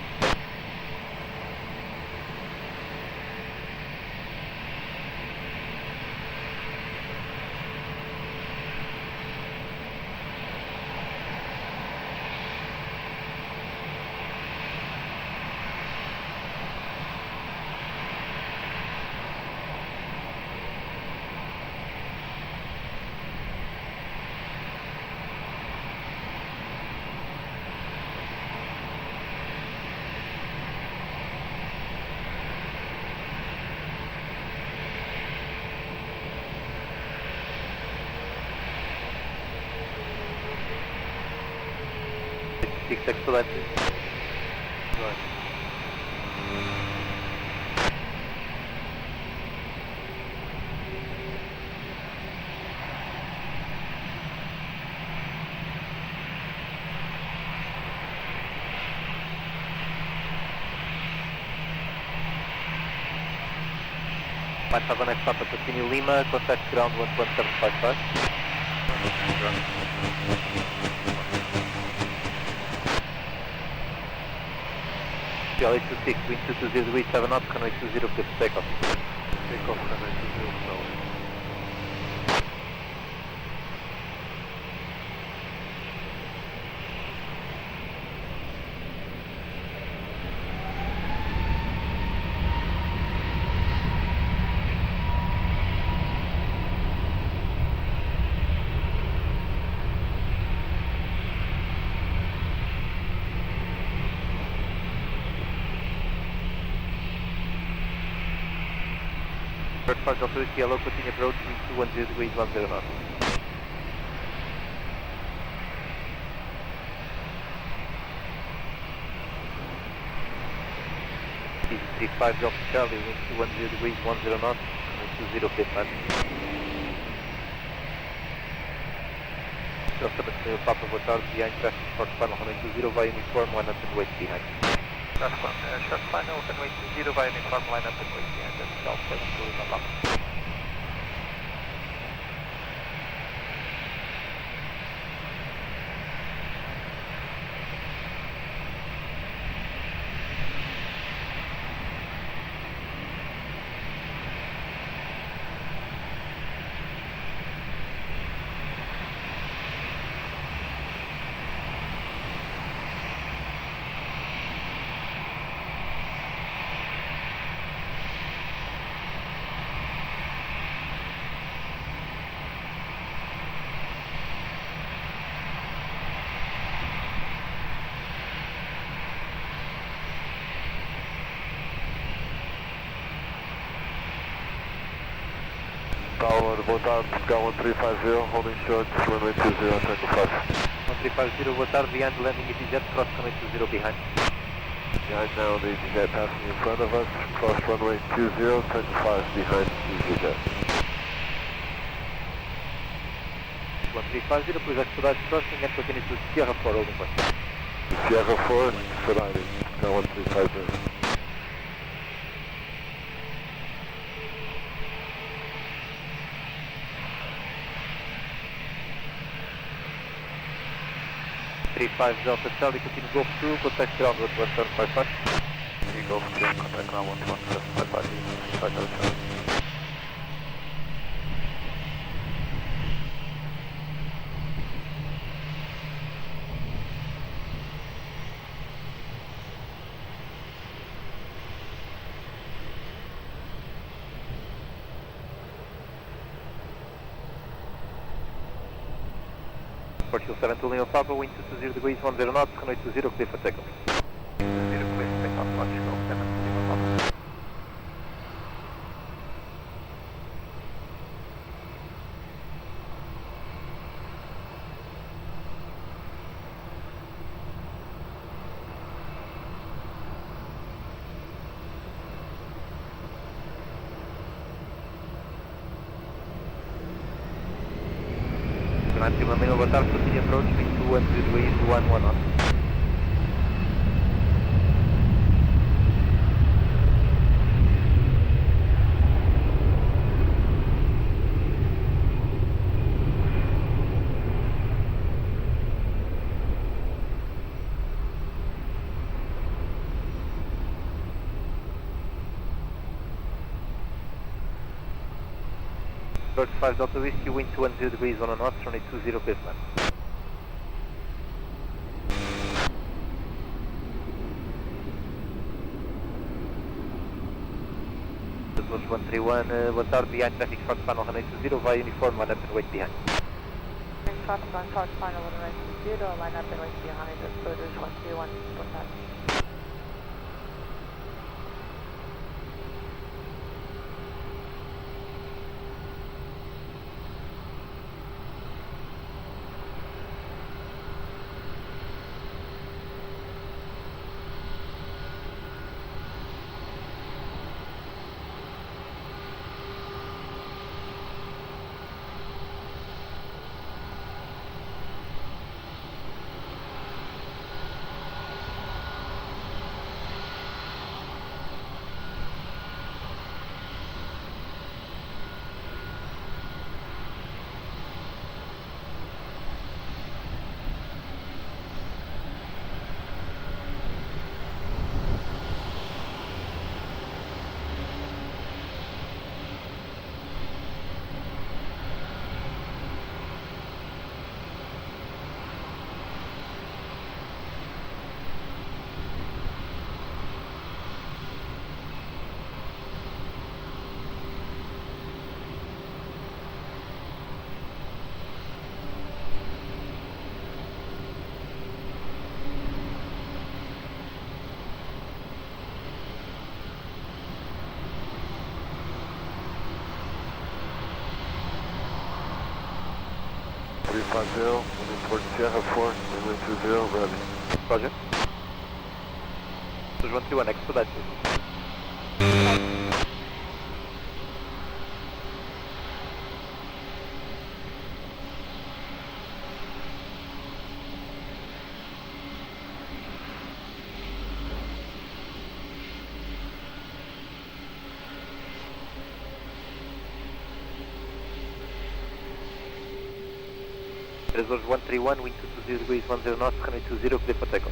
Expressamente. Right. Mais 5 next stop at Continue Lima, contact ground 11755. Charlie 26, wind 220 degrees, 7 knots, runway 20, clear for takeoff. Takeoff, runway 20, no. First Delta yellow, continue approach, wind 210 degrees, 10 knots. DC35 Delta Charlie, wind 210 degrees, 10 knots, wind 20, clear time. Delta Papa, boa tarde, behind traffic, short final, runway 20, via uniform, line up and wait behind. Short final, runway 20, via uniform, line up and wait behind. Delta 7 Lima Papa. Tower, boa tarde, Portugal 1350, holding short, runway 20, Tango 5. 1350, boa tarde, behind landing EasyJet, cross runway 20 behind. Behind now, the EasyJet passing in front of us, cross runway 20, Tango 5 behind EasyJet. 1350, please expedite crossing and continue to Sierra 4, holding point. Sierra 4, Ferrari, Portugal 1350. Five Delta Charlie, continue Golf 2, contact ground 11755. Golf 2, contact ground 11755, 35 Delta Charlie. Portugal 7 to Lima Papa, wind 220 degrees, 10 knots, runway 20, clear for takeoff. 20, clear for takeoff, Portugal 7 to Lima Papa. Lima Lima, boa tarde, continue approach, wind 210 degrees, 11 knots. Bird 5 Delta Whiskey, wind 210 degrees 1 knots, runway 20, clear to land. Azores 131, boa tarde, behind traffic short final, runway 20, via uniform, line up and wait behind. Traffic on short final, runway 20, line up and wait behind, Azores 131, boa tarde. Aeroporto Sierra 4, runway 20, ready. Roger. Azores 131, expedite. 131, wind 220 degrees 10 knots, runway 20, clear for takeoff.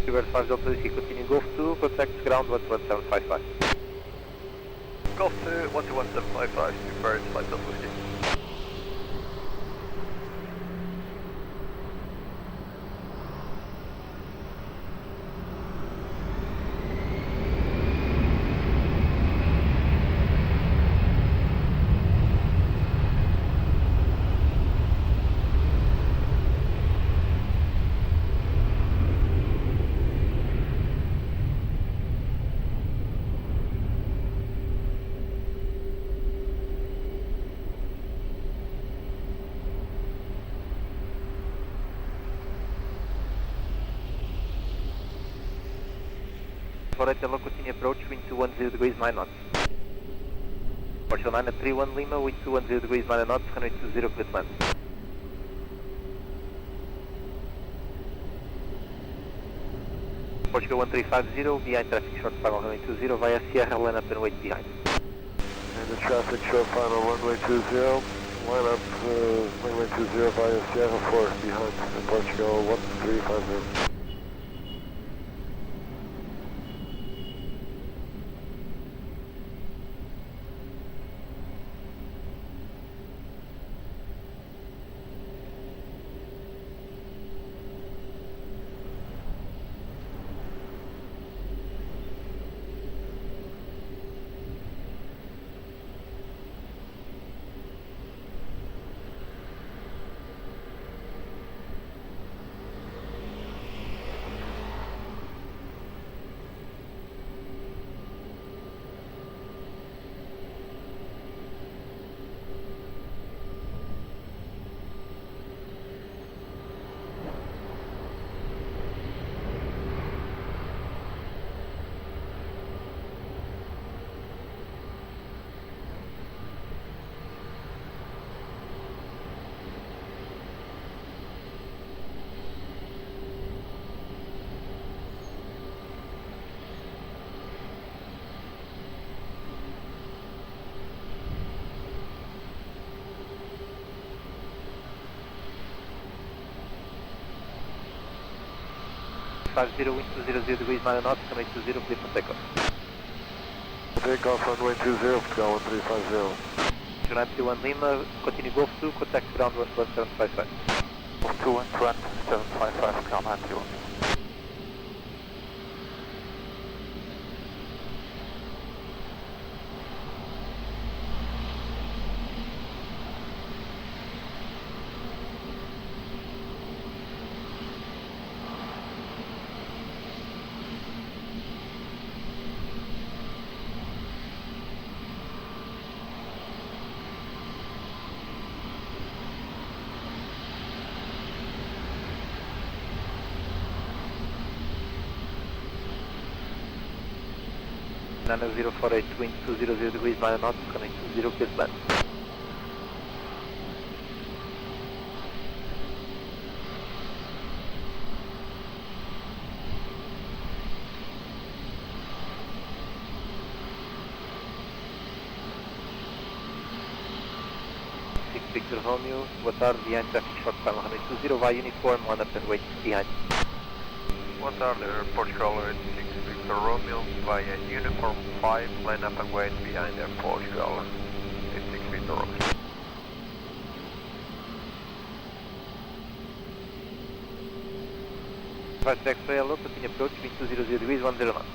Bird 5 Delta Whiskey, continue Golf 2, contact ground 11755. Golf 2, 121.755, Bird 5 Delta Whiskey. Hello, continue approach, wind 210 degrees 9 knots. Portugal 9 at 31 Lima, wind 210 degrees 9 knots, runway 20, clear to land. Portugal 1350, behind traffic short final runway 20, via Sierra, line up and wait behind. And the traffic short final, runway 20, line up runway 20 via Sierra 4, behind Portugal 1350. Wind 200 degrees 9 knots, runway 20, clear for takeoff. Take off runway 20, Portugal 1350. United 21 Lima, continue Golf 2, contact ground 11755. Golf 2 and 755, Cal 91. Nano 048, wind 200 degrees, 9 knots, coming 20, clear to land. Victor Romeo, boa tarde, behind traffic short final 120, via uniform, line up and wait behind. Boa tarde, Portugal 86 Victor Romeo, via uniform 5, line up and wait behind Portugal 86 Victor Romeo. Right track hello, continue approach, wind 200 degrees, 10 knots.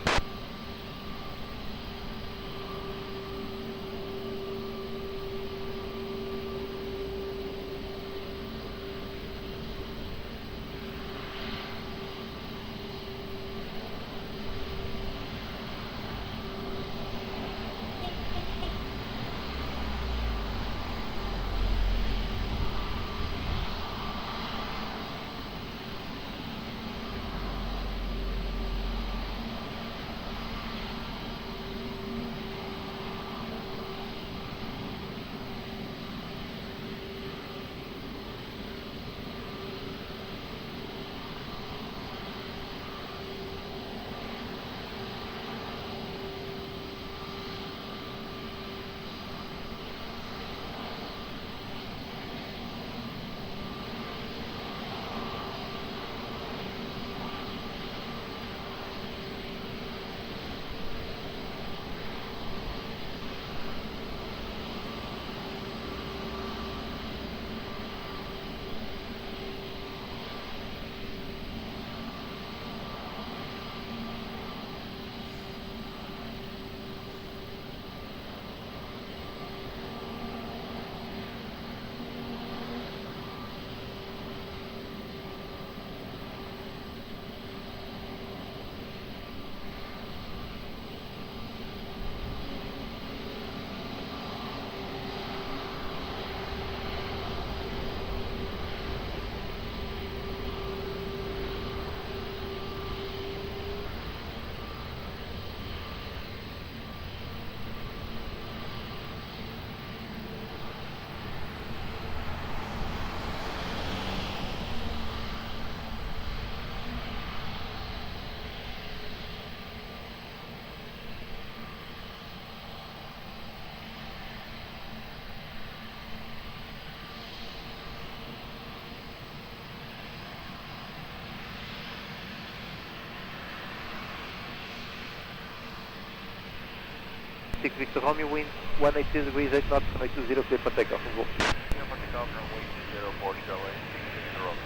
Victor Romeo, wind 180 degrees, 8 knots, 120, clear for takeoff. Go. Clear for takeoff, runway 20, Portugal 86 Victor Romeo,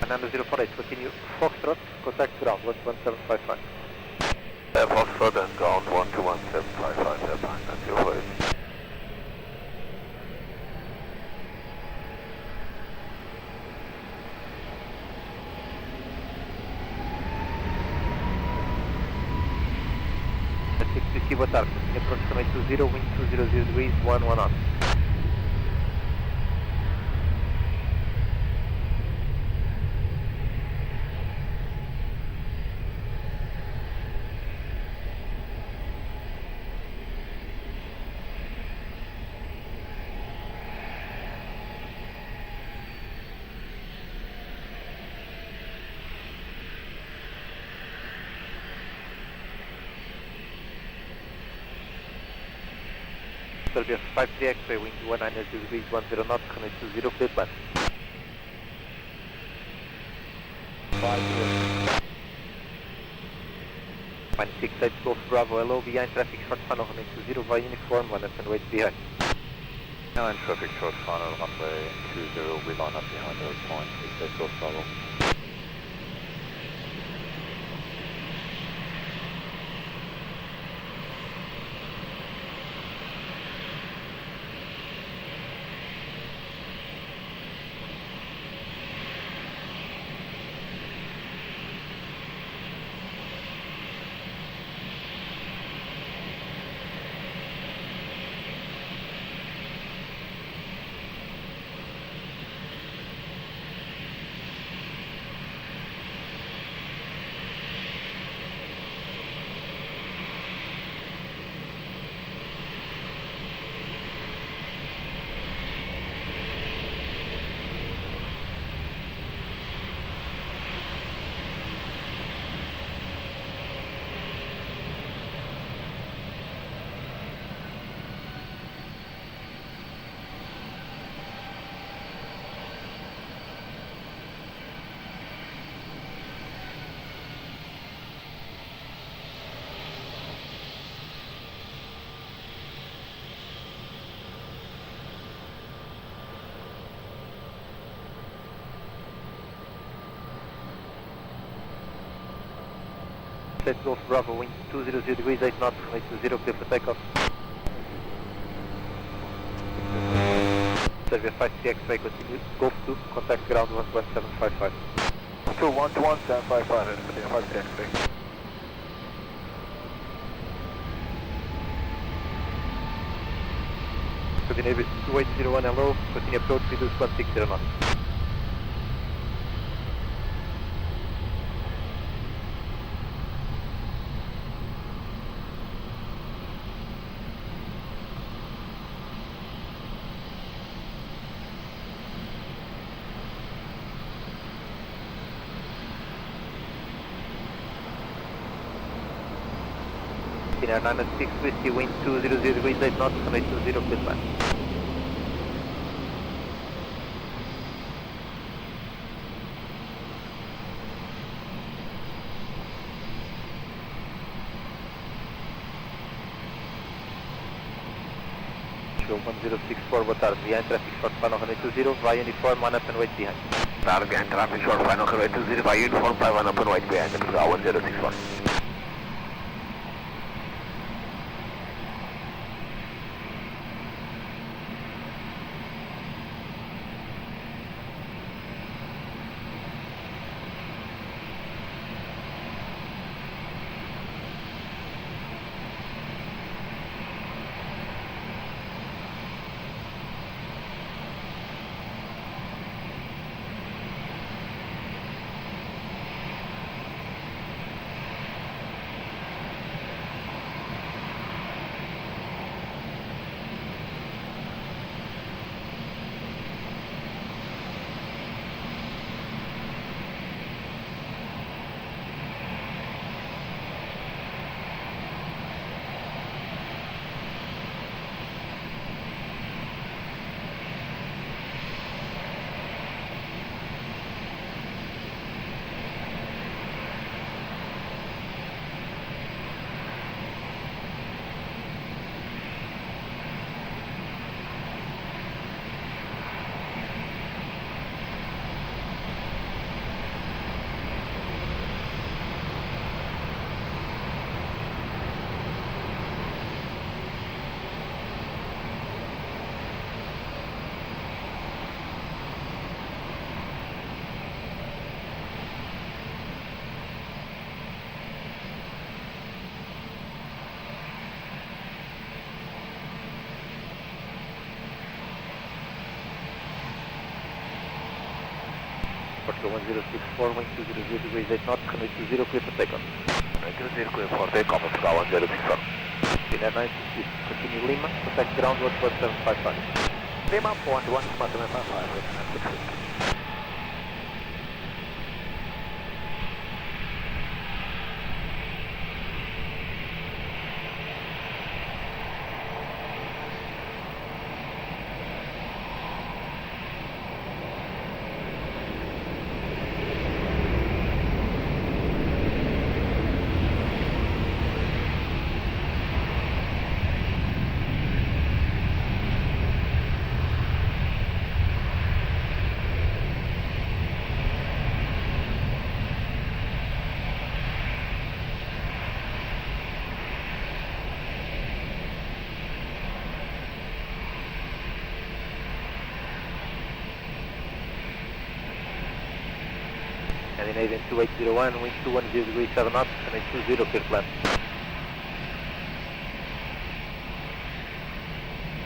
Nano 048, continue Foxtrot, contact ground 11755. Foxtrot and ground 121.755, that's your way. Boa tarde, aproximadamente 20, wind 200 degrees, 1 knot. Serbia 53 X-ray, wind 190 degrees, 10 knots, 120, clear plan. 50. 16 Golf Bravo, hello, behind traffic, short funnel, runway 20 via uniform, 1 up and wait behind. Behind traffic, short funnel, runway 20, we line up behind the point, 16 Golf Bravo. State Golf Bravo, wind 200 degrees, 8 knots, runway 20, clear for takeoff. Serbia 5C X-ray, continue, Golf 2, contact ground 11755. 2-1-1-755, and continue 5C X-ray. Continue 2801, hello, continue approach, reduce 160 knots. Air 906 Whiskey, wind 200 degrees, 8 knots, runway 20, clear plan. Show 1064, boa tarde, behind traffic, short final, runway 20, via uniform, 1 up and wait behind. Now behind traffic, short final, runway 20, via uniform, 1 up and wait behind, 1064. Portugal 1064, wind 200 degrees, 8 knots, runway 20, clear for takeoff. Runway 20, clear for takeoff, Portugal 1064. Air 966, continue Lima, contact ground 11755. Lima, 11755, Scandinavian 2801, wind 210 degrees 7 knots, runway 20, clear to land.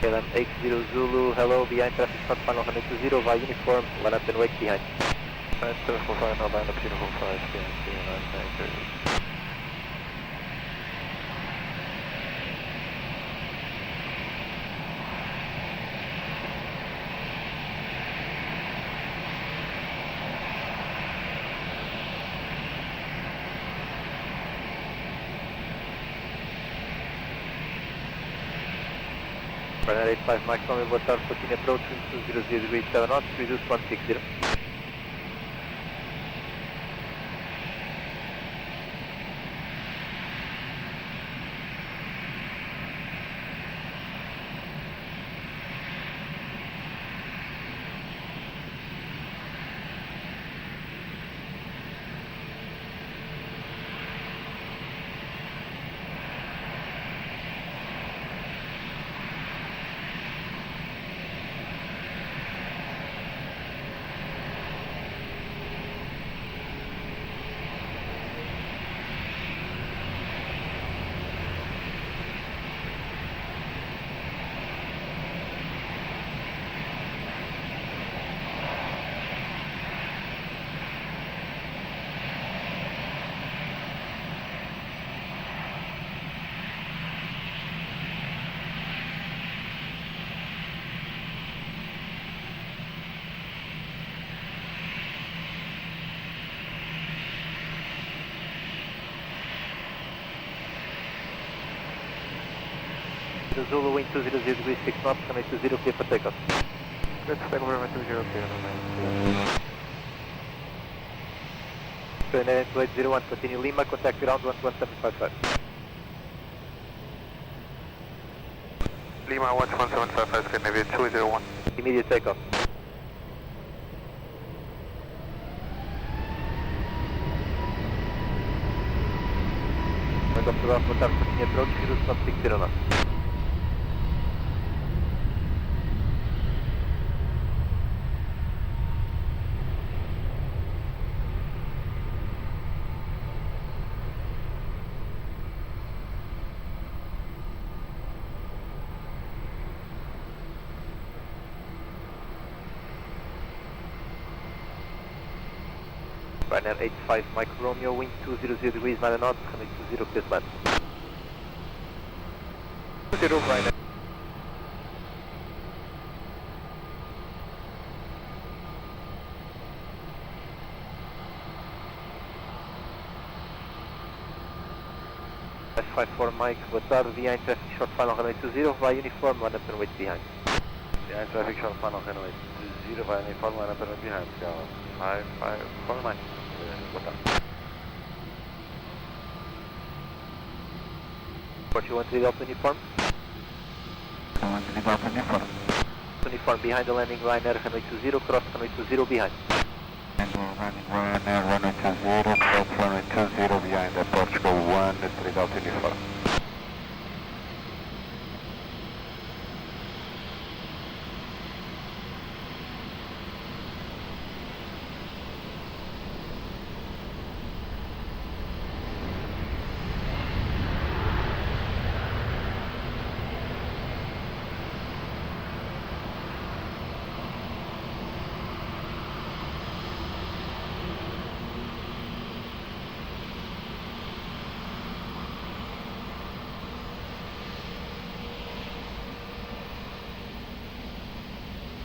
KLM 80 Zulu, hello, behind traffic short final runway 20, via uniform, line up and wait behind. 745, now line up uniform 5, KMC 930. Runway 85 Mike, Romeo, boa tarde, continue approach, wind 200 degrees 7 knots, reduce 160. Zulu, wind 200 degrees 6 knots, runway 20, clear for takeoff. Good, take over runway 20, clear runway. Scandinavian 2801, continue Lima, contact ground 11755. Lima 11755, Scandinavian 201. Immediate takeoff. Wind off the ground, boa tarde, continue approach, reduce 160 knots. Ryanair 85 Mike Romeo, wind 200 degrees 9 knots, runway 20, clear to land. 20 Ryanair. F54 Mike, boa tarde, behind traffic short final runway 20, via uniform, line up and wait behind. Behind traffic short final runway 20, via uniform, line up and wait behind. 554 Mike. Boa tarde. What you want to leave out uniform? I want to leave out uniform. Uniform behind the landing Ryanair runway 20, cross runway 20 behind. And we're running Ryanair runway 20, cross runway 20 behind the Portugal 1, straight out uniform.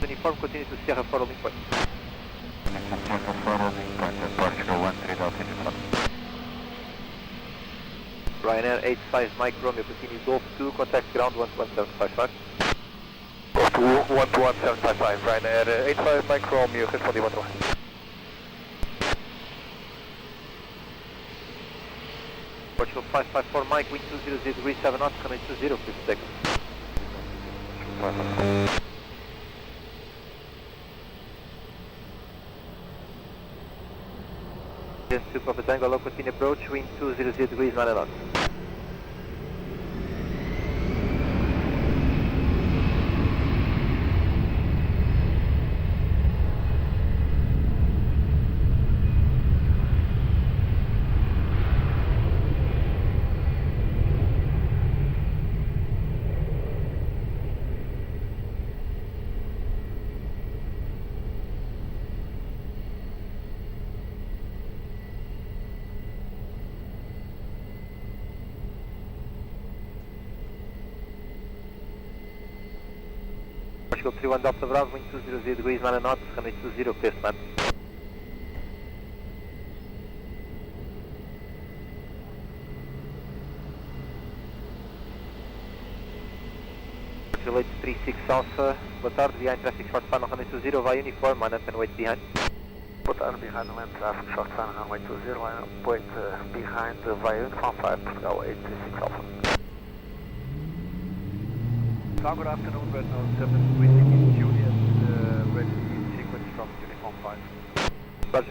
Uniform, continue to Sierra following point. Sierra following point, Portugal 1, straight out uniform. Ryanair 85 Mike Romeo, continue Golf 2, contact ground 11755. Golf 2, 11755, Ryanair 85 Mike Romeo, respondi 1 Portugal 554 Mike, wind 200 degrees 7 knots, runway 20, please take. Just to Papa Tango, low continue approach, wind 200 degrees 9 knots. Portugal 31 Delta Bravo, wind 200 degrees, 9 knots, runway 20, clear to land. Relate 36 Alpha, boa tarde, behind traffic short final runway 20, via uniform, line up and wait behind. Boa tarde, behind land traffic, short final runway 20, line up, wait behind via uniform 5, Portugal 836 Alpha. Good afternoon, Red Nose 7, Whiskey Juliet, ready to sequence from uniform 5. Roger.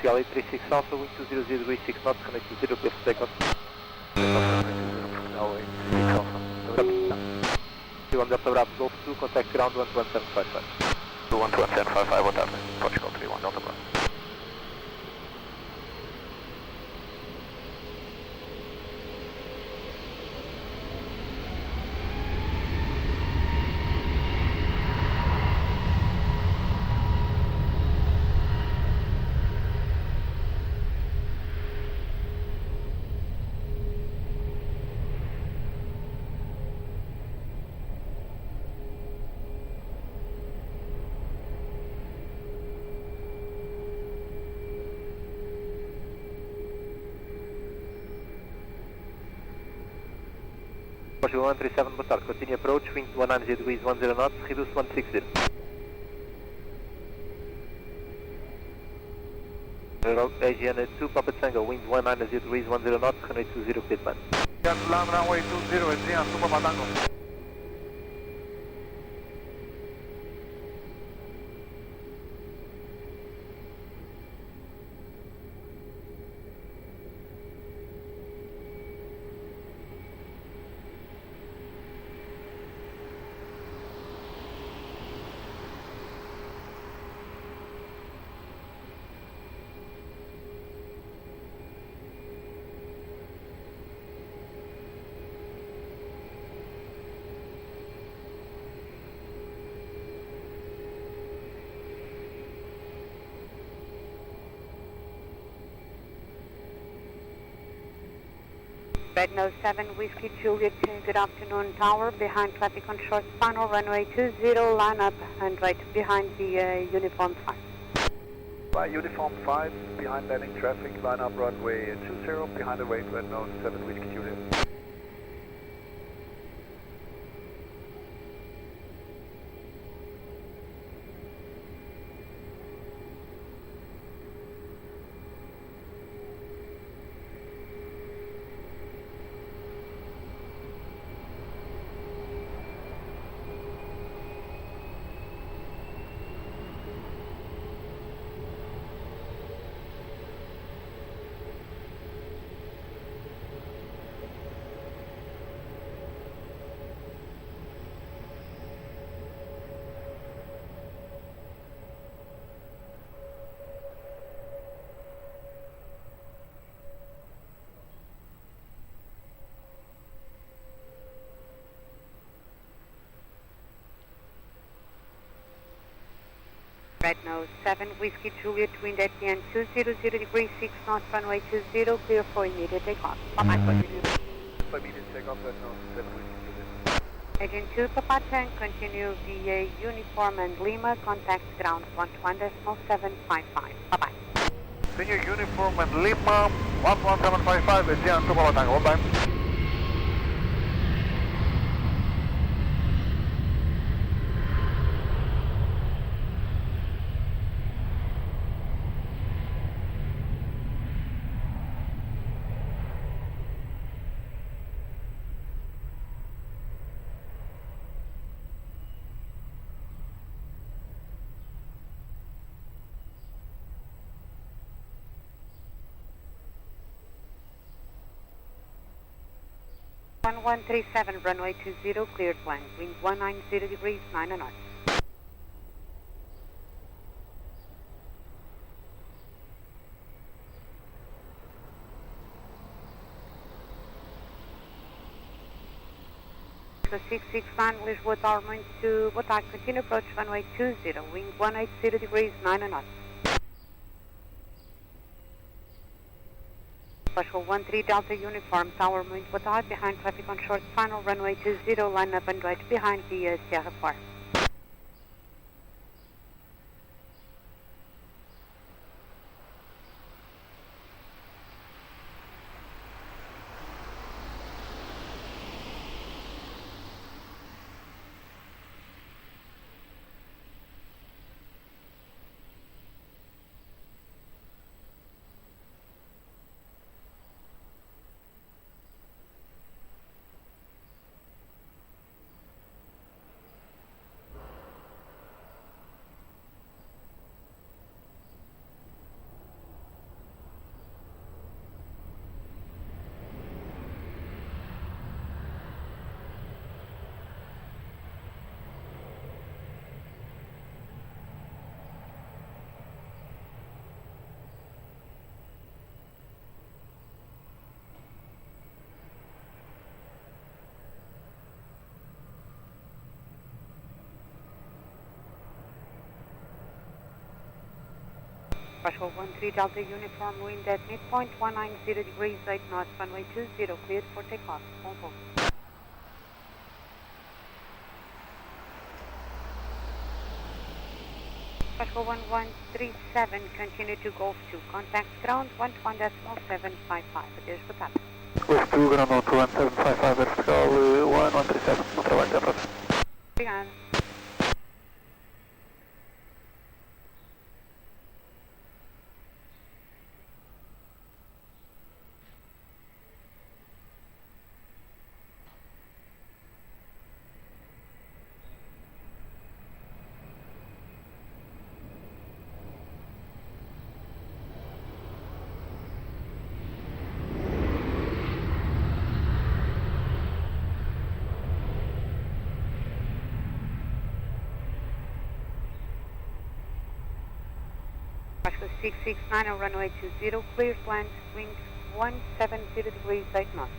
Portugal 836 Alpha, wind 200 degrees, 6 knots, runway 20, clear for takeoff. Portugal 836 Alpha. 31 Delta Bravo, Golf 2, contact ground 11755. 11755, boa tarde, Portugal 31 Delta Bravo. Portugal 137, boa tarde, continue approach, wind 190 degrees, 10 knots, reduce 160. Asian 2, Papa Tango, wind 190 degrees, 10 knots, runway 20, clear to land. Land runway 20, Asian 2, Papa Tango. Red Nose 7, Whiskey Juliet, good afternoon, tower, behind traffic on short final, runway 20, line up and right behind the uniform 5. By uniform 5, behind landing traffic, line up runway 20, behind the wait, Red Nose 7, Whiskey Juliet. Red Nose 7, Whiskey Juliet, wind at the end 200 degrees, 6 knots, runway 20, clear for immediate takeoff. Bye-bye. For immediate takeoff, Red Nose 7, Whiskey Juliet. Agent 2, Papa 10, continue via Uniform and Lima, contact ground 11755. Bye-bye. Senior Uniform and Lima, 11755, Aviation 2 Papa Tango, bye. One 137, runway 20, cleared land. Wind 190 degrees, 9 knots. So 669, Lisboa Tower, wind to Botac, continue approach runway 20, wind 180 degrees, 9 knots. Special 13 Delta Uniform, Tower, wind Botac, behind traffic on short final, runway 20, line up and right behind the Sierra 4. Special 13 Delta Uniform, wind at midpoint 190 degrees 8 knots, runway 20, cleared for takeoff. Hold on. Special 1137, continue to Golf 2, contact ground 11.755, adeus, boa tarde. Golf 2, ground 11755, vertical 1137, bom trabalho, até a próxima. Obrigada. Oscar 669 on runway 20, clear land, wind 170 degrees 8 knots.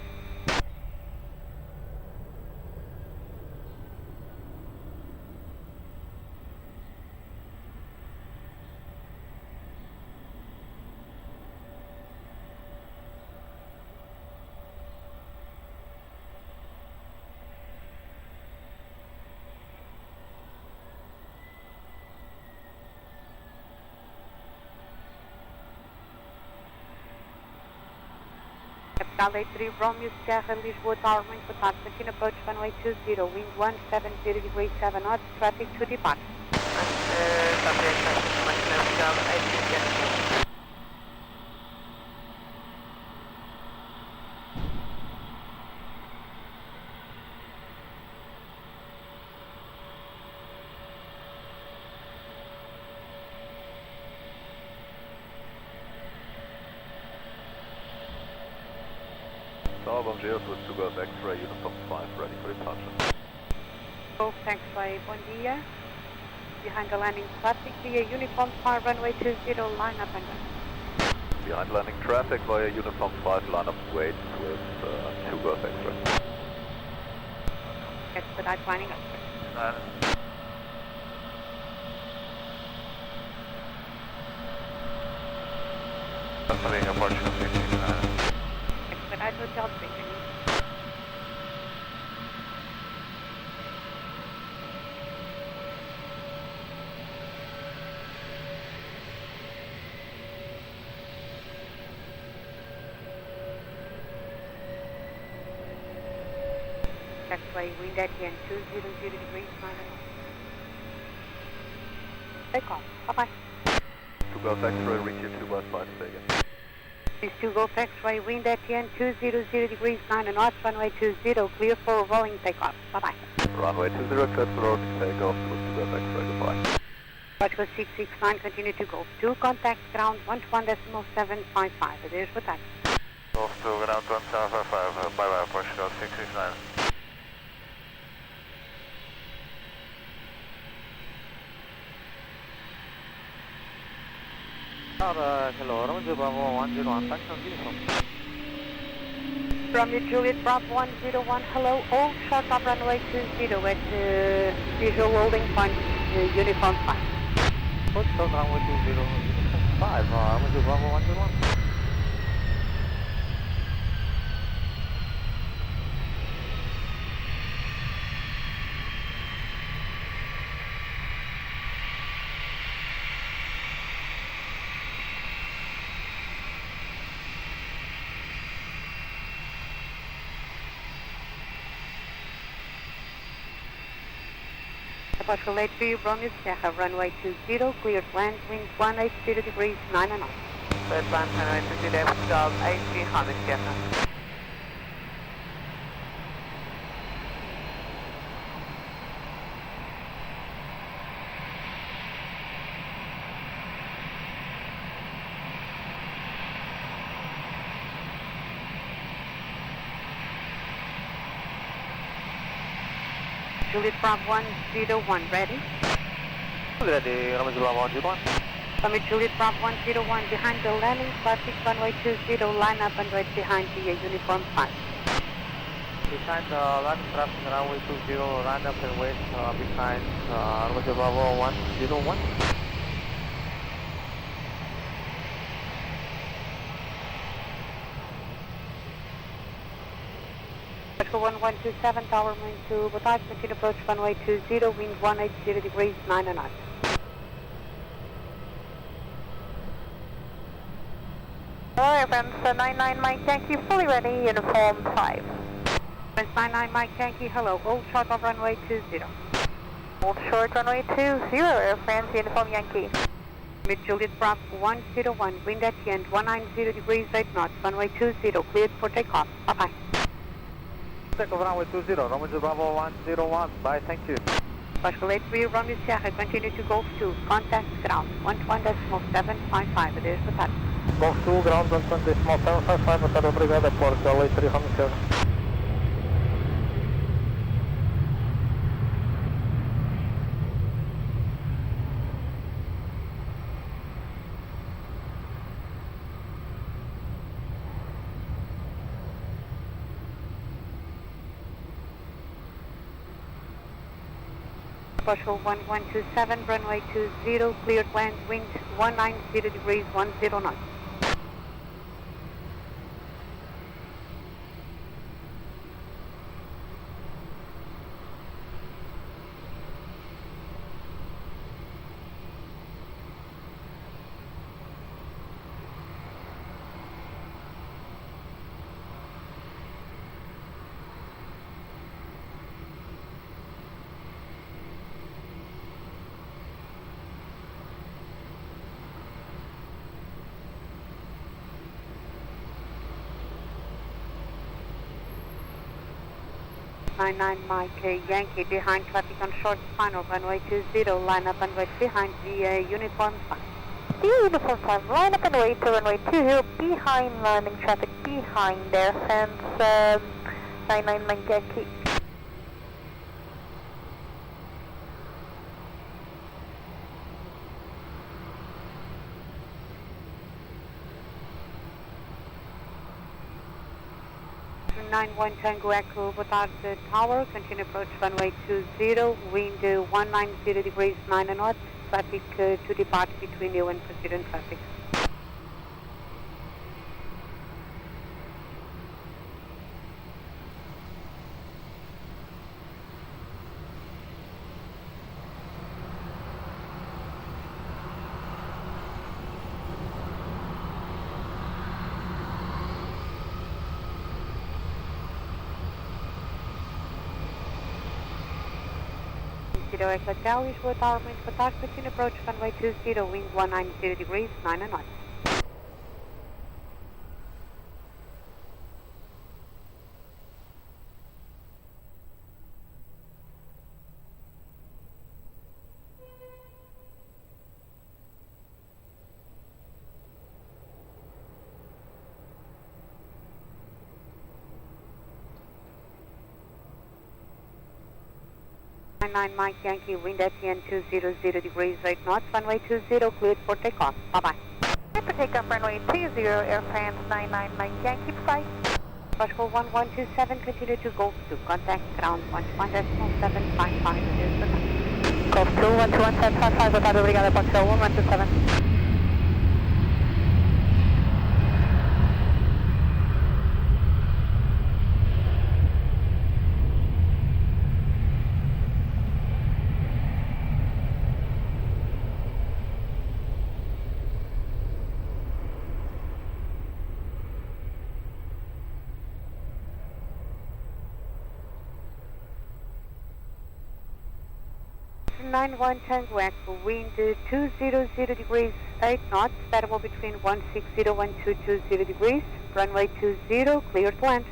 Capital 3 Romeo Sierra, Lisboa Tower, wind for top, continue approach runway 20, wind 170 degrees 7 knots, traffic to depart. Tower Bomb Geo to Sugar X-ray, Uniform 5, ready for departure. Golf X-ray, bom dia. Behind the landing traffic via Uniform 5, runway 20, line up and right. Behind landing traffic via Uniform 5, line up wait with Sugar X-ray. Expedite lining up. Aeroporto, Expedite Hotel 3. taxiway, wind at the end, 200 degrees, 9 Take off. Bye-bye. To go taxiway, reach your 2 west line, say again. Please to go taxiway, wind at the end, 200 degrees, 9 knots, runway 20, clear for rolling takeoff. Bye-bye. Runway 20, cut for rolling takeoff, to go taxiway, goodbye. Portugal 669, continue to Golf 2, contact ground 121.755. Adeus, boa tarde. Golf 2, ground 1755, bye-bye, Portugal 669. Hello, Romeo Bravo 101, taxi on uniform. From the Juliet Bravo 101, hello, all short of runway 20 at visual holding point, uniform 5. What's the runway 20, uniform 5, Romeo Bravo 101. Portugal 83, Romeo Sierra, runway 20, cleared land, wind 180 degrees, 9 knots. Third land, runway 20, Portugal 83, Romeo Sierra. Juliet Bravo 101, ready? Ready, Romeo Bravo 101. From Juliet Bravo 101, behind the landing, traffic runway 20, line up and right behind the uniform 5. Behind the landing traffic, runway 20, line up and wait behind Romeo Bravo 101. Portugal 1127, tower main 2, boa tarde, continue approach runway 20, wind 180 degrees, 9 knots. Alright, friends, 99 Mike Yankee, fully ready, uniform 5. Friends 99 Mike Yankee, hello, all short of runway 20. Hold short, runway 20, Air France, uniform Yankee. Mid Juliet Bravo 101, wind at the end, 190 degrees, 8 knots, runway 20, cleared for takeoff. Bye-bye. Takeoff runway 20, Romeo Bravo 101, bye, thank you. Portugal 83, Romeo Sierra, continue to Golf 2, contact ground 121.755, adeus, boa tarde. Golf 2, ground 120.755, boa tarde, obrigado, Portugal 83, Romeo Sierra. Portugal 1127, runway 20, cleared land, wind 190 degrees, 10 knots. Nine Mike Yankee, behind traffic on short final, runway 20, line up and wait behind the uniform 5. The uniform 5, line up and wait to runway 20, behind landing traffic, behind Air France, 99 Mike Yankee. Nine One Tango Echo, boa tarde, tower, continue approach runway 20, wind 190 degrees, 9 knots, traffic to depart between you and precedent traffic. Echo Hotel, Lisboa Tower, muito boa tarde, continue approach runway 20, wind 190 degrees, 9 knots. Mike Yankee, wind at the end 200 degrees, 8 knots, runway 20, cleared for takeoff. Bye-bye. Clear for takeoff, runway 20, Air France 99 Mike Yankee, flight. Pascal 1127, continue to Golf 2, contact ground 11.755, here's the time. Golf 2, 121.755, boa tarde, obrigada, Pascal 1127. Nine one Tango Echo, wind 200 degrees, 8 knots, variable between 160 and 220 degrees, runway 20, clear to land.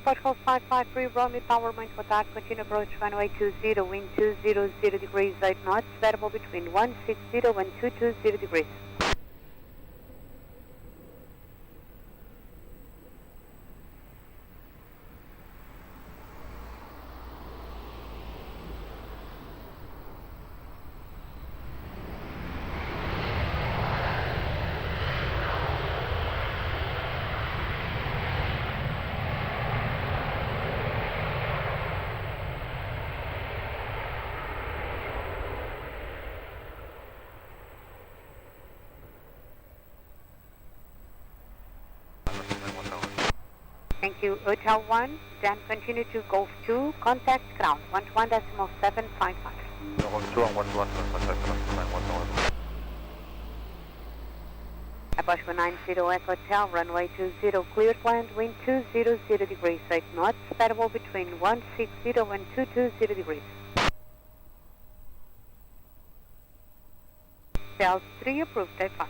Portugal 553, Romeo Tower, muito boa tarde, continue approach runway 20, wind 200 degrees, 8 knots, variable between 160 and 220 degrees. Thank you. Hotel 1, then continue to Golf 2, contact ground 11.755. Approach 90 Echo Hotel, runway 20, cleared land, wind 200 degrees, 8 knots, variable between 160 and 220 degrees. Bell 3 approved, take 5.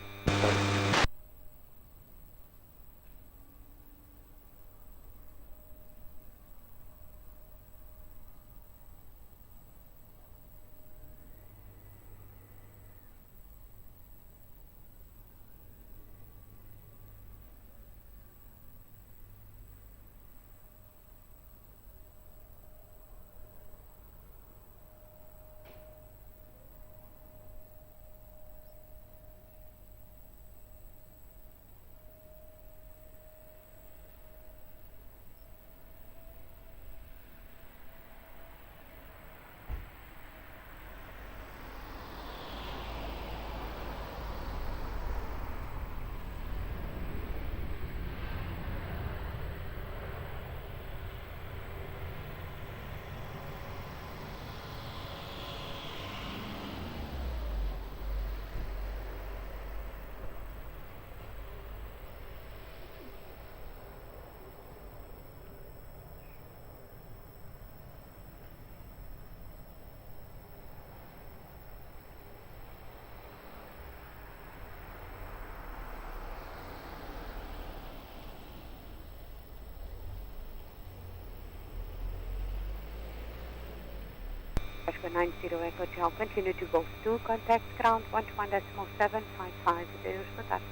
Oscar 90 Echo Hotel, continue to Golf 2, contact ground 11.755, Deus, boa tarde.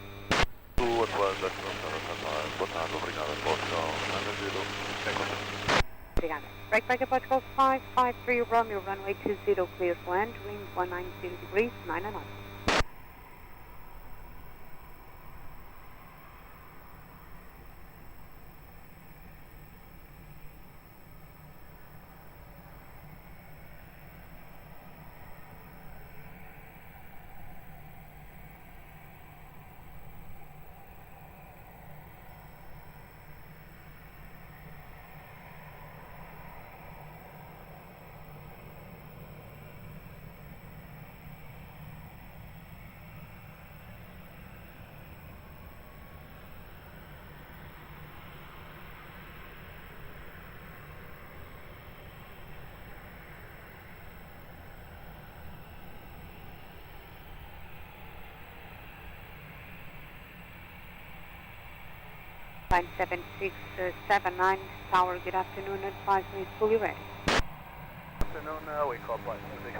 2 Atlanta, boa tarde, obrigado, Portugal, 90, Echo. Obrigada. Break Portugal 553 Romeo, runway 20, clear to land, wind 190 degrees, 9 knots. Line 7679, tower, good afternoon, advise me fully ready. Afternoon, we call flight 6.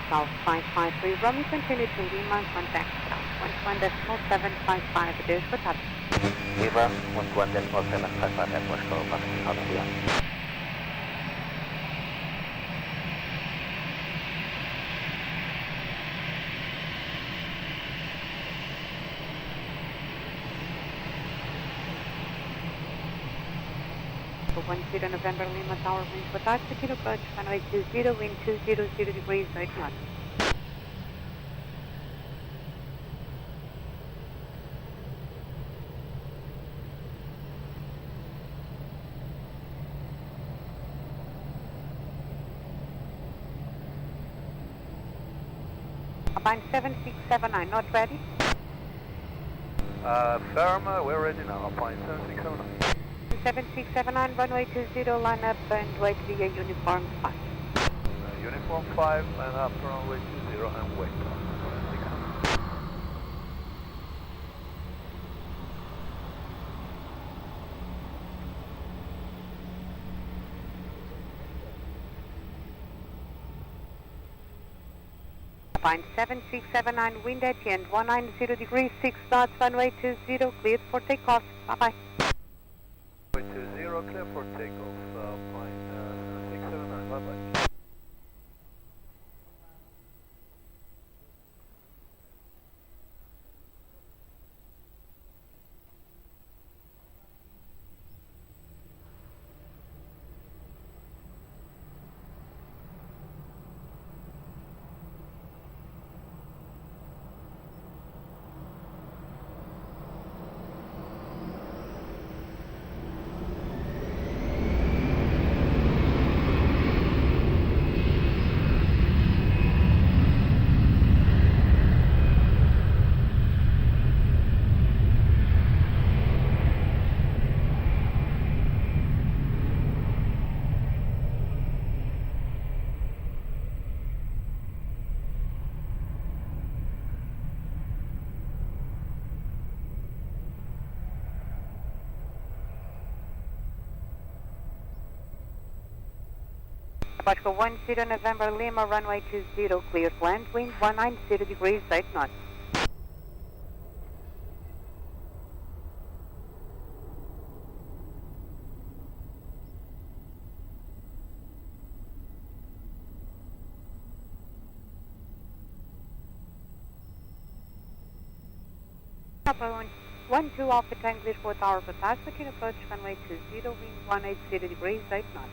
South 553 Romeo, continue to Lima, contact South 11.755, there's for touch. Lima, 11.755 at Moscow, passing out of the line. For 10 November Lima Tower, wind for touch, continue approach, runway 20, wind 200 degrees, 8 knots. Line 7679, not ready? Firm, we're ready now. Applying 7679. 7679, runway 20, line up and wait via uniform 5. Uniform 5, line up, runway 20 and wait. Line 7679, wind at the end, 190 degrees, 6 knots, runway 20, cleared for takeoff. Bye-bye. Runway 20, clear for takeoff, flying 7679, bye-bye. Portugal 10 November Lima, runway 20, cleared land, wind 190 degrees, 8 knots. Papa 12 Alpha Tango Lisboa Tower for task, continue approach runway 20, wind 180 degrees, 8 knots.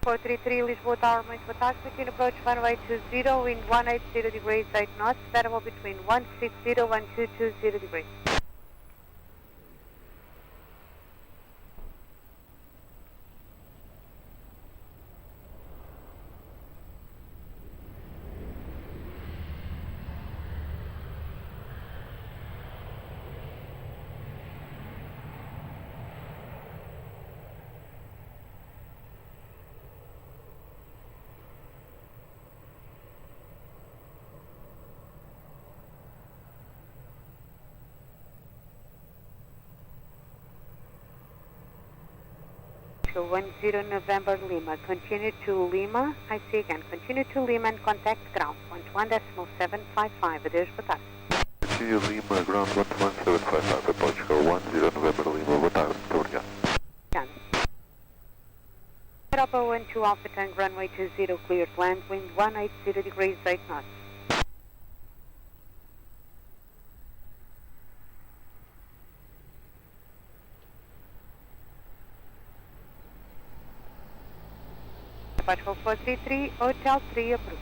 433 Lisboa Tower, muito boa tarde. Continue approach runway 20, wind 180 degrees 8 knots, variable between 160 and 220 degrees. So 10 November Lima, continue to Lima, I see again, continue to Lima and contact ground, 11.755, adeus, boa tarde. Continue Lima, ground 11755, Portugal 10 November Lima, boa tarde, muito obrigado. Europa 12 Alpha Tango, runway 20, cleared land, wind 180 degrees 8 knots. Departure 433, Hotel 3 approved.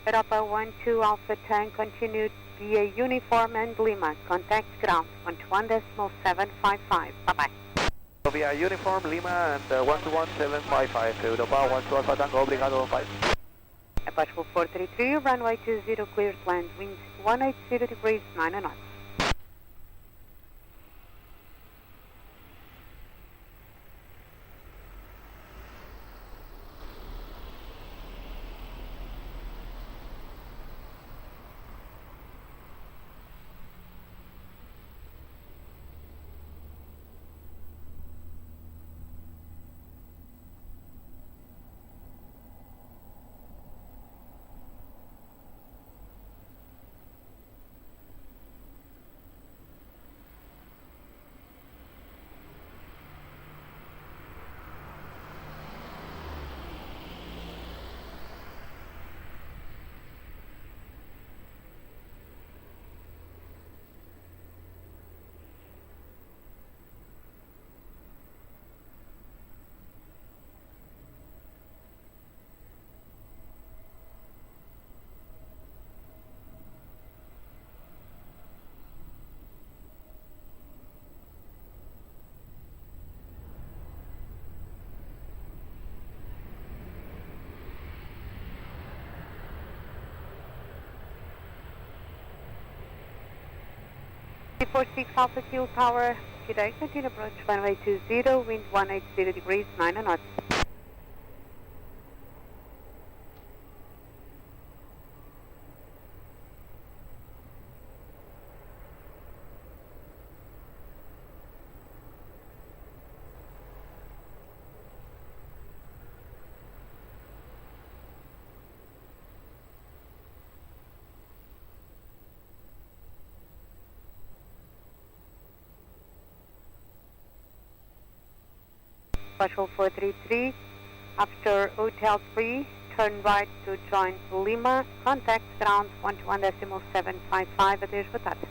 Europa 12 Alpha Tank, continue via Uniform and Lima, contact ground, 11.755, bye-bye. Via Uniform, Lima and 121.755, Europa 12 Alpha Tango, obrigado, 5. Departure 433, runway 20, cleared land, wind 180 degrees 9 knots. Four 6 Alpha Kilo Tower, Midday, continue approach runway 20, wind 180 degrees 9 knots. Bosco 433. After Hotel 3, turn right to join Lima. Contact ground 121.755. Adeus, boa tarde.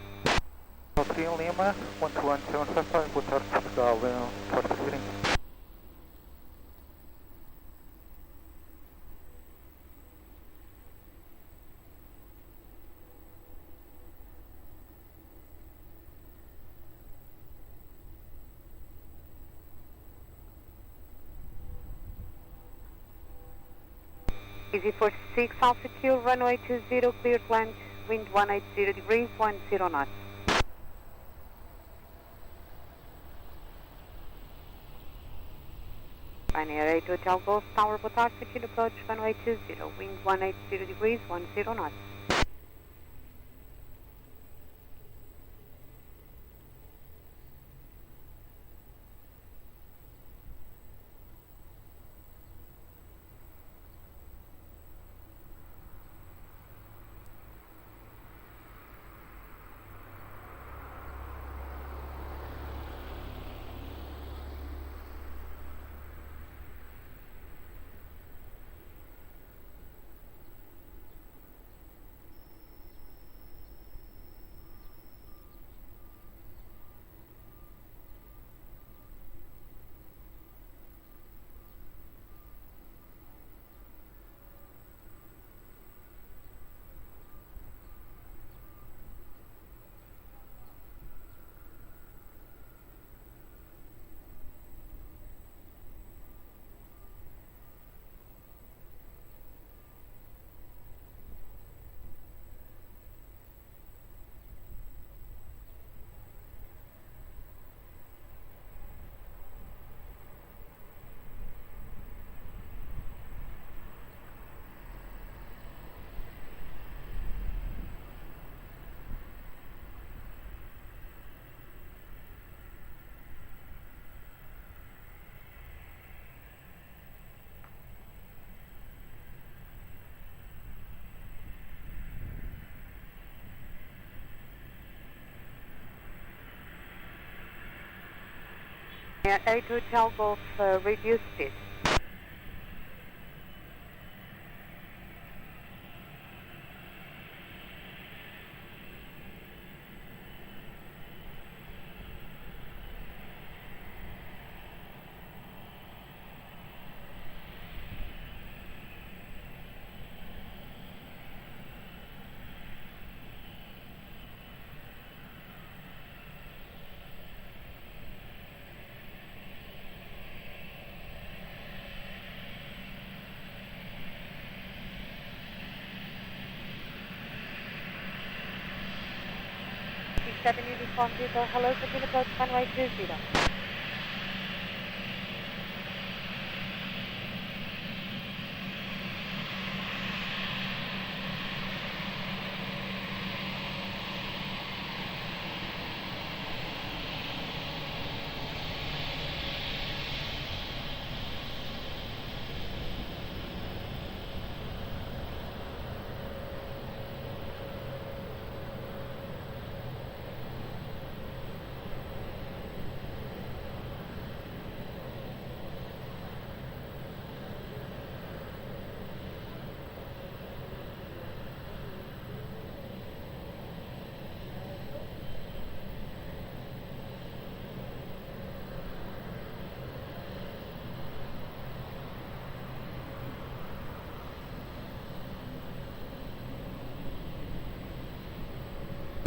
Hotel 3 em Lima, 121.755, boa tarde, Portugal, Porto Seguro. Easy 46, altitude, runway 20, clear to land, wind 180 degrees, 10 knots. Ryanair 8 Hotel Golf Tower, boa tarde, continue approach, runway 20, wind 180 degrees, 10 knots. Air 8 Hotel Golf, reduce speed. Seven uniform vehicle, hello, continue approach, runway 20.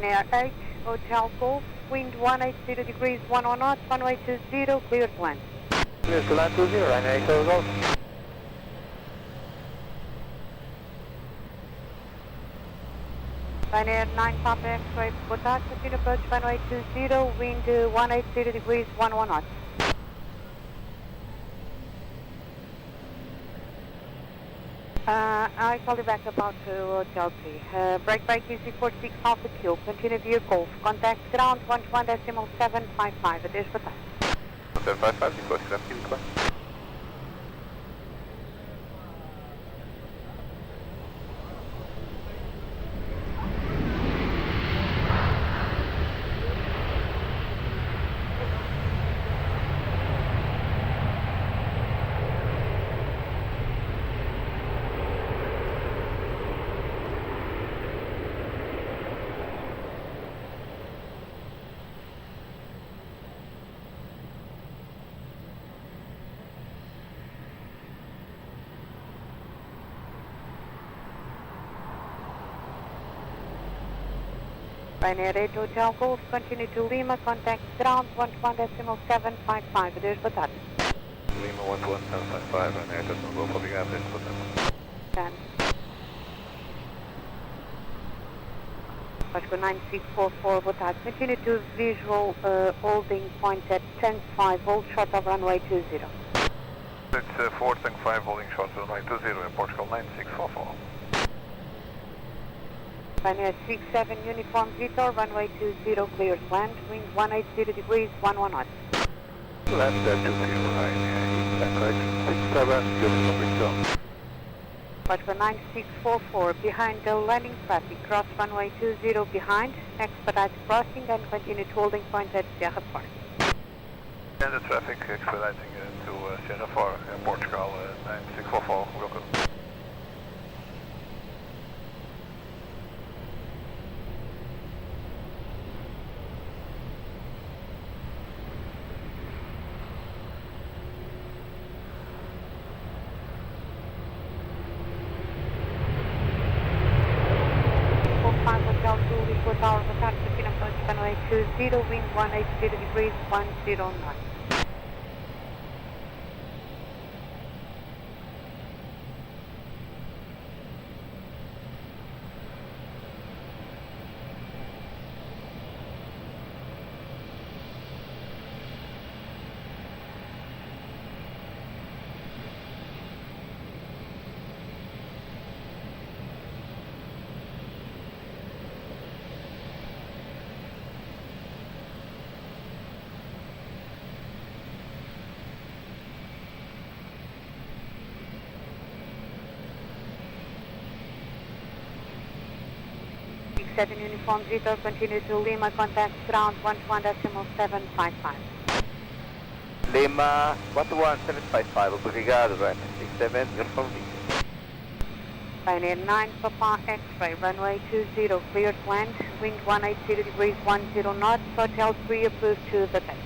Air 8 Hotel Golf, wind 180 degrees, 10 knots, runway 20, clear to land. Clear to land 20, Ryanair 8 Golf. Ryanair 9 Papa X-ray, boa tarde, continue approach, runway 20, wind 180 degrees, 11 knots. I call you back about Hotel 3. Break easy 46 altitude, continue via Golf, contact ground 121.755, adeus, boa tarde. 755, depois será muito bem. Ryanair 8 Hotel Golf, continue to Lima, contact ground 121.755. Adeus, boa tarde. Lima 11755, Ryanair Hotel Golf, obrigado, boa tarde. Done. Oscar 9644, boa tarde. Continue to visual holding point at tank 5, hold short of runway 20. It's 4 tank 5 holding short of runway 20 in Portugal 9644. Ryanair 67 Uniform Victor, runway 20, clears land, wind 180 degrees, 11 knots. Land 20, Ryanair, tank right 67, Uniform Victor. Oscar 9644, behind the landing traffic, cross runway 20 behind, expedite crossing and continue to holding point at Sierra 4. And the traffic expediting to Sierra 4 in Portugal 9644, welcome. Lisboa Tower, boa tarde, Captain approach runway 20, wind 180 degrees, 10 knots. Seven Uniform Victor, continue to Lima, contact ground 121.755. Lima 11755, obrigado, Ryanair 67, Uniform Victor. Ryanair 9 Papa X-ray, runway 20, cleared land, wind 180 degrees, 10 knots, Hotel 3 approved to the taxi.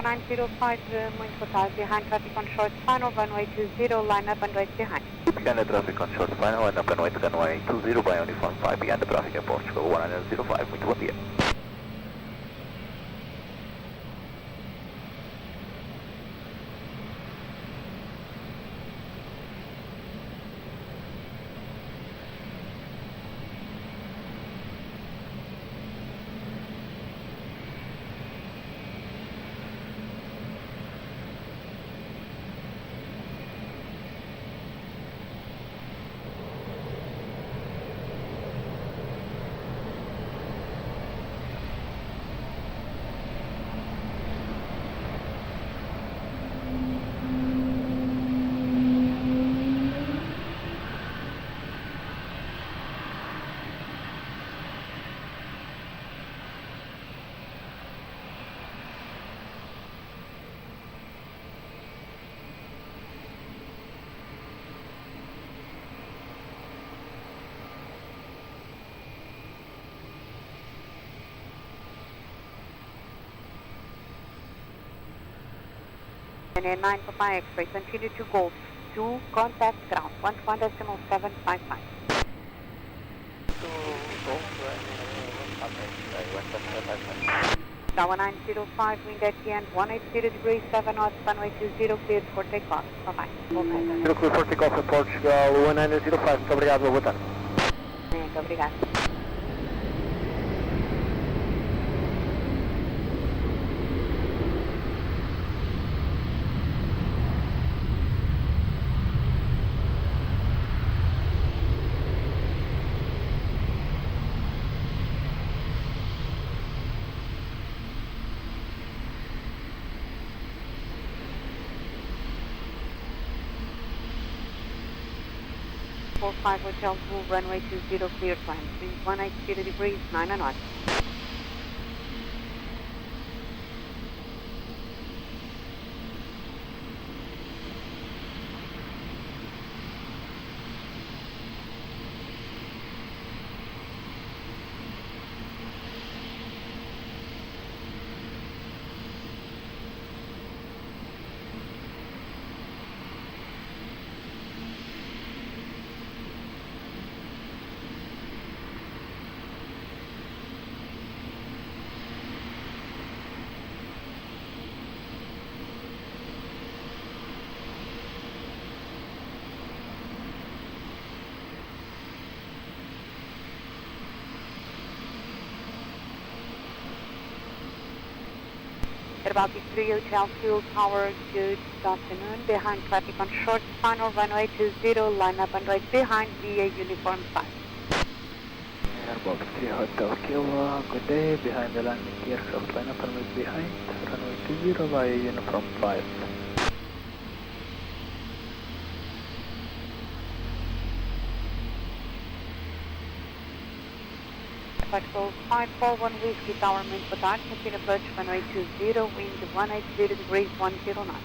905, muito boa tarde, behind traffic on short final, runway 20, line up and wait behind. Behind the traffic on short final, line up and wait runway 20 by Uniform 5, behind the traffic in Portugal 105, muito bom dia. Ryanair 9 Papa X-ray, continue to Golf 2, contact ground 121.755. Tower 905, wind at the end 180 degrees, 7 knots, runway 20, cleared for takeoff. Bye-bye. Cleared for takeoff in Portugal 1905, muito obrigado, boa tarde. Muito obrigado. Five Hotel Blue, runway 20, cleared land, wind 180 degrees, 9 knots. Baltic 3 Hotel Fuel Tower, good afternoon. Behind traffic on short final runway 20, line up and right behind via uniform 5. Airbox 3 Hotel Kilo, good day. Behind the landing aircraft, line up and right behind, runway 20 via uniform 5. Patrol 541 Whiskey Tower, main Bataan, continue approach runway 20, wind 180 degrees 10 knots.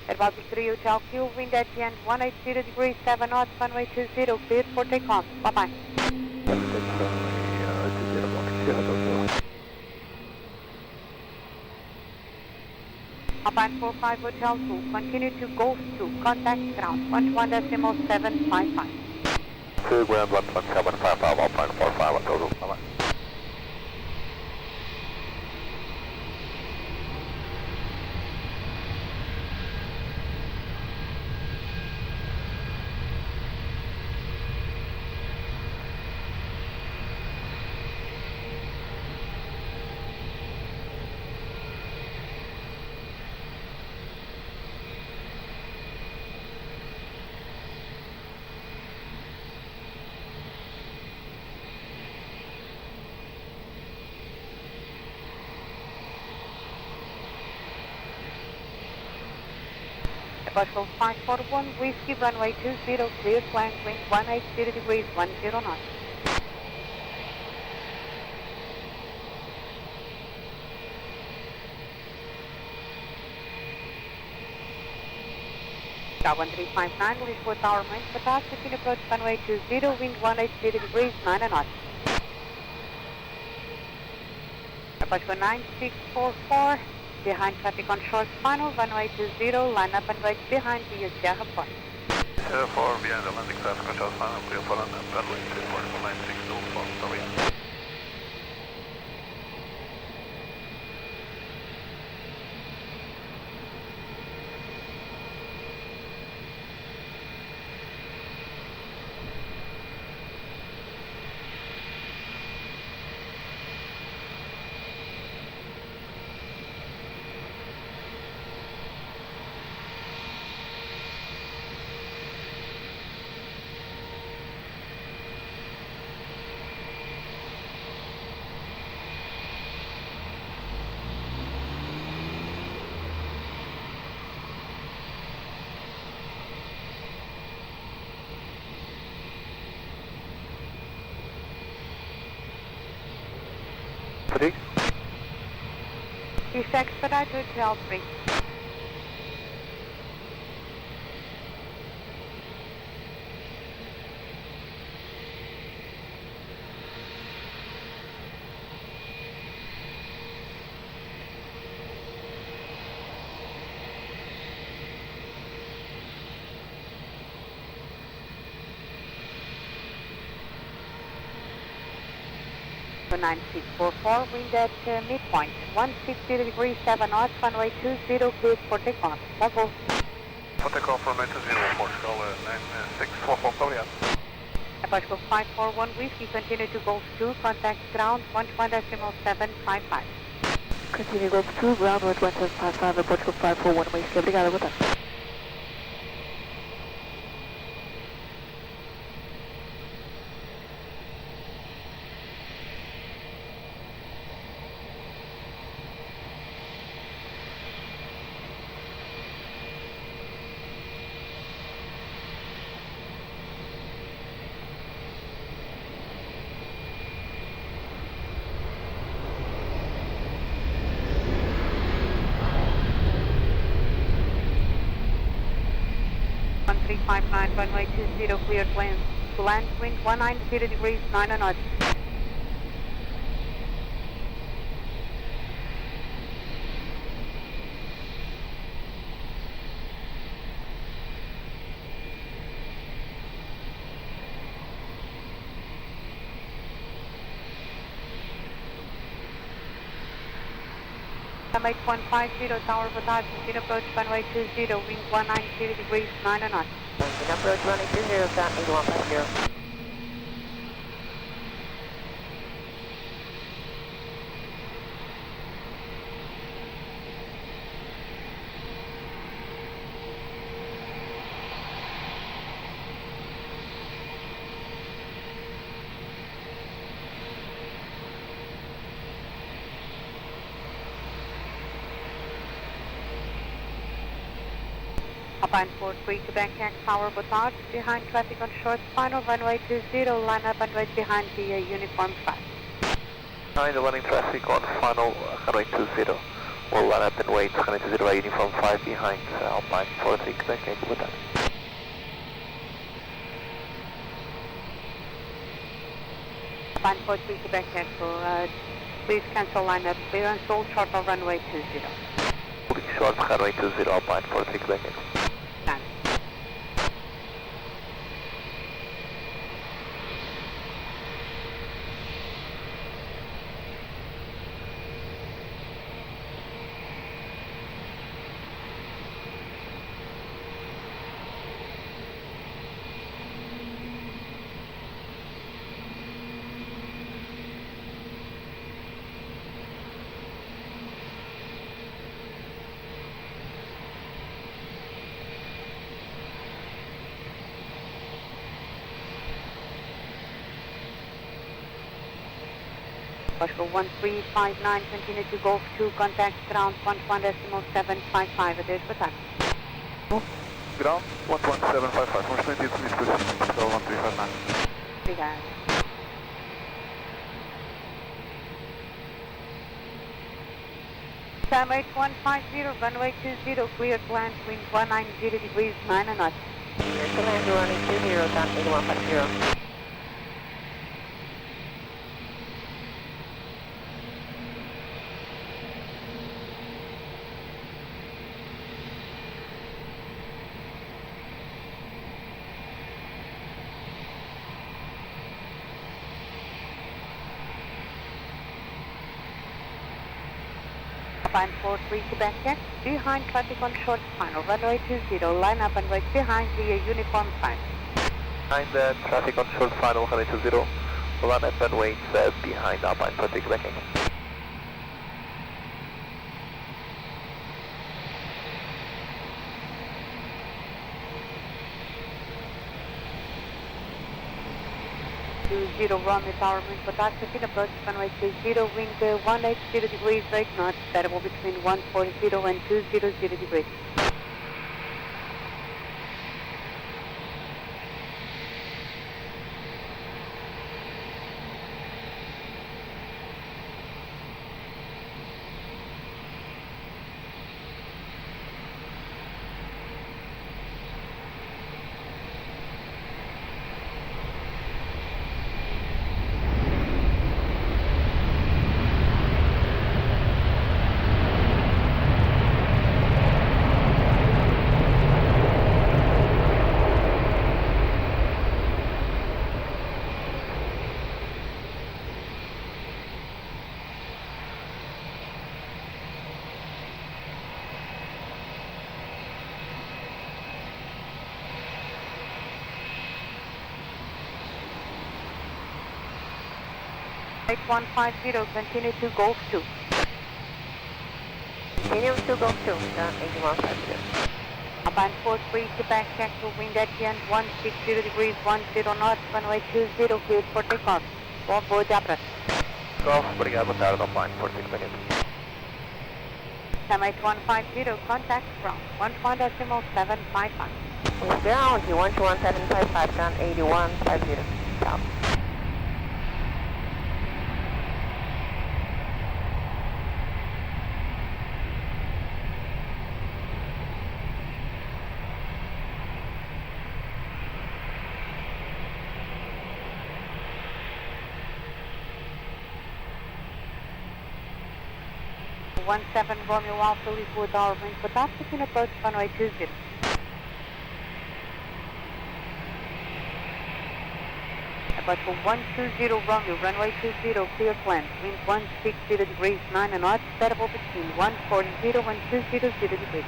At Baltic 3 Hotel Q, wind at the end 180 degrees 7 knots, runway 20, cleared for takeoff. Bye-bye. Alpine 45 Hotel 2, continue to Gosto 2, contact ground 11.755. 2 ground 11755, Alpine 45 Hotel 2, bye-bye. Patrol 541 Whiskey, runway 20, clear flank, wind 180 degrees 10 knots. Tower 1359, Lisboa Tower, main Bataan, continue approach runway 20, wind 180 degrees 9 knots. Patrol 9644. Behind traffic on short final, runway 20, line up and right behind the Sierra Point. Sierra 4, behind the landing traffic on short final, clear for landing, runway 249624, sorry. East Expedite Hotel 3. For 9644, wind at midpoint, 160 degrees 7 knots, runway 20, cleared for takeoff. Level. For takeoff, runway 20, Portugal 9644, go ahead. Portugal 541 Whiskey, continue to Golf 2, contact ground 11.755. Continue Golf 2, ground 11.755, Portugal 541 Whiskey, obrigada, boa tarde. 1359, runway 20, cleared land. To land, wind 190 degrees, 9 knots. Summit 150, tower Batar, continue approach runway 20, wind 190 degrees, 9 knots. Continue approach runway 20, count 8150. Upon 43 Quebec X, tower Batar, behind traffic on short, final runway 20, line up and right behind the uniform flag. Behind the running traffic on final runway 20. We'll line up and wait, runway 20 by uniform 5 behind Alpine 43 Quebec X with that. Upon 43 Quebec X, please cancel line up, clearance all short of runway 20. Holding short runway 20, Alpine 43 Quebec X. Oscar 1359, continue to Golf 2, contact ground 11.755, adeus, boa tarde. Ground 11755, vamos transmitido com isso, 1359. Obrigada. Summit 150, runway 20, cleared land, wind 190 degrees, 9 knots. Clear to land runway 20, count 8150. Line 43 Quebec X, behind traffic on short, final runway 20, line up and wait behind the uniform sign. Behind the traffic on short final runway 20, we'll line up and wait behind Alpine 43 Quebec X. Runway tower, wind Batar, continue approach runway 20, wind 180 degrees, 8 knots, variable between 140 and 200 degrees. Flight 150, continue to Golf 2. Continue to Golf 2, count 8150. Upon 43 Quebec, actual wind at the end 160 degrees, 10 knots, runway 20, cleared for takeoff. Boa boa, Abra. Golf, obrigado, boa tarde, Alpine 43 Quebec X. Summit 150, contact ground 11.755. With ground, you 11755, count 8150. South. 17 Romeo Alpha, Lisboa Tower, wind for top, between approach runway 20. Approach for 120 Romeo, runway 20, clear plan, wind 160 degrees, 9 knots, variable between 140 and 200 degrees.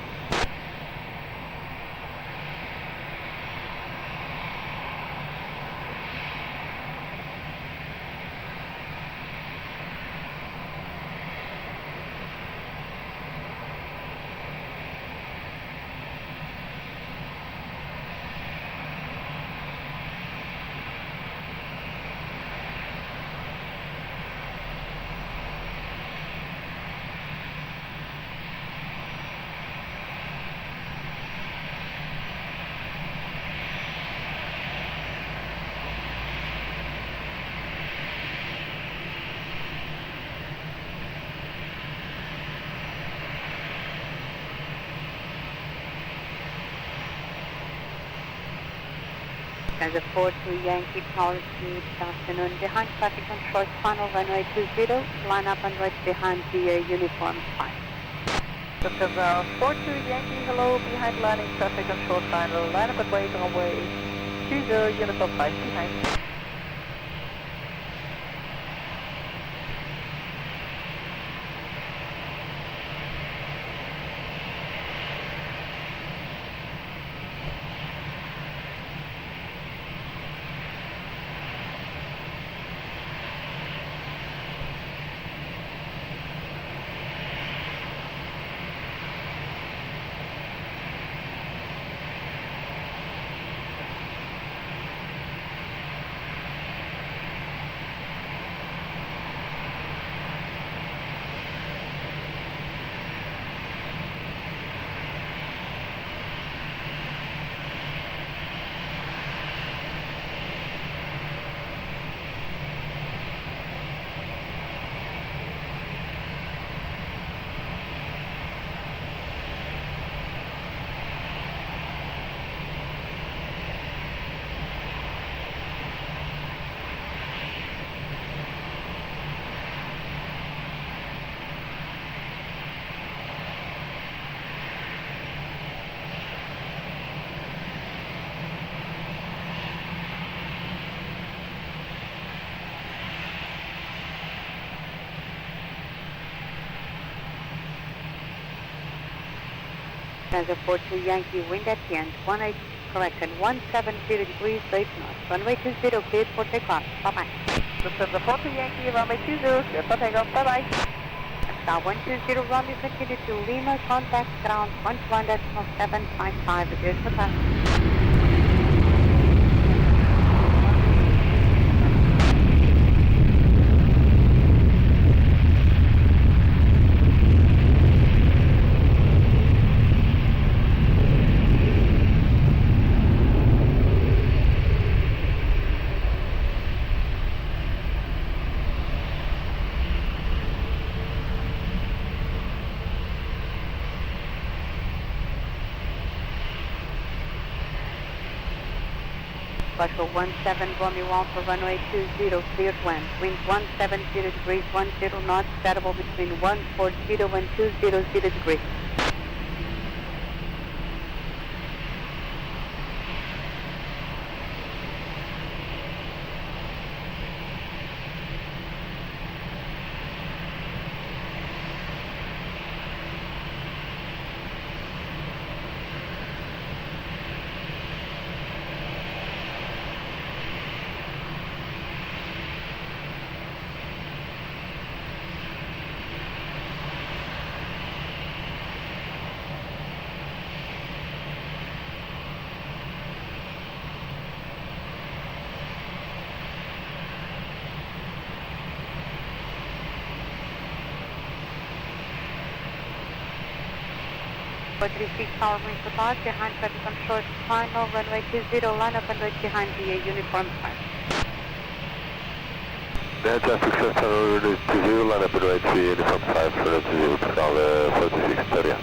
As a 4-2 Yankee Tower Speed, this afternoon, behind traffic on short final runway 20, line up and right behind the uniform 5. System 4-2 Yankee, hello, behind landing traffic on short final, line up and wait on runway 20, uniform 5 behind. As a 4-2 Yankee, wind at the end, 170 degrees, 8 knots. Runway 20, cleared for takeoff. Bye-bye. System 4-2 Yankee, runway 20, cleared for takeoff. Bye-bye. Star 120 Romeo, continue to Lima, contact ground 11.755, appears for time. Special 17 Romeo Alpha, runway 20, cleared land. Wind 170 degrees, 10 knots, variable between 140 and 200 degrees. For 36 power wing for park, behind traffic on short final, runway 20, line up and right behind the uniform fire. Behind traffic short final, runway 20, line up and right to uniform 5, runway 20, Portugal 46, area.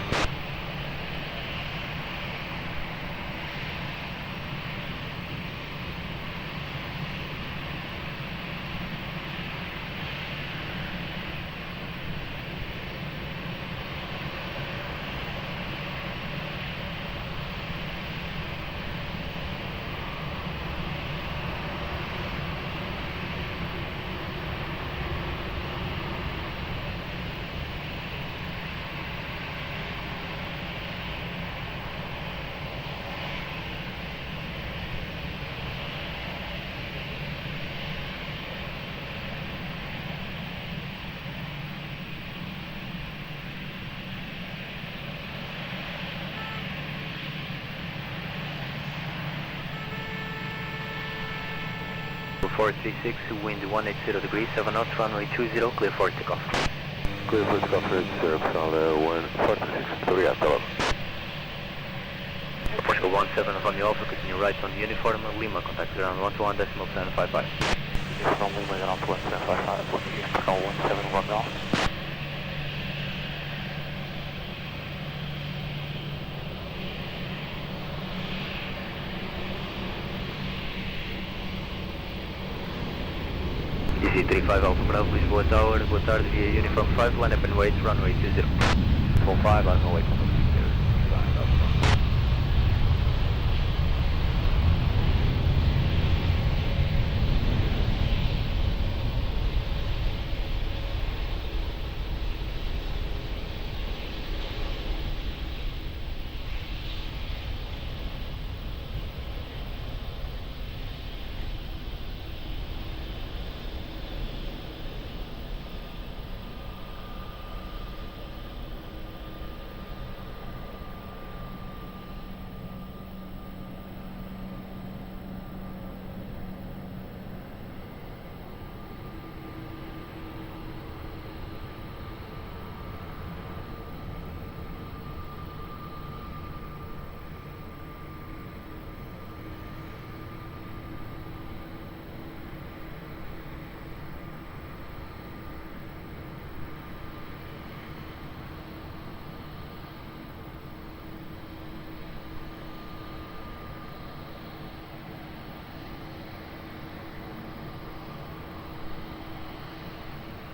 436, wind 180 degrees, 7 knots, runway 20, clear for takeoff. Clear for takeoff, Red Personnel 146, obrigado. Portugal 17 Romeo Alpha, continue right on uniform, Lima, contact ground 121.755. From Lima, ground 1.755, Portugal 17 Romeo Alpha. DC35 Alpha Bravo, Lisboa Tower, boa tarde, via Uniform 5, line up and wait, runway 20. Full 5, I'm going to wait.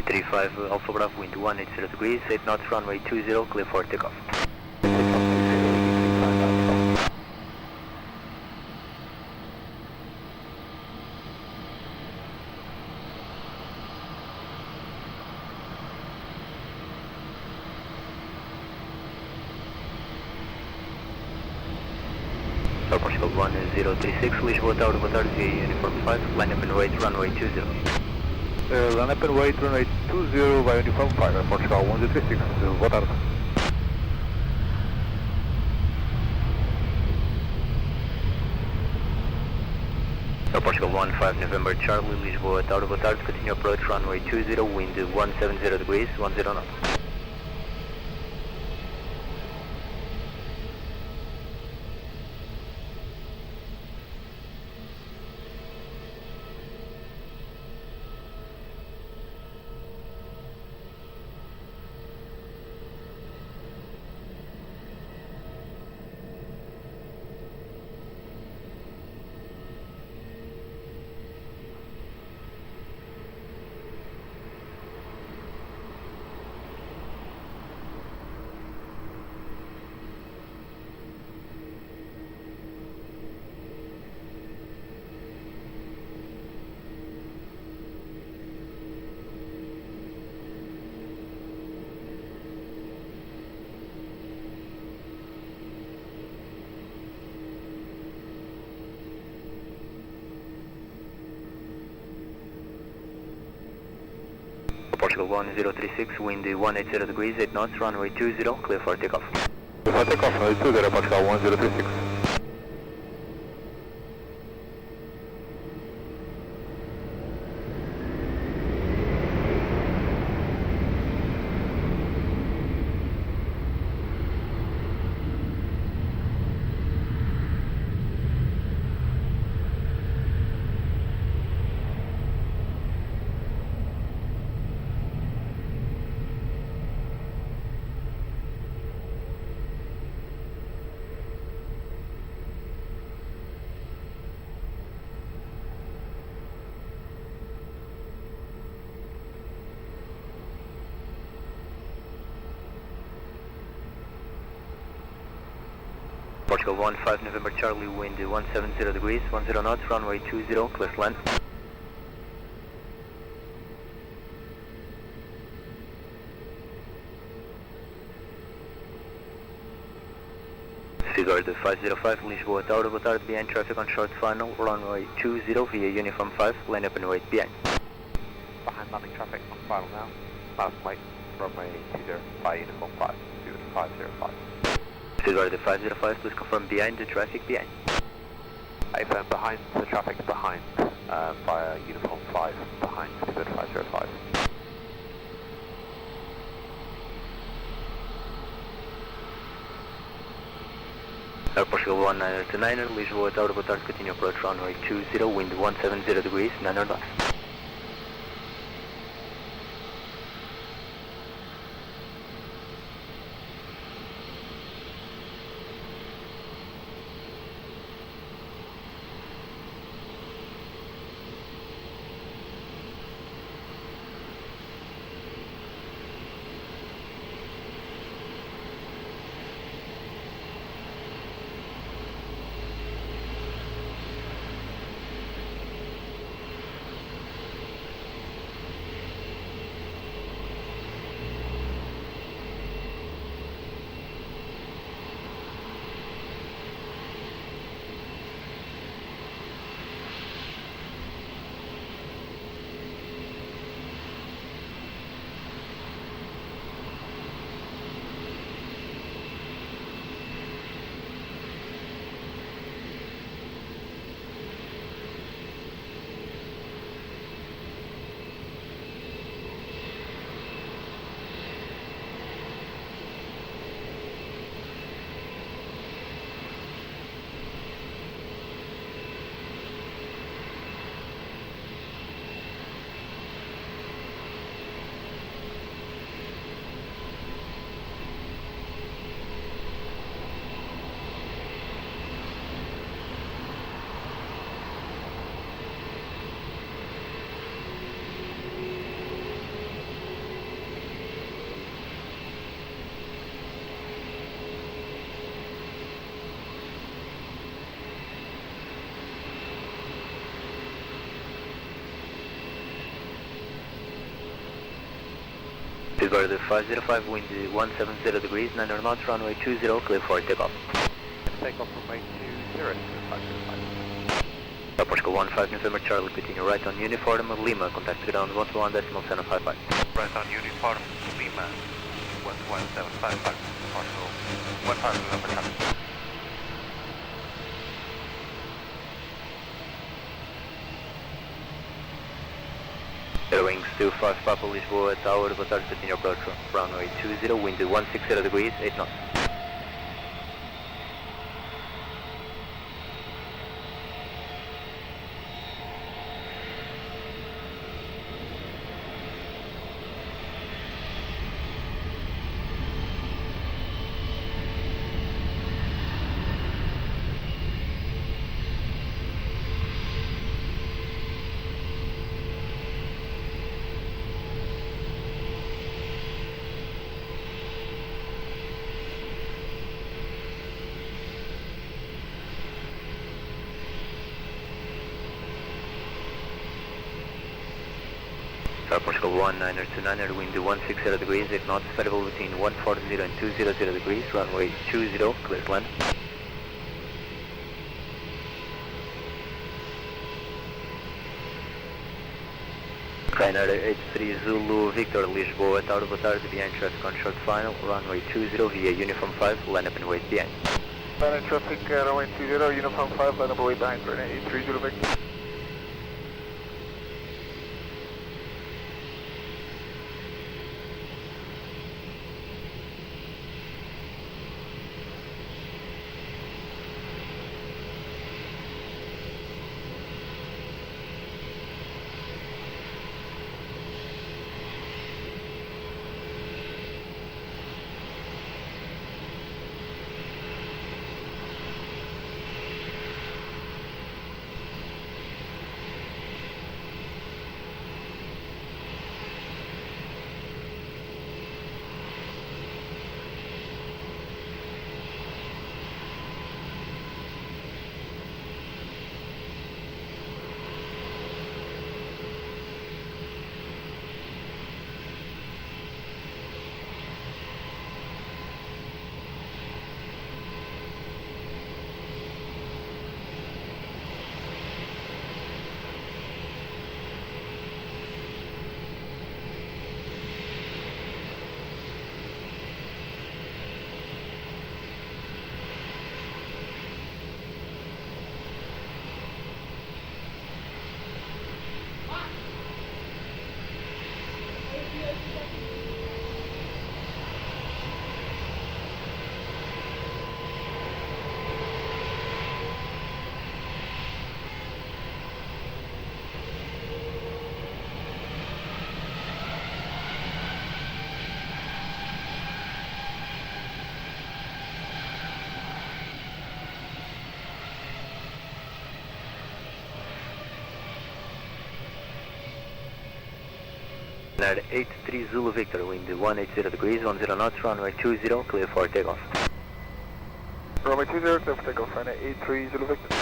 DC35 Alpha Bravo, wind 180 degrees, 8 knots, runway 20, clear for takeoff. Portugal 1036, Lisboa Tower, boa tarde, via Uniform 5, line up and wait, runway 20. Line up and wait, runway 20 by Uniform 5, Portugal 1036, boa tarde. Portugal 15 November Charlie, Lisboa Tower, boa tarde, continue approach, runway 20, wind 170 degrees, 10 knots. Portugal 1036, wind 180 degrees, 8 knots, runway 20, clear for takeoff. Clear for takeoff, runway 20, Portugal 1036. Portugal 15 November Charlie, wind 170 degrees, 10 knots, runway 20, clear to land. Disregard 505, Lisboa Tower, boa tarde, behind traffic on short final, runway 20 via Uniform 5, line up and wait behind. Behind landing traffic on final now. Last wait, runway 20 by Uniform 5, 505. Disregard 505, please confirm behind the traffic behind. I firm behind the traffic behind. via uniform 5 behind Speedbird 505. Aeroporto 129er, Lisboa Tower, boa tarde, continue approach runway 20, wind 170 degrees, 9 knots. Speedbird 505, wind 170 degrees, 9 knots, runway 20, clear for takeoff. Takeoff runway 20, 505. Aeroporto 15 November Charlie, continue right on uniform, Lima, contact ground 121.755. Right on uniform, Lima, 11755, Portugal, 15 November Charlie. Wings 25 Papa Lisboa Tower, boa tarde, continue approach runway 20, wind 160 degrees, 8 knots. Aeroporto 19er to 9er, wind 160 degrees, 8 knots, variable between 140 and 200 degrees, runway 20, clear to land. Rainer 83 Zulu Victor, Lisboa Tower, boa tarde, behind traffic on short final, runway 20 via uniform 5, line up and wait behind. Line traffic, runway 20, uniform 5, line up and wait behind, Rainer 83 Zulu Victor. Canal 83 Zulu Victor, wind 180 degrees, 10 knots, runway 20, clear for takeoff. Runway 20, clear for takeoff, runway 83 Zulu Victor.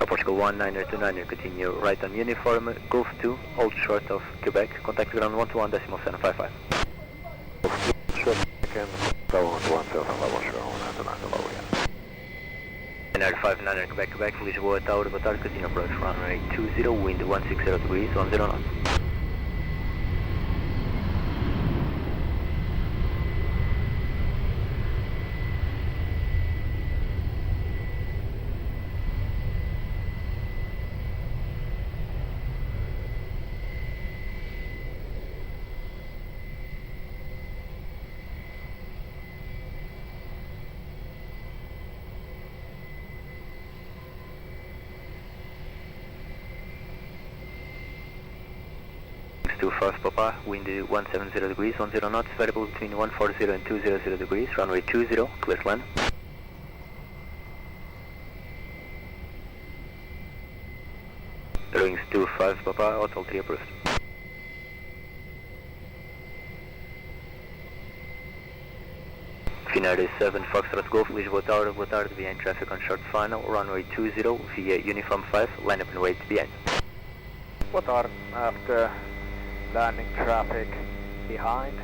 Portugal 1929, continue right on uniform, Golf 2, hold short of Quebec, contact ground 121.755. Short, again, level 117, level show, 199 level, yeah. Canal 59, Quebec, Quebec, Lisboa Tower, boa tarde, continue approach, runway 20, wind 160 degrees, 10 knots. To 5 Papa, wind 170 degrees, 10 knots, variable between 140 and 200 degrees, runway 20, clear to land. Wings 25 Papa, hotel 3 approved. Finale 7 Foxtrot Golf, Lisboa Tower, boa tarde, behind traffic on short final, runway 20 via uniform 5, line up and wait behind. Boa tarde, after landing traffic behind,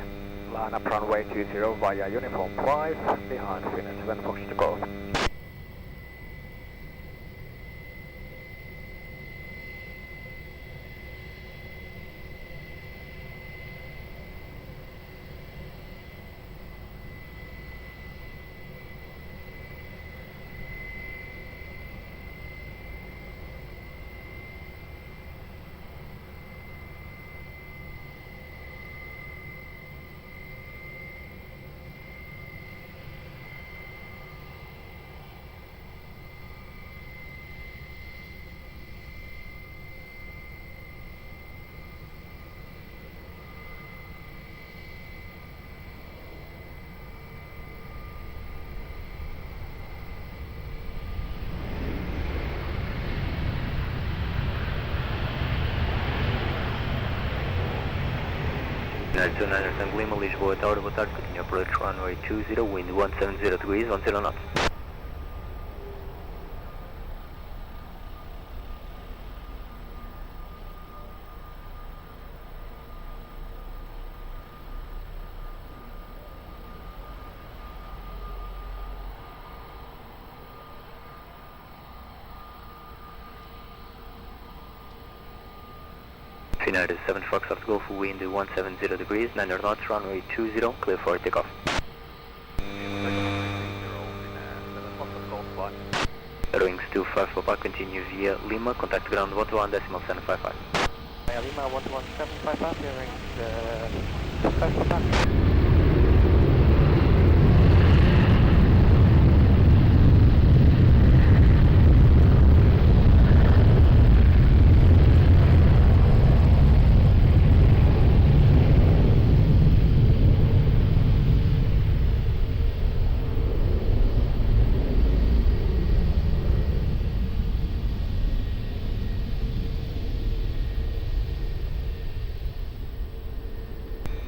line up runway 20 via uniform 5, behind Finland 7 Foxtrot Golf. United 29 Tango Lima, Lisboa Tower, boa tarde, continue approach runway 20, wind 170 degrees, 10 knots. United 7 Foxtrot Golf, wind 170 degrees, 9 knots, runway 20, clear for takeoff. Wings 25 Papa, continue via Lima, contact ground 121.755. Via Lima 11755, bearing 5 Papa.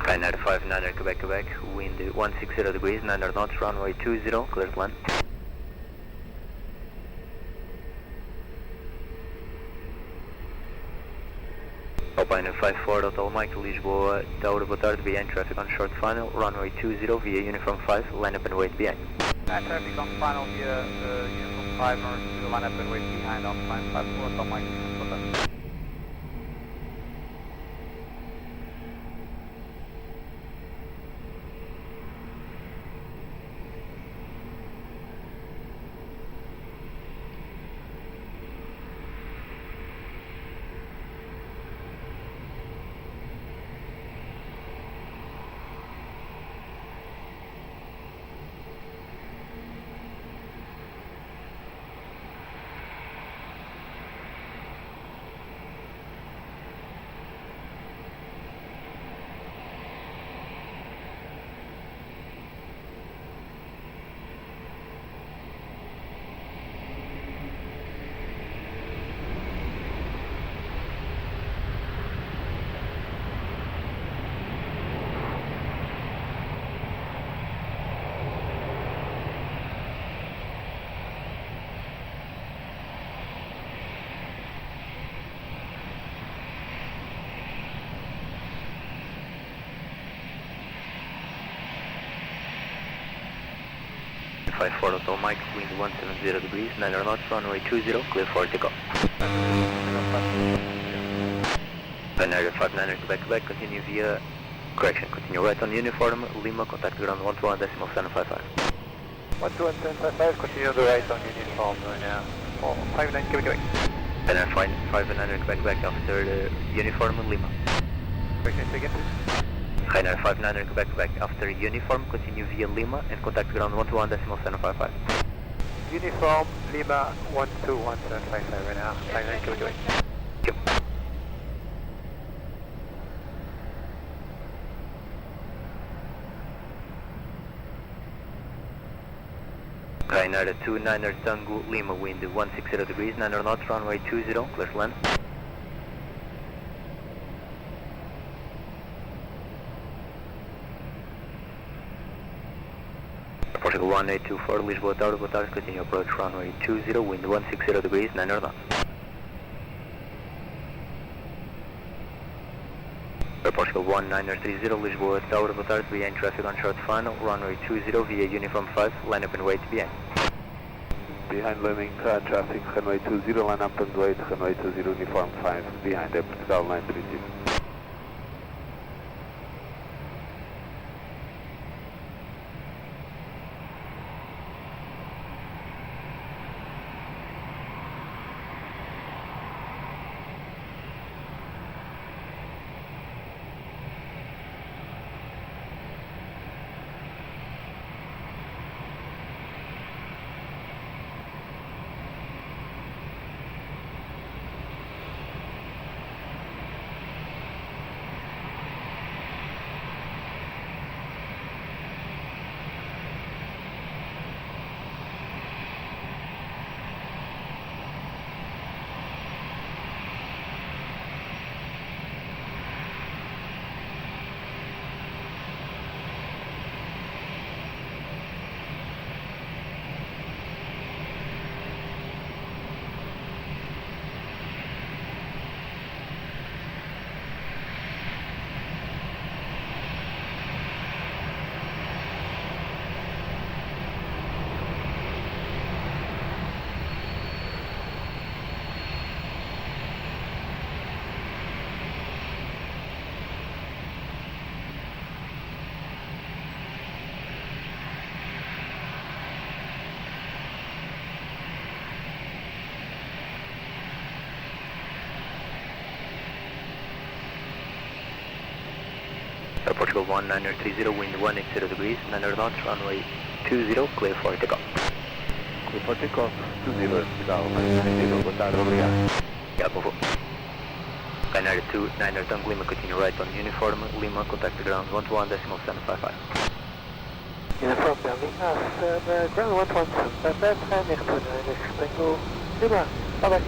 Ryanair 59 Quebec, Quebec, wind 160 degrees, 9 knots, runway 20, clear to land. Alpine 54, Hotel Mike, Lisboa Tower, boa tarde, behind traffic on short final, runway 20 via uniform 5, line up and wait behind. Traffic on final via uniform 5, or to line up and wait behind Alpine 54, Hotel Mike, boa tarde. 54 Hotel Mike, wind 170 degrees, 9 knots, runway 20, clear for takeoff. Ryanair 59 Quebec, continue via, correction, continue right on uniform, Lima, contact ground 121.755. 121.755, continue the right on uniform right now. 59 Quebec. Ryanair 59 Quebec after the uniform, Lima. Correction, again please. Ryanair 59 Quebec after uniform, continue via Lima and contact ground 121.755. Uniform, Lima, 121.755 right now. 59 Quebec. Yep. Ryanair 29 Tango Lima, wind 160 degrees, 9 knots, runway 20, clear to land. Portugal 1824, Lisboa Tower, boa tarde, continue approach runway 20, wind 160 degrees, 9 knots. Portugal 1930, Lisboa Tower, boa tarde, behind traffic on short final, runway 20 via uniform 5, line up and wait behind. Behind landing traffic, runway 20, line up and wait, runway 20, uniform 5, behind Portugal 930. Portugal 1930, wind 180 degrees, 9 knots, runway 20, clear for takeoff. Clear for takeoff, 20, Portugal 930, boa tarde, obrigado. Yeah, por favor. Ryanair 29 Tango Lima, continue right on uniform, Lima, contact the ground 121.755. Uniform Berlin, ground 121.755, next to 9 Tango Lima, bye bye.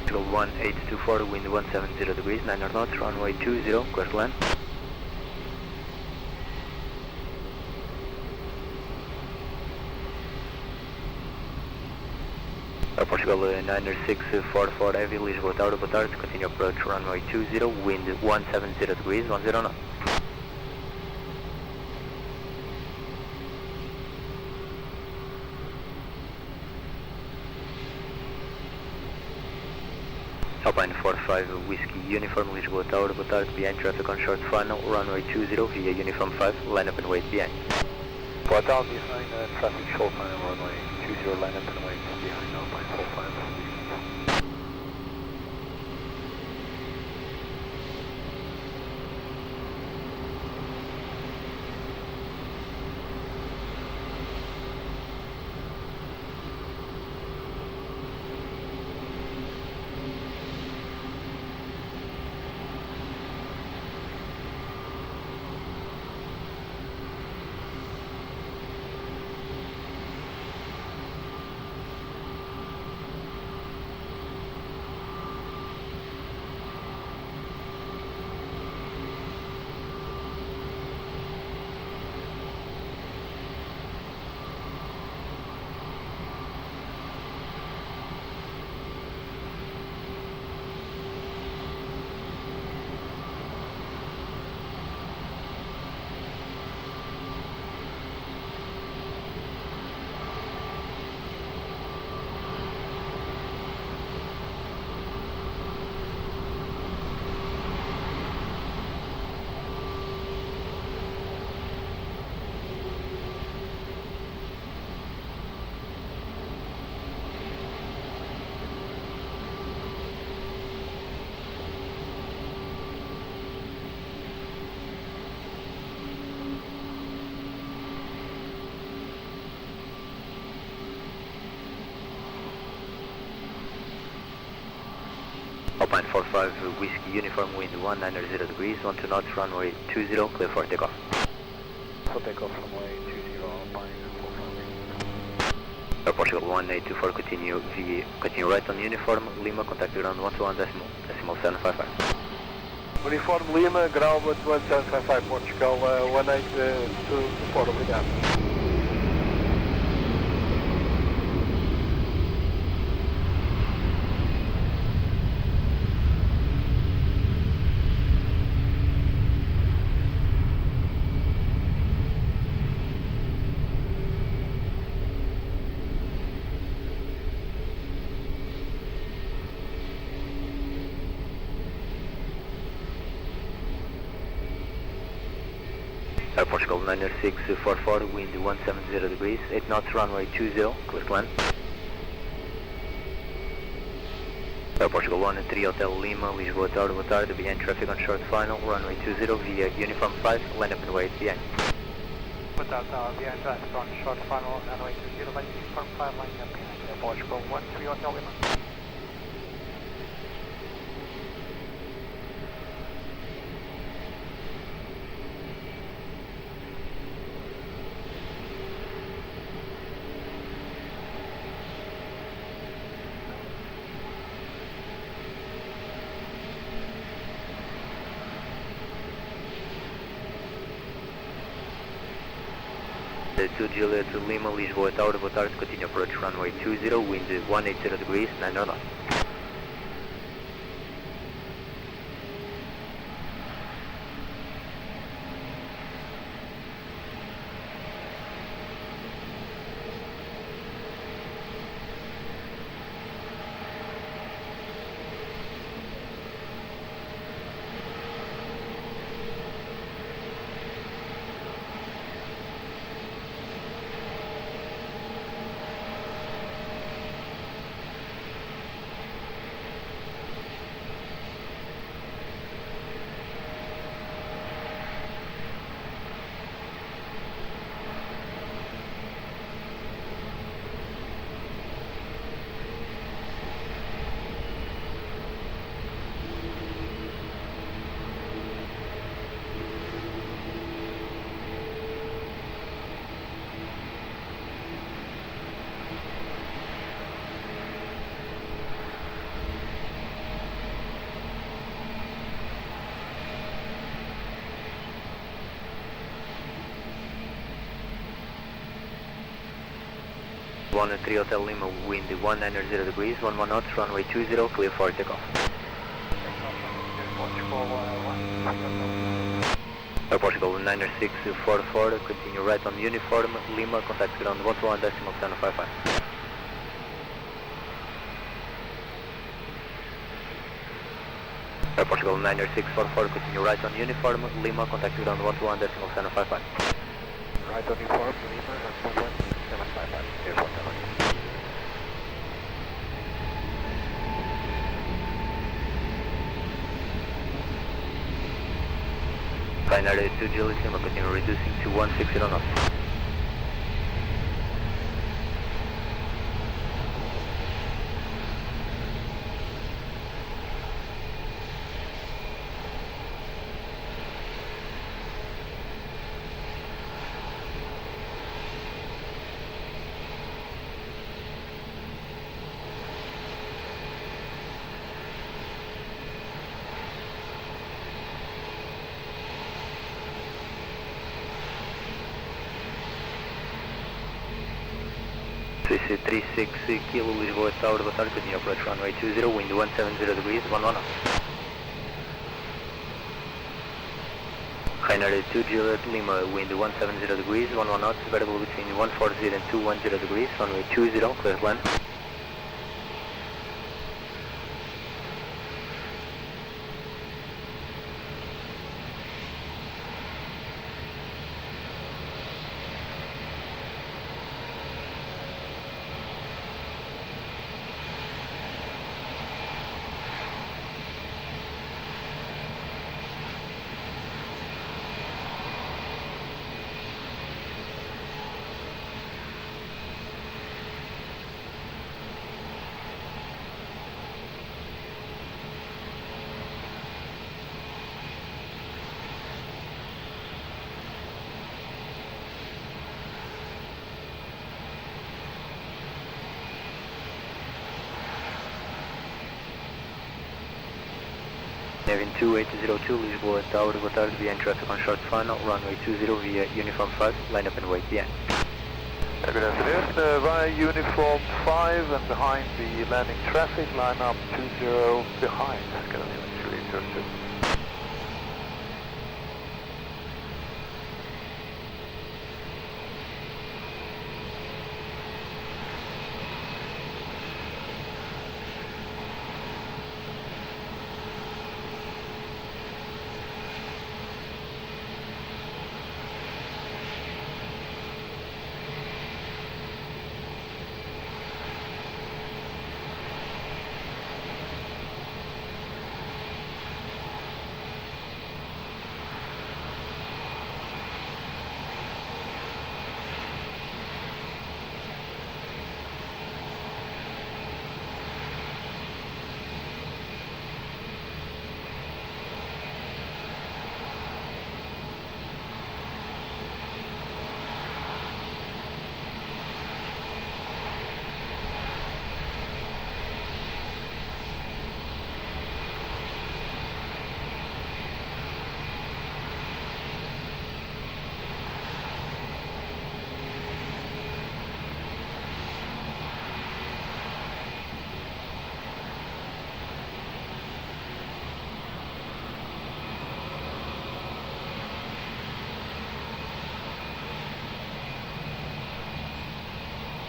Portugal 1824, wind 170 degrees, 9 knots, runway 20, clear to land. Portugal 9644 Heavy, Lisboa Tower, boa tarde, continue approach runway 20, wind 170 degrees, 10 knots. Alpine 45 Whiskey Uniform, Lisboa Tower, boa tarde, behind traffic on short final, runway 20 via uniform 5, line up and wait behind. Boa tarde, behind traffic short final, runway 20, line up and wait behind Alpine 45. 45 Whiskey Uniform, wind 190 degrees, 12 knots, runway 20, clear for takeoff. Full takeoff runway 20, binding full runway. Portugal 1824, continue right on uniform, Lima, contact ground 121.75. Uniform Lima, ground 11755, Portugal 1824, obrigado. Portugal 90644, wind 170 degrees, 8 knots, runway 20, clear to land. Portugal 13 Hotel Lima, Lisboa Tower, boa tarde, behind traffic on short final, runway 20 via uniform 5, land up and wait behind. Boa tarde, behind traffic on short final, runway 20, land uniform 5, line up behind. Portugal 13 Hotel Lima. To Juliet Lima, Lisboa Tower, boa tarde, continue approach runway 20, wind 180 degrees, 9 knots. One 3 Hotel Lima, wind 190 degrees, 11 knots, runway 20, clear for takeoff. Portugal 90644, continue right on uniform, Lima, contact ground 121.755. Portugal 90644, continue right on uniform, Lima, contact ground 121.755. Right on uniform, Lima, 11755. Here's 1 Binary 2 Juliet Lima, continue reducing to 160 knots. Swiss 36 Kilo, Lisboa Tower, boa tarde, continue approach runway 20, wind 170 degrees, 11 knots. Rainer 2 Juliet Lima, wind 170 degrees, 11 knots, variable between 140 and 210 degrees, runway 20, clear to land. Navin 2802, Lisboa Tower, boa tarde, behind traffic on short final, runway 20 via Uniform 5, line up and wait behind. Good afternoon, via Uniform 5 and behind the landing traffic, line up 20 behind, Canadian 3802.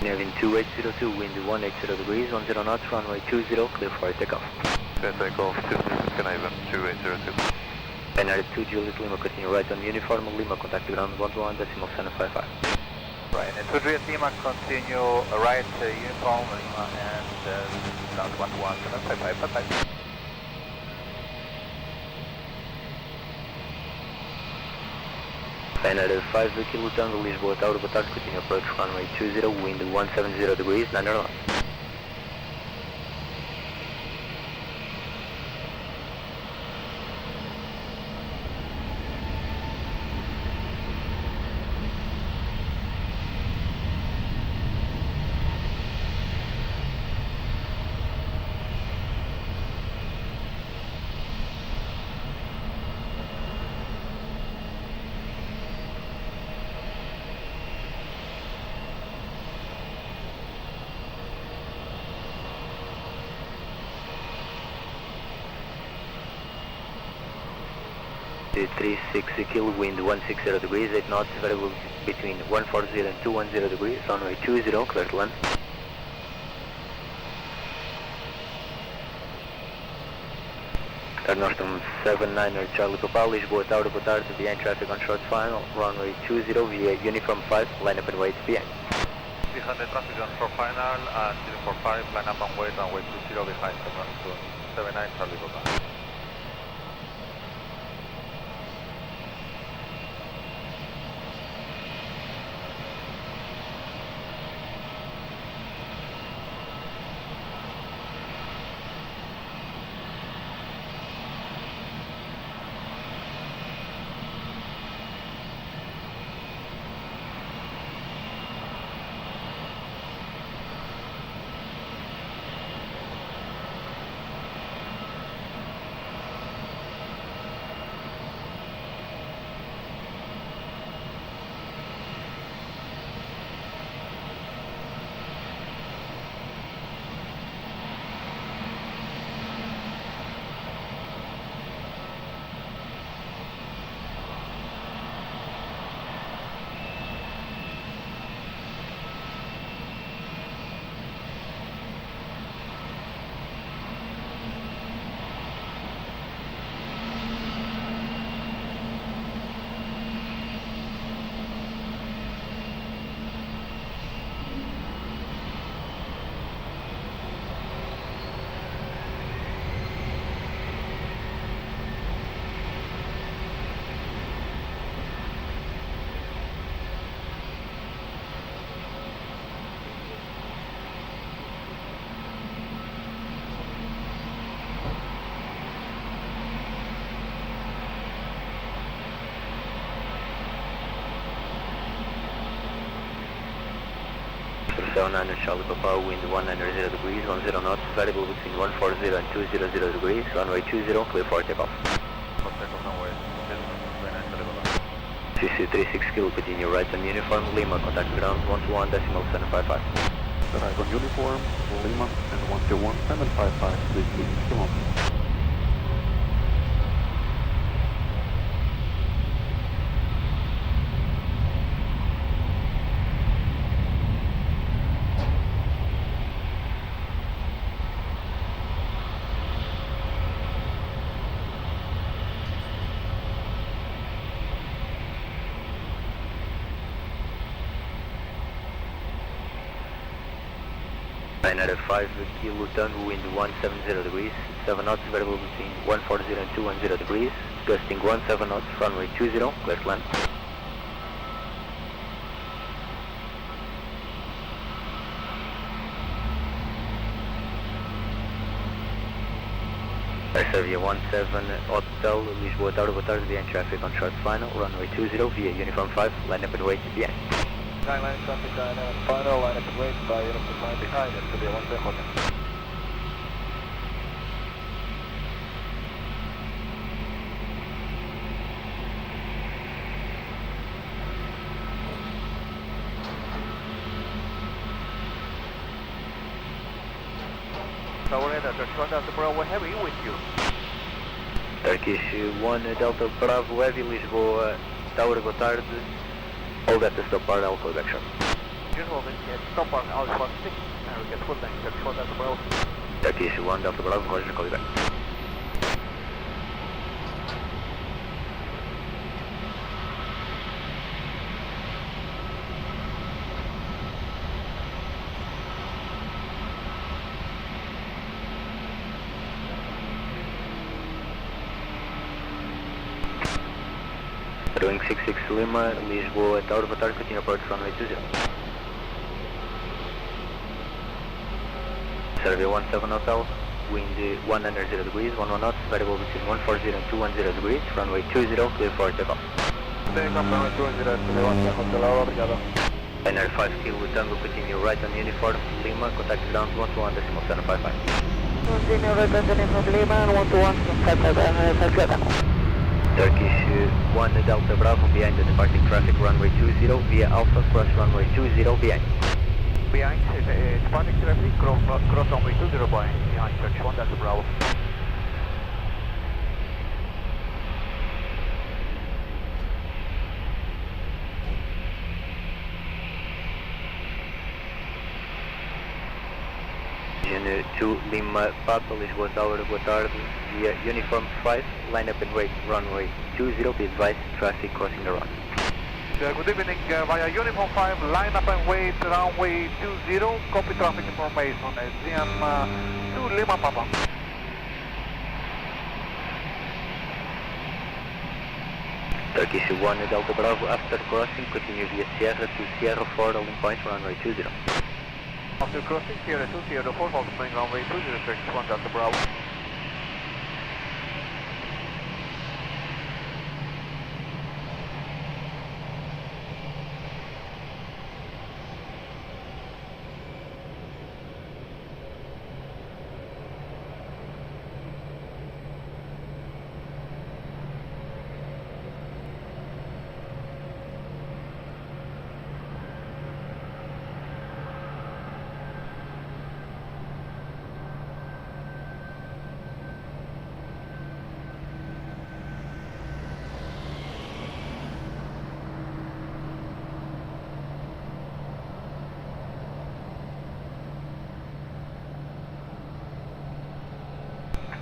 Navin 2802, wind 180 degrees, 10 knots, runway 20, clear for takeoff. Clear takeoff, 2 Canadian 2802. United 2, Juliet Lima, continue right on Uniform, Lima, contact ground 121.755. Right, and 2 Juliet Lima, continue right Uniform, Lima, and ground 121.755. Bye-bye. United 5, Kilo Tango, Lisboa Tower, boa tarde, continue approach runway 20, wind 170 degrees, 9 knots. to 36 kilo, wind 160 degrees, 8 knots, variable between 140 and 210 degrees, runway 20, clear to land. Air Nostrum 79er Charlie Papa, Lisboa Tower, boa tarde, behind traffic on short final, runway 20 via Uniform 5, line up and wait behind. Behind the traffic on short final and Uniform 5, line up and wait, runway 20 behind Air Nostrum 79 Charlie Papa. 79 Charlie Papa, wind 190 degrees, 10 knots, variable between 140 and 200 degrees, runway 20, clear for takeoff. CC36 kilo, continue right on uniform, Lima, contact ground 121.755. Right on uniform, Lima, and 121.755, please keep kilometers. At 5 kilo Tango, wind 170 degrees, 7 knots, variable between 140 and 210 degrees, gusting 17 knots, runway 20, clear to land. Avia 17 Hotel, Lisboa Tower, boa tarde, behind traffic on short final, runway 20 via uniform 5, line up and wait behind. Skyline traffic dynamic final, line up and wait by uniform 5 behind, it should be 17 Hotel. Bravo Heavy with you. Turkish 1 Delta Bravo Heavy, Lisboa Tower, boa tarde. Hold at the stop bar, I'll call back short. Usual, at stop bar, Alpha 6, and we get full tank, Turkish 1 Delta Bravo. Turkish 1 Delta Bravo, roger, call you back. Boeing 66 Lima, Lisboa Tower, boa tarde, continue approach runway 20. Survey 17 Hotel, wind 190 degrees, 11 knots, variable between 140 and 210 degrees, runway 20, clear for takeoff. Takeoff, runway 20, Survey 17 Hotel, obrigado. NR 5 kilo Tango, continue right on uniform, Lima, contact ground 121.755. Continue right on uniform, Lima, and 121.755. Turkish 1 Delta Bravo, behind the departing traffic, runway 20, via Alpha, cross runway 20, behind. Behind, departing traffic, cross runway 20 behind, Turkish 1 Delta Bravo. Region 2 Lima Papa, Lisboa Tower, boa tarde, via uniform 5, line up and wait, runway 20, be advised, traffic crossing the run. Good evening, via uniform 5, line up and wait, runway 20, copy traffic information, ZM 2 Lima Papa. Turkish 1 Delta Bravo, after crossing, continue via Sierra to Sierra 4, holding point, runway 20. After crossing, Sierra 2, Sierra 4, multiplying runway 20, Turkish 1 Delta Bravo.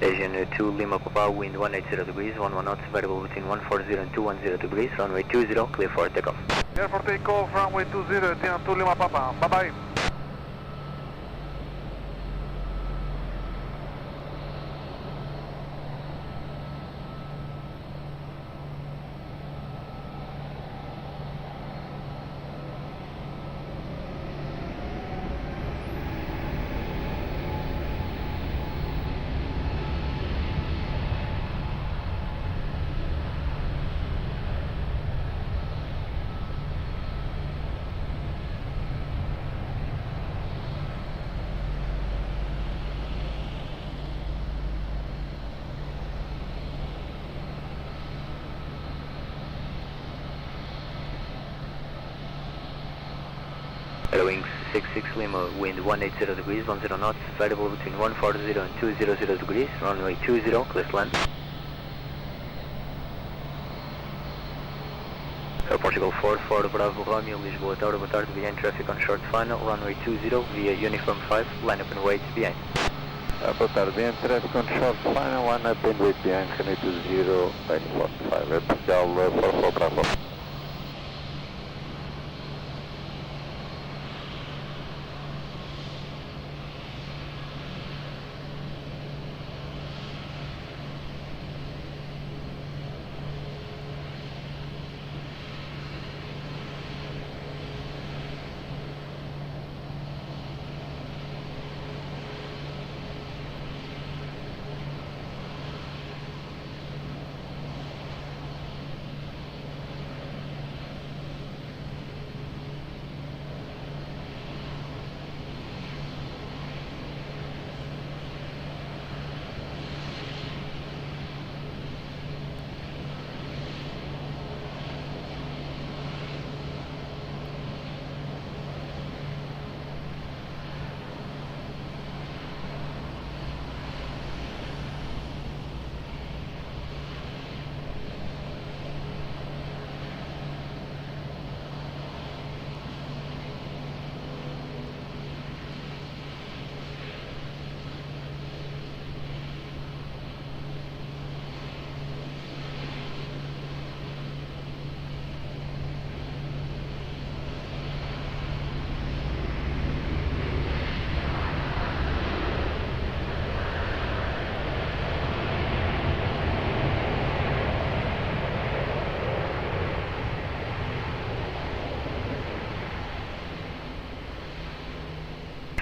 Asian 2 Lima Papa, wind 180 degrees, 11 knots, variable between 140 and 210 degrees, runway 20, clear for takeoff. Clear for takeoff, runway 20, Asian 2 Lima Papa, bye bye. Wings 66 Lima, wind 180 degrees, 10 knots, variable between 140 and 200 degrees, runway 20, clear to land. Portugal 4 Bravo Romeo, Lisboa Tower, boa tarde, behind traffic on short final, runway 20 via uniform 5, line up and wait behind. Boa tarde, behind traffic on short final, line up and wait behind, runway 20, back 45, Portugal 44 Bravo.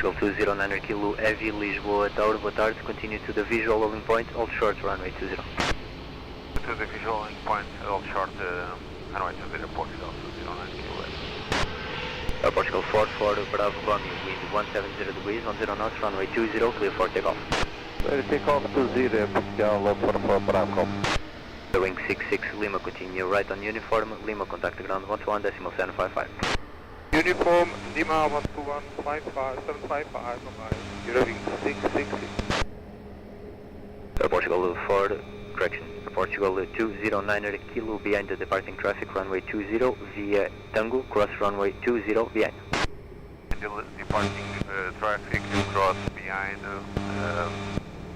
Portugal 209 Kilo Heavy, Lisboa Tower, boa tarde, continue to the visual holding point, hold short, runway 20. To the visual holding point, hold short, runway 20, Portugal 209 Kilo Heavy. Portugal 4 Bravo Romeo, wind 170 degrees, 10 knots, runway 20, clear for takeoff. Ready takeoff 20, Portugal 44 Bravo. Wing 66 Lima, continue right on uniform, Lima contact the ground 121.755. Uniform, Lima 121.755, Wing 66. Portugal 4, correction, Portugal 209 Kilo behind the departing traffic, runway 20 via Tango, cross runway 20 behind. Departing traffic cross behind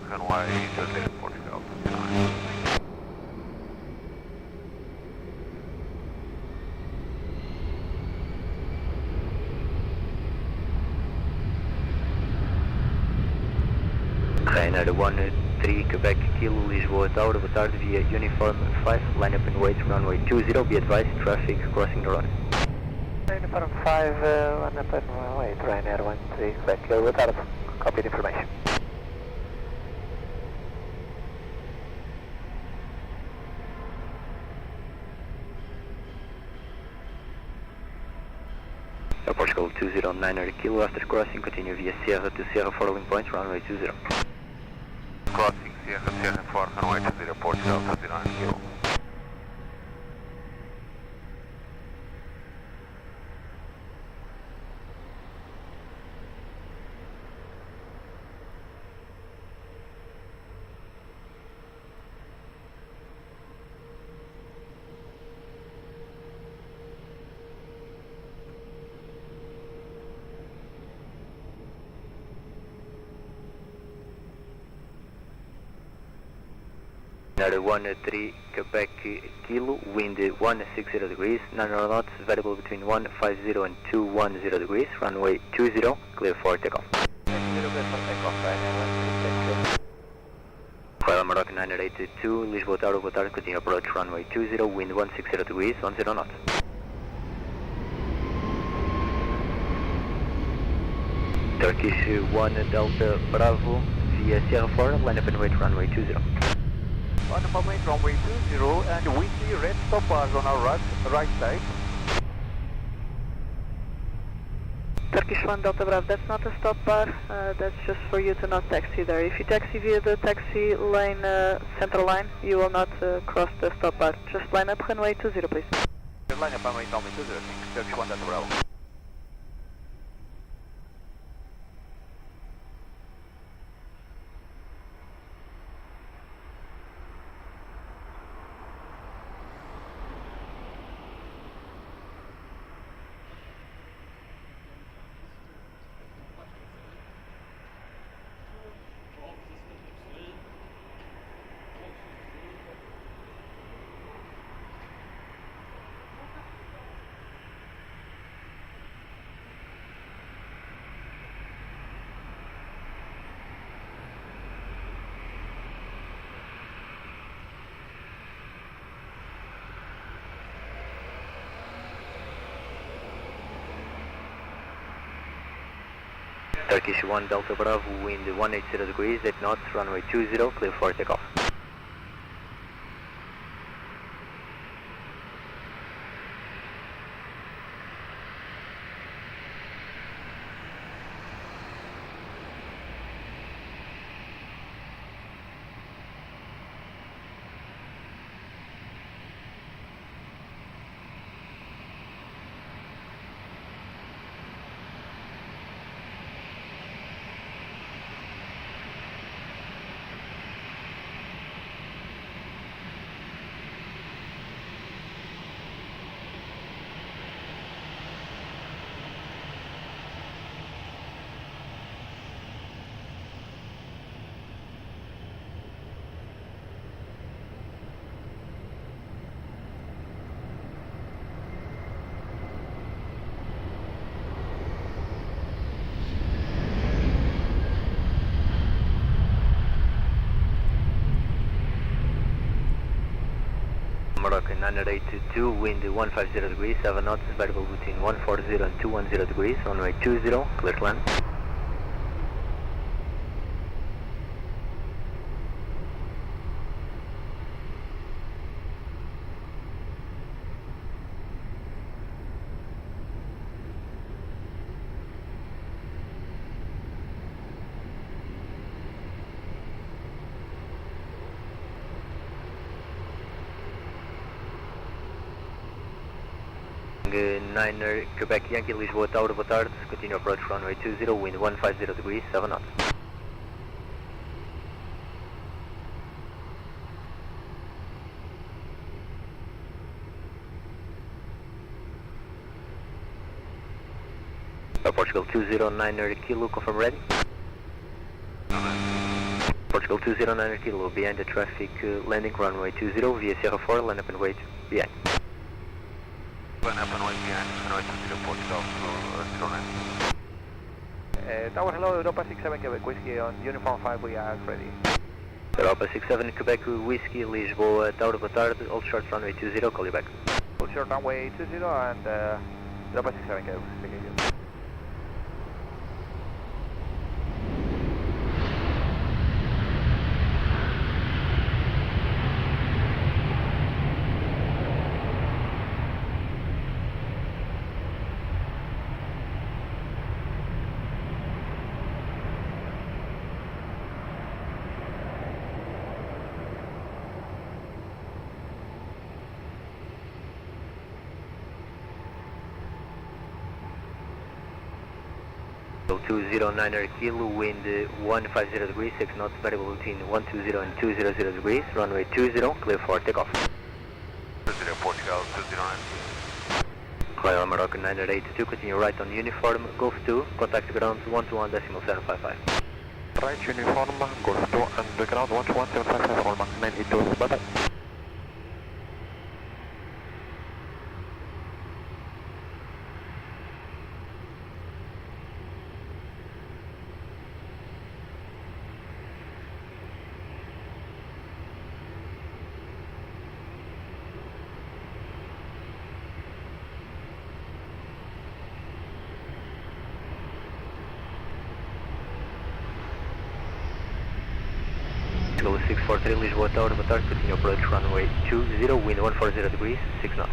runway 20, Portugal 29. Rainer 13 Quebec Kilo Lisboa Tower, boa tarde, via uniform 5, line up and wait, runway 20, be advised, traffic crossing the runway. Uniform 5, line up and wait, Rainer 13 Quebec Kilo, boa tarde, copy the information. Portugal 209 Kilo, after crossing, continue via Sierra to Sierra following point, runway 20. Crossing Sierra 4, runway 20, Portugal 209 Kilo. Another 13 Quebec Kilo, wind 160 degrees, 9 knots, variable between 150 and 210 degrees, runway 20, clear for takeoff. Kuala Morocco 982, Lisboa Tower, boa tarde, continue approach, runway 20, wind 160 degrees, 10 knots. Turkish 1 Delta Bravo, via Sierra 4, line up and wait, runway 20. On the moment, runway 20, and we see red stop bars on our right side. Turkish 1 Delta Bravo, that's not a stop bar, that's just for you to not taxi there. If you taxi via the taxi lane, center line, you will not cross the stop bar. Just line up runway 20, please. Line up runway 20, Turkish 1 Delta Bravo. Turkish 1 Delta Bravo, wind 180 degrees, 8 knots, runway 20, clear for takeoff. Morocco 982, wind 150 degrees, 7 knots, variable between 140 and 210 degrees, runway 20, clear to land. Niner Quebec Yankee, Lisboa Tower, boa tarde, continue approach runway 20, wind 150 degrees, 7 knots. Portugal 209 Kilo, confirm ready. Portugal 209 Kilo, behind the traffic landing runway 20 via Sierra 4, land up and wait behind. Land up and wait behind, runway 20 Portugal 09. Tower, hello, Europa 67 Quebec Whiskey on uniform 5, we are ready. Europa 67 Quebec Whiskey, Lisboa Tower, boa tarde, hold short runway 20, call you back. Hold short runway 20 and Europa 67 Quebec Whiskey. So 209 Kilo, wind 150 degrees, 6 knots, variable between 120 and 200 degrees, runway 20, clear for takeoff. 20 Portugal 209. Royal Morocco 982, continue right on uniform, Golf 2, contact ground 121.755. Right uniform, Golf 2 and the ground 121.755, all Max 982, bye bye. Go 643 Lisboa Tower, boa tarde, continue approach runway 20, wind 140 degrees, 6 knots.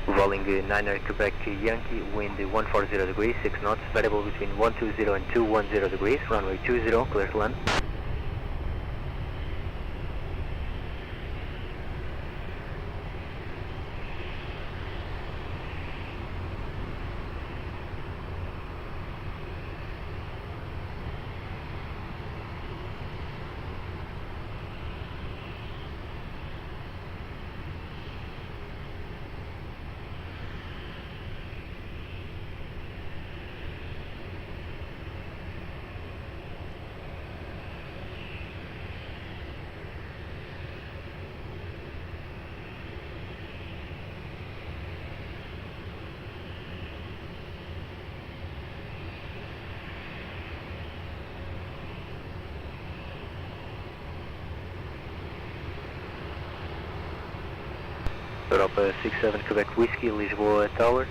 Rolling 9 Quebec Yankee, wind 140 degrees, 6 knots, variable between 120 and 210 degrees, runway 20, clear to land. Europa 67 Quebec Whiskey, Lisboa Tower,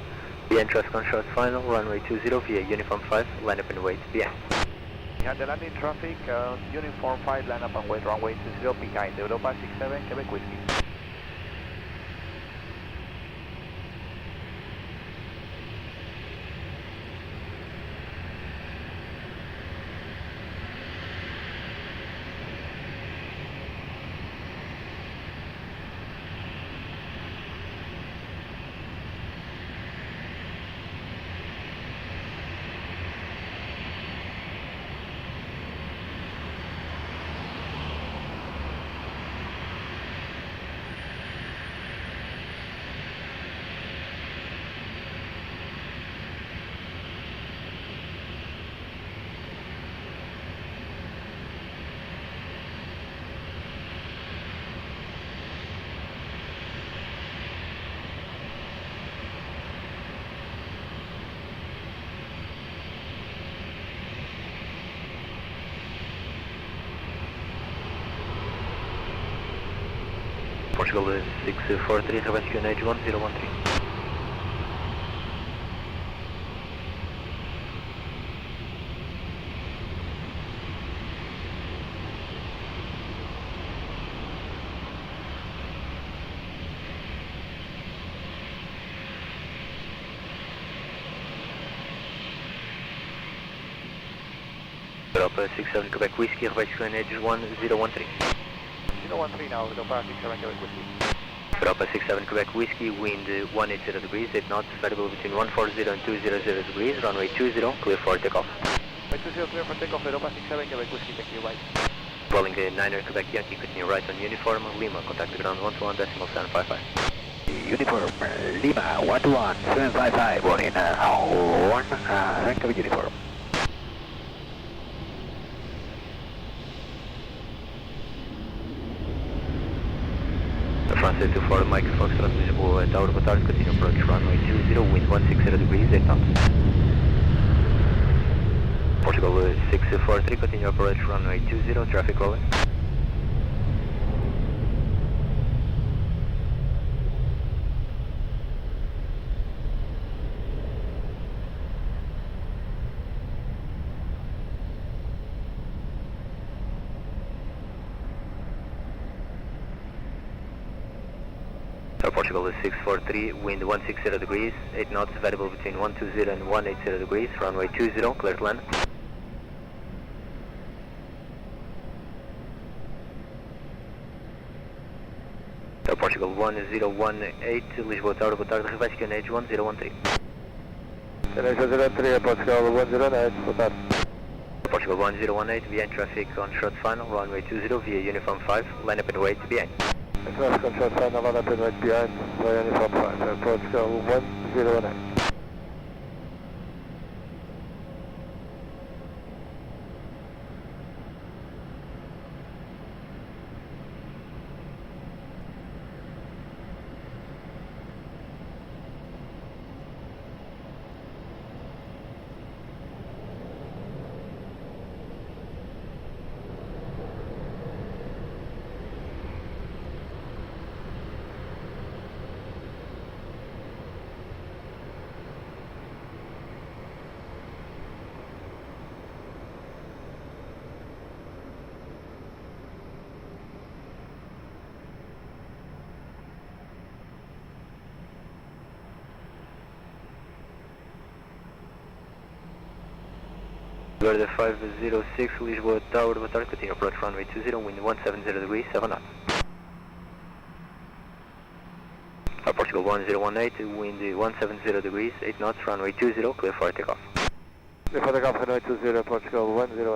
Behind traffic on short final, runway 20 via uniform 5, line up and wait, behind. Behind the landing traffic, uniform 5, line up and wait, runway 20 behind Europa 67, Quebec Whiskey. Portugal 643, request QNH 1013. Europa 67 Quebec Whiskey, request QNH 1013. 013 now, Europa 67 Quebec Whiskey. Europa 67 Quebec Whiskey, wind 180 degrees, 8 knots, variable between 140 and 200 degrees, runway 20, clear for takeoff. Runway 20 clear for takeoff, Europa 67 Quebec Whiskey, thank you, right. Rolling 9er Quebec Yankee, continue right on uniform, Lima, contact the ground 121.755. Uniform, Lima, 121.755, rolling 1, rank of uniform. France 24, Mike Foxtrot, Lisboa, Tower, boa tarde, continue approach runway 20, wind 160 degrees, 8 knots. Portugal 643, continue approach runway 20, traffic rolling. Portugal 643, wind 160 degrees, 8 knots, variable between 120 and 180 degrees, runway 20, clear to land. Portugal 1018, Lisboa Tower, boa tarde, revised QNH 1013. QNH 1013, Portugal 108, boa tarde. Portugal 1018, behind traffic on short final, runway 20 via uniform 5, line up and wait, behind. Traffic on short final, line up and wait behind, via uniform 5, Portugal 108. Delgado 506, Lisboa Tower, boa tarde, continue approach runway 20, wind 170 degrees, 7 knots. Portugal 1018, wind 170 degrees, 8 knots, runway 20, clear for takeoff. Clear for takeoff, runway 20, Portugal 108,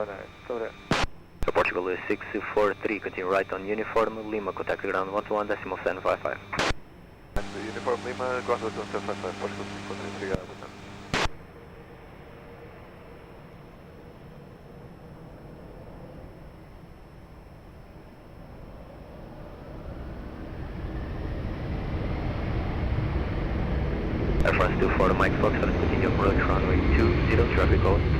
over there. Portugal 643, continue right on uniform, Lima, contact the ground 121.755. Uniform Lima, ground 121.755, Portugal 643, obrigado. Air France 24, Mike Foxtrot, continue approach runway 20, traffic rolling.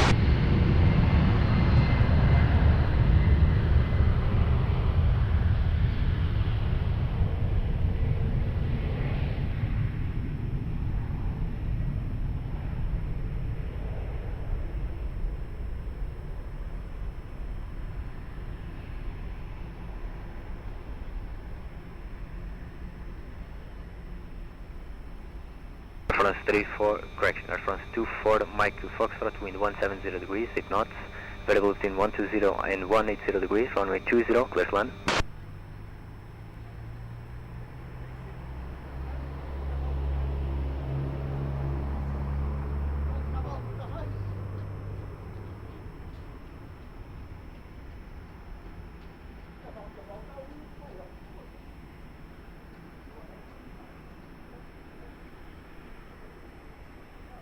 France 24, Mike Foxtrot, wind 170 degrees, 8 knots, variable between 120 and 180 degrees, runway 20, clear to land.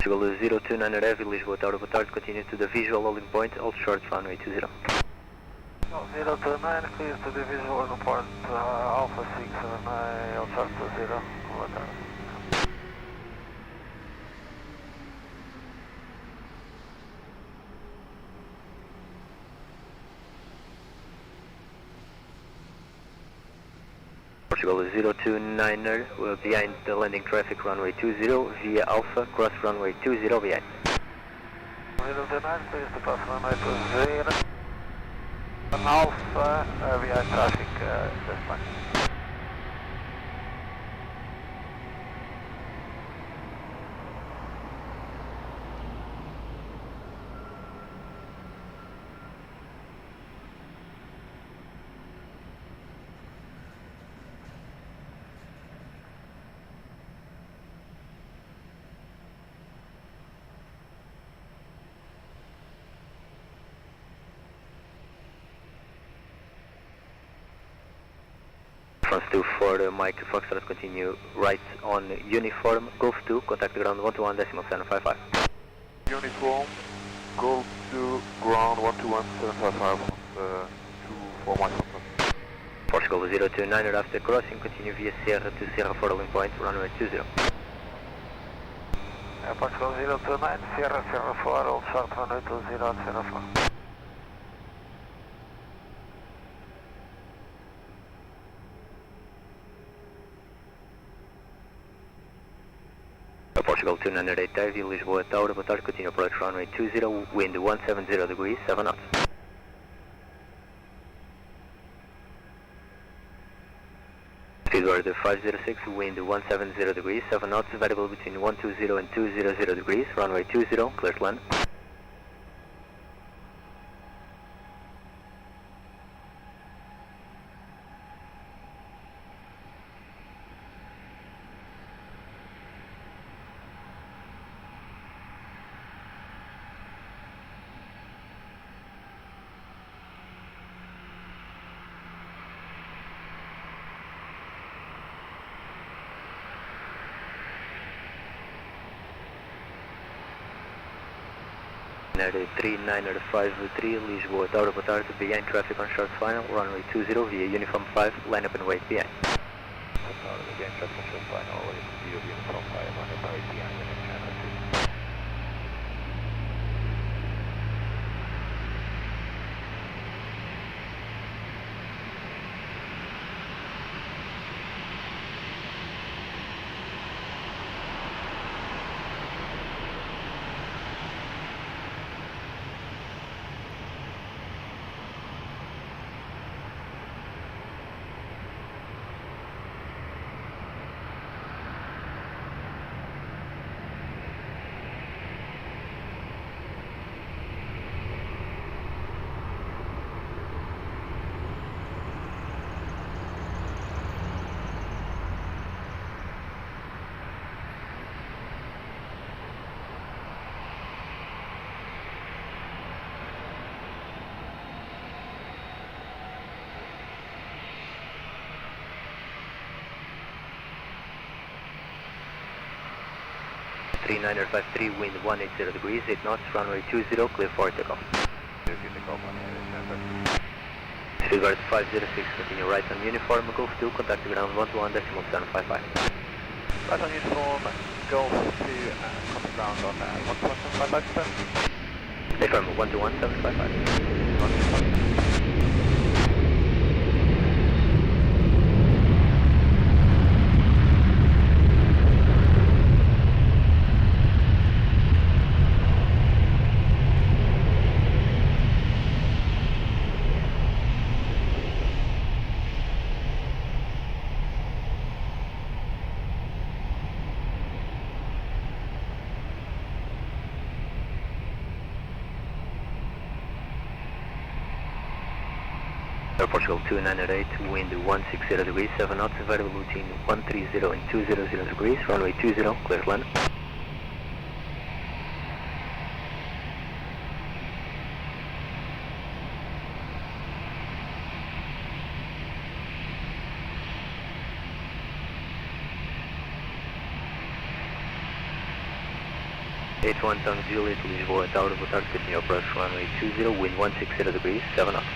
Portugal 029 Heavy, Lisboa Tower, boa tarde, continue to the visual holding point, hold short, runway 20. 029, clear to the visual holding point, Alpha 6, hold short 20, boa tarde. Portugal 029er, behind the landing traffic, runway 20, via Alpha, cross runway 20 behind. 029, please to cross runway 20. Alpha, behind traffic, just fine. France 24, Mike Foxtrot, continue right on uniform, Golf 2, contact the ground 121.755. Uniform, Golf 2, ground 121.755, 24 Mike Foxtrot. Portugal 029er, after crossing, continue via Sierra to Sierra for holding point, runway 20. Portugal 029, Sierra 4, hold short runway 20 at 04. Portugal 298 Heavy, Lisboa Tower, boa tarde, continue approach runway 20, wind 170 degrees, 7 knots. Speedbird 506, wind 170 degrees, 7 knots, variable between 120 and 200 degrees, runway 20, clear to land. Niner 3953, Lisboa Tower, boa tarde, behind traffic on short final, runway 20 via uniform 5, line up and wait behind. Behind traffic on short final, runway 20 via uniform 5, line up and wait behind, and channel 2. Niner 53, wind 180 degrees, 8 knots, runway 20, clear for takeoff. Speedbird 506, continue right on uniform, Golf 2, contact the ground 121.755. Right on uniform, Golf 2, contact ground on 121.755, sir. Affirm, 121.755. Portugal 2908, wind 160 degrees, 7 knots, variable between 130 and 200 degrees, runway 20, clear to land. One Tango Juliet, Lisboa, Tower, boa tarde, continue approach runway 20, wind 160 degrees, 7 knots.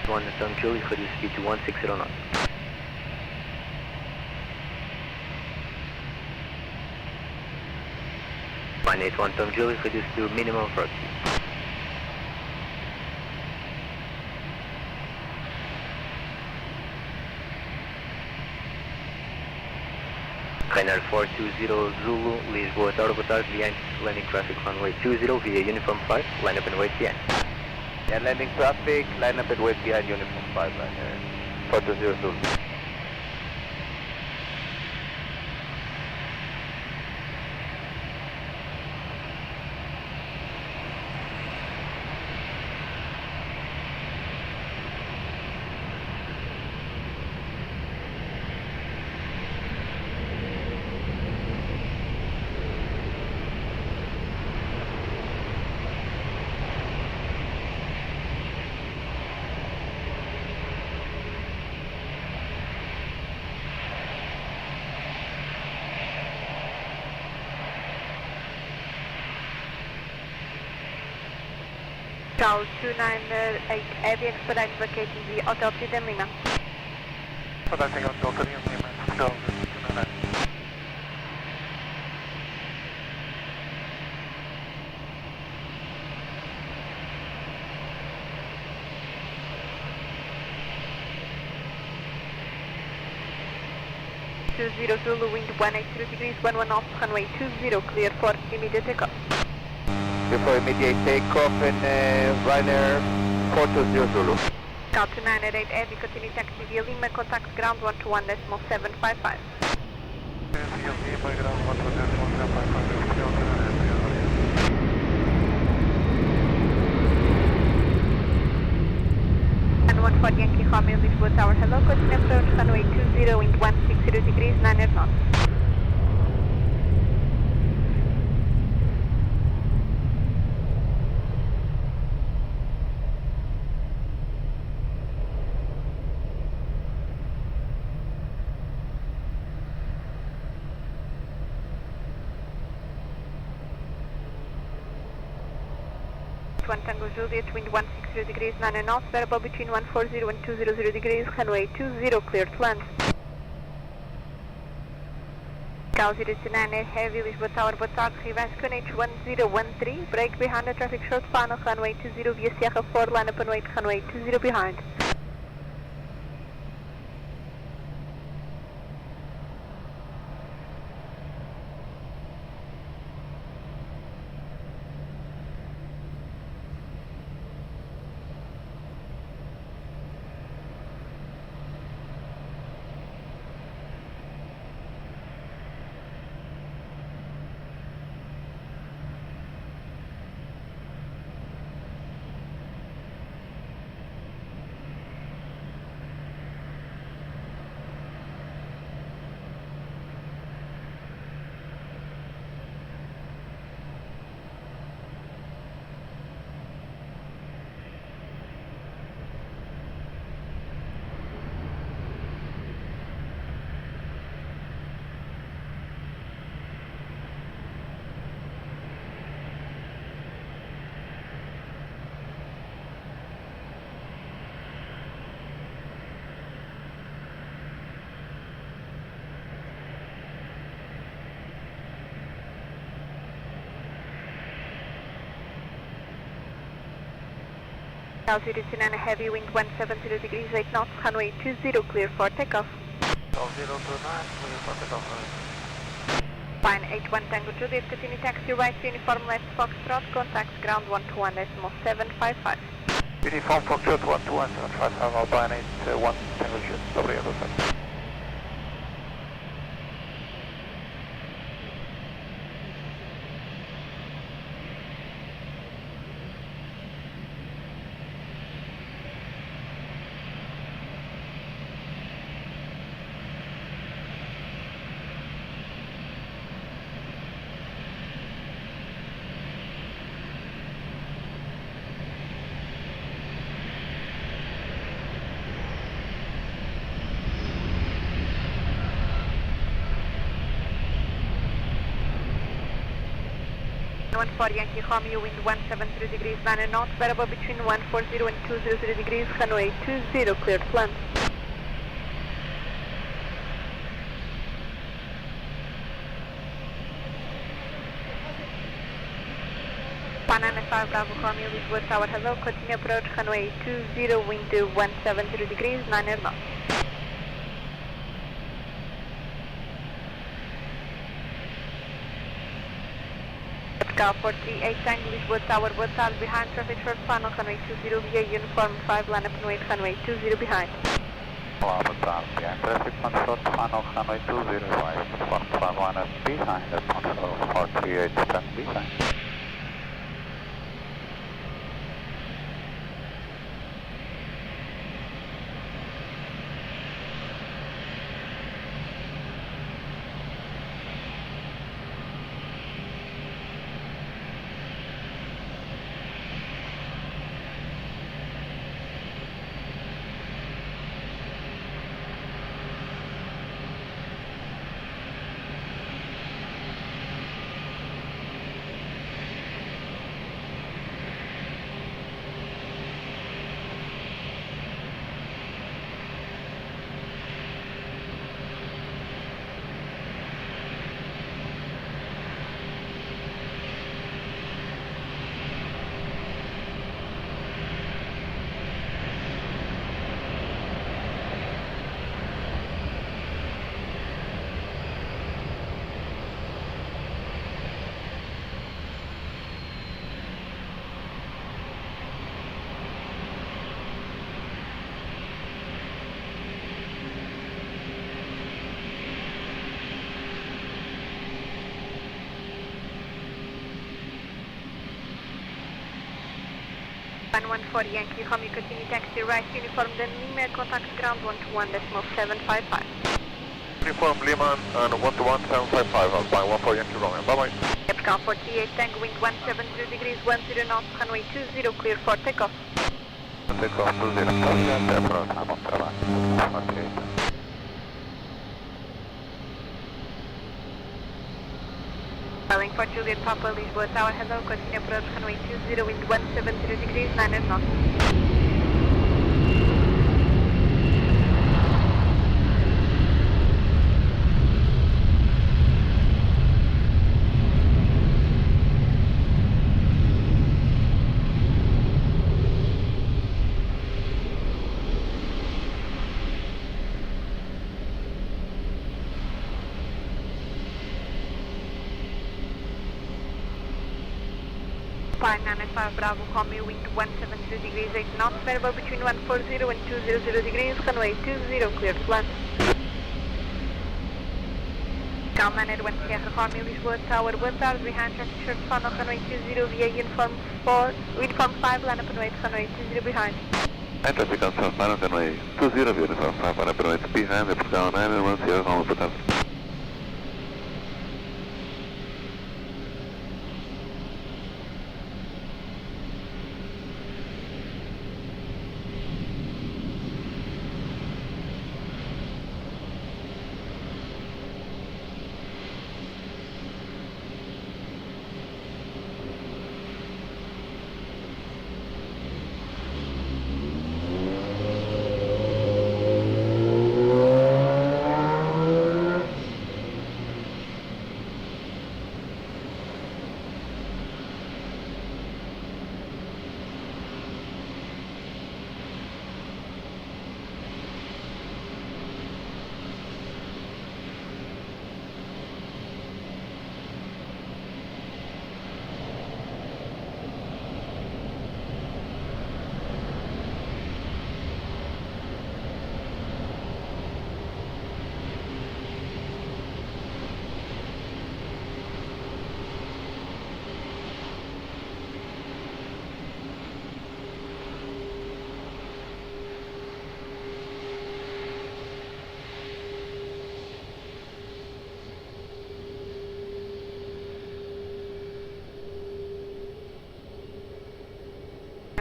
One Tango Juliet, reduce speed to 160 knots. Fine 81 Tango Juliet, reduce to minimum approach speed. Rainer 420 Zulu, Lisboa, Tower, boa tarde, behind landing traffic runway 20 via uniform 5, line up and wait behind. Yeah, landing traffic, line up and wait behind uniform 5, Rainer 420 Zulu. Charles 298 Heavy, expedite vacating the Hotel Tida Lima. Expediting Hotel Tida Lima, Charles 298. Zulu, wind 180 degrees, 11 knots, runway 20, clear for immediate takeoff. Before immediate takeoff in Ryanair 420 Zulu. Cal 298 Heavy, continue taxi via Lima, contact ground 121.755. Via Lima, ground 121.755. And 140 Yankee Romeo, Lisboa Tower, hello, continue approach, runway 20, wind 160 degrees, 9 knots. One Tango Juliet, wind 160 degrees, 9 knots, variable between 140 and 200 degrees, runway 20, clear to land. Cal 029 Heavy, Lisboa Tower, boa tarde, revise QNH 1013, brake behind the traffic short final, runway 20 via Sierra 4, line up and wait, runway 20 behind. Altitude and a heavy wind 170 degrees 8 knots, runway 20 clear for takeoff. 029, clear for takeoff. Fine 81 Tango Juliet, continue taxi right, uniform left Foxtrot, contacts ground 121.755. Uniform Foxtrot 121.755, Alpine 81 Tango Juliet, obrigado, sir. Yankee Romeo, wind 170 degrees 9 knots, variable between 140 and 200 degrees, runway 20, cleared to land. Banana 5 Bravo Romeo, Lisboa Tower, hello, continue approach, runway 20, wind 170 degrees 9 knots. Cal 48 Tango, Lisboa Tower, boa tarde, behind traffic short final, runway 20 via uniform 5, line up and wait, runway 20 behind. Olá, boa tarde, behind traffic short final, runway 20 right, uniform 5, line up behind, at control 48 Tango behind. Pan 140 Yankee Romeo, continue taxi right, uniform then Lima, contact ground 121.755. Uniform Lima and 121.755, Alpine 140 Yankee Romeo, bye-bye. Cal 48 Tango, wind 170 degrees 10 knots, runway 20, clear for takeoff. Takeoff 20, approach, I'm on track, 48. Calling for Juliet Papa, Lisboa Tower, hello, continue approach, runway 20, wind 170 degrees 9 knots. Pine 95 Bravo Romeo, wind 170 degrees 8 knots, variable between 140 and 200 degrees, runway 20, clear to land. Cal 981 Sierra Romeo, Lisboa Tower, boa tarde, behind traffic short final, runway 20 via uniform 5, line up and wait, runway 20 behind. And traffic on short final, runway 20 via uniform 5, line up and wait behind, Cal 981 Sierra Romeo, boa tarde.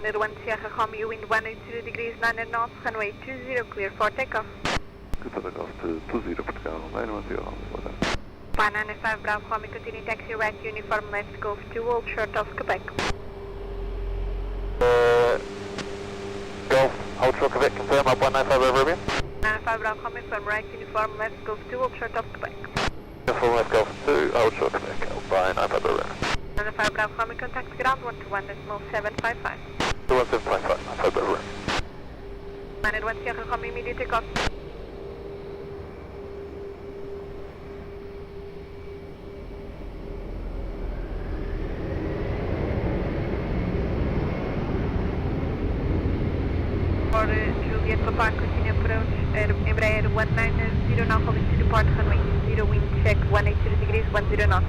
Landed 1 Sierra Romeo, wind 180 degrees, 9 knots, runway 20, clear for takeoff. Good for takeoff to 20 Portugal, 910, boa tarde. 195 Bravo Romeo, continue taxi right, uniform left, Golf 2, hold short of Quebec. Golf, hold short Quebec, confirm up 195 over Ruby. 95 Bravo Romeo, firm right, uniform left, Golf 2, hold short of Quebec. Uniform left, Golf 2, hold short Quebec, by 95 over Ruby. 95 Bravo Romeo, contact ground 121.755. 21755, 95 over Ruby. Landed 1 Sierra Romeo, immediate takeoff. For Juliet Papa, continue approach, Embraer 190, now holding to depart, runway 20, wind check 180 degrees, 10 knots.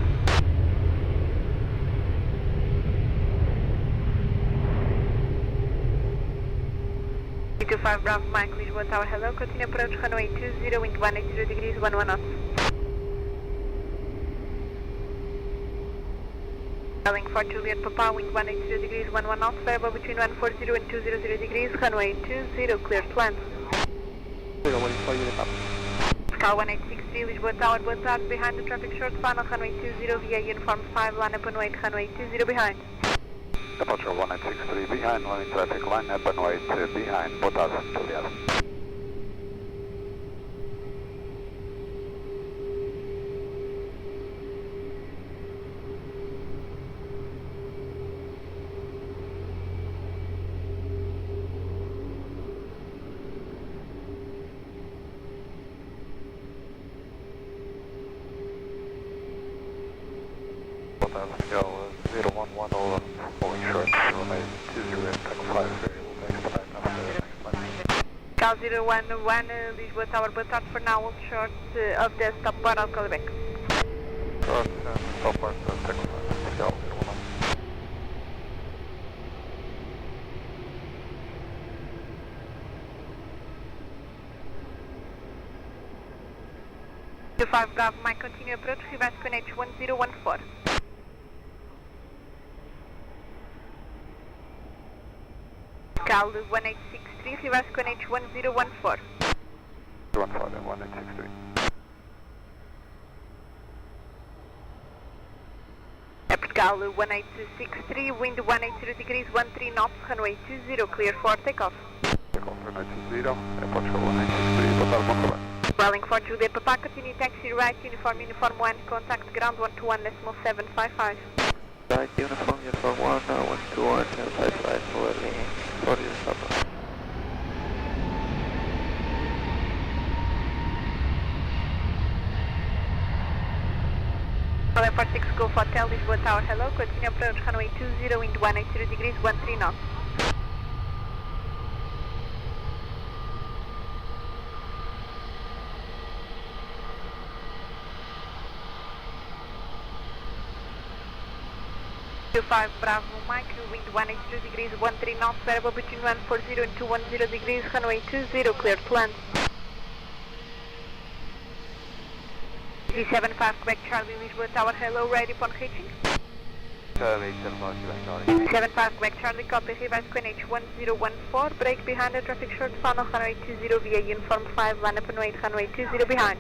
Five Bravo Mike, Lisboa Tower, hello, continue approach, runway 20, wind 180 degrees, 11 knots. Calling for Juliet Papa, wind 180 degrees, 11 knots, variable between 140 and 200 degrees, runway 20, clear to land. Scal 1863, Lisboa Tower, boa tarde, behind the traffic short, final runway 20, via uniform 5, line up and wait, runway 20 behind. Departure 1963 behind, landing traffic, line up and wait behind, boa tarde, Juliet. Boa tarde, Miguel, 011 all holding short, runway 20 and tack 5, variable next time after Cal 011, Lisboa Tower, boa tarde, for now, hold short of the stop bar, I'll call back. Short and stop bar, tack 5, Miguel, 011. 25 Bravo Mike, continue approach, reverse connect 1014. Cal 1863, reverse connect 1014. 15 and 1863. Cal 1863, wind 180 degrees, 13 knots, runway 20, clear for takeoff. Takeoff runway 20, Portugal 163, boa tarde, bom trabalho. Welling for Juliet Papa, continue taxi right, uniform 1, contact ground 121.755. Right, uniform 1, 121.755, forwarding, for the stop. Calling for 6 Golf Hotel, Lisboa Tower, hello, continue approach, runway 20, wind 180 degrees, 13 knots. Five Bravo Mike, wind 180 degrees, 13 knots, variable between 140 and 210 degrees, runway 20, clear to land. G75 Quebec Charlie, Lisboa Tower, hello, ready upon reaching. Charlie, 75 Quebec Charlie. 75 Quebec Charlie, copy, reverse QNH 1014, brake behind the traffic short, final runway 20 via uniform 5, line up and wait, runway 20 behind.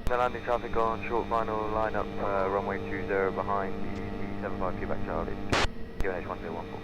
The landing traffic on short final line up, runway 20 behind the 75 Quebec Charlie, QNH 1014.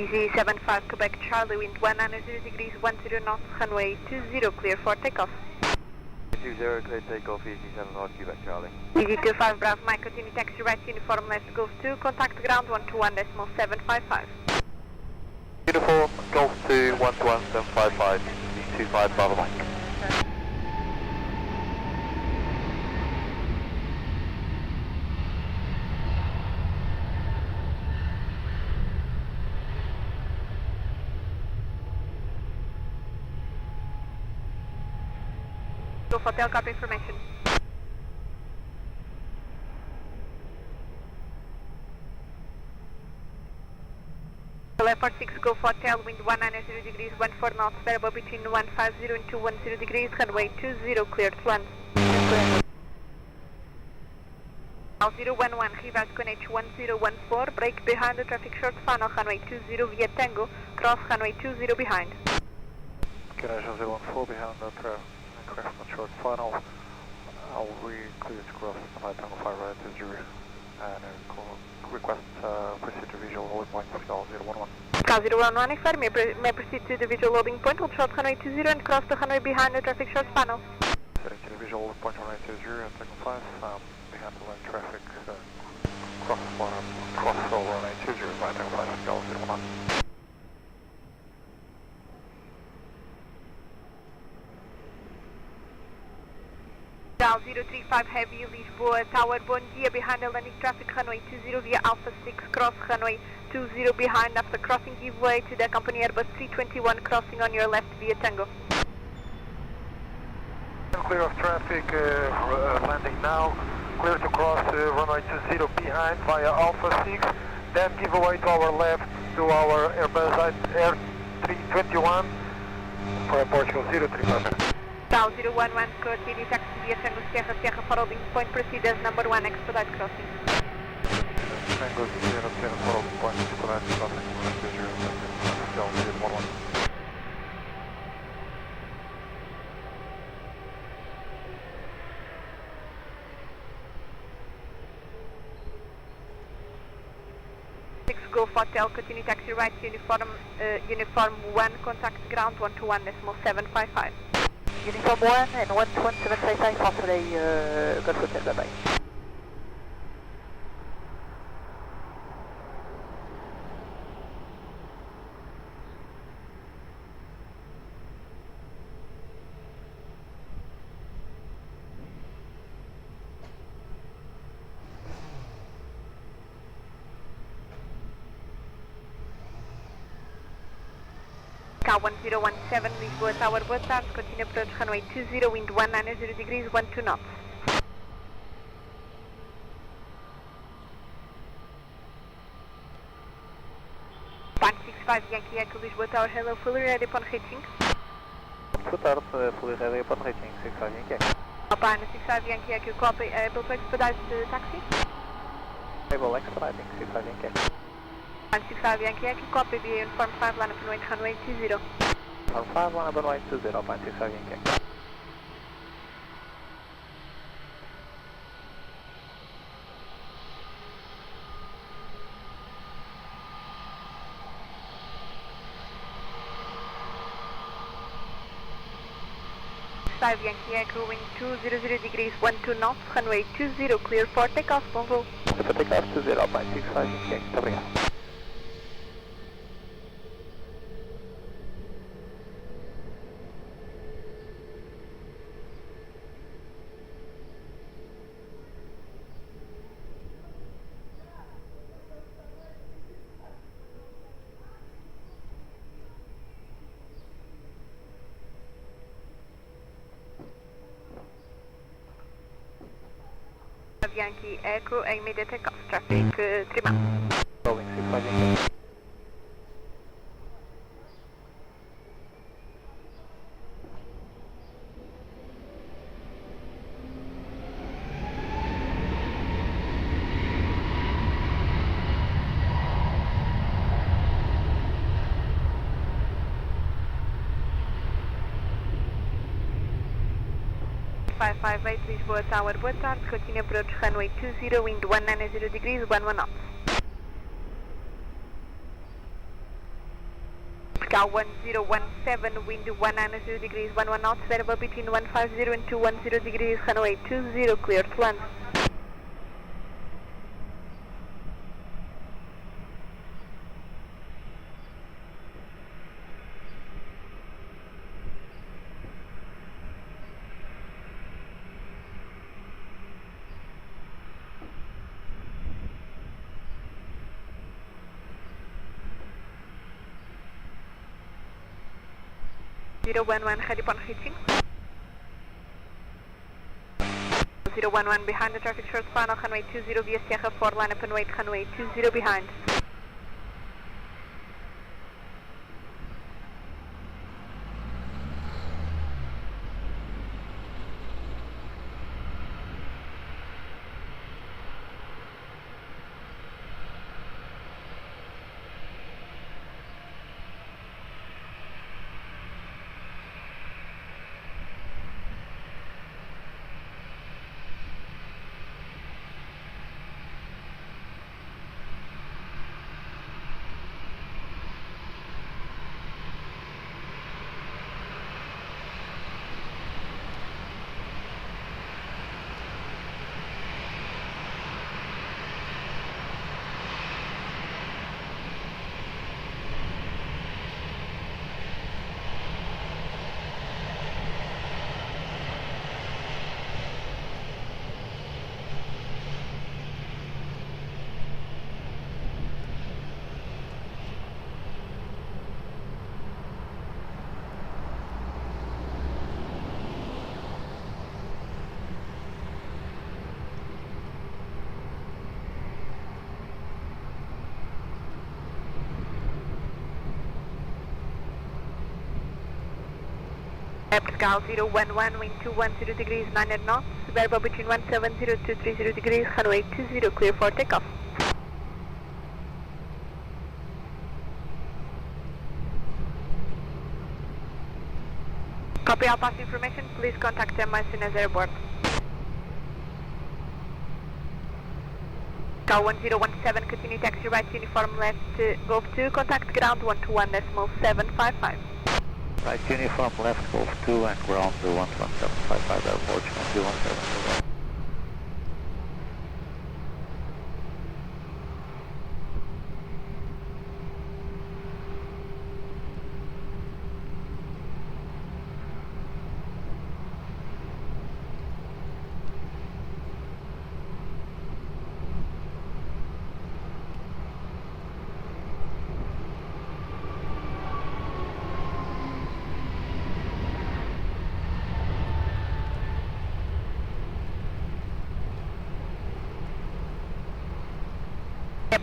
Easy 75 Quebec Charlie, wind 190 degrees, 10 knots, runway 20, clear for takeoff. 20, clear takeoff, easy 7 knots, Quebec Charlie. Easy 25 Bravo Mike, continue taxi right, uniform left, Golf 2, contact ground 121.755. Uniform, Golf 2, 121.755, 25 Bravo Mike. Golf Hotel, copy information. Airport 6 Golf Hotel, wind 190 degrees, 14 knots, variable between 150 and 210 degrees, runway 20, cleared to land. 011, reverse connect 1014, brake behind the traffic short funnel, runway 20 via Tango, cross runway 20 behind. Garage 014 behind the craft on short funnel. I'll clear to cross Tango 5 right to 0 and request proceed to visual holding point for Cal 011. Cal 011, clear. May proceed to the visual loading point, hold short runway 20 and cross the runway behind the traffic short funnel. Heading to the visual holding point runway 20 and Tango 5 behind the lane traffic cross runway 20 by Tango 5 Cal 011. Cal 035 Heavy, Lisboa Tower, bom dia, behind the landing traffic, runway 20 via Alpha 6, cross runway 20 behind, after crossing give way to the company Airbus 321, crossing on your left via Tango. Clear of traffic, landing now, clear to cross runway 20 behind via Alpha 6, then give away to our left to our Airbus Air 321 for Portugal 035. Cal 011, continue taxi via Tango Sierra Sierra for holding point, proceed as number 1, expedite crossing. Tango Sierra Sierra for holding point, expedite crossing, Cal 011. Golf Hotel, continue taxi right, uniform 1, contact ground 121.755. Uniform 1 and 121.755 for today, Golf Hotel, bye bye. Cal 1017, Lisboa Tower, boa tarde, continue approach runway 20, wind 190 degrees, 12 knots. Part 65 Yankee Echo, Lisboa Tower, hello, fully ready upon reaching. Boa tarde, fully ready upon reaching, 65 Yankee Echo. Upon 65 Yankee Echo, copy, able to expedite the taxi? Able expediting, 65 Yankee Echo. 65 Yankee Echo, copy, via uniform 5, line up and wait runway 20. On 5, line up and wait 20, 65 Yankee Echo. Yankee Echo, wind 200 degrees, 12 knots, runway 20, clear for takeoff, bon vol. Clear for takeoff, 20, 65 Yankee Echo, muito obrigado. Yankee Echo, immediate takeoff, traffic, trimado. Rolling 65 Yankee Echo. Lisboa Tower, boa tarde, continue approach runway 20, wind 190 degrees, 11 knots. Scout 1017, wind 190 degrees, 11 knots, variable between 150 and 210 degrees, runway 20, clear to land. Zero 11 head upon reaching. 011 behind the traffic short final, runway 20 via Sierra 4, line up and wait, runway 20 behind. Scout 011, wind 210 degrees, 9 knots, variable between 170 to 230 degrees, runway 20, clear for takeoff. Copy all past information, please contact them as soon as airborne. Scout 1017, continue taxi right, uniform left, Golf 2, contact ground 121.755. Right, uniform left, Golf 2 and ground 11755, airport 117.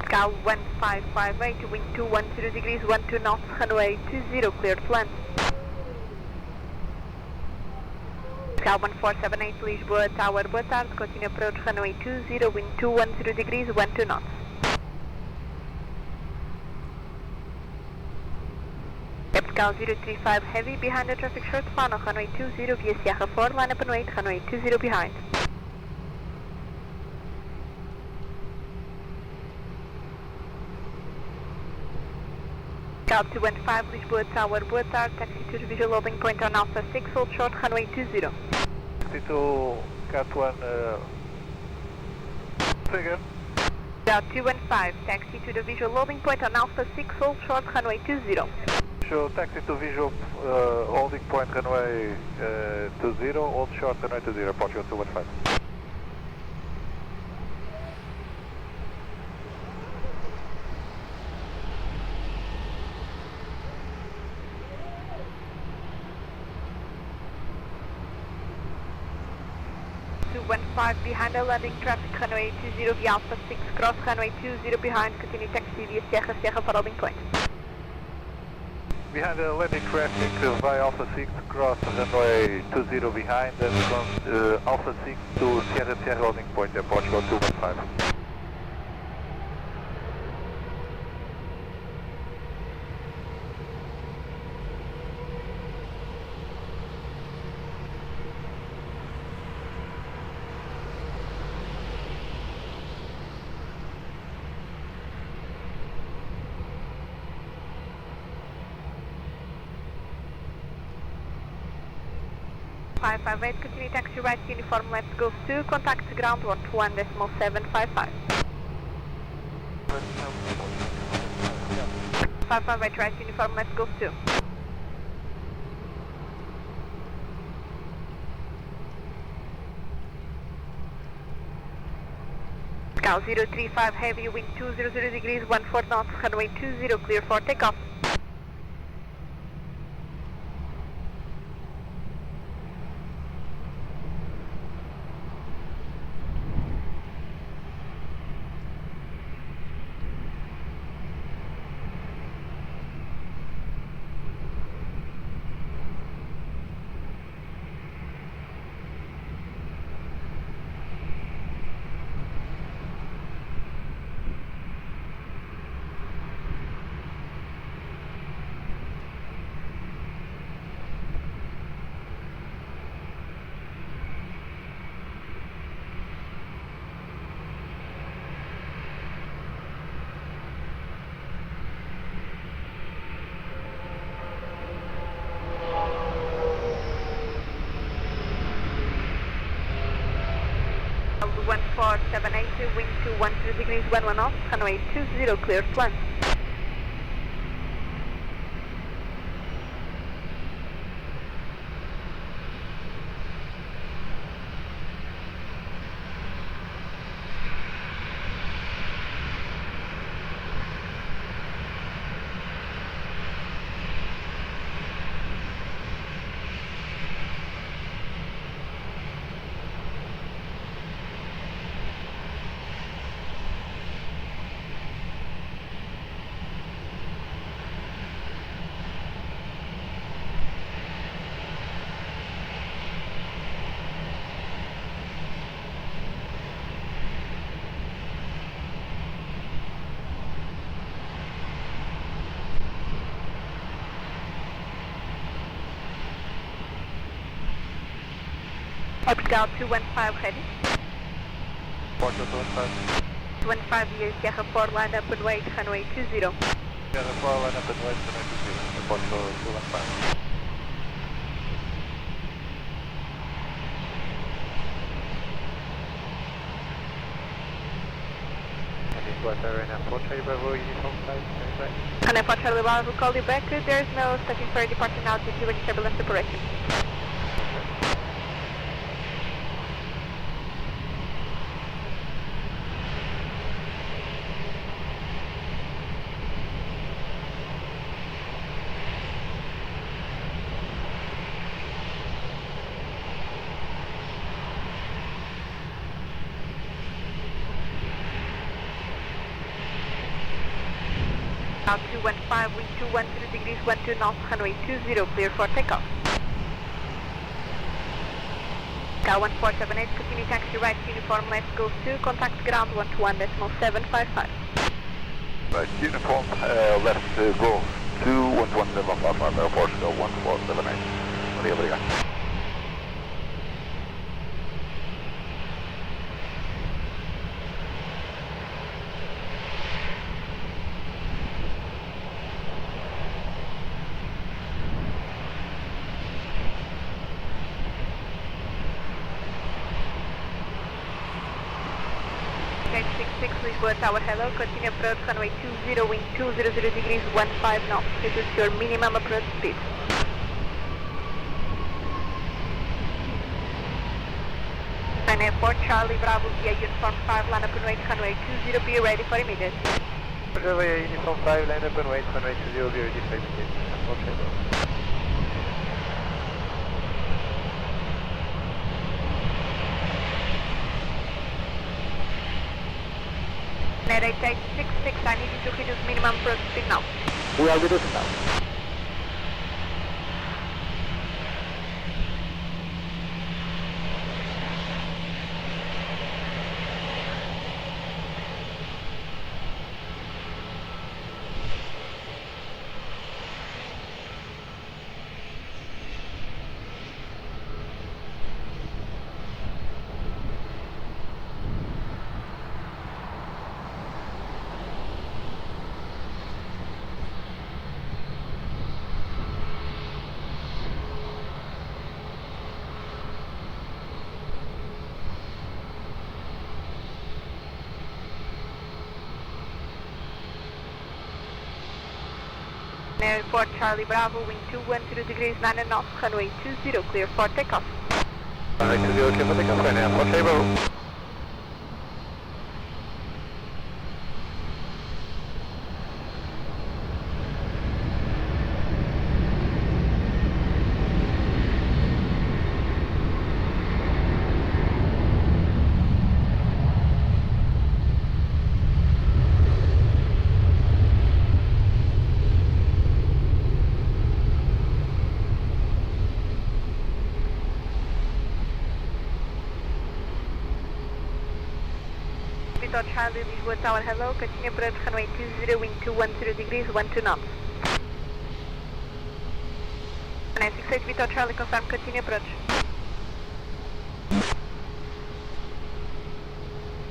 Scout 1558, wind 210 degrees, 12 knots, runway 20, clear to land. Scout 1478, Lisboa Tower, boa tarde, continue approach runway 20, wind 210 degrees, 12 knots. Scout 035 heavy, behind the traffic short final, runway 20 via Sierra 4, line up and wait, runway 20 behind. Scout 215, Lisboa Tower, boa tarde, taxi to the visual loading point on Alpha 6, hold short, runway 20. Taxi to Cat 1, say again. Scout 215, taxi to the visual loading point on Alpha 6, hold short, runway 20. Show taxi to visual holding point runway 20, hold short runway 20, Portugal 215. Behind the landing traffic, runway 20 via Alpha 6, cross runway 20 behind, continue taxi via Sierra for holding point. Behind the landing traffic via Alpha 6, cross runway 20 behind, and from Alpha 6 to Sierra holding point, Portugal 215. 558, continue taxi right, uniform left, Gulf 2, contact ground 121.755. 558 right, uniform left, Gulf 2. Cal 035 heavy, wind 200 degrees, 14 knots, runway 20, clear for takeoff. Delgado 1478, wind 210 degrees, 11 knots, runway 20, clear to land. Portugal 215 ready. Portugal 215. 215 years, Sierra 4, line up and wait, runway 20. Sierra 4, line up and wait, runway 20. Portugal 215. And if Charlie Bravo will call you back, there is no setting for departure now due to turbulence operation. Now 215, wind 210 degrees, 12 knots, runway 20, clear for takeoff. Cal 1478, continue taxi right, uniform left, Gulf 2, contact ground 121.755. Right, uniform left, Gulf 2, 121.755, Aeroporto, 1478. Bom dia, obrigado. Lisboa Tower, hello, continue approach runway 20, wind 200 degrees, 15 knots. This is your minimum approach speed. And Airport Charlie Bravo via uniform 5, line up and wait, runway 20, be ready for immediate. Via uniform 5, line up and wait, runway 20, be ready for immediate. Okay. 8866, I need you to reduce minimum approach speed now. We are reducing now. Airport Charlie Bravo, wind 210 degrees, 9 knots, runway 20, clear for takeoff. Runway 20, clear for takeoff, right now, Airport Charlie Bravo. Charlie, Lisboa Tower, hello, continue approach runway 20, wind 210 degrees, 12 knots. 968 Victor Charlie, confirm, continue approach.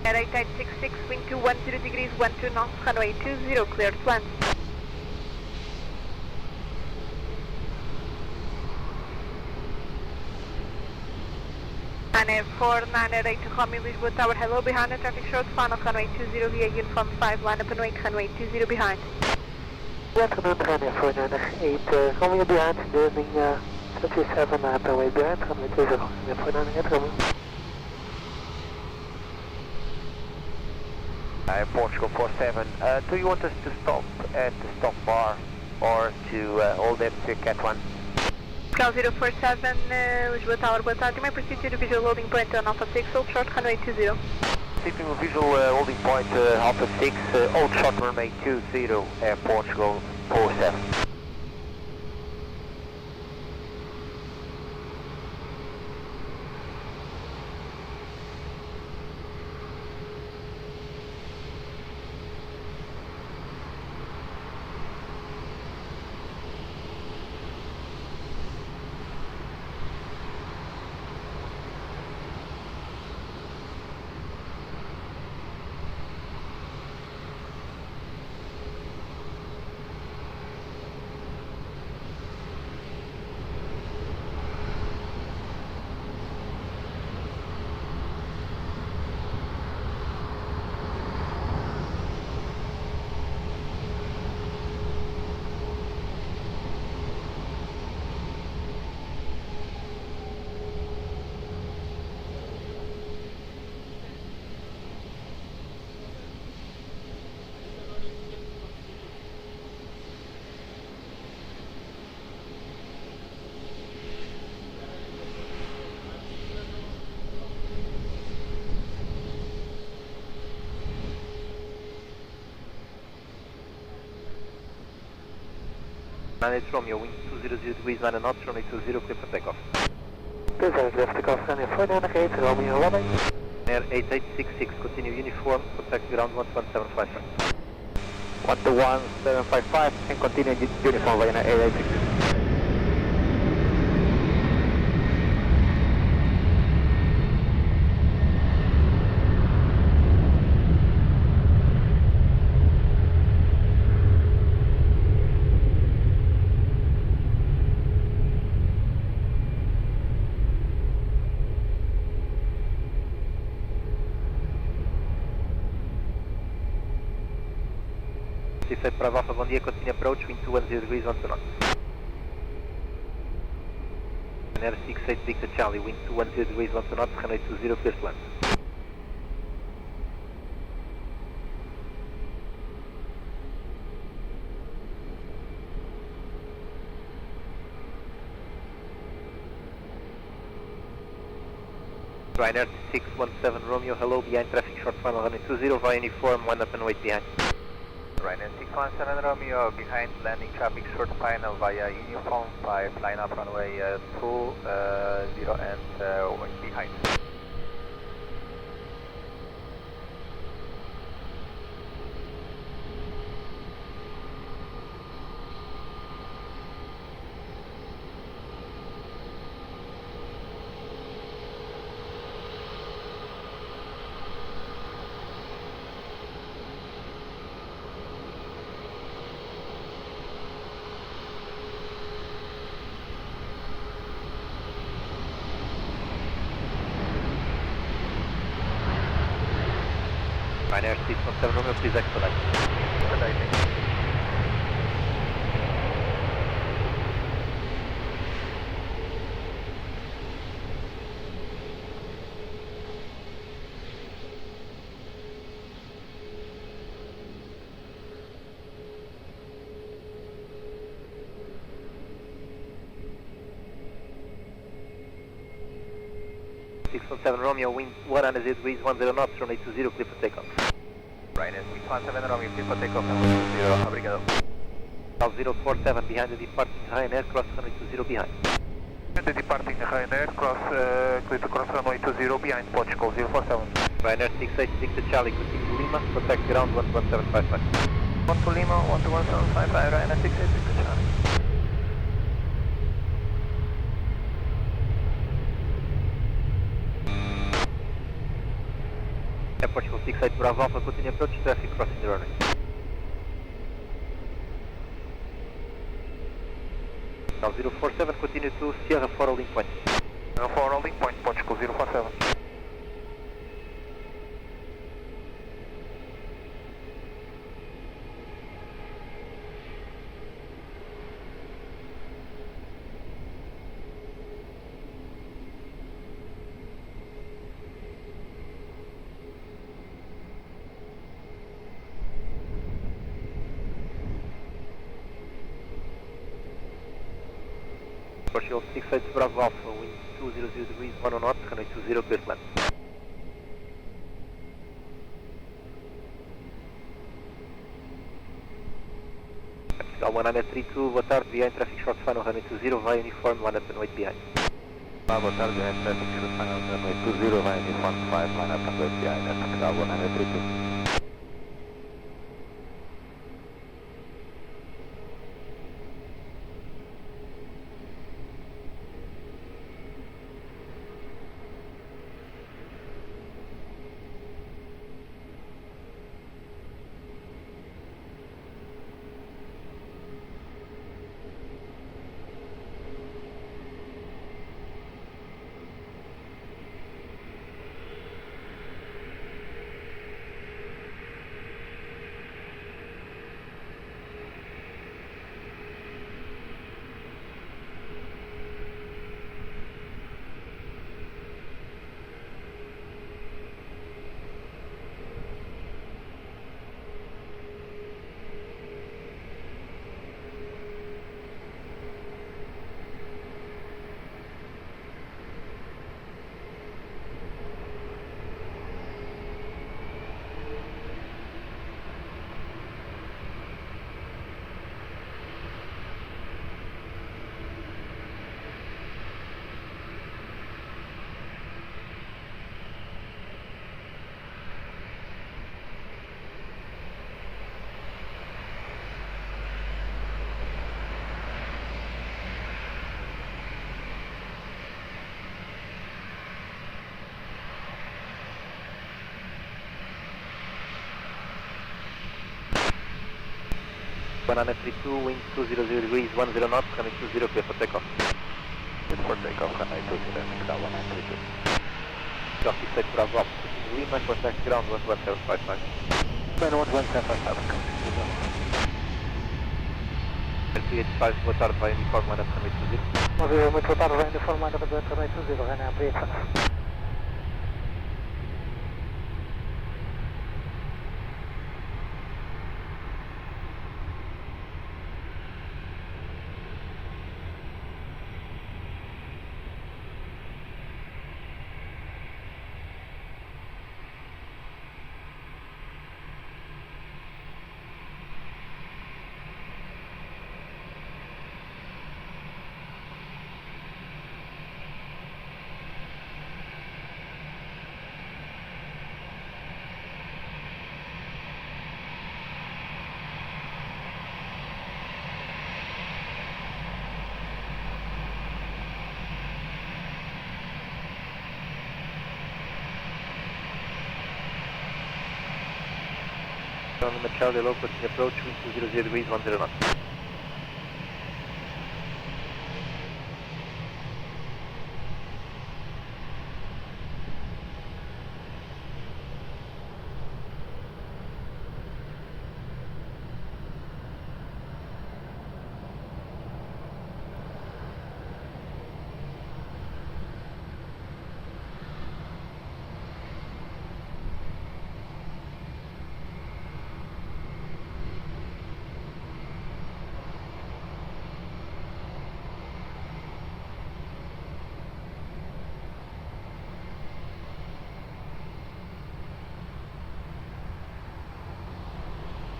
Air 8866, wind 210 degrees, 12 knots, runway 20, clear to land. Air 4908 Romeo Lisboa Tower, hello, behind the traffic short, final runway 20 via uniform 5, line up and wait, runway 20 behind. Gentlemen, runway 498, Romeo behind, landing 37, up and wait behind, runway 20, runway 498, Romeo. Portugal 47, do you want us to stop at the stop bar or to hold at Cat 1? Cal 047, Lisboa Tower, boa tarde. May proceed to the visual loading point on Alpha 6, hold short, runway 20. Keeping visual holding point Alpha 6, hold short, runway 20, Portugal 47. It's Romeo, wind 200 degrees, 9 knots, runway 20, clear for takeoff. Clear for takeoff, runway 498, Romeo 11. Air 8866, continue uniform, contact ground 11755. 121.755 and continue uniform Vienna 8866. Bravo Alpha, bom dia, continue approach, wind 210 degrees, 12 knots. Air 68 Victor Charlie, wind 210 degrees, 12 knots, runway 20, clear to land. Ryanair 617 Romeo, hello, behind traffic short final, runway 20, via uniform, line up and wait behind. Ryanair 617 Romeo, behind landing traffic short final via uniform 5, line up runway 20 and behind. Ryanair 617 Romeo, please expedite. 617 Romeo, wind 100 degrees, 10 knots, runway 20, clear for takeoff. Ryanair 617 Romeo, clear for takeoff, runway 20, obrigado. 047 behind the departing Ryanair, cross runway 20 behind. The departing Ryanair, clear to cross runway 20 behind Portugal 047. Ryanair 686 to Charlie, continue to Lima, contact ground 11755. 1 to Lima, 1 to 1755, Ryanair 686 to Charlie. Portugal 68 Bravo Alpha, continue approach, traffic crossing the runway. 047, continue to Sierra 4 holding point. 4 holding point, Portugal 047. Portugal 68 Bravo Alpha, wind 200 degrees, 1 knot, runway 20, clear to land. Portugal 132, boa tarde, behind traffic short final, runway 20, via uniform, 1 up and wait behind. Boa tarde, behind traffic short final, runway 20, via uniform 5, 1 up and wait behind, Portugal 132. Banana 32, wind 200 degrees, 10 knots, coming 20, clear for takeoff. Good for takeoff, runway 20, Portugal 132. Portugal 68 Bravo Alpha, continue Lima, contact ground 11755. 11755, come to 385, boa tarde, via uniform, 1 up, runway 20. Muito boa tarde, vem informada para o runway 20, Ryanair Aviation. On Charlie low, continue approach, wind 200 degrees, 10 knots.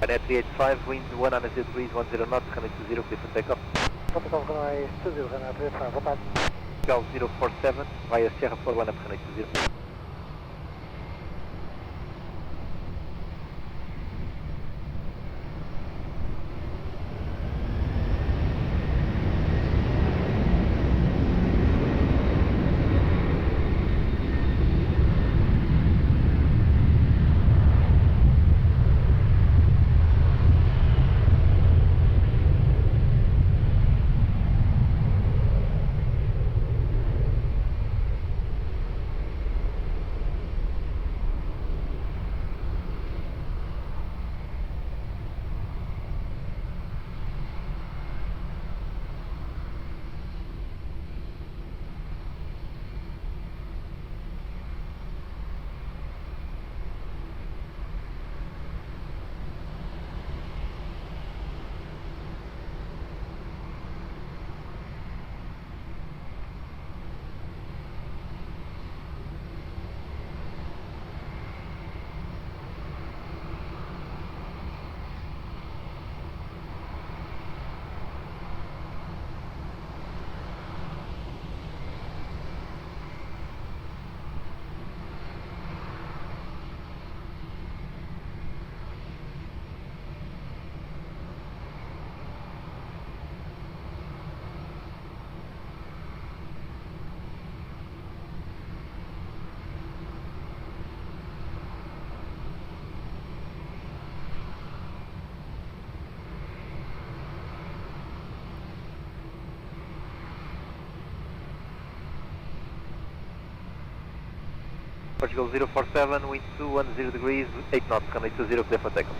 Ryanair 385, wind 100 degrees, 10 knots, runway 20, clear for takeoff. Portugal runway 20, Ryanair 385, boa tarde. Portugal 047, via Sierra 41 up runway 20. Portugal 047, wind 210 degrees, 8 knots, runway 20, clear for takeoff.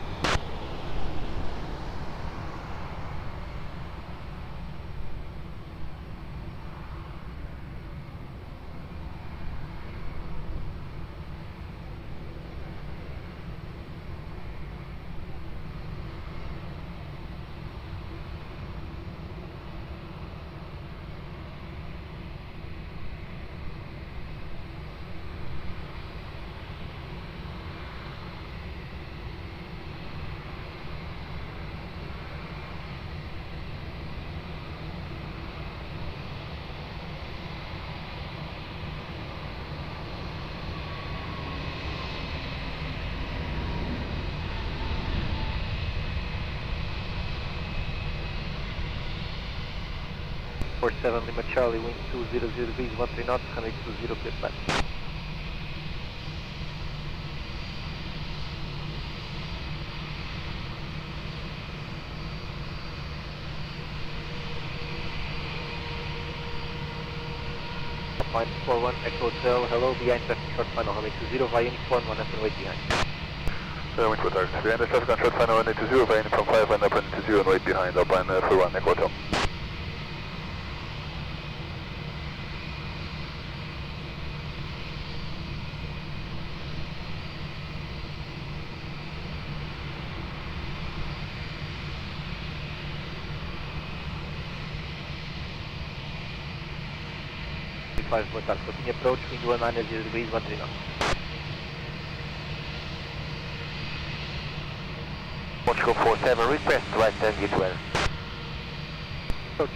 Seven Lima Charlie, wind 200 degrees, 13 knots, runway 20, clear flat. Fine 41, Echo Hotel, hello, behind traffic short final, runway 20, via uniform, 1 up and wait behind. Wind 4 target, behind the traffic on short final, runway 20, via uniform 5, and up and 20 and wait behind, Alpine 41, Echo Hotel. Boa tarde, continue approach, wind 190 degrees, 13 knots. Portugal 47, request right turn gate 12. Approach.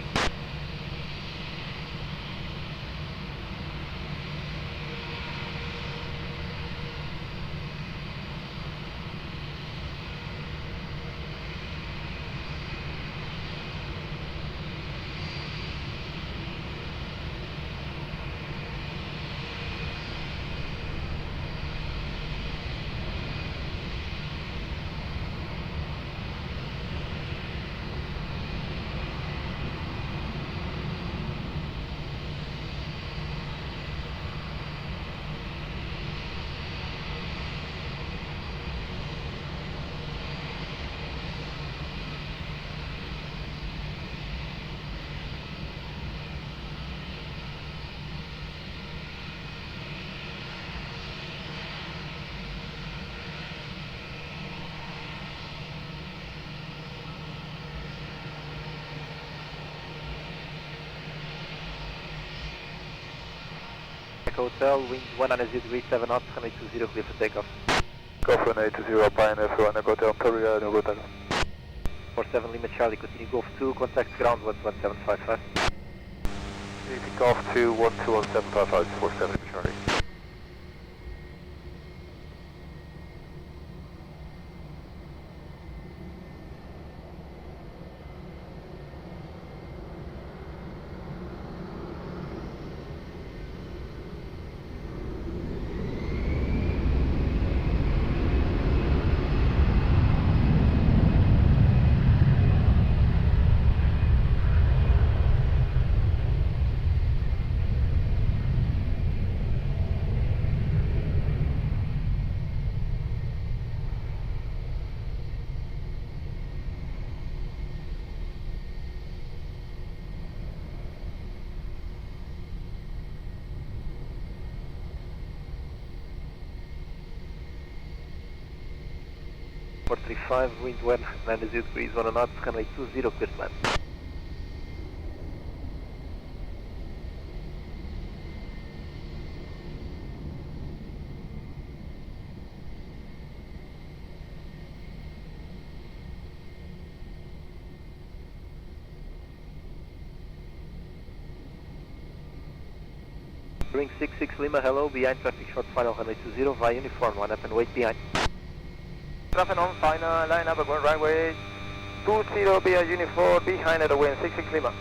Hotel, wind 100 degrees, 7 knots, runway 20, clear for takeoff. Golf runway 20 Pioneer, Verona, Hotel, Korea, no go takeoff. 47 Lima Charlie, continue Golf 2, contact ground 11755. Anything Golf 2, 12175, 47 Lima Charlie. Wind 190 degrees, 1 knots, runway 20, clear to land. Ring 66 Lima, hello, behind traffic short final runway 20, via uniform, line up and wait behind. Traffic on final, line up, going runway 20, be a uniform, behind at the wind, 66 Lima.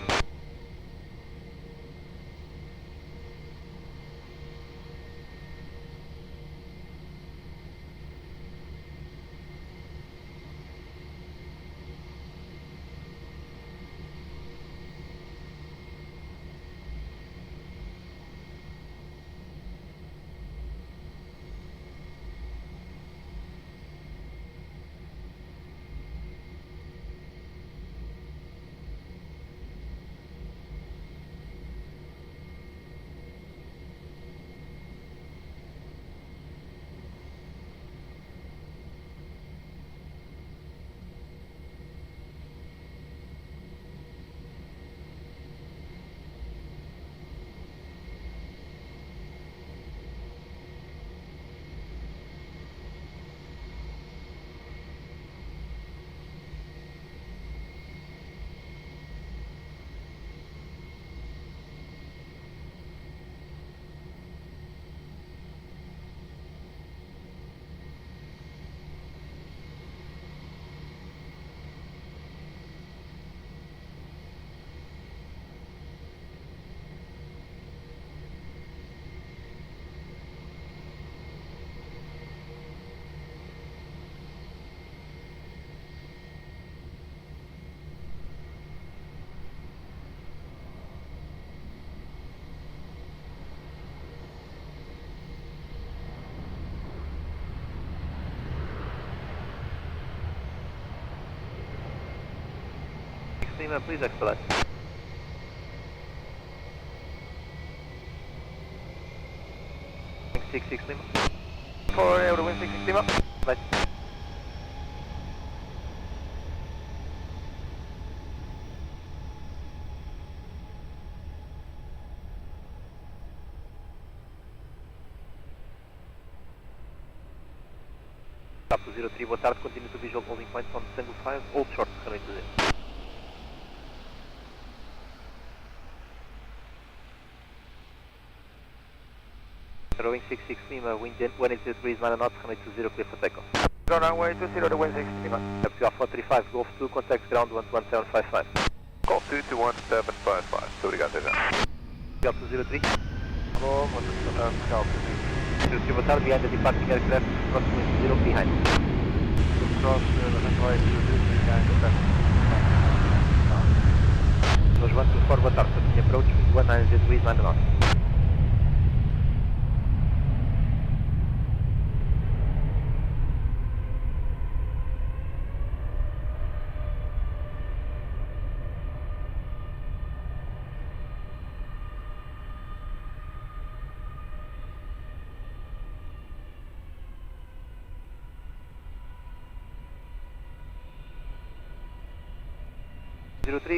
Lima, please expedite. Wing 66 Lima. For Euro Wing 66 Lima. Right. Stop to 03, boa tarde, continue to visual holding point on single 5, hold short, runway 20. Wing 66 Lima, wind 180 degrees, 9 knots, runway 20, clear for takeoff. Go runway 20 to Wing 66 Lima. Taxi off 435, Golf 2, contact ground 11755. Golf 2 to 1755, so we got that down. Golf 203. Hello, Golf 203, boa tarde, behind the departing aircraft, approximately 0 behind. Cross runway 20 behind the traffic. Nós 124, boa tarde, continue approach, wind 190 degrees, 9 knots.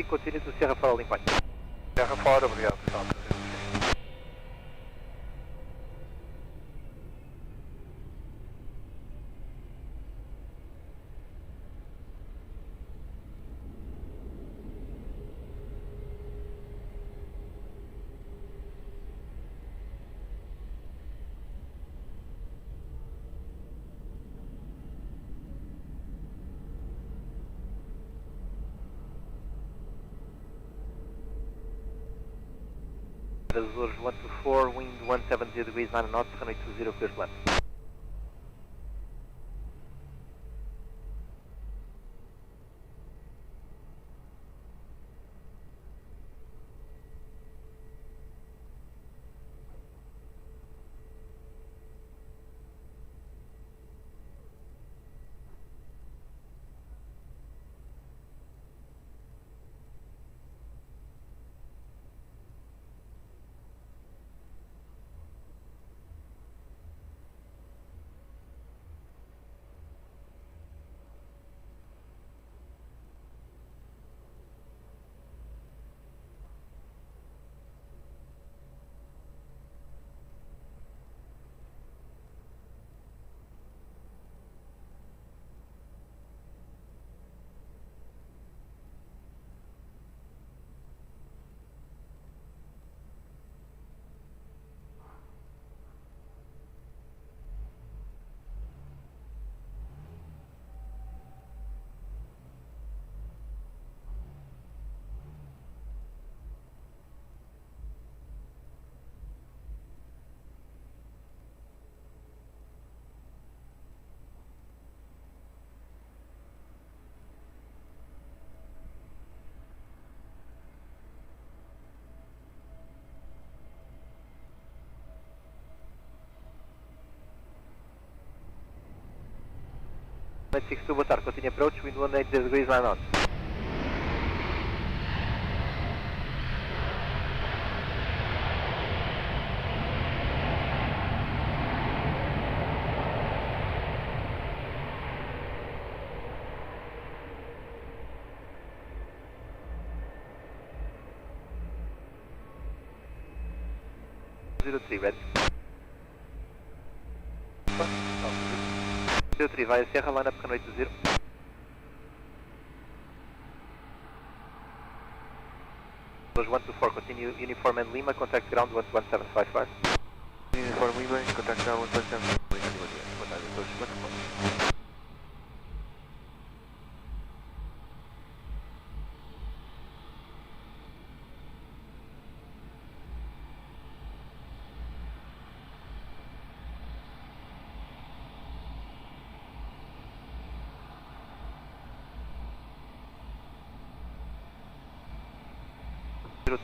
Continue to Sierra for holding point. Sierra for, obrigado. Azores 124, wind 170 degrees 9 knots, runway 20, clear to land. Flight 62, boa tarde, continue approach, wind 180 degrees 9 knots. Ready? 03, vai a Serra, line up runway 20. Those 124, continue uniform and Lima, contact ground 11755. Uniform Lima, contact ground 11755.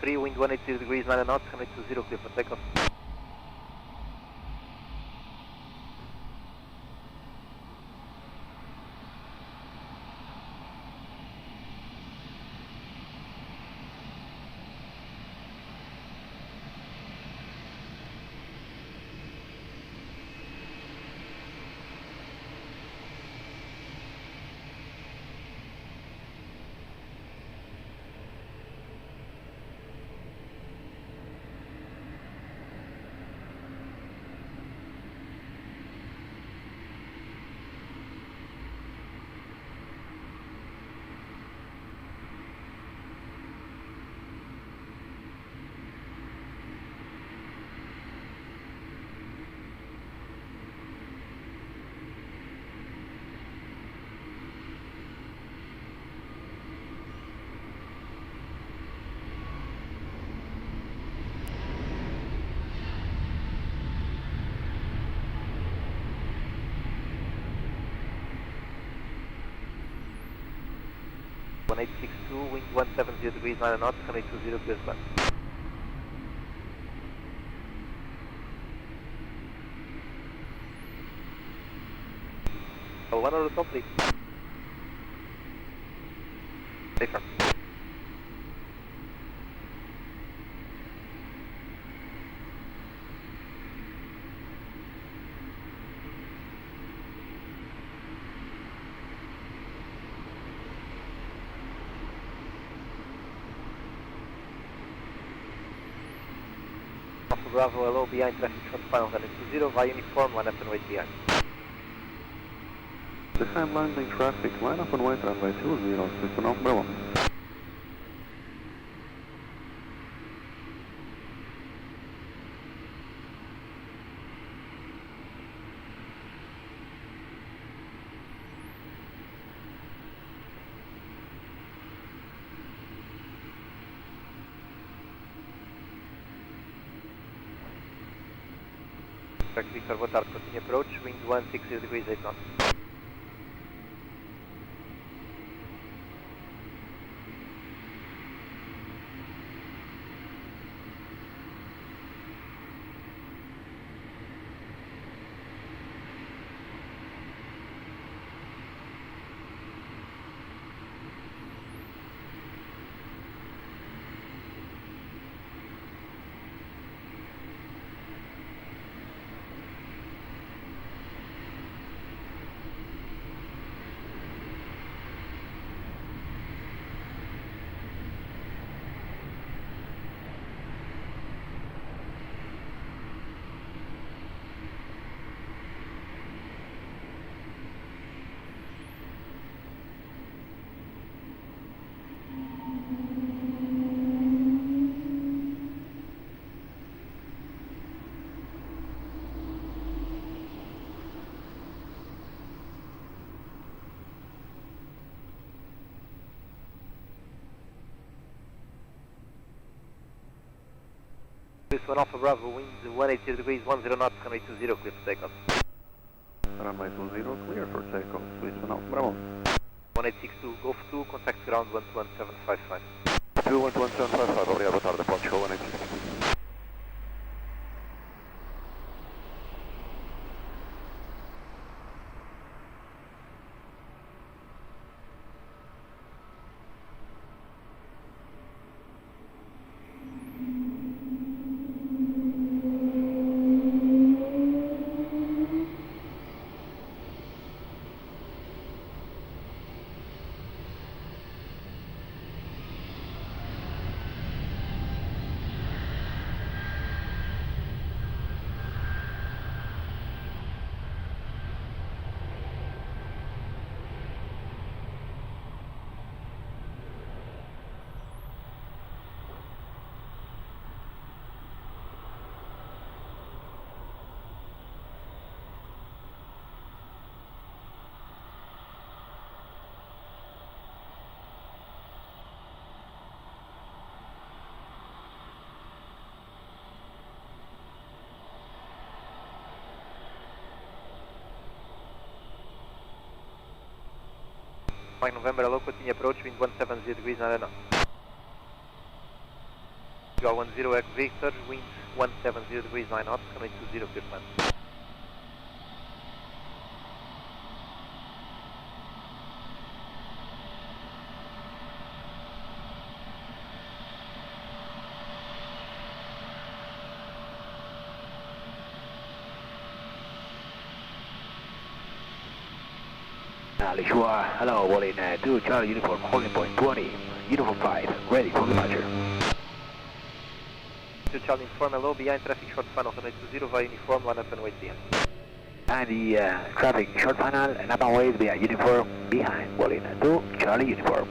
Wind 180 degrees 9 knots, runway 20, clear for takeoff. One 862, wind 170 degrees 9 knots, runway 20, clear to land. One over the top, please. Stay firm. Alpha Bravo, hello, behind traffic front final, runway 20, via uniform, line up and wait behind. Behind landing traffic, line up and wait runway 20, Lisbon umbrella. Quebec Victor, boa tarde, continue approach, wind 160 degrees 8 knots. Lisbon Alpha Bravo, wind 180 degrees 10 knots, runway 20, clear for takeoff. Runway 20, clear for takeoff. Lisbon Alpha Bravo. 1862, Golf 2, contact ground 11755. 2-11755, obrigado, boa tarde, Portugal 1862. Mike November, hello, continue approach, wind 170 degrees 9 knots. You are 10 Echo Victor, wind 170 degrees 9 knots, runway 20, clear plan. Lisboa, hello, Wallin 2 Charlie Uniform, holding point 20, Uniform 5, ready for departure. 2 Charlie Uniform, hello, behind traffic short final, runway 20 via uniform, line up and wait behind. And the traffic short final, and up and ways via uniform, behind Wallin 2 Charlie Uniform.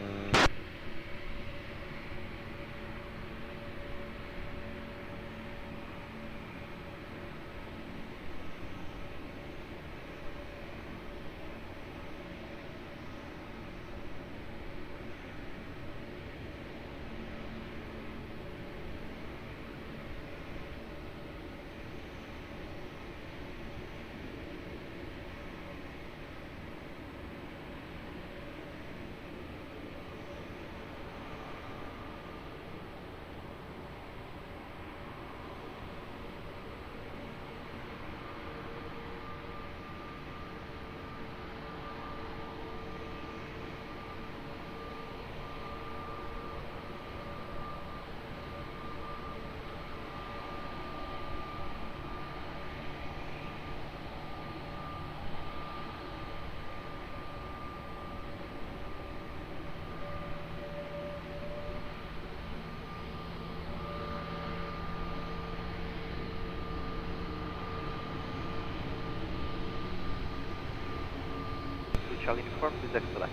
Charlie Uniform, please exit left.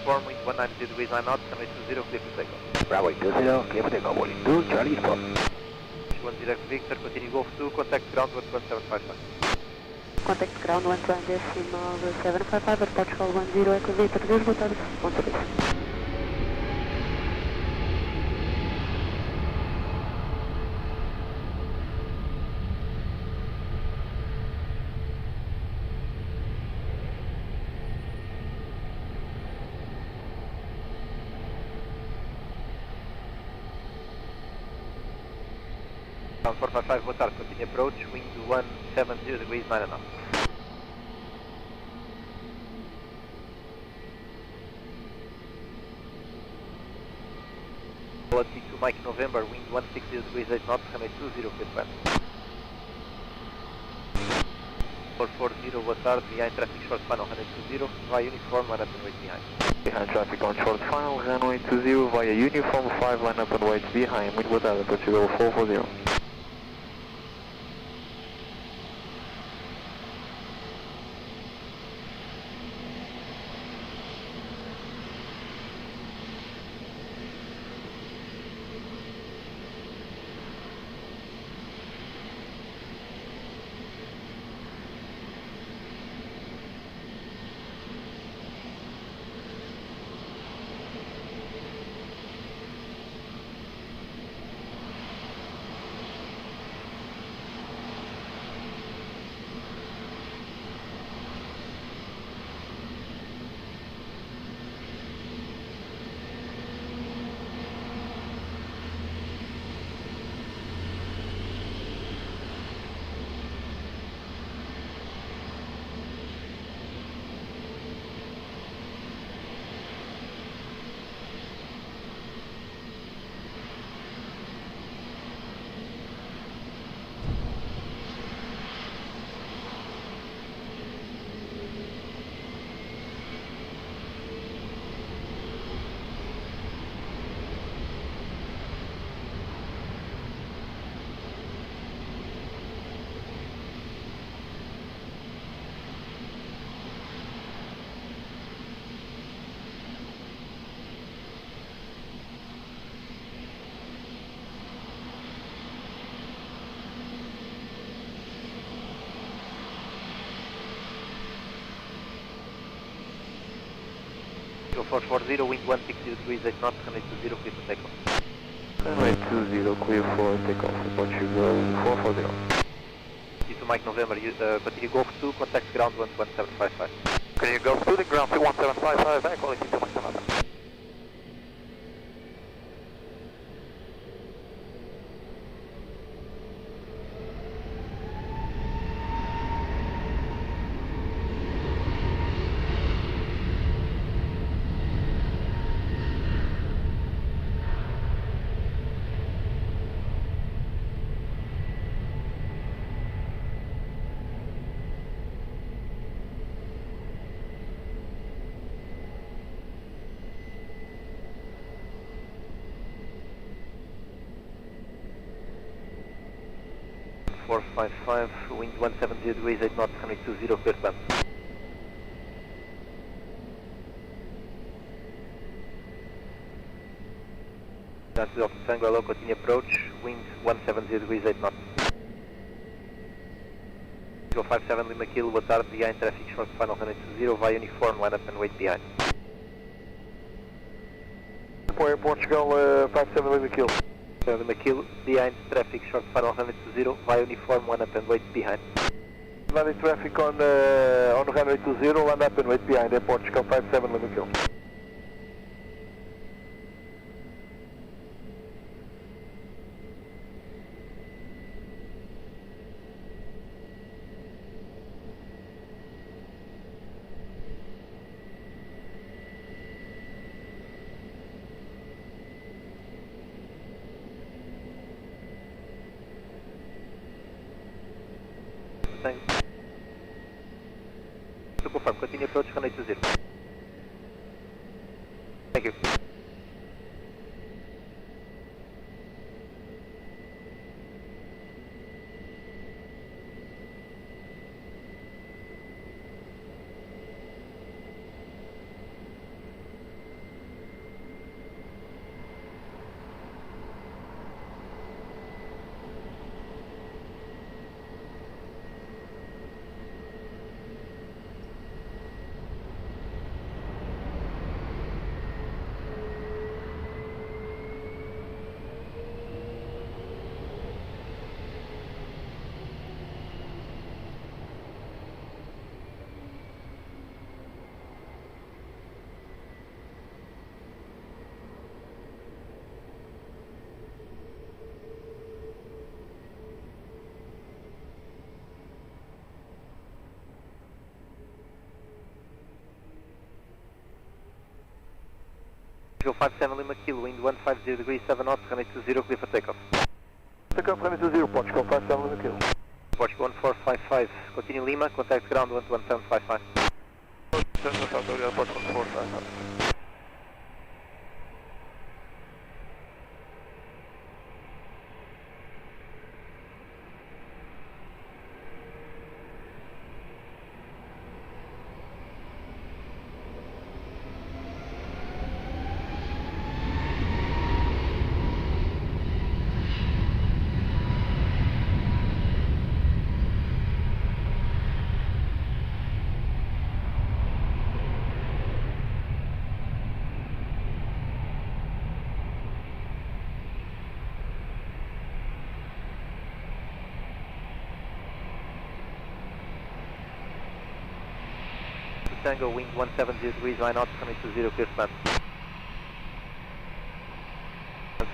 uniform, wind 190 degrees 9 knots, runway 20, clear to takeoff. Runway 20, clear for takeoff, Wally 2, Charlie Uniform. 10 Victor, continue Golf 2, contact ground 11755. Contact ground 120.755 at Portugal 10, Echo Victor 2, boa tarde, ponto 2. Ground 455, boa tarde, continue approach, wind 170 degrees 9 knots. Quality to Mike November, wind 160 degrees 8 knots, runway 20, clear to land. 440, boa tarde, behind traffic short final, runway 20, via uniform, line up and wait behind. Behind traffic on short final, runway 20 via uniform 5, line up and wait behind. Wind boa tarde, Portugal 440. Go 440, wind 160 degrees 8 knots, runway 20, clear for takeoff. Runway 20, clear for takeoff, Portugal 440. To Mike November, continue Golf 2, contact ground 11755. Continue Golf 2, the ground 21755, back quality to Mike November. Wind 170 degrees 8 knots, runway 20, clear to land. Down to Delta Tango, hello, continue approach, wind 170 degrees 8 knots. Go 57 Lima Kilo, boa tarde, behind traffic short final, runway 20, via uniform, line up and wait behind. Portugal 57 Lima Kilo. Lima Kilo, behind traffic short final, runway 20, via uniform, line up and wait behind. Landing traffic on runway 20, land up and wait behind, Portugal 57 Lima Kilo. To confirm, continue approach runway 20. Thank you. 57 Lima Kilo, wind 150 degrees, 7 knots, runway 20, clear for takeoff. Takeoff runway 20, Portugal 57 Lima Kilo. Portugal 1455, continue Lima, contact ground 11755. Portugal 455. Tango, wind 170 degrees, 9 knots, runway 20, clear to land.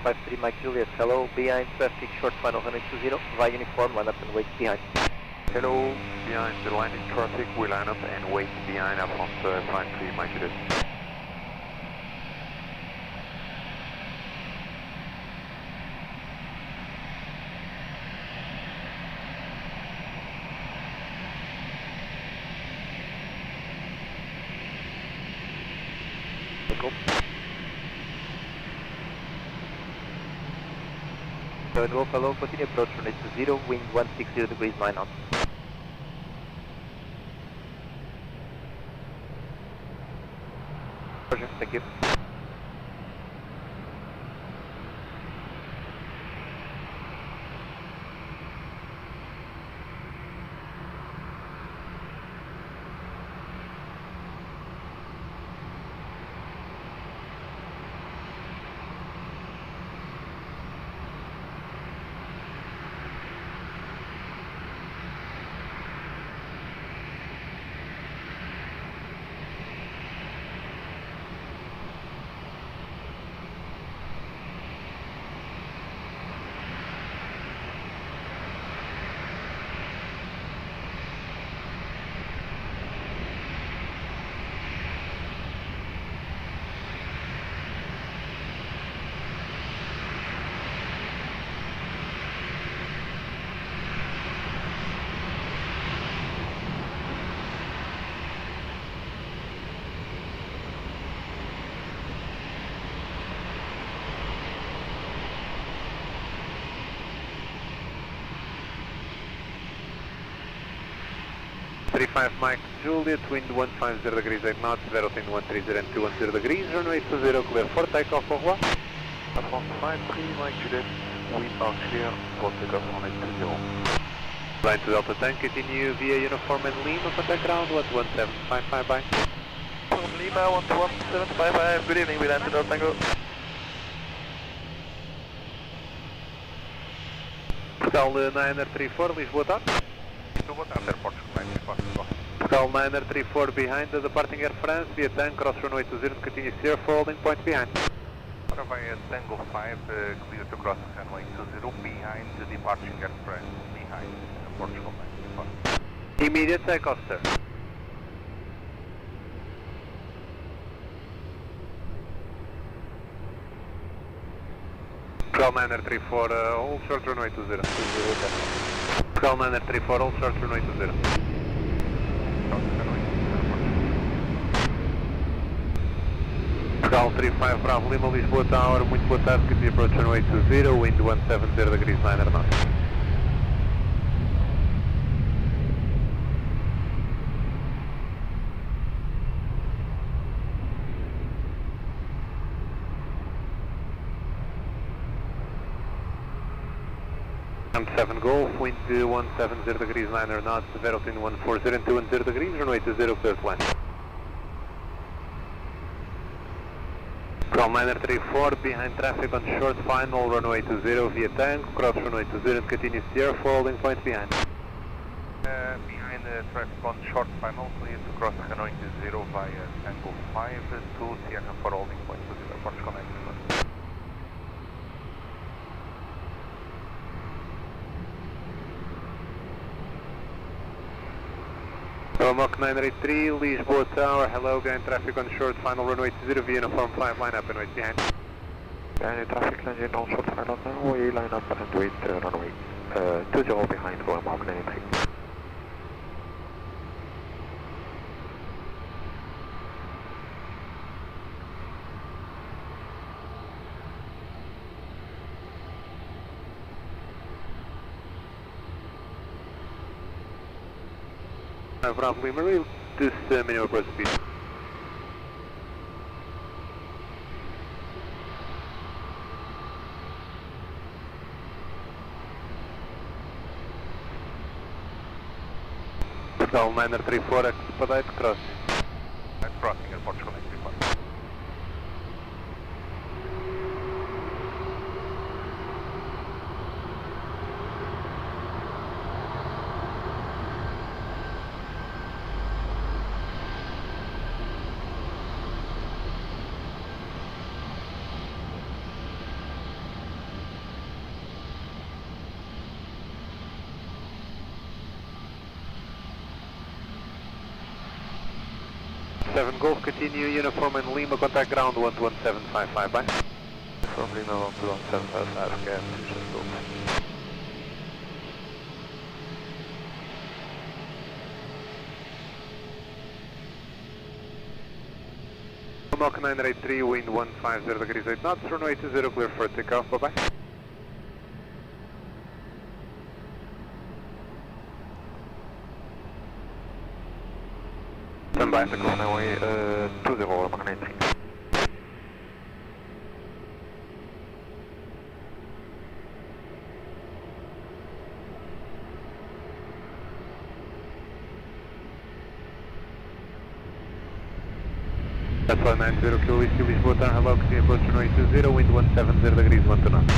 153 Mike Juliet, hello, behind traffic, short final, runway 20, via uniform, line up and wait behind. Hello, behind the line in traffic, we line up and wait behind Alphonse 53 Mike Juliet. Golf, hello, continue approach runway 20, wind 160 degrees, 9 knots. Roger, thank you. Mike Juliet, wind 150 degrees 8 knots, Verotin 130 and 210 degrees, runway 20, clear for takeoff, au revoir. Alphonse 53 Mike Juliet, we are clear for takeoff runway 20. Line to Delta 10, continue via uniform and Lima, contact ground 11755, bye. From Lima 11755, good evening, we land to Delta Tango. Portugal 934, Lisboa, tá? Lisboa, tá, Aeroporto, 934. Portugal 934 behind the departing Air France, via Tango, cross runway 20, continue steer for holding point behind. Ora vai Tango 5, clear to cross runway 20, behind the departing Air France, behind Portugal 934. Immediate takeoff, sir. Portugal 934, hold short runway 20. Portugal 934, hold short runway 20. Portugal 35 Bravo Lima, Lisboa Tower, muito boa tarde, continue approach runway 20, wind 170 degrees 9 knots. I'm 7 Golf, wind 170 degrees 9 knots, Verotin 140 and 210 degrees, runway 20, clear to land. Portugal 934, behind traffic on short final, runway 20 via Tango, cross runway 20 and continue steer for holding point behind. Behind traffic on short final, clear to cross runway 20 via Tango 5 to Sierra for holding point 20, Portugal 934. Mach 983, Lisboa Tower, hello, gain traffic on short final runway 20 via uniform 5, line up and wait behind. Any traffic engine on short final runway, line up and wait runway 20 behind for Mach 983. Bravo Lima, reduce minimum approach speed. Portugal 934, expedite, cross. Crossing airport, Portugal 934. Golf, continue, uniform in Lima, contact ground 11755, bye. From Lima 11755, again, Golf. Mach 983, wind 150 degrees 8 knots, runway 20, clear for takeoff, bye bye. Standby, runway 20, Mach 983. That's 190 kilo Whiskey, Lisboa Tower, hello, continue approach runway 20, wind 170 degrees 12 knots.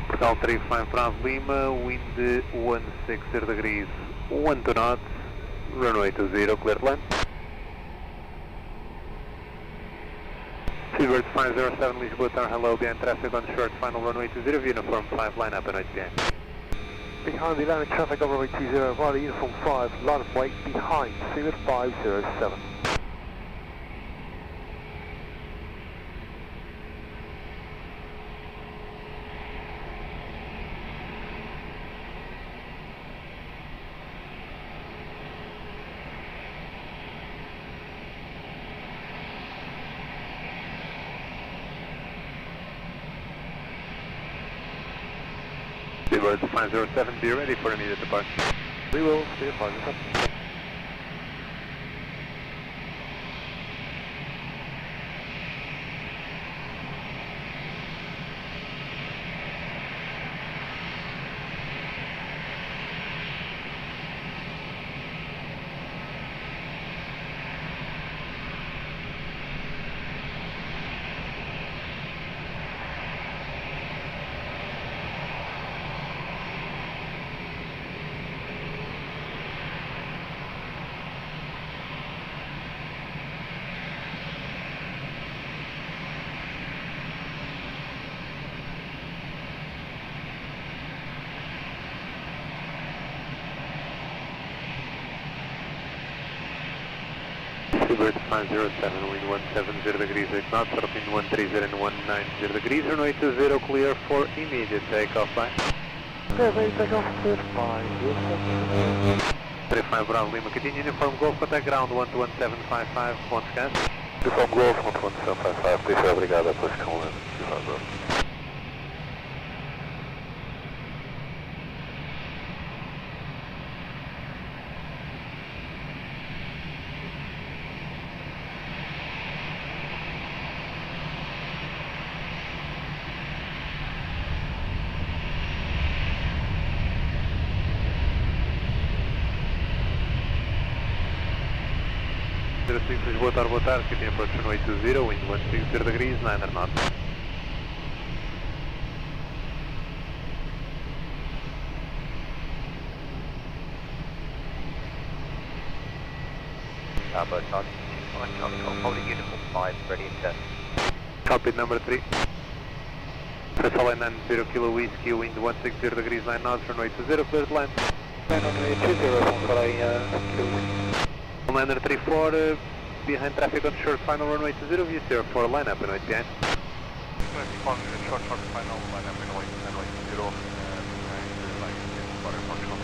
Portugal 35 Bravo Lima, wind 160 degrees 12 knots, runway 20, clear to land. Seabird 507 Lisboa Tower, hello, behind traffic on short final runway 20, uniform 5, line up and right behind. Behind the landing traffic on runway 20, via uniform 5, line of weight behind, Seabird 507. Seabird 507, be ready for immediate departure. We will, stay 507. Seabird 507, wind 170 degrees 8 knots, routine 130 and 190 degrees, runway 20, clear for immediate takeoff, bye. Okay, takeoff, clear, 35 Bravo Lima, continue uniform Golf, contact ground 11755, once gas. Uniform Golf, 11755, please, obrigado, após calma, 25 Bravo. Boa tarde, continue approach runway 20, wind 160 degrees, 9 knots. Starboard, Charlie 1, Charlie Golf, holding uniform 5, ready and set. Copy number 3. First line 90 kilo whiskey, wind 160 degrees 9 knots, runway 20, clear to land. Runway 20, following kilo whiskey. Commander 34, behind traffic on short final runway 20, view 04, line up and wait behind. Following the short final, line up and wait 0, behind the line, water functional.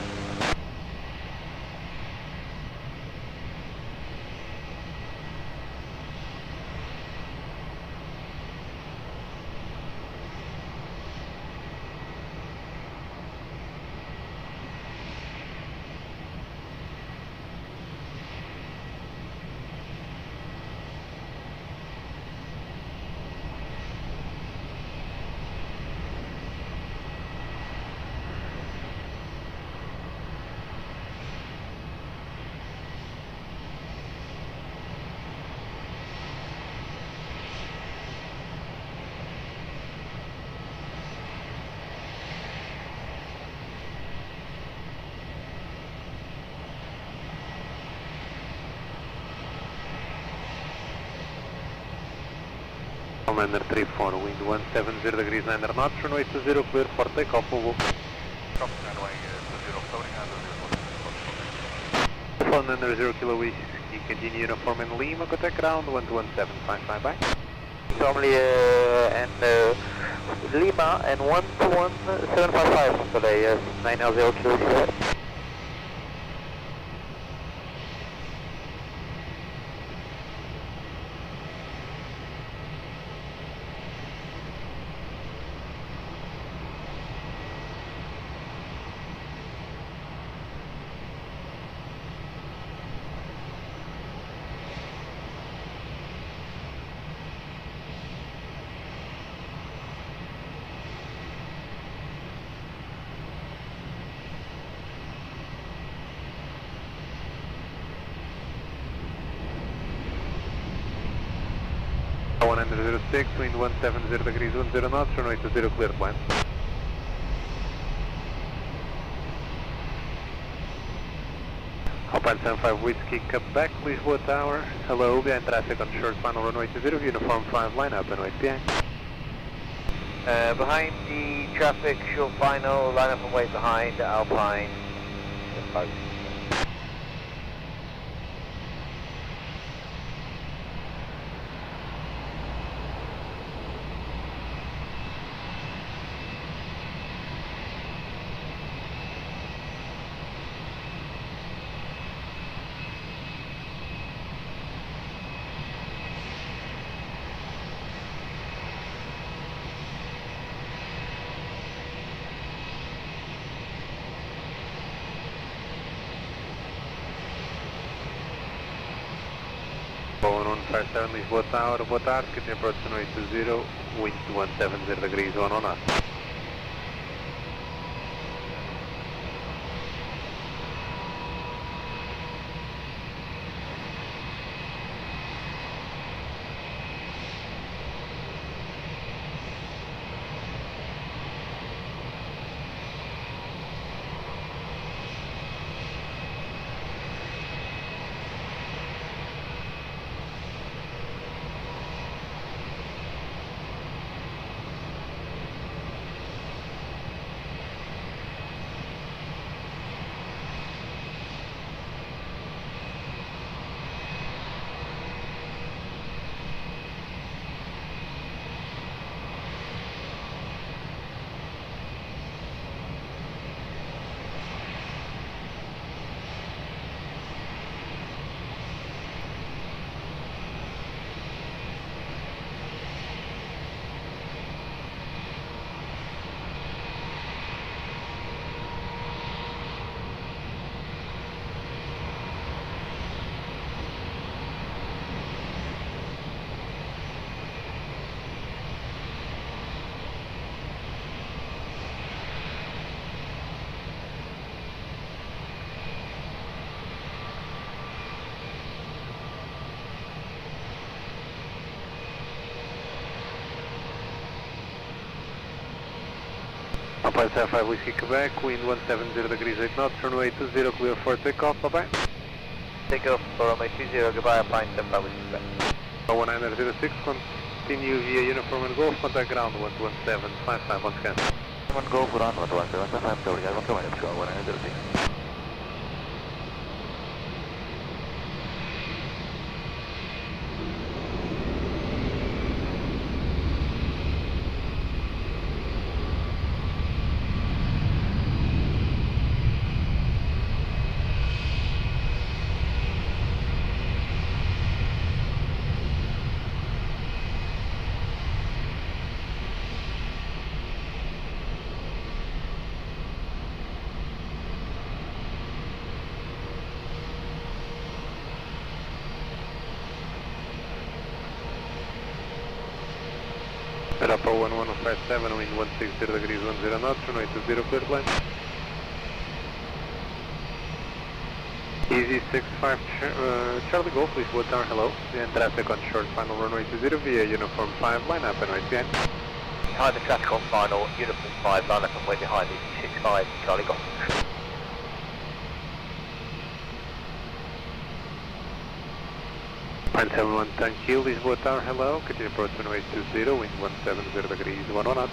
Commander 34, wind 170 degrees 9 knots, runway 20, clear for takeoff, over. Copy, runway 20, floating under 0. Phone under 0 kilo whiskey, continue uniform in Lima, contact ground 121755, bye. Normally and Lima and 121755 today, 900 kilo whiskey. Under 06, wind 170 degrees 10 knots, runway 20, clear to land. Alpine 75 whiskey, Quebec, Lisboa Tower. Hello, behind traffic on short final runway 20, uniform 5, line up and wait behind. Behind the traffic, short final, line up and wait behind Alpine 75. Boeing 157 Lisboa Tower, boa tarde, continue approach runway 20, wind 170 degrees 1 knots. Alpine 75 Whiskey Quebec, wind 170 degrees 8 knots, runway 20, clear for takeoff, bye bye. Take off for runway 20, goodbye, applying 75 with respect. 1906, continue via uniform and golf, contact ground 11755 once again. One Golf, ground 11755, Delgado, 1 kilometers, go, 1906. Aeroporto 1157, wind 160 degrees 10 knots, runway 20, clear line. Easy 65 Charlie Golf, Lisboa Tower, hello. Behind traffic on short final runway 20 via uniform 5, line up and wait behind. Behind the traffic on final, uniform 5, line up and wait behind the 65 Charlie Golf. Fine 71, thank you, Lisboa Tower, hello. Continue approach runway 20, wind 170 degrees 11 knots.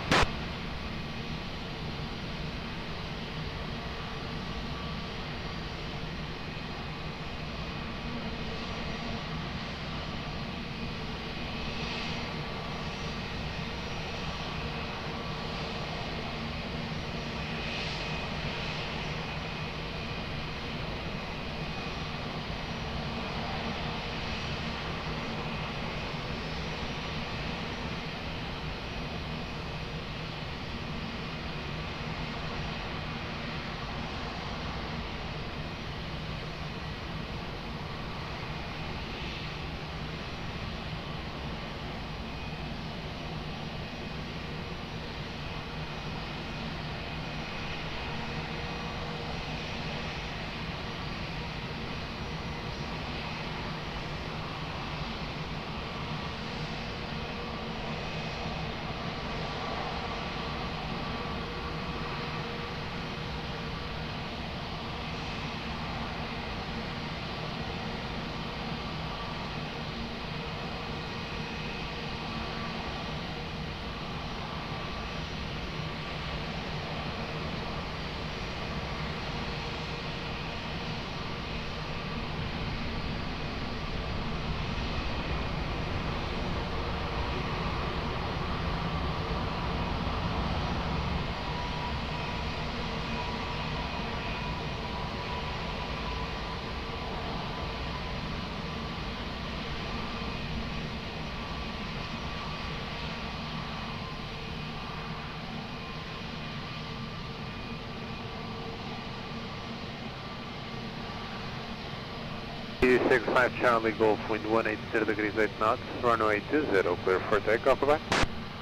E65 Charlie Golf, wind 180 degrees 8 knots, runway 20, clear for takeoff, bye-bye.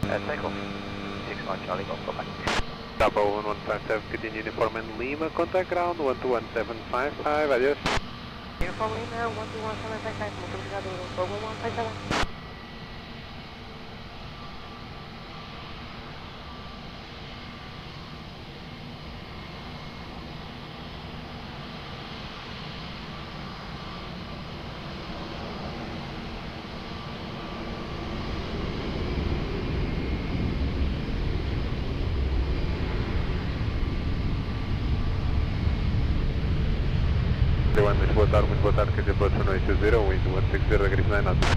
Takeoff, 65 Charlie Golf, bye-bye. Bravo 1157, continue uniform and Lima, contact ground 121755, adios. Uniform Lima, 121755, muito obrigado, 1157. Muito boa tarde, que approach runway 20, wind 160 degrees 9 knots.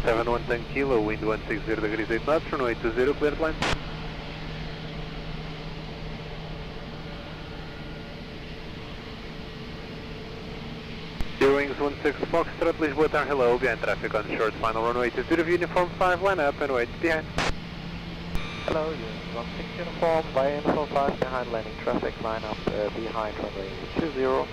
Seven 110 kilo, wind 160 degrees 8 knots, runway 20, clear line. Wings 16 Foxtrot, Lisboa Tower, hello, behind traffic on short final runway 20, uniform 5, line up and wait behind. Hello, Unit 16 uniform, via uniform 5, behind landing traffic, line up behind runway 20.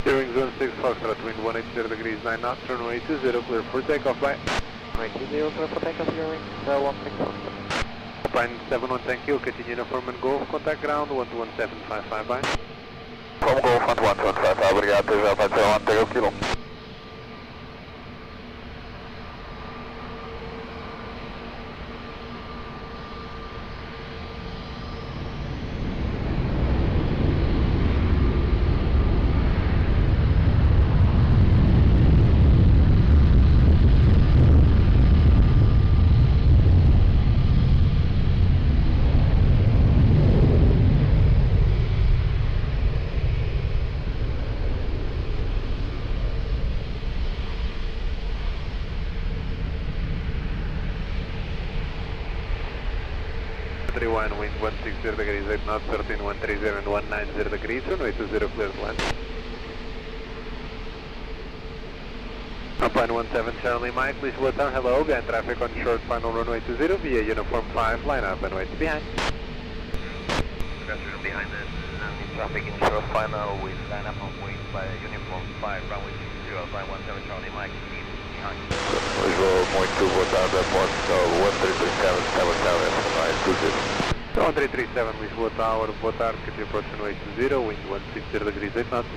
Steering zone 6 Foxtrot, wind 180 degrees 9 knots, runway 20, clear for takeoff, bye. Runway 20, clear for takeoff, steering 16 Foxtrot. Alpine 71, thank you, continue uniform and Golf, contact ground 121.755, bye. From Golf 121.755, obrigado, já vai ter o quilo. Wind 160 degrees 8 knots, 13 130 and 190 degrees, runway 20 clear to land. Alpine 17 Charlie Mike, Lisboa Town, hello, behind traffic on short final runway 20 via uniform 5, line up and wait behind. Behind the landing traffic in short final with line up on wait by uniform 5, runway 20, Alpine 17 Charlie Mike, keep behind. Lisboa, muito boa tarde, Aeroporto 1337, 1337 Lisboa Tower, boa tarde, continue approach runway 20, wind 160 degrees 8 knots.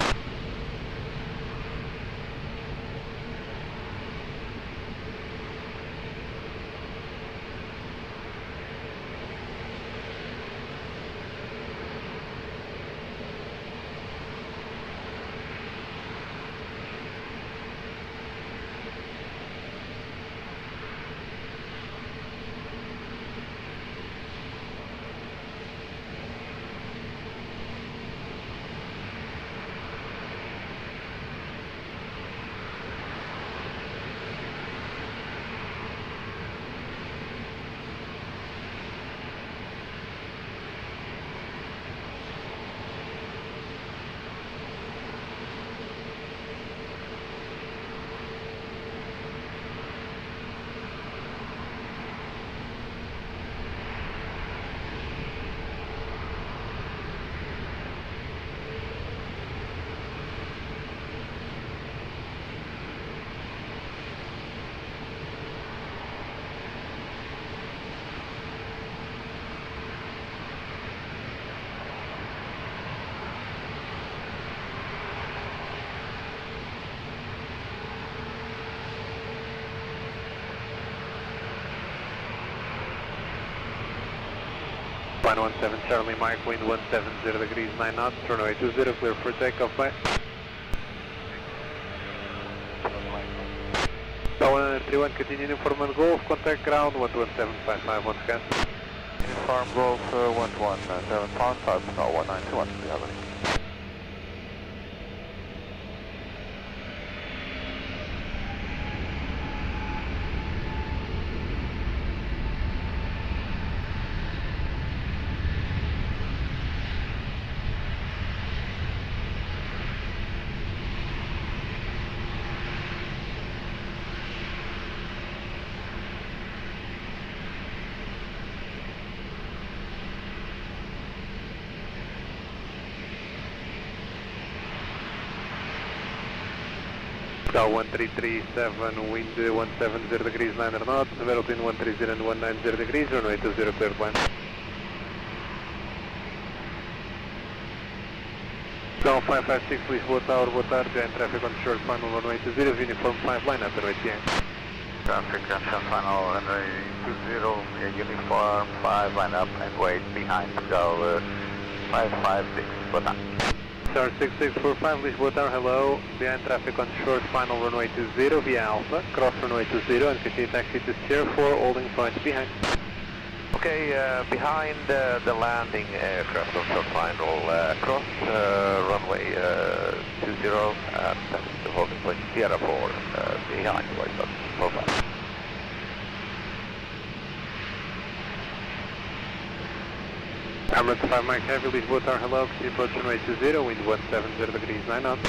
Alpine 17 Charlie Mike, wind 170 degrees 9 knots, runway 20, clear for takeoff, bye. Tower 131, continue uniform and Golf, contact ground 11755 once again. Uniform Golf 11755, now 191, reality. Dow 1337, wind 170 degrees 9 knots, velocity 130 and 190 degrees, runway 20 clear to land. Dow 556, Lisboa Tower, boa tarde, behind traffic on short final runway 20, uniform 5, line up and wait behind. Traffic on short final runway 20, uniform 5, line up and wait behind. Dow 556, boa tarde. Star 6645, Lisboa Tower, hello, behind traffic on short final runway 20 via Alpha, cross runway 20 and continue taxi to Sierra 4, holding point behind. Okay, behind the landing aircraft on short final, cross runway 20 and taxi to holding point Sierra 4, behind white dot profile. Emirates 5 Mike Heavy, Lisboa Tower, hello, continue approach runway 20, wind 170 degrees 9 knots.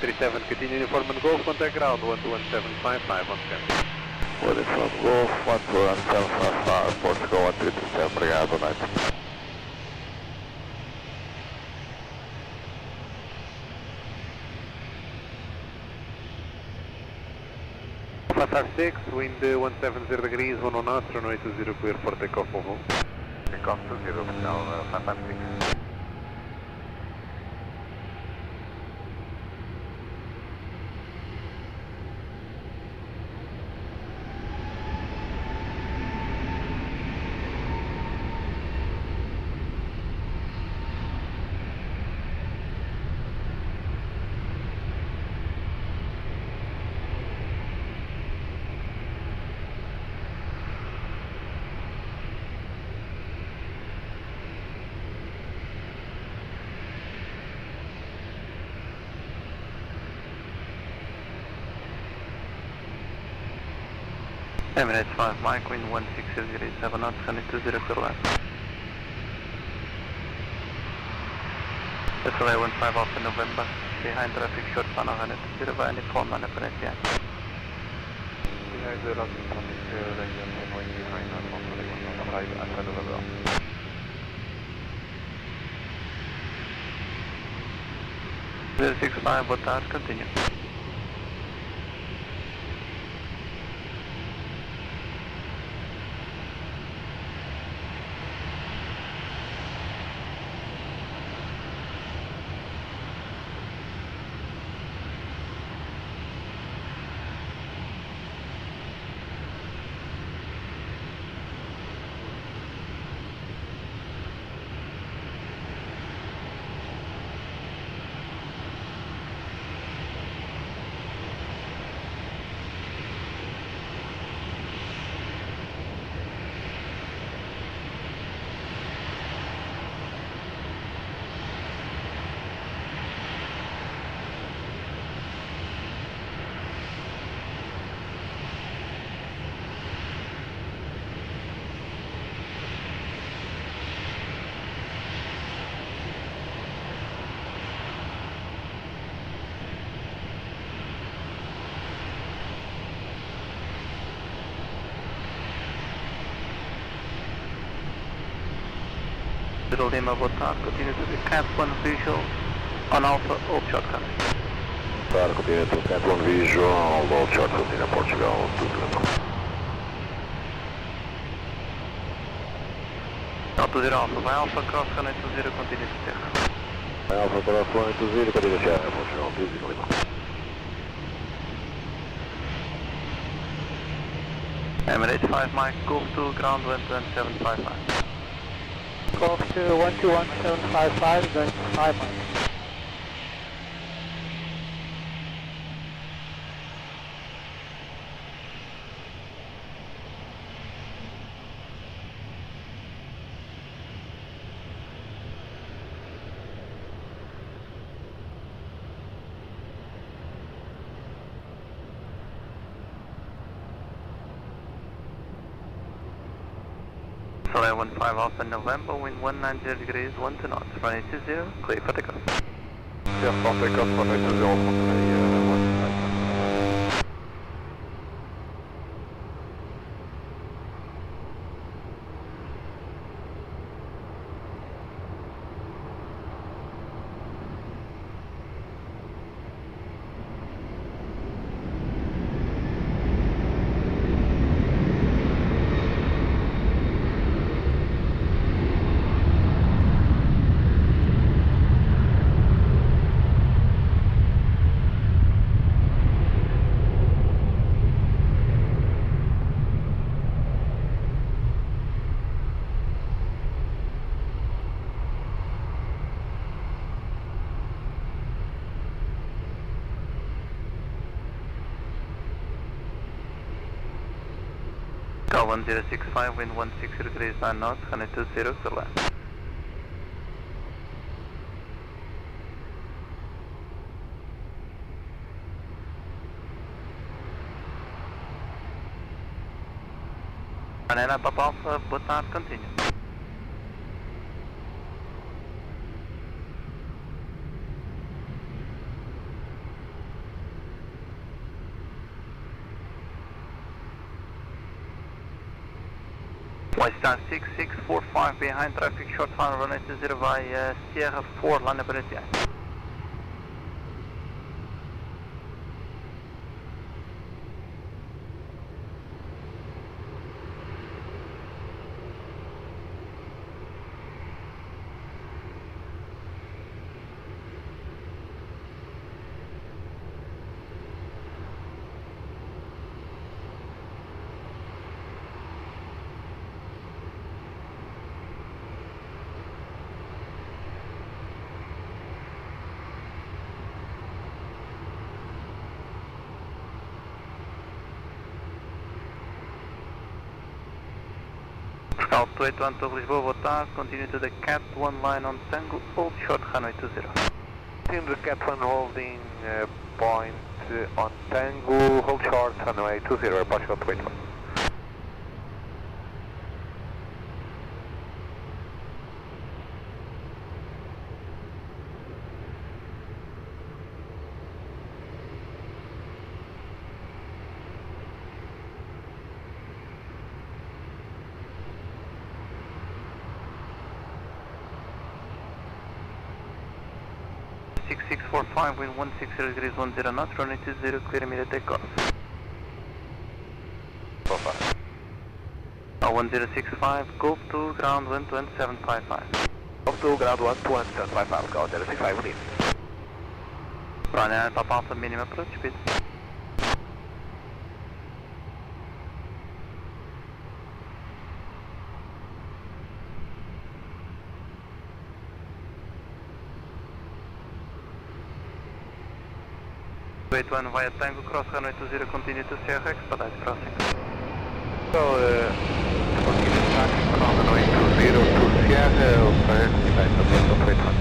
137, continue uniform and Golf, contact ground 121.755 on scan. Uniform Golf, 121.755, Portugal 137, obrigado, boa noite. 556, wind 170 degrees, 1 knots, runway 20 clear for takeoff over. Takeoff 20, now 556. Emirates 5 Mike, wind 160 degrees, 7 knots, 120 clear land. SLA 15 Alpha November, behind traffic short funnel 120 via any form and apparent yeah. Behind the last traffic, runway behind Alpha November. Zero 65, boa tarde, continue. Zero Lima, boa tarde, continue to the Cat 1 visual on Alpha, hold short country. Claro, continue to Cat 1 visual, hold short continue Portugal, 2 Alto 0 Alpha, by Alpha, cross runway 20, continue to Terra. By Alpha, cross runway 20, continue to Terra, Portugal, 2 Lima. Emirates 5 Mike, Golf 2, ground 12755. Golf to 121.755, going to 5 miles. Sorry, 15 Alpha November, wind 190 degrees, 12 knots, runway 20, clear for takeoff. Clear for takeoff, runway 20, Cal 1065, wind 160 degrees, 9 knots, 120, clear land. Banana Papa Alpha, boa tarde, continue. Star 6645 behind traffic, short final runway 20 by Sierra 4, line up at the eye. Portugal 281 to Lisboa, boa tarde, continue to the Cat 1 line on Tango, hold short runway 20. In the Cat 1 holding point on Tango, hold short runway 20, Portugal 281. Wind 160 degrees 10 knots, runway 20, clear immediate takeoff. 1065, go to ground 12755. Go to ground 12755, go 065 release. Runway Papa Alpha, minimum approach speed. Wait 1 via Tango, cross runway 20, continue to Sierra, expedite crossing. So, continue traffic on runway 20 to Sierra, expedite Portugal 281.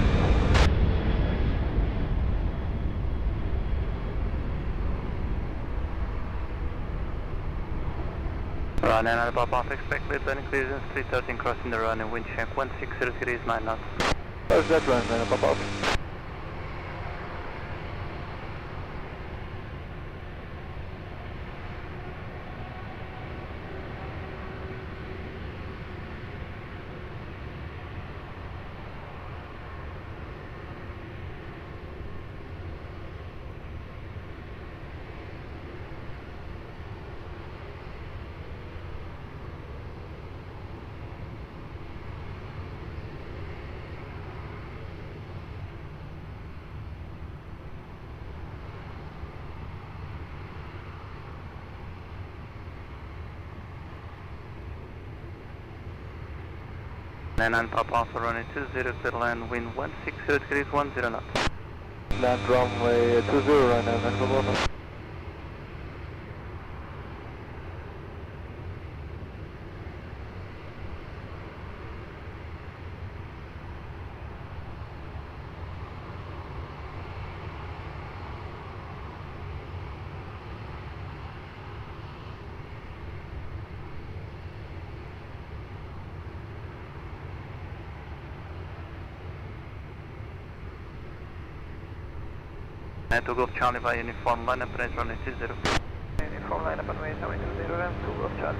Runway and Papa Alpha, expect late landing clearance 313, crossing the runway, wind check 160 degrees 9 knots. How's that runway, Papa Alpha? And Papa Alpha runway 20, clear land, wind 160 degrees 10 knots. Land runway 20, right now, Papa Alpha. To Golf Charlie via uniform line up, range runway 20. Uniform line up and range runway 20, and to Golf Charlie.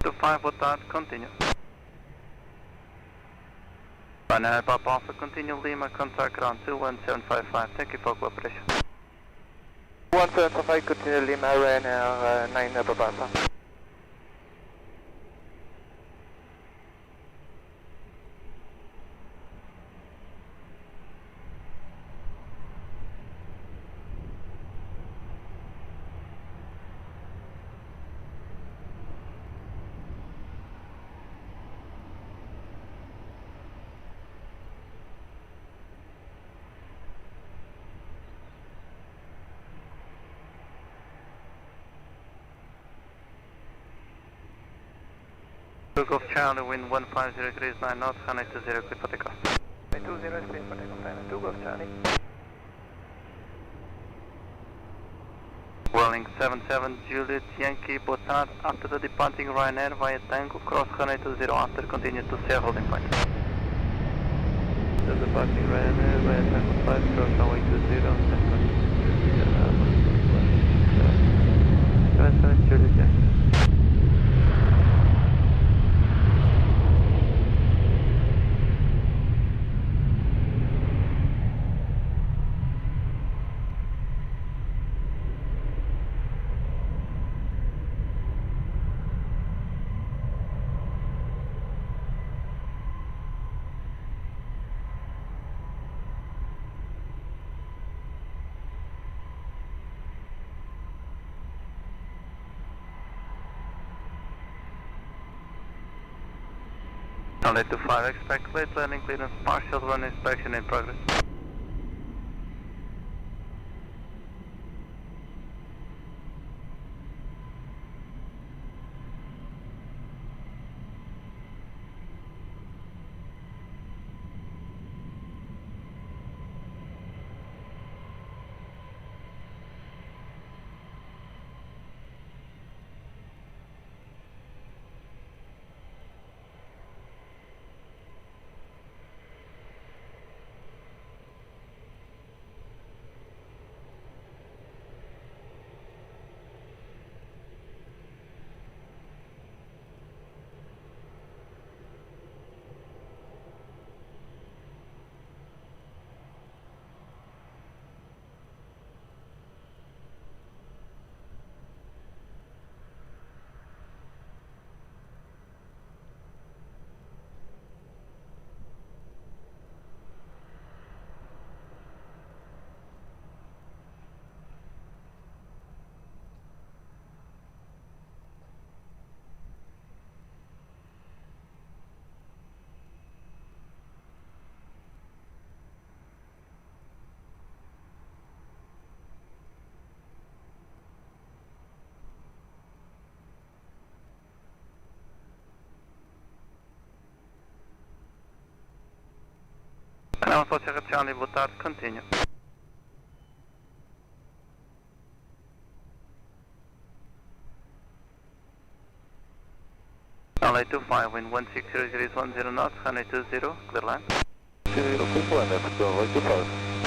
To 5, boa tarde, continue. Runway Papa Alpha, continue Lima, contact ground 21755, thank you for cooperation. 1755, continue Lima, Ryanair 9 Papa Alpha. Golf Charlie, wind 150 degrees, 9 knots, runway 20, clear for takeoff. Runway 20 is clear for takeoff, time 2 Golf Charlie. Welling 77 Juliet Yankee, boa tarde. After the departing Ryanair via Tango, cross runway 20 after, continue to Sierra holding point. The departing Ryanair via Tango 5, cross runway 20, and continue to Sierra holding point. 77 Juliet Yankee. Runway 25, expect late landing clearance, partial run inspection in progress. Canal Sierra Charlie, boa tarde, continue. Runway 25, wind 160 degrees, 10 knots, runway 20, clear line. 20, clear line, that's runway 25.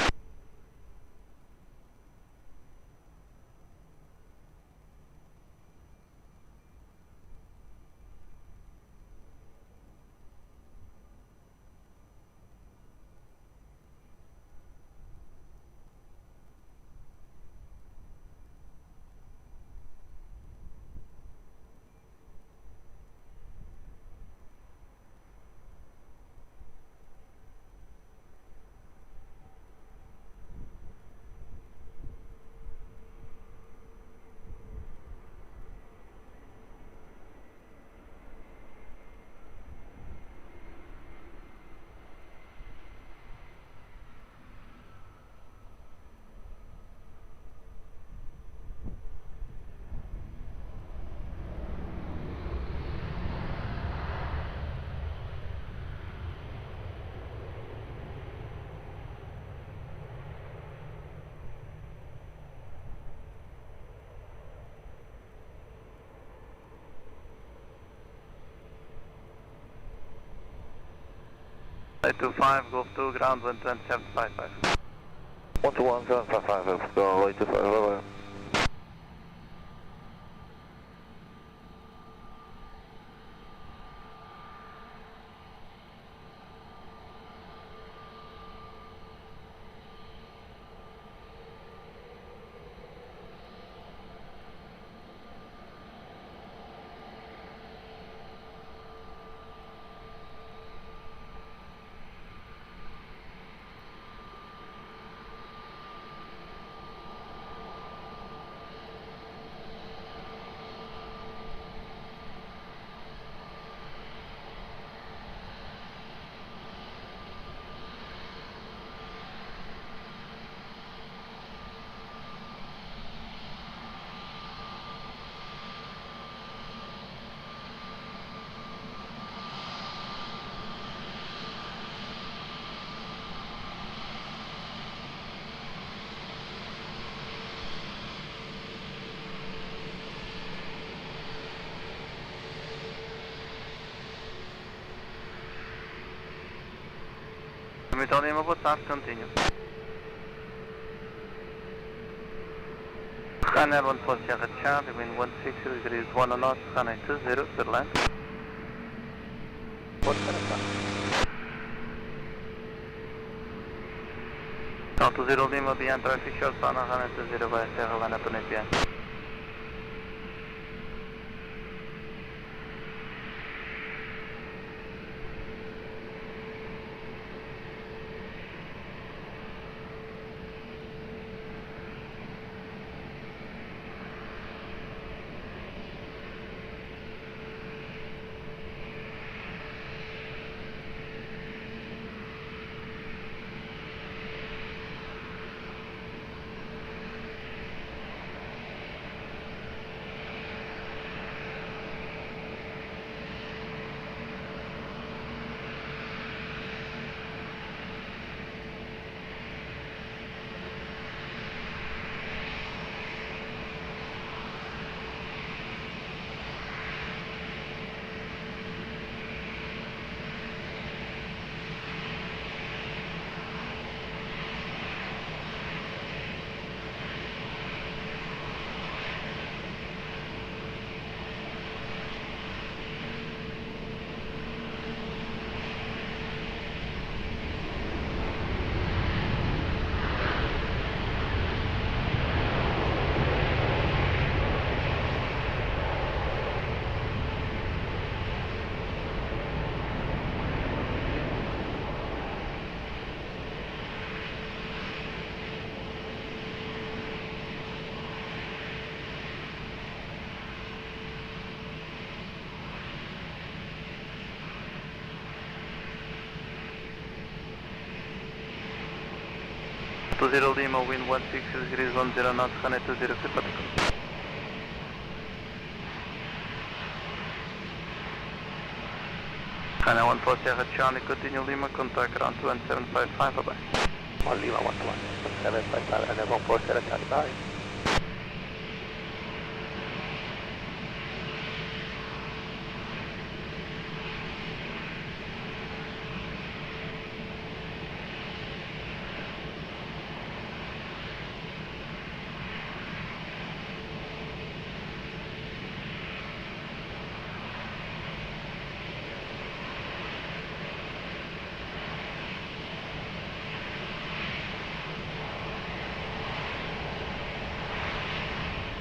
Runway 25, Golf 2, ground 12755. 121, 755, go runway 25, bye bye. Transmitido Lima, boa tarde, continue. Runway 14 Sierra Charlie, wind 160 degrees 1 knots, runway 20, good land. Delta 0 Lima, behind traffic, short final, runway 20 via Sierra, line up on behind. Delta 0 Lima, wind 160 degrees 10 knots, runway 20, clear for takeoff. Runway 14 Sierra Charlie, continue Lima, contact ground 1755, bye bye. On Lima 11, 1755, and then 14 Sierra Charlie, bye.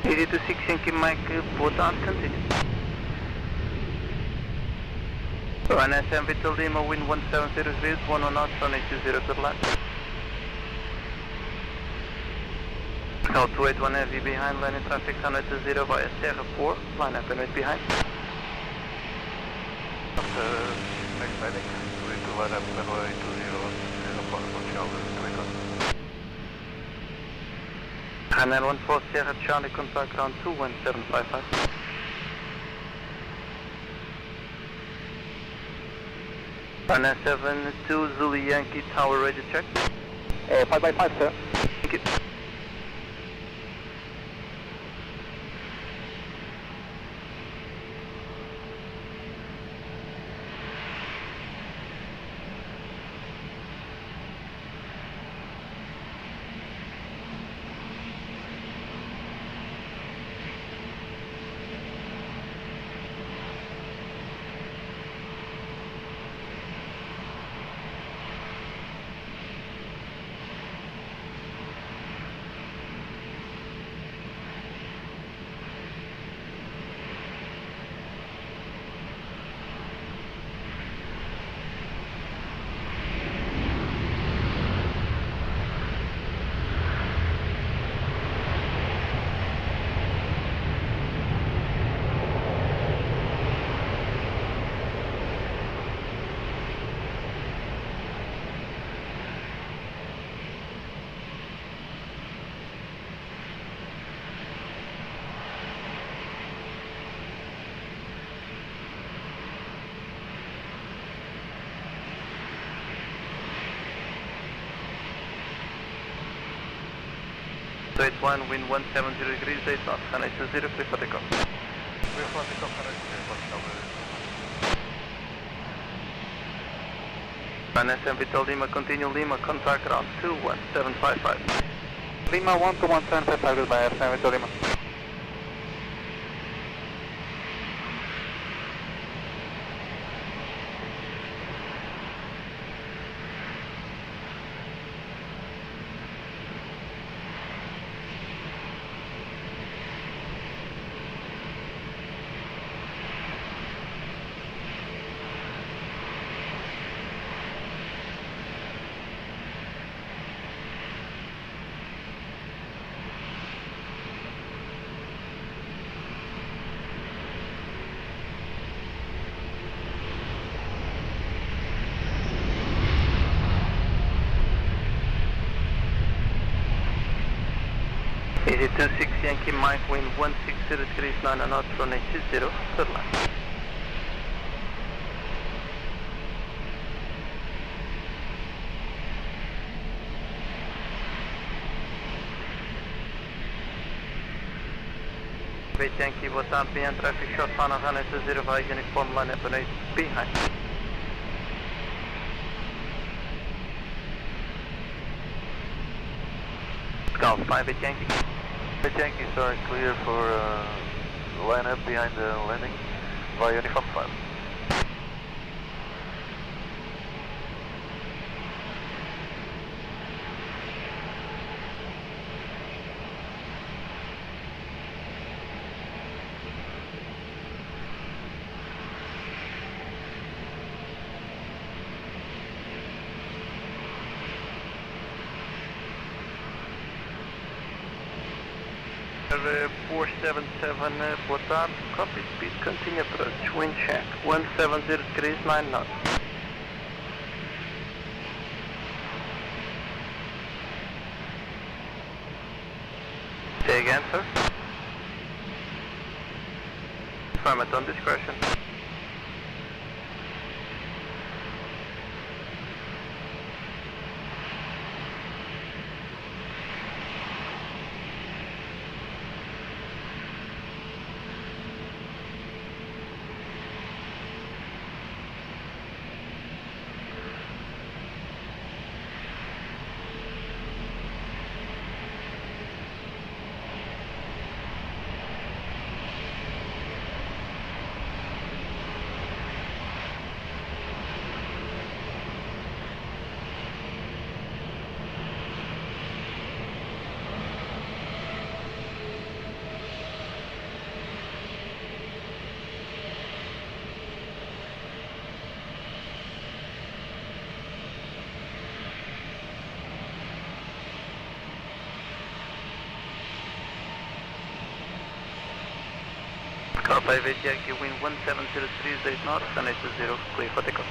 Easy to 6 Yankee Mike, both on continue. Runway 7 Victor Lima, wind 170 degrees, 1 knots, runway 20, good land. Now 281 heavy behind, landing traffic, runway 20 via Sierra 4, line up and wait behind. Next landing, 22 line up, runway 20, Aeroporto, Runway 14 Sierra Charlie, contact ground 21755. Runway 72 Zulu Yankee Tower ready check. 5x5, sir. Thank you. So 81, wind 170 degrees, 8 knots, runway 20, clear for takeoff. Clear for takeoff, runway 20, SM Vital Lima, continue Lima, contact ground 21755. Lima 12175, goodbye, SM Vital Lima. Easy 26 Yankee Mike, wind 160 degrees 9 knots, runway 20, third line. Aviation Yankee, boa tarde, behind traffic, short final, runway 20, vai uniform line up and behind. Golf 5 at Yankee. Yankee, sorry, clear for line up behind the landing via uniform 5. Air 477, boa tarde, copy speed, continue approach, wind check, 170 degrees, 9 knots. Say again, sir. Affirmative on discretion. Copy, Aviation Yankee, wind 170 8 knots, and 80, clear for takeoff.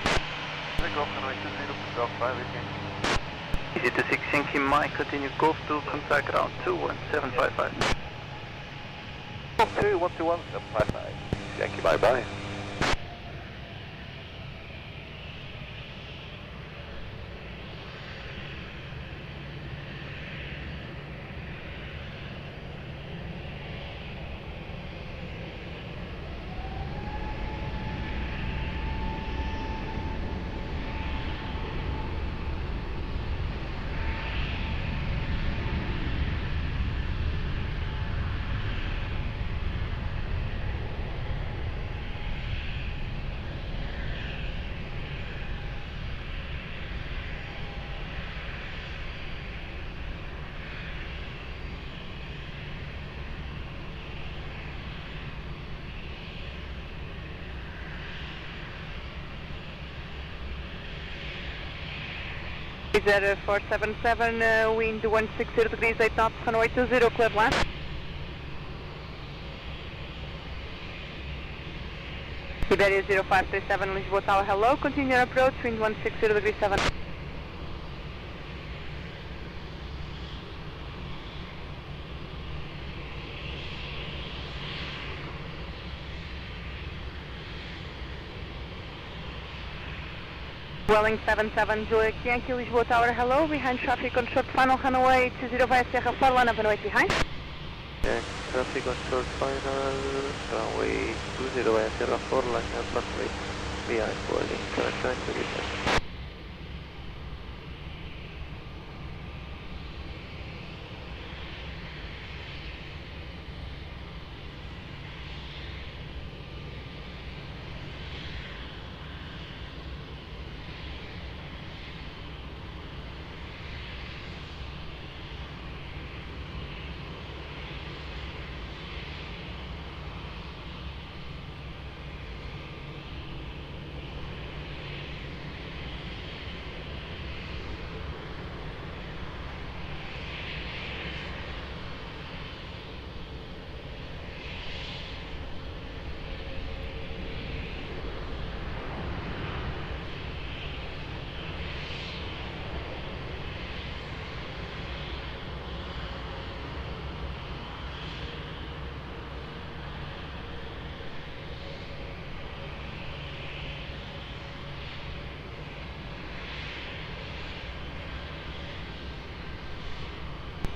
Takeoff, runway 20, Golf 5 at Yankee. Easy 26 Yankee Mike, continue Golf 2, contact ground 21755. Golf 2, 12175. Yankee, bye-bye. Is that 477, wind 160 degrees 8 knots, runway 20, clear land. Iberia 0537, Lisboa Tower, hello, continue your approach, wind 160 degrees 7. Welling 77, Juliet Yankee, Lisboa Tower, hello, behind traffic on short final, runway 20 via Sierra 4, line up and wait behind. Yeah, traffic on short final, runway 20 via Sierra 4, line up and wait behind, boarding, correct,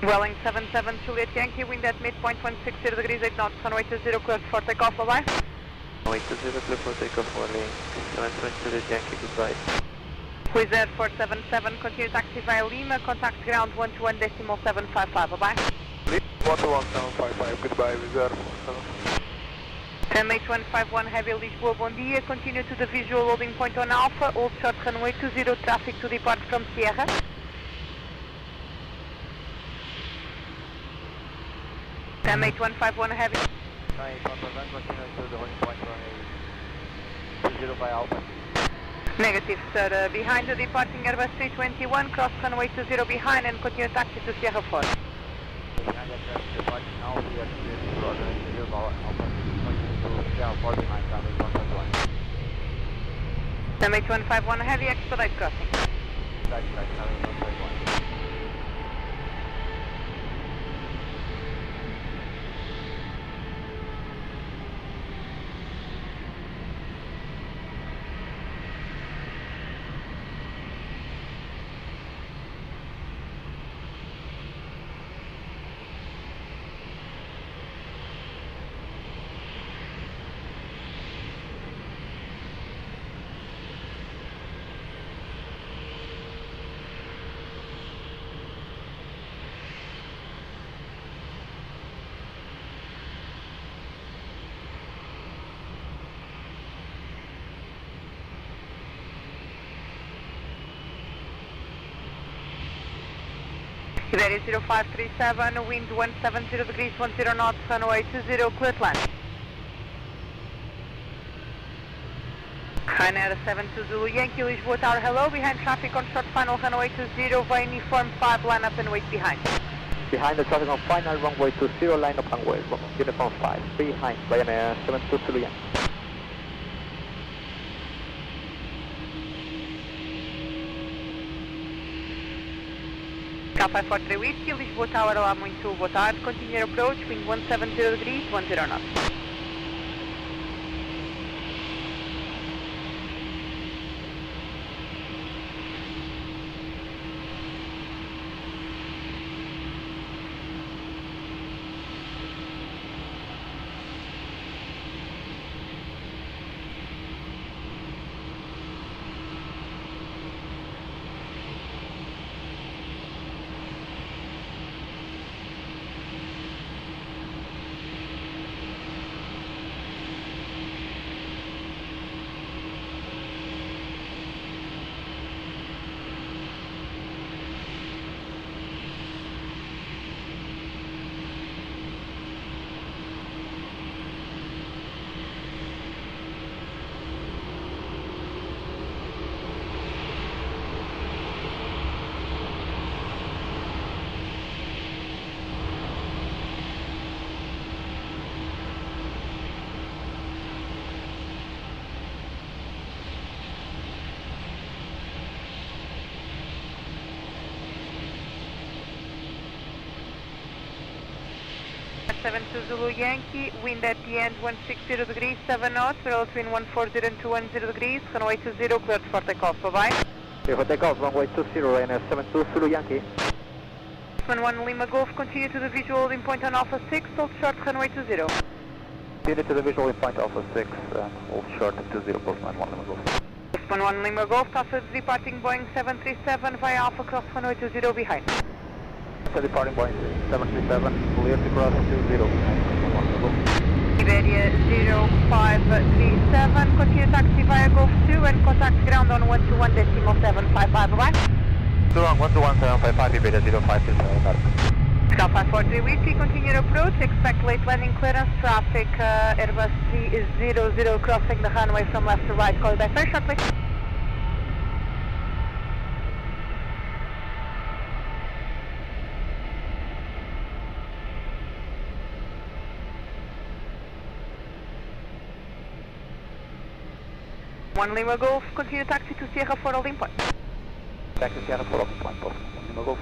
Welling 77 Juliet Yankee, wind at midpoint 160 degrees 8 knots, runway 20, cleared for takeoff, bye-bye. Runway 20, clear for takeoff, warning. 77 Juliet Yankee, goodbye. Wizz Air 477, continue taxi via Lima, contact ground 121.755, bye-bye. 121.755, goodbye, Wizz Air 477. MH151 Heavy Lisboa, bom dia, continue to the visual loading point on Alpha, hold short runway 20, traffic to depart from Sierra. MH151 Heavy. 151, continue to the holding point runway 20 by Alpha. Negative, sir. Behind the departing Airbus 321, cross runway 20 behind and continue taxi to Sierra 4. Behind the traffic departing now, we are clear to cross runway 20 by Alpha, continue to Sierra 4 behind runway 151. MH151 Heavy, expedite crossing. Right, runway 151. Iberia 0537, wind 170 degrees 10 knots, runway 20, cleared land. Ryanair 72 Zulu Yankee, Lisboa Tower, hello, behind traffic on short final runway 20, via uniform 5, line up and wait behind. Behind the traffic on final runway 20, line up and wait, uniform 5, behind Ryanair 72 Zulu Yankee. Cal 543 Whiskey, Lisboa Tower, olá, muito boa tarde. Continue approach, wind 170 degrees, 10 knots. Seven Zulu Yankee, wind at the end 160 degrees, 7 knots, we're between 140 and 210 degrees, runway 20, cleared for takeoff, bye-bye. Clear for takeoff, runway 20, Ryanair 72 Zulu Yankee. 1 Lima Golf, continue to the visual holding point on Alpha 6, hold short, runway 20. Continue to the visual holding point Alpha 6, hold short 20, post 1 Lima Golf. 1 Lima Golf, after departing Boeing 737 via Alpha cross runway 20 behind. Departing Boeing 737, clear to cross 20. Iberia 0537, continue taxi via Golf 2 and contact ground on 121.755, bye-bye. So on 121.755, Iberia 0537, got it. Cal 543 Whiskey, continue approach, expect late landing clearance, traffic Airbus 300 crossing the runway from left to right, call back very shortly. One Lima Golf, continue taxi to Sierra 4 holding point. Taxi Sierra 4 holding point, post 1 Lima Golf.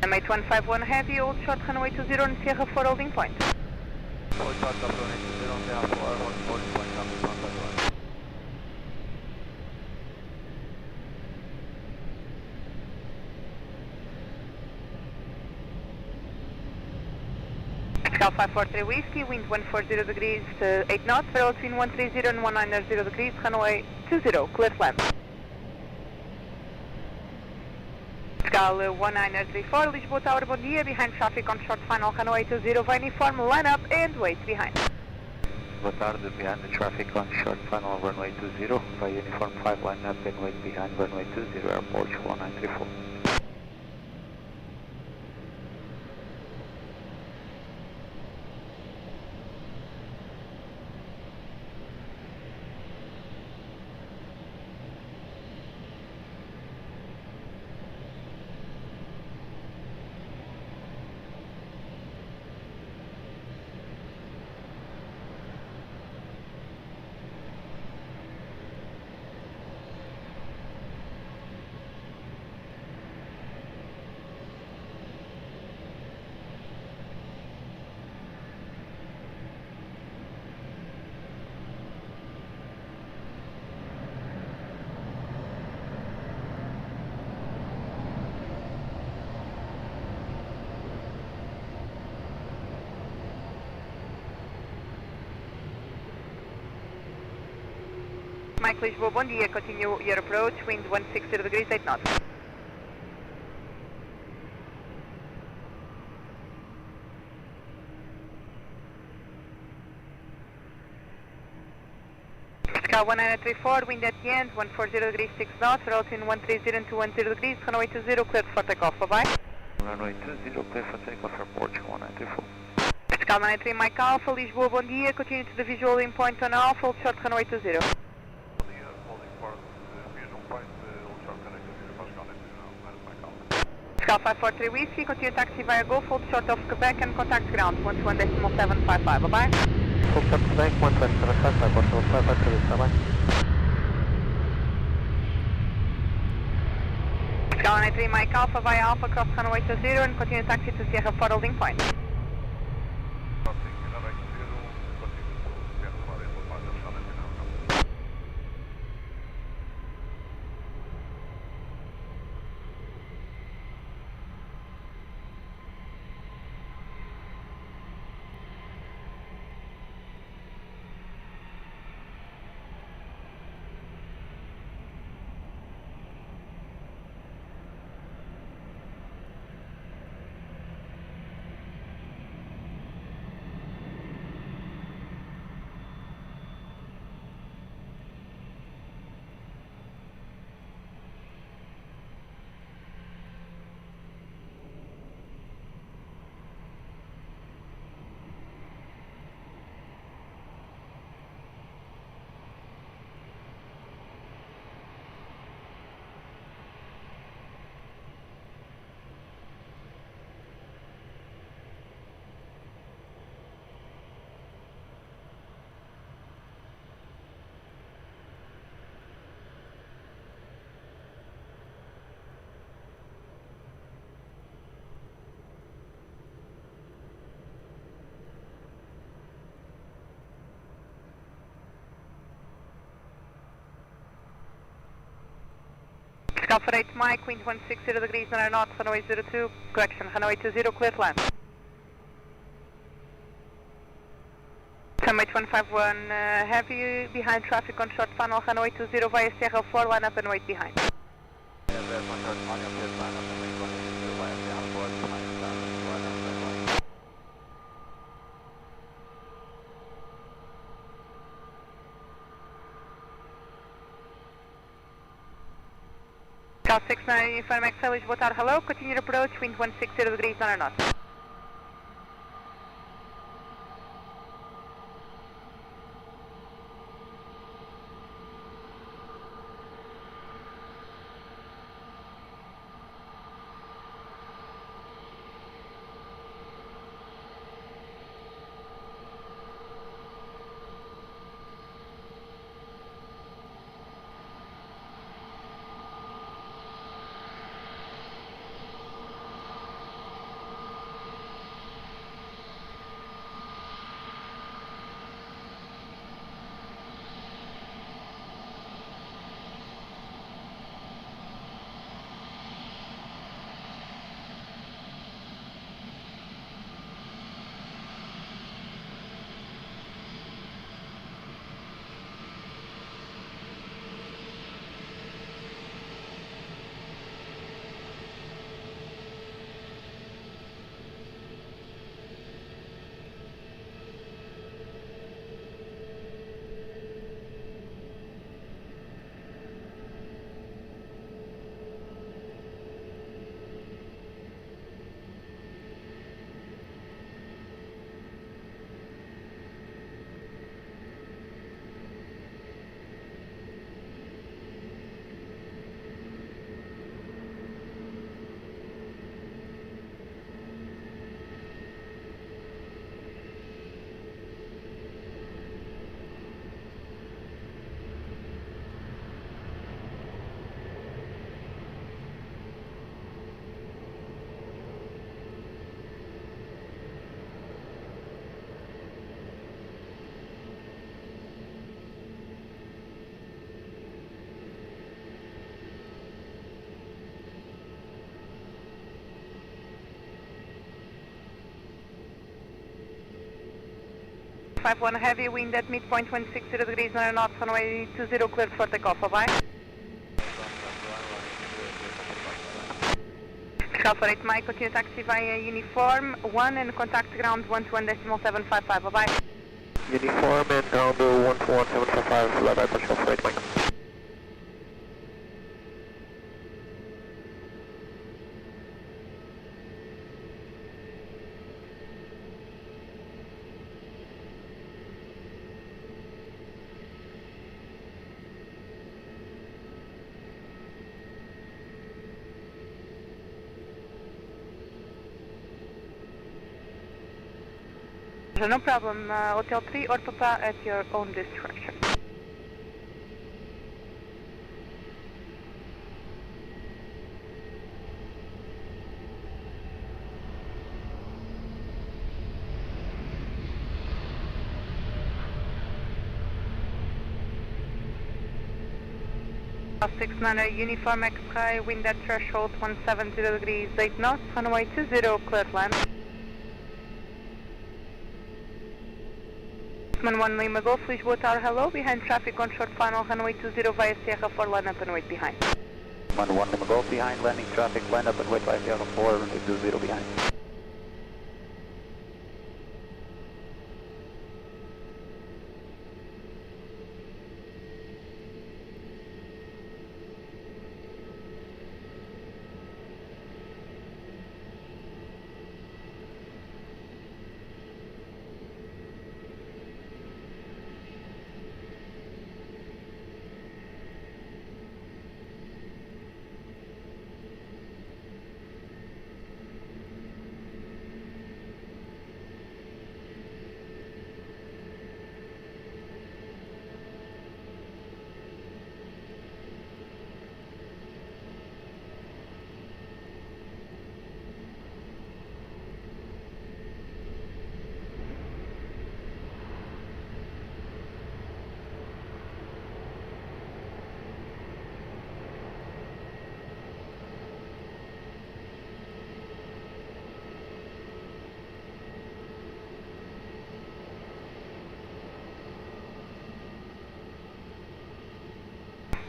MH151 Heavy, hold short runway 20 and Sierra 4 holding point. Hold short runway 20 on Sierra 4 holding point, runway 151. Cal 543 Whiskey, wind 140 degrees to 8 knots, variable between 130 and 190 degrees, runway 20, clear to land. Cal 1934, Lisboa Tower, bom dia, behind traffic on short final, runway 20, vai uniform, line up and wait behind. Boa tarde, behind the traffic on short final, runway 20, by uniform 5, line up and wait behind runway 20, airport 1934. Mike Lisboa, bom dia, continue your approach, wind 160 degrees, 8 knots. Cal 1934, wind at the end, 140 degrees, 6 knots, route in 130 and 210 degrees, runway 20, clear for takeoff, bye bye. Runway 20, clear for takeoff, airport 194. Cal 93, Mike Alpha, Lisboa, bom dia, continue to the visual in point on Alpha, hold short, runway 20. Cal 543 Whiskey, continue taxi via Golf, hold short of Quebec and contact ground, 121.755, bye-bye. Hold short Quebec, 12755, Portugal 553, bye-bye. Cal 93 Mike Alpha via Alpha, cross runway 20 and continue taxi to Sierra for holding point. Cal 48 Mike, wind 160 degrees, 9 knots, runway 02, correction, runway 20, clear to land. Summit 151 heavy, behind traffic on short funnel, runway 20 via Sierra 4, line up and wait behind. Cal 69 Uniform XL, Lisboa Tower, hello, continue approach, wind 160 degrees, 9 knots. 51 heavy, wind at midpoint 160 degrees, 9 knots, runway 20, cleared for takeoff, bye. Alpha 8 Mike, continue taxi via uniform 1 and contact ground 121.755, bye. Uniform and ground 121.755, bye-bye, push Alpha 8 Mike. No problem, Hotel 3 or Papa at your own discretion. South 69 uniform X-Sky, wind at threshold 170 degrees 8 knots, runway 20, cleared land. 1 Lima Golf, Lisboa Tower, hello, behind traffic on short final, runway 20 via Sierra 4, line up and wait behind. 1 Lima Golf behind, landing traffic, line up and wait by Sierra 4, runway 20 behind.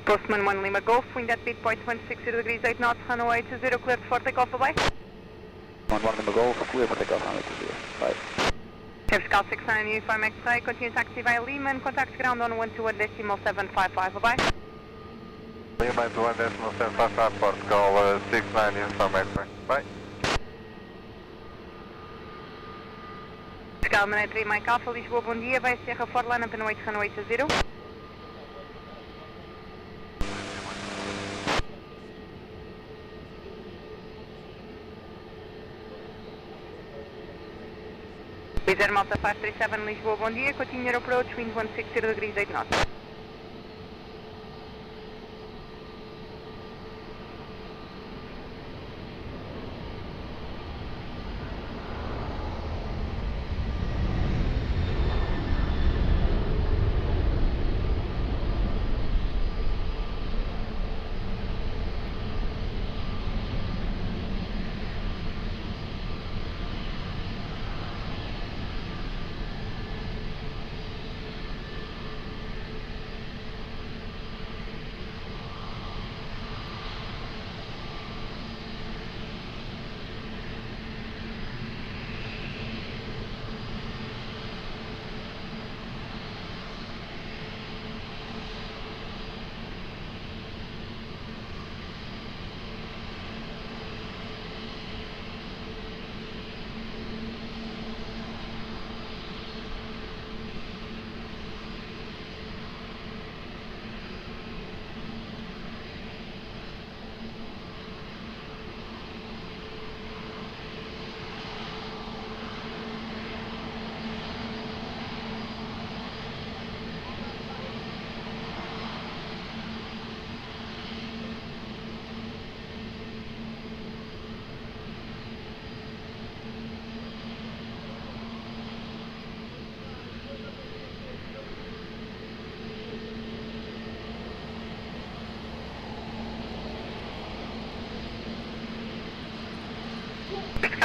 Postman 1 Lima Golf, wind at midpoint 160 degrees 8 knots, runway 20, cleared for takeoff, bye. 1 Lima Golf, clear for takeoff, runway 20, bye. Scout 69 uniform X-Ray, continue taxi via Lima and contact ground on 121.755, bye. Lima 121.755, port call 69 uniform X-Ray, bye. Scout 93 Mike Alpha, Lisboa, bom dia, via Sierra 4, line up and wait, runway 20. Wizard Malta 537 Lisboa, bom dia, continue your approach, wind 160 degrees 8 knots.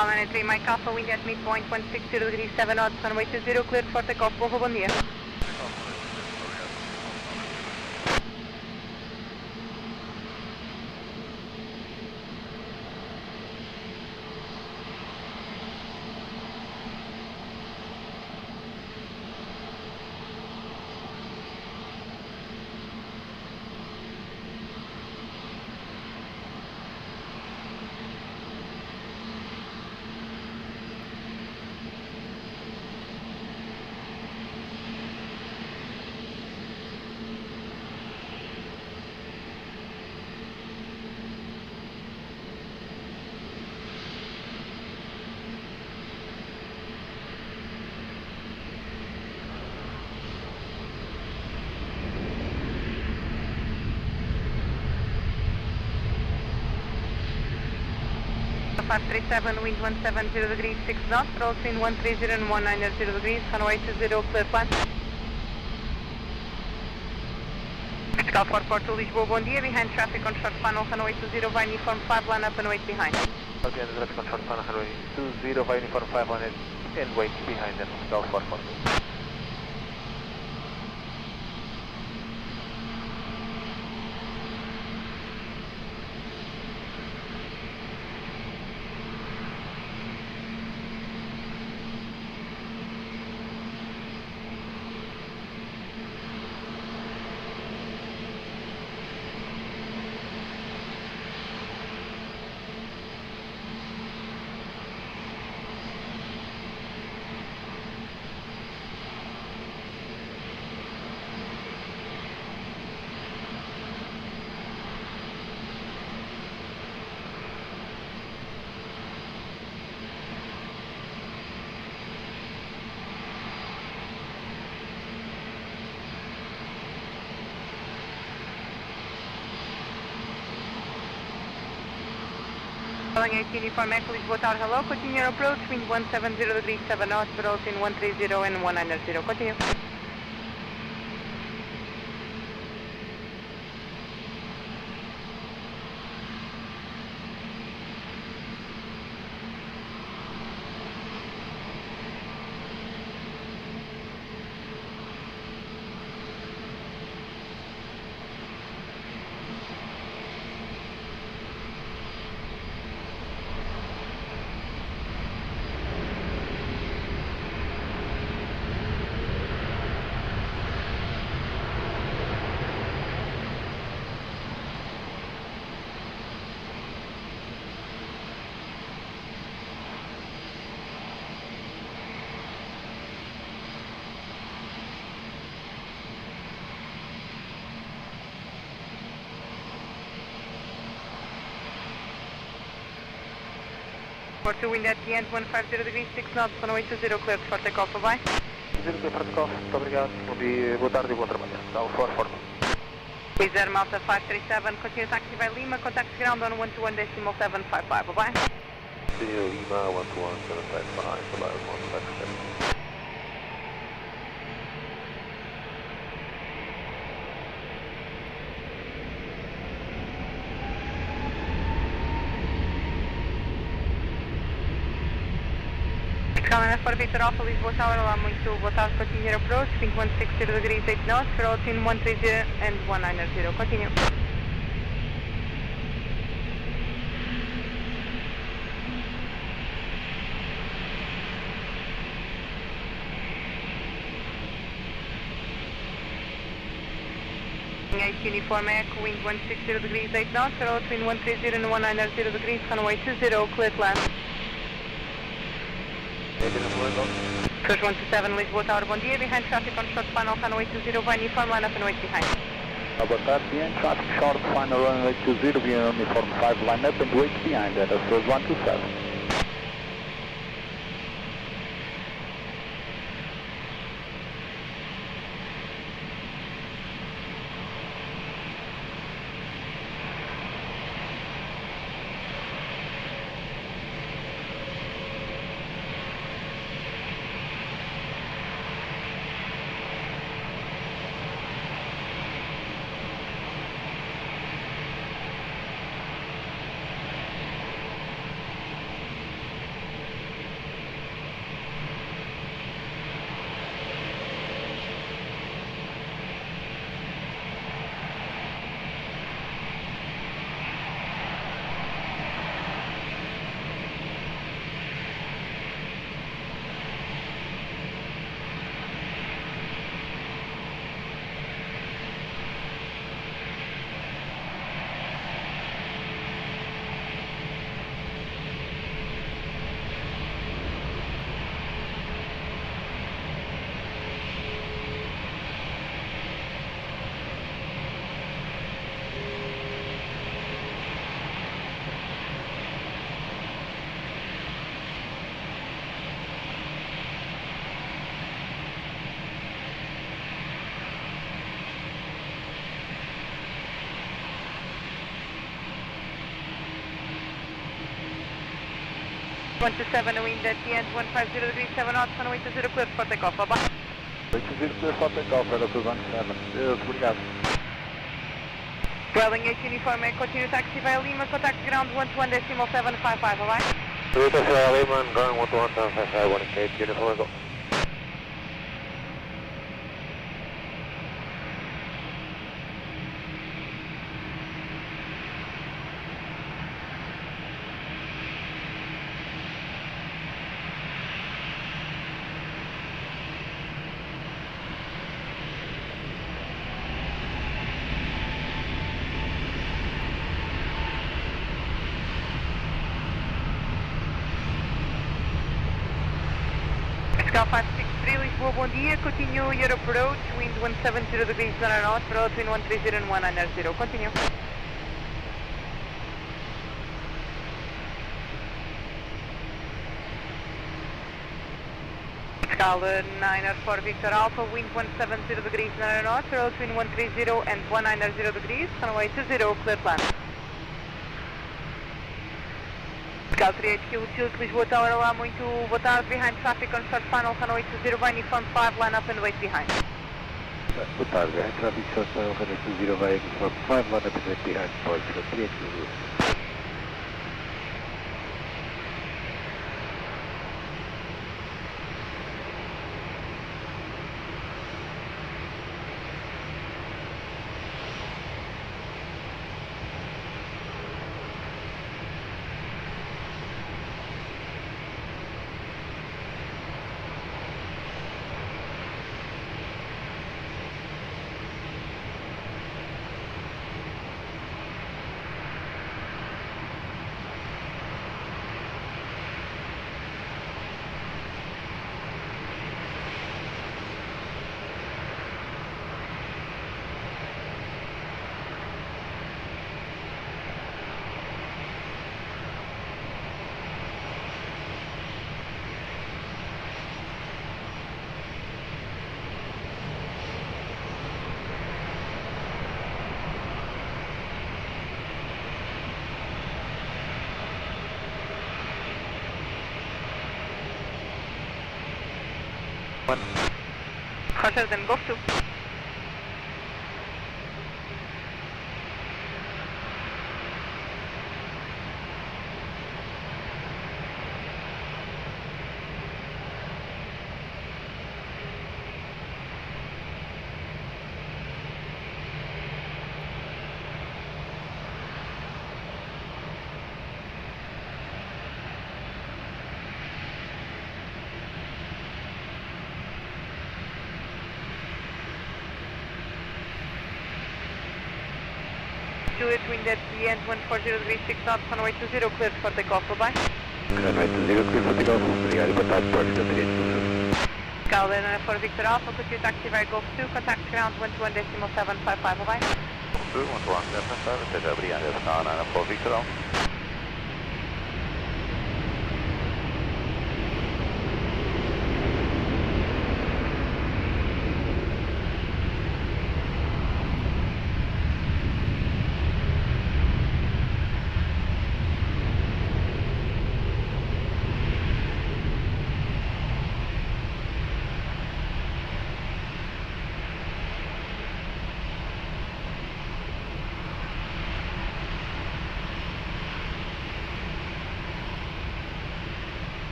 Calman 3 Mike Alpha, wind at midpoint 160 degrees 7 knots, runway 20, cleared for takeoff. Bom dia. Five 37, wind 170 degrees 6 knots, roll between 130 and 190 degrees, runway 20, clear plan. Portugal 44 Lisboa, bom dia, behind traffic on short funnel, runway 20, by uniform 5, line up and wait behind. Okay, the traffic on short funnel, runway 20, by uniform 5 on it, and wait behind them, Portugal 44. Calling 8 uniform echo, Lisboa Tower, hello, continue your approach, wind 170 degrees 7 knots, roll between 130 and 190, continue. For 2 wind at the end, 150 degrees 6 knots, runway 20, cleared for takeoff, bye-bye. 20, cleared for takeoff, muito obrigado, bom dia, boa tarde e bom trabalho. Down 44. Wizz Air Malta 537, continue taxi by Lima, contact ground on 121.755, bye-bye. See you, Lima, 121.755, below 157. Calman for Victor Alpha, Lisboa Tower, olá, muito boa tarde, continue your approach, 160 degrees 8 knots, roll between 130 and 190, continue. Uniform echo, wind 160 degrees 8 knots, roll between 130 and 190 degrees, runway 20, clear land. First 127 Lisboa Tower, bom dia, behind traffic on short final, runway 20, by uniform, line up and wait behind. Boa tarde, behind traffic short final, runway 20, uniform 5, line up and wait behind, that is first 127. 127, wind at the end, 150 degrees, 7 knots, runway 20, clear for takeoff, bye bye. 20, clear for takeoff, Relative 17. Deus, obrigado. Dwelling 8 uniform, continue taxi via Lima, contact ground 121.755, bye bye. Toyota Sierra Lima, ground 121.755, 1 engage, uniform, go. Scal 563, Lisboa, bom dia. Continue your approach, wind 170 degrees 1 knot, for between 130 and 190. Continue. Scal 904 Victor Alpha, wind 170 degrees 9 knots, for between 130 and 190 degrees, runway 20, clear plan. Scal 38 Utils, Lisboa Tower, olá, muito boa tarde, behind traffic on short final, runway 20, by uniform 5, line up and wait behind. Boa tarde, behind traffic short final, runway 20, by uniform 5, line up and wait behind, port 38 Utils. Roger, then Gosto. Juliet, wind at the end, 140 degrees, 6 knots, runway 20, cleared for takeoff, bye-bye. Runway 20, clear for takeoff, obrigado, boa tarde, port 38. Scal 904 Victor Alpha, continue taxi via Golf 2, contact ground 121.755, bye-bye. 121.755, esteja obrigado, Scal 904 Victor Alpha.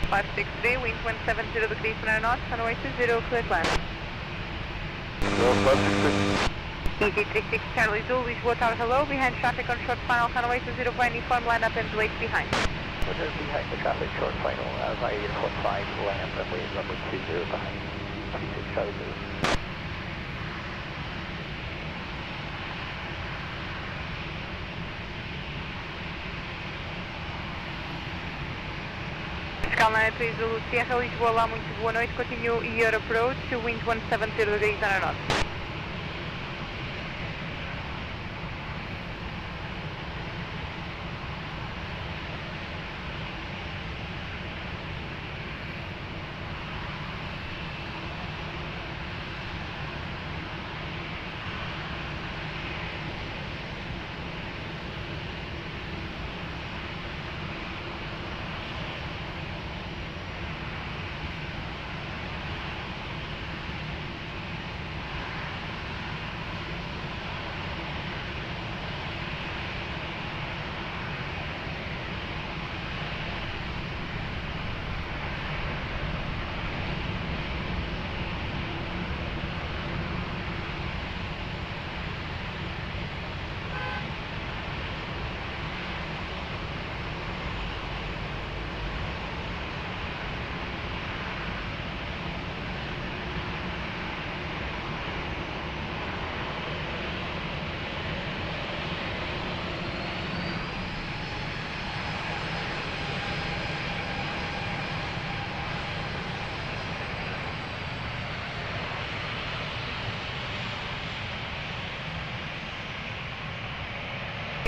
Five 6-3, wind 170 degrees 9 knots, runway 20, clear plan. Easy 36 Charlie Zulu, Lisboa Tower, hello, behind traffic on short final, runway 20, by uniform, line up and wait behind. We're behind the traffic, short final, via uniform 5, line up and wait, runway 20 behind, 36 Charlie Zulu. Scal 93 Zulu Sierra, Lisboa, olá, muito boa noite, continue your approach, wind 170 degrees 9 knots.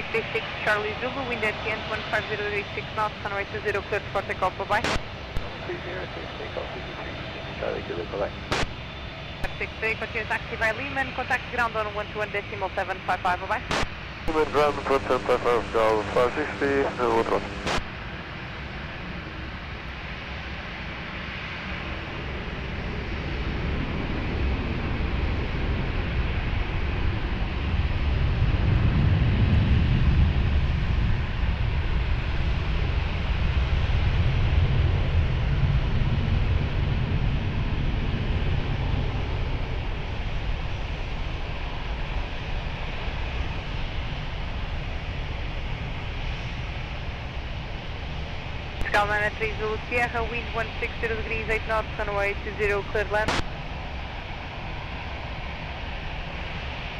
636 Charlie Zulu, wind at the end 150 knots, runway 20, cleared for takeoff, bye-bye. 306, takeoff, 53, Charlie Zulu, bye-bye. 63, continue taxi by Lehman, contact ground on 121.755, bye-bye. Lehman ground 12755, Golf 560, outro. Skyline 3 Zulu Sierra, wind 160 degrees, 8 knots, runway 20, cleared land.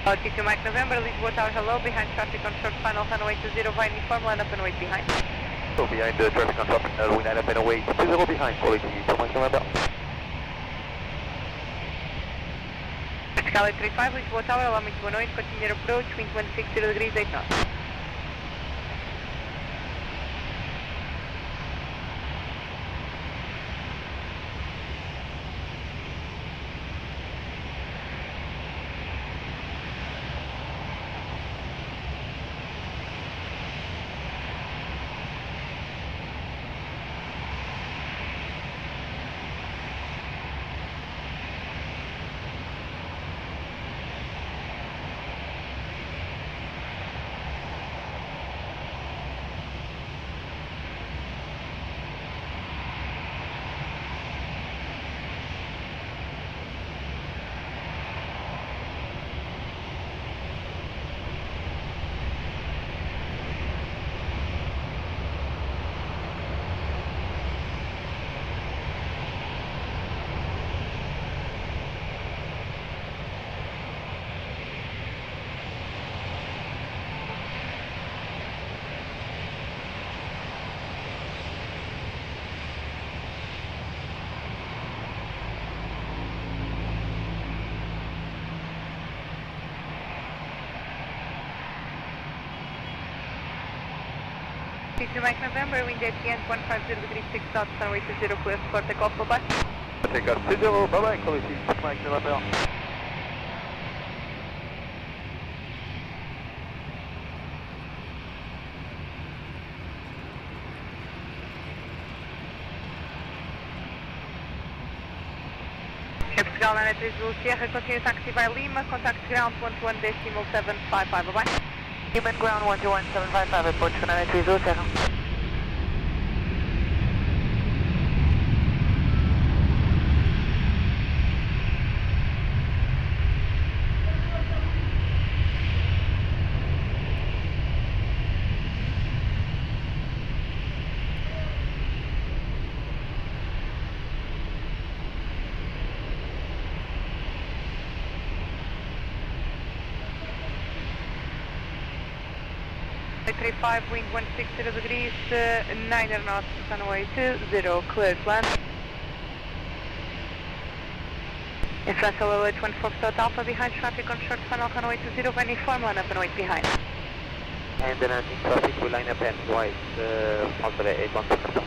Altitude Mike November, Lisboa Tower, hello, behind traffic on short final, runway 20, via uniform, line up and wait behind. So behind the traffic on top, we line up and await, 20 behind, quality, Mike November. Skyline 35, Lisboa Tower, allow me to anoint, continue your approach, wind 160 degrees, 8 knots. Mike November, wind at the end 150 degrees 6 knots, runway 20, clear for takeoff, bye-bye. Take off 20, bye-bye, quality, Mike November. Skyline 3 Zulu Sierra, continue taxi by Lima, contact ground 121.755, bye-bye. Human ground 121.755, approach Skyline 3 Zulu Sierra. Five, wind 160 degrees, 9 knots, runway 20, cleared land. In France, LOH 1 Foxtrot Alpha, behind traffic on short final, runway 20, any form, line up and wait behind. And then in traffic, we line up and wait, Alpha 816.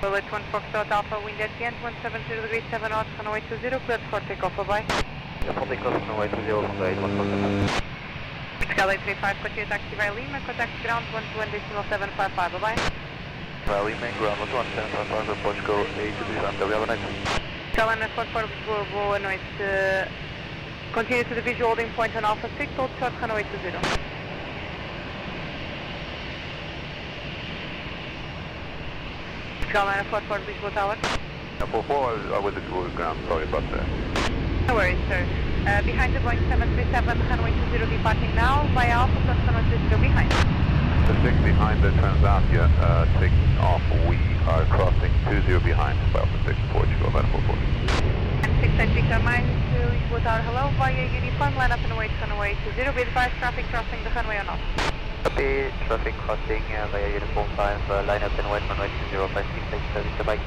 Bullet 1 Foxtrot Alpha, wind at the end, 170 degrees, 7 knots, runway 20, cleared for takeoff, bye-bye. For takeoff, runway 20 from the 8147. Skyline 35, continue taxi by Lima, contact ground 121.755, bye-bye. By Lima, ground 11755, Portugal 823, have a nice day. Skyline 44, Lisboa, boa noite. Continue to the visual holding point on Alpha 6, hold short, runway 20. Skyline 44, Lisboa Tower. 44, I was at ground, sorry about that. No worries, sir. Behind the Boeing 737, runway 20 departing now, via Alpha plus runway 20 behind. The 6 behind the Transavia taking off, we are crossing 20 behind, Alpha 6, Portugal, Aeroporto. And 68 Victor Mine to Lisboa Tower, hello, via uniform, line up and await runway 20, be advised traffic crossing the runway or not. Copy, traffic crossing via uniform 5, line up and wait runway 20, 56, Victor Mike.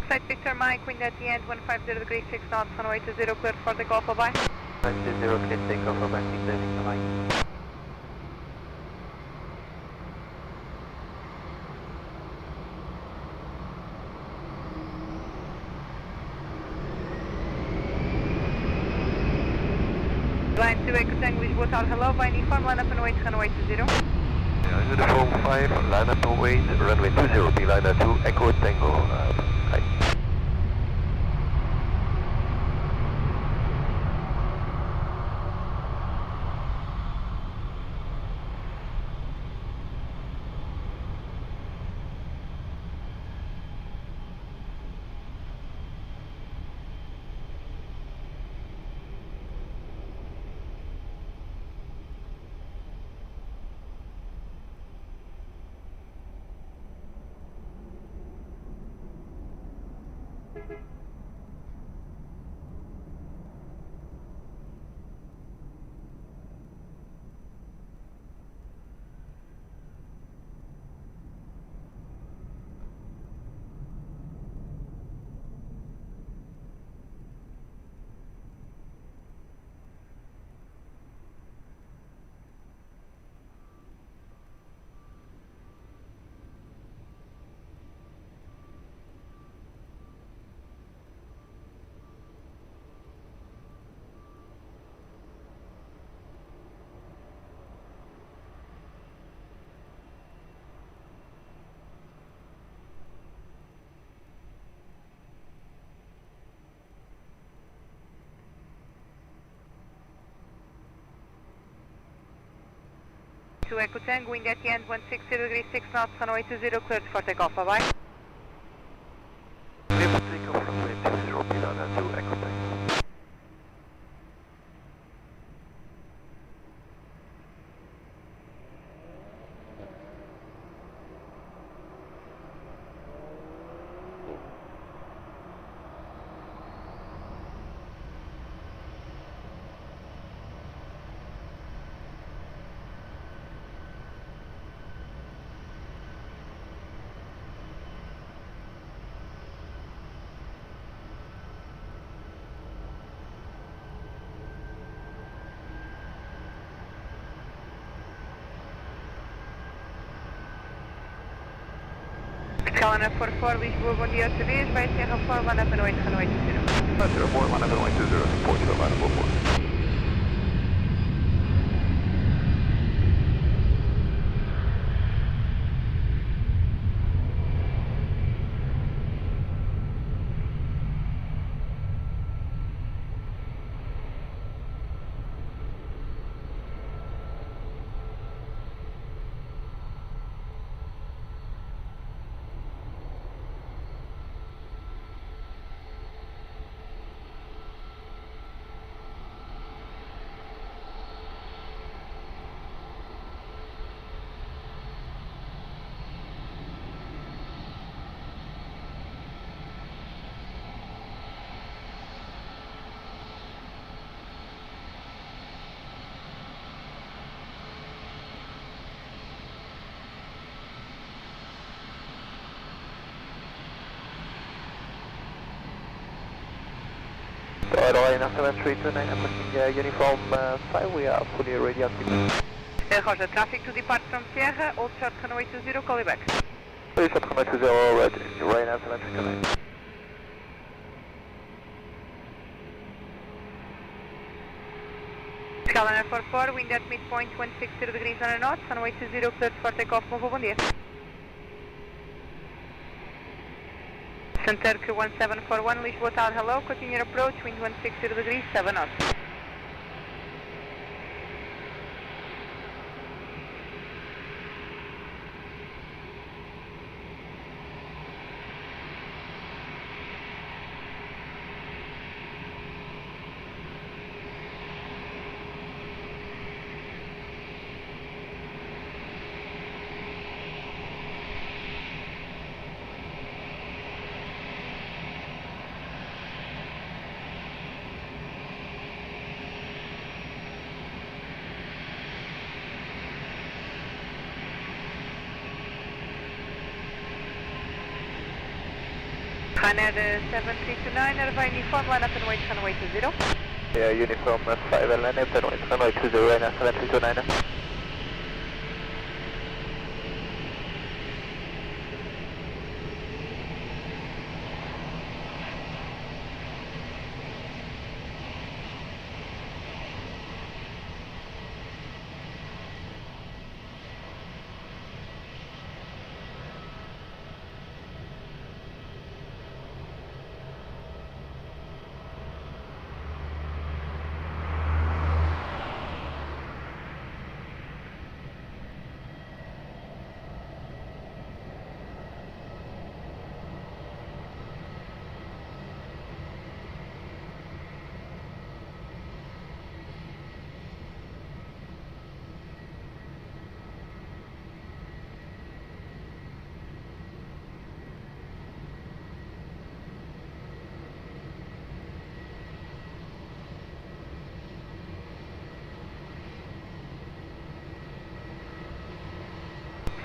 Site Victor Mike, wind at the end, 150 degrees, 6 knots, runway 20, cleared for takeoff, bye-bye. 20, cleared takeoff, bye-bye, Victor Mike. Line 2, Echo Tango, Lisboa Tower, hello, via uniform, line up and wait, runway 20. Uniform 5, line up and wait, runway 20, be liner 2, Echo Tango, hi. To Echo Tango, wind at the end, 160 degrees, 6 knots, runway 20, cleared for takeoff, bye-bye. Clear for takeoff, runway 20, be liner 2, Echo Tango. Calana 44, Lisboa, bom dia outra vez, vai Sierra 4, line up and wait, runway 20. Sierra 4, line up and wait 20, report to line up 44. Line after 329, approaching uniform 5, we are fully ready active. Roger, traffic to depart from Sierra, old short runway 20, call you back. Please short runway 20, ready, line after 329. Calana 44, wind at midpoint 160 degrees on a knot, runway 20, cleared for takeoff, Movo, bom dia. Center 1741, Lisboa Tower, hello, continue your approach, wind 160 degrees, 7 knots. Ryanair 7329, Airline uniform, line up and wait, runway 20. Yeah, uniform 5, line up and wait, runway 20, Ryanair 7329.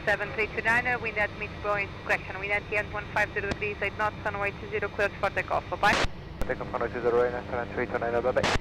Seven 329, wind at midpoint, correction, wind at end 150 degrees, 8 knots, runway 20, cleared for takeoff, bye-bye. Takeoff runway 20, Ryanair 7329, bye-bye.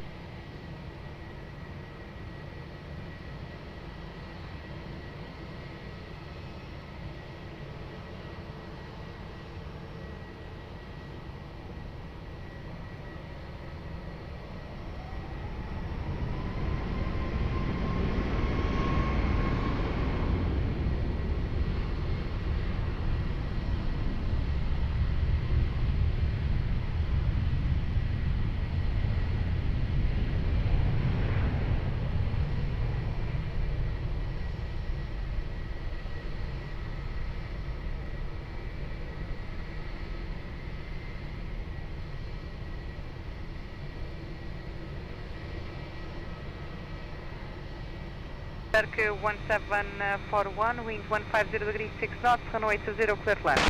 Turkey 1741, wind 150 degrees, 6 knots, runway 20, cleared land.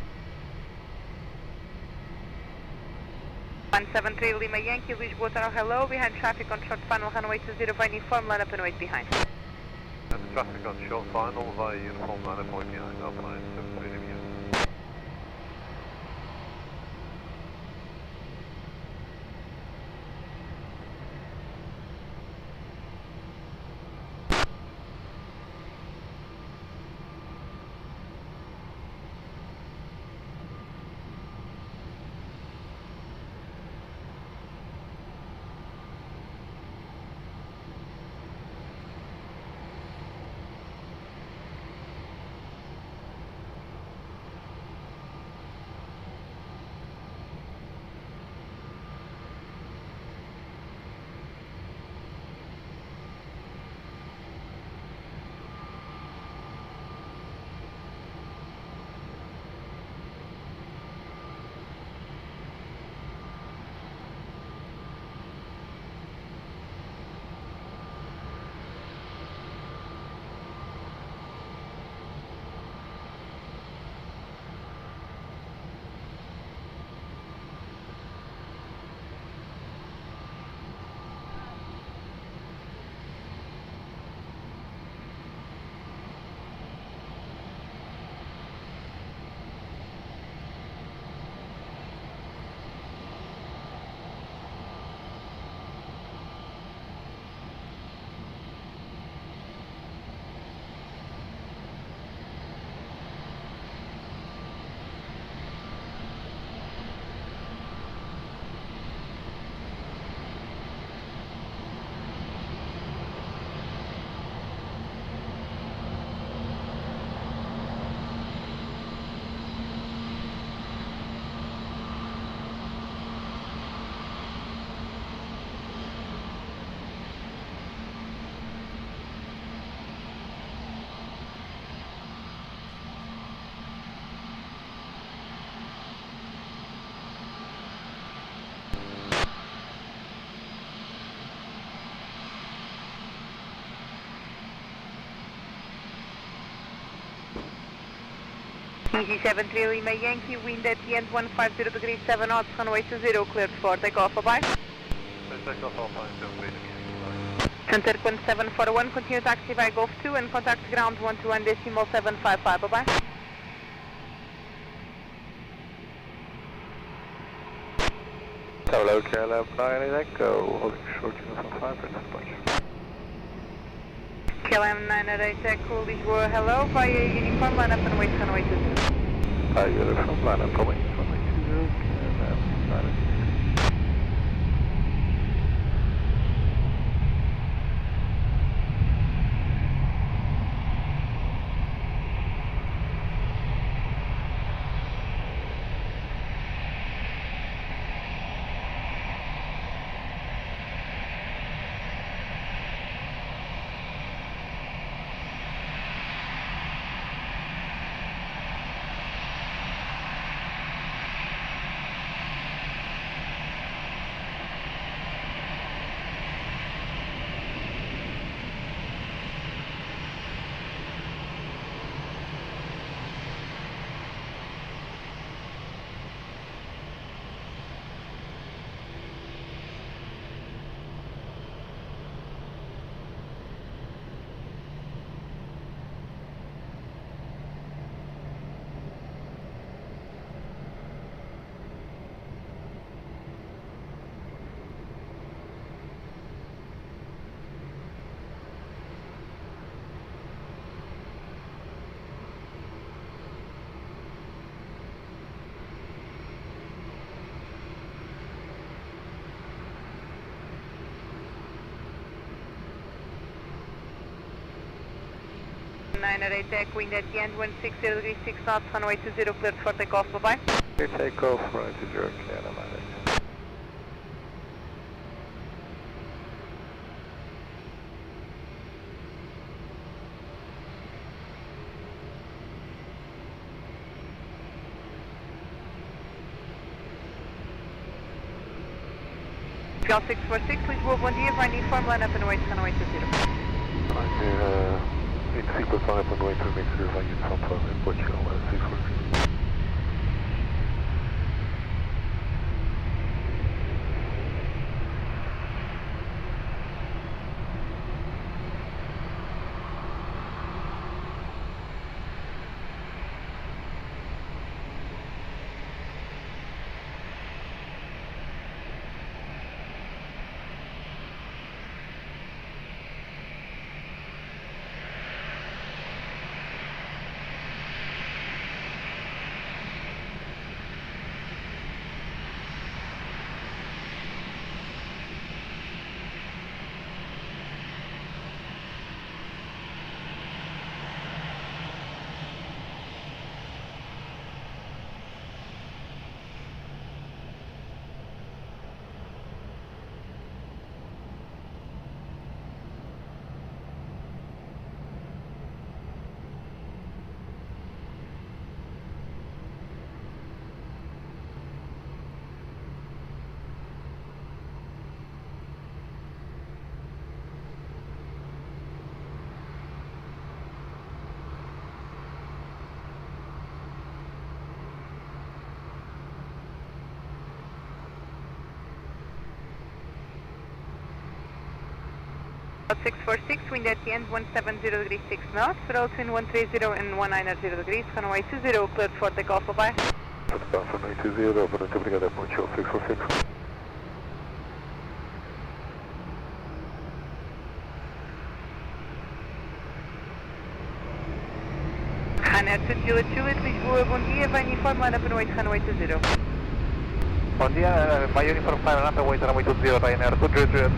173 Lima Yankee, Lisboa Tower, hello, behind traffic on short final, runway 20, by uniform, line up and wait behind. Traffic on short final, via uniform line up and wait behind, Alpha 973 Lima Yankee. Easy 73 Lima Yankee, wind at the end 150 degrees 7 knots, runway 20, cleared for takeoff, bye-bye. Takeoff Alpine 78 Center 1741, continue taxi by Golf 2 and contact ground 121.755, bye-bye. Hello, KLM 9 Echo, holding short uniform 5 for dispatch. KLM 9 Echo, Lisboa, hello, via uniform line up and wait runway 20. Uniform line up and wait runway 20, KLM 9 Echo. Deck, wind at the end 160 degrees 6 knots, runway 20, cleared for takeoff, bye-bye. Clear takeoff, runway 20, KLM 9 Echo. Gal 646, Lisboa, bom dia, vai uniform line up and wait runway 20. In sequence line up and wait to make sure I get some time in Portugal, 646. About 646, wind at the end 170 degrees 6 knots, roll between 130 and 190 degrees, runway 20, cleared for takeoff, bye-bye. Touchdown runway 20, muito obrigado, é Portugal 646. Ryanair to Juliet, Lisboa, bom dia, vai uniform line up and wait runway 20. Bom dia, vai uniform line up and wait runway 20, Ryanair to Juliet.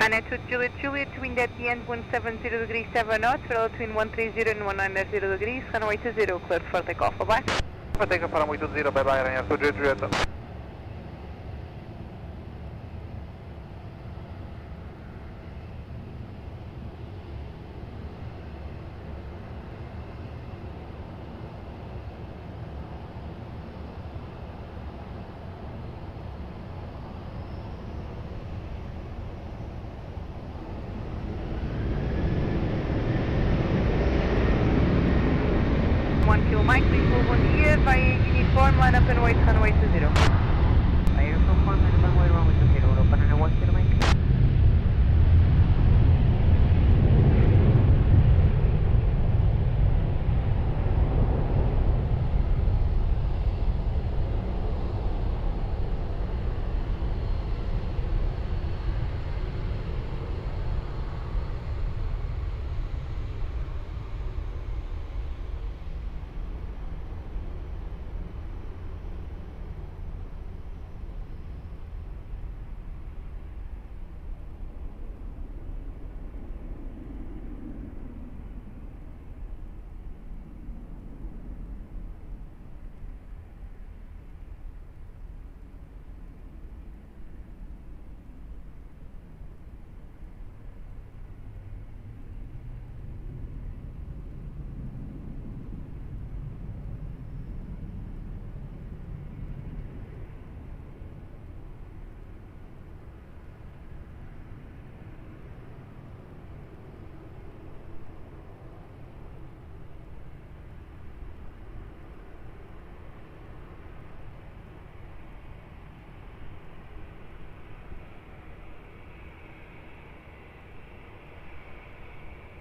992 Juliet Juliet, wind at the end 170 degrees 7 knots, parallel between 130 and 190 degrees, runway 20, cleared for takeoff, bye-bye. For takeoff for runway 20, bye-bye, Ryanair 2 Direto. Mike, Lisboa, bom dia, vai uniform, line up and wait, runway 20. Aeroporto, line up and wait, runway 20, Europa, runway 10, Mike.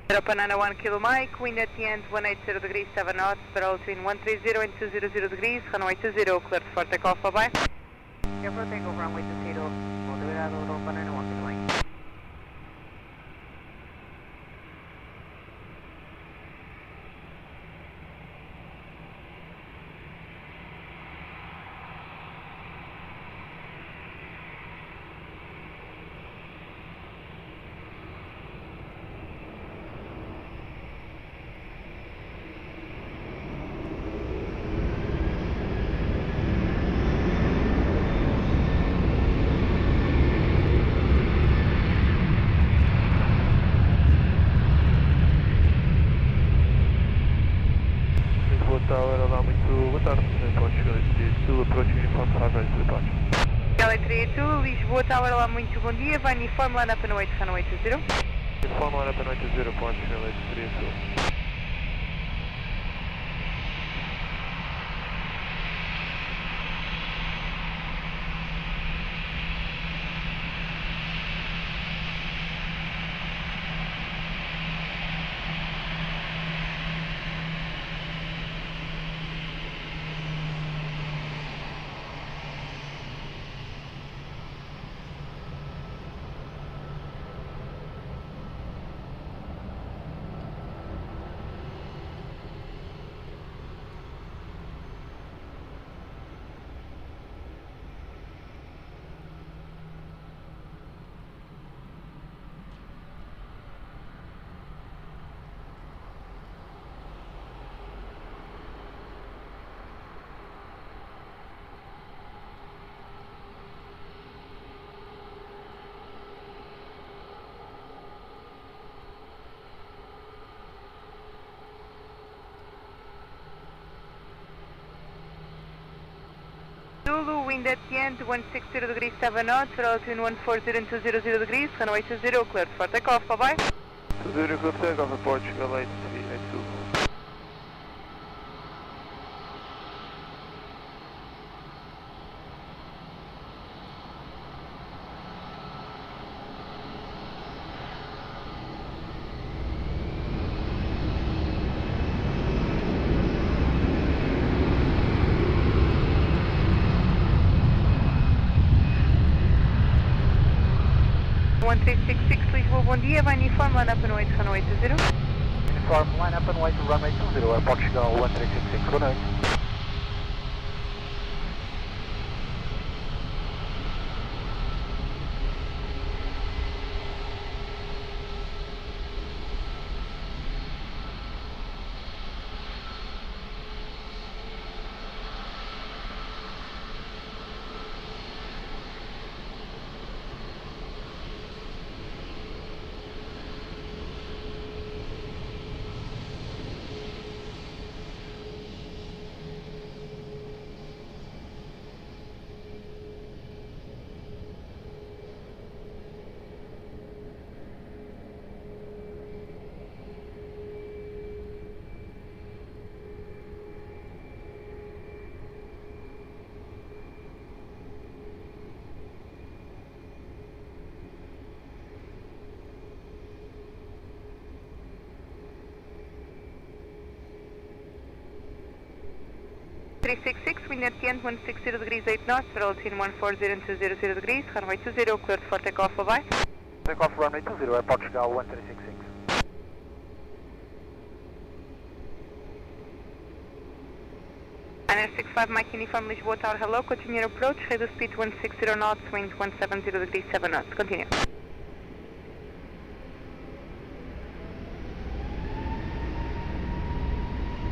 Europa 91 Kilo Mike, wind at the end 180 degrees 7 knots, parallel between 130 and 200 degrees, runway 20, cleared for takeoff, bye-bye. Clear for takeoff, runway 20, Delgado, Europa 91 Kilo Mike. Tower, olá, muito boa tarde. Pode chegar a approach uniform para a Regras de parte. L32, Lisboa Tower, olá, muito bom dia. Vai uniform, line up and wait, runway 20. Uniform, line up and wait 20, pode chegar a Zulu, wind at the end 160 degrees 7 knots, parallel between 140 and 200 degrees, runway 20, cleared for takeoff, bye-bye. 20, clear takeoff, report, Chicago Light 382. Lisboa, bom dia, vai uniform, line up and wait, runway 20. Uniform, line up and wait, runway 20, Aeroporto 1366, good night. 1366, wind at the end 160 degrees 8 knots, between 140 and 200 degrees, runway 20, cleared for takeoff, bye-bye. Takeoff runway 20, Portugal 1366. Niner 65, Mike Uniform, Lisboa Tower, hello, continue your approach, radio speed 160 knots, wind 170 degrees 7 knots, continue.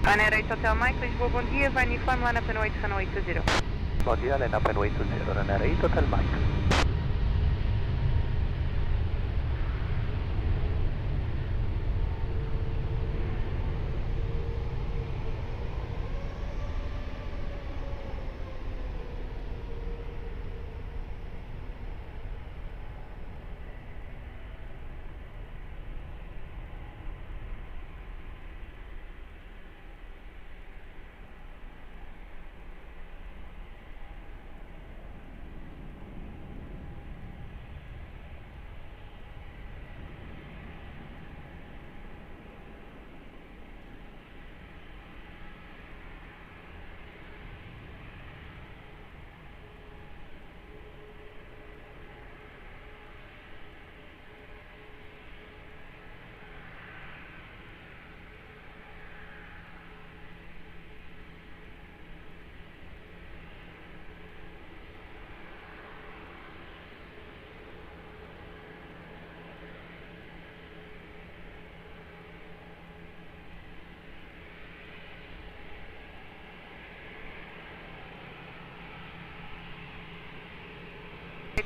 Niner 8 Hotel Mike, Lisboa, bom dia, vai Uniform, line up and wait, runway 20. Bom dia, line up and wait 20, Niner 8 Hotel Mike.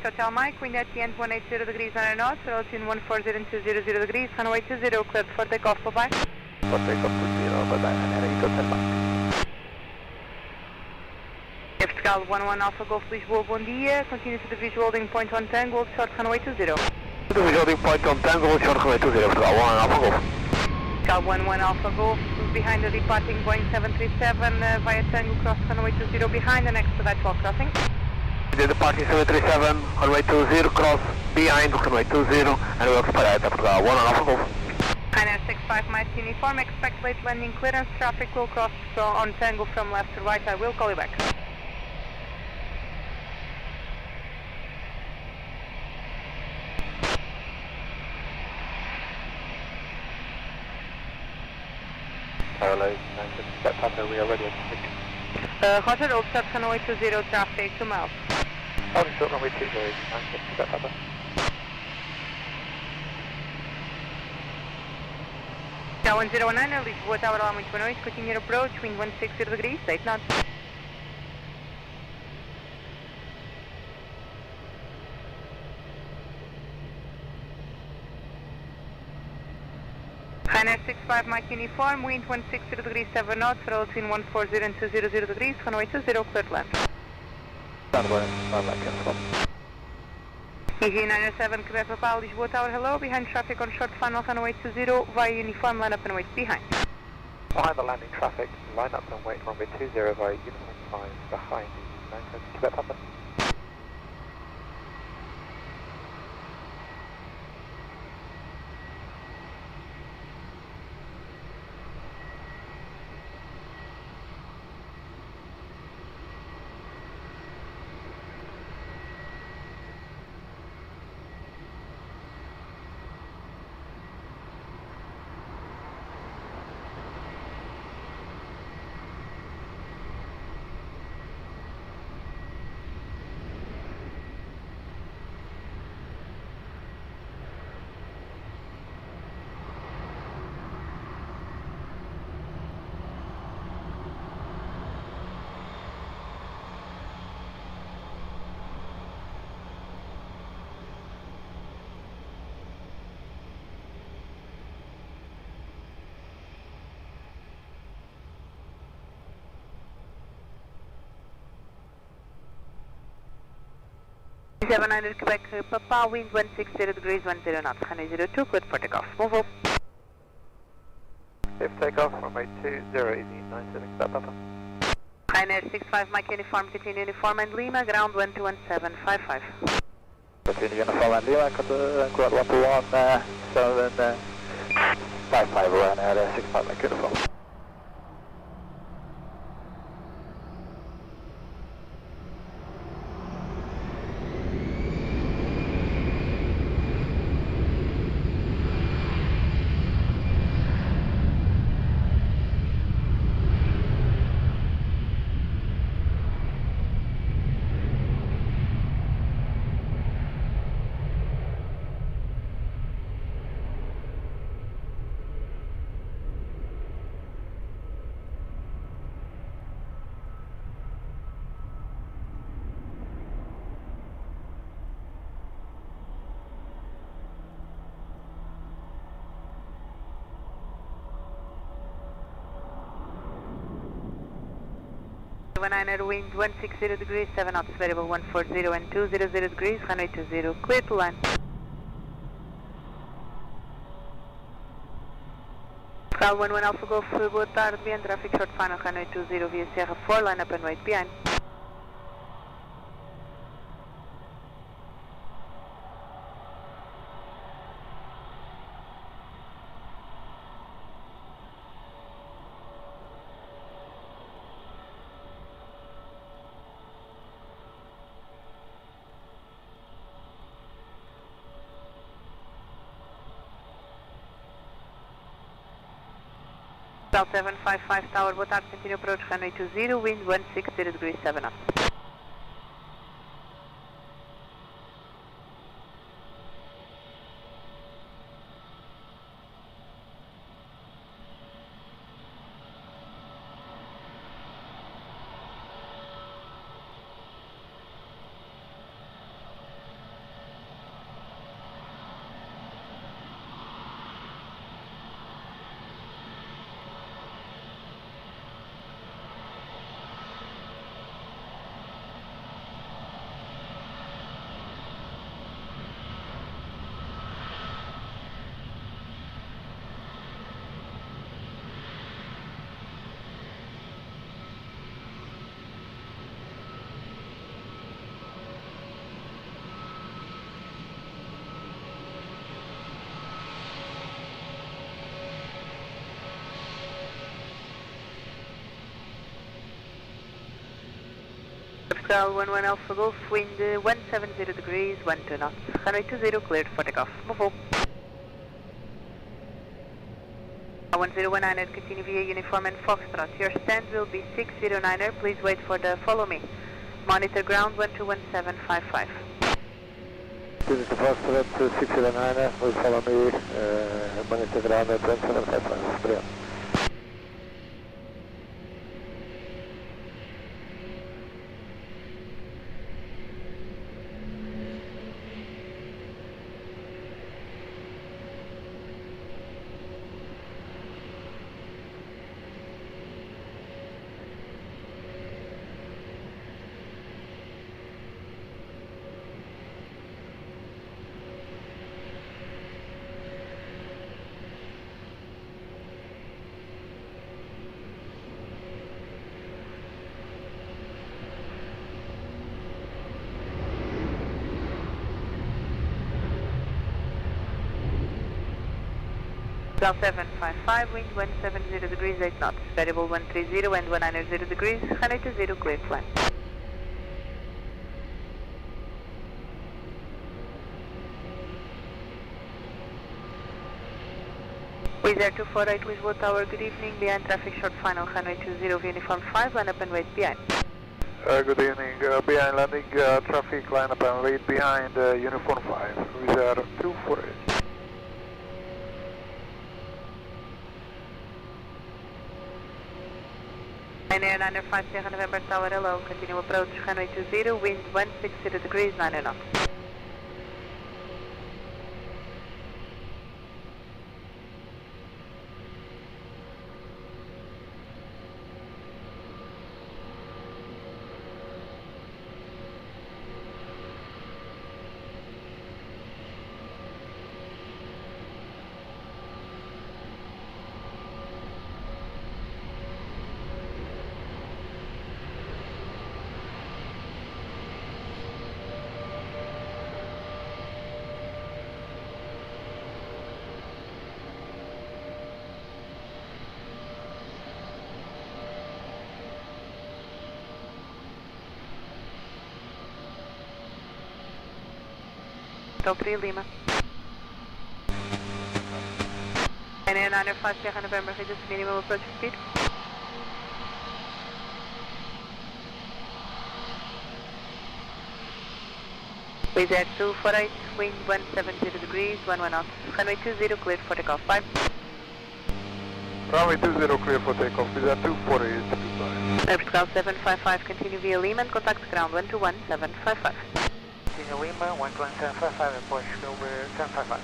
Hotel Mike, wind at the end 180 degrees 9 knots, between 140 and 200 degrees, runway 20, cleared for takeoff, bye-bye. For takeoff 20, bye-bye, Niner 8 Hotel Mike. Portugal 11 Alpha Golf Lisboa, bom dia, continue to the visual holding point on Tango, short runway 20. To the visual holding point on Tango, short runway 20, Portugal 11 Alpha Golf. Portugal 11 Alpha Golf, behind the departing Boeing 737, via Tango, cross runway 20 behind, and next to that 12 crossing. The departing 737, runway 20, cross behind runway 20, and we'll expire at Portugal 11 Alpha Golf. Niner 65, Mike Uniform, expect late landing clearance, traffic will cross on Tango from left to right, I will call you back. Parallel, step Papa, we are ready at Roger, old start runway 20, traffic 2 miles. Holding short runway 20, step Papa. Tower 109, Lisboa Tower, olá, muito boa noite, continue your approach, wind 160 degrees, 8 knots. Niner 65, Mike Uniform, wind 160 degrees 7 knots, between 140 and 200 degrees, runway 20, cleared land. EG 97, Quebec Papa, Lisboa Tower, hello, behind traffic on short final runway 20, via Uniform, line up and wait behind. Behind the landing traffic, line up and wait runway 20 via Uniform 5, behind the 97, Quebec Papa. Seven Quebec Papa, wind 160 degrees 10 knots, 102, cleared for takeoff. Move up. Safe takeoff, runway 20, easy 97, Quebec Papa. Niner 65, Mike Uniform, continue Uniform and Lima, ground 121755. Continue Uniform and Lima, ground 121755, Niner 65, Mike Uniform. 19er, wind 160 degrees, 7 knots, variable 140 and 200 degrees, runway 20, clear to land. Cal 11 Alpha Golf, boa tarde, behind traffic short final, runway 20 via Sierra 4, line up and wait behind. South 755 Tower, boa tarde, continue approach runway 20, wind 160 degrees, 7 knots. Cal 11 Alpha Golf, wind 170 degrees, 12 knots, runway 20, cleared for takeoff, move up. 1019er, continue via uniform and Foxtrot, your stand will be 609er, please wait for the follow me. Monitor ground 121755. This is the Foxtrot 609er, please follow me, monitor ground at 1755, South 755, wind 170 degrees, 8 knots, variable 130 and 190 degrees, runway 20, clear to land. Wizz Air 248, Lisboa Tower, good evening, behind traffic short final, runway 20, uniform 5, line up and wait behind. good evening, behind landing traffic, line up and wait behind uniform 5, Wizz Air 248. Air 905 Sierra November Tower, hello, continue approach runway 20, wind 160 degrees, 9 knots. Hotel 3 Lima. Air 905 Sierra November, reduce minimum approach speed. Wizz Air 248, wind 170 degrees, 11 knots, runway 20, cleared for takeoff, 5. Runway 20, clear for takeoff, Wizz Air 248, goodbye. Airport 755, continue via Lima and contact ground 121755. Continue Lima, 11755, approach over 755.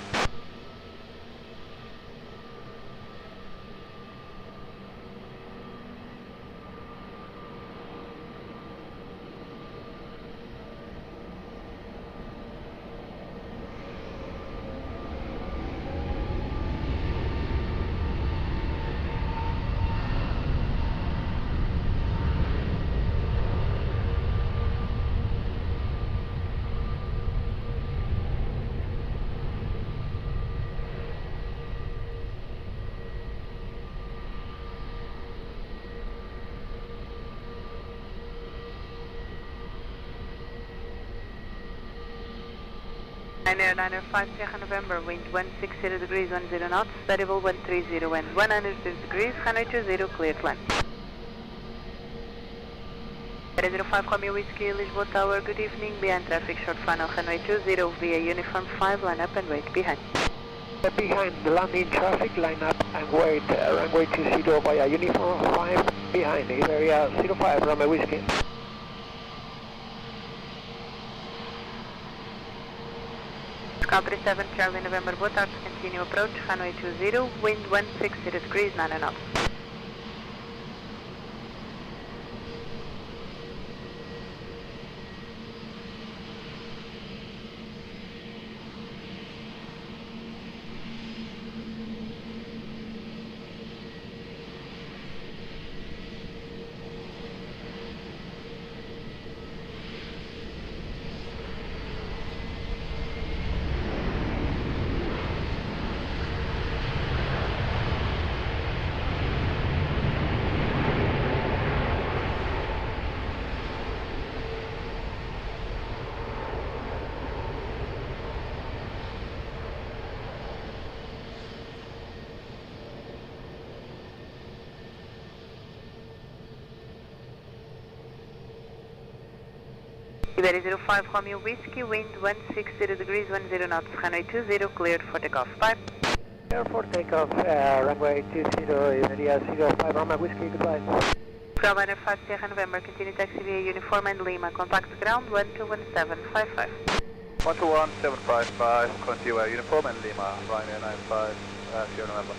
Niner 5 Sierra November, wind 160 degrees 10 knots, variable 130 and 100 degrees, runway 20, cleared land. 05 Romeo Whiskey, Lisboa Tower, good evening, behind traffic, short final, runway 20, via uniform 5, line up and wait behind. Behind the landing traffic, line up and wait, runway 20 via uniform 5, behind, area 05 Romeo Whiskey. Scout 37 Charlie November, boa tarde, continue approach, runway 20, wind 160 degrees 9 knots. Iberia 05 Romeo Whiskey, wind 160 degrees 10 knots, runway 20, cleared for takeoff. Bye. Clear for takeoff, runway 20, area 05 Romeo Whiskey, goodbye. Groundliner 5 Sierra November, continue taxi via uniform and Lima, contact ground 121755. 121755, continue uniform and Lima, Ryanair 95 Sierra November.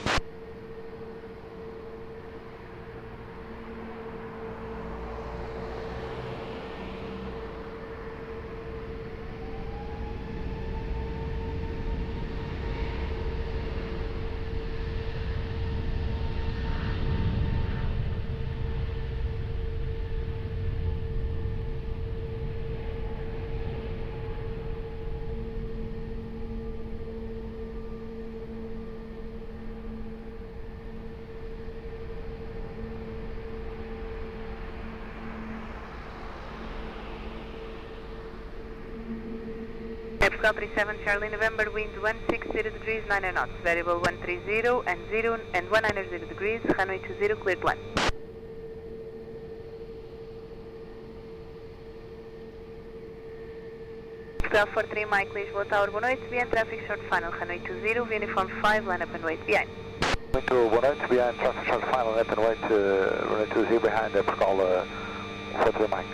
Scout 37 Charlie November, wind 160 degrees 9 knots, variable 130 and 0 and 190 degrees, runway 20, cleared land. Scout 43 Mike Lisboa Tower, boa noite, behind traffic short final, runway 20, uniform 5, line up and wait behind. Muito boa noite, behind traffic short final, line up and wait, runway 20 behind Protocol 43 Mike.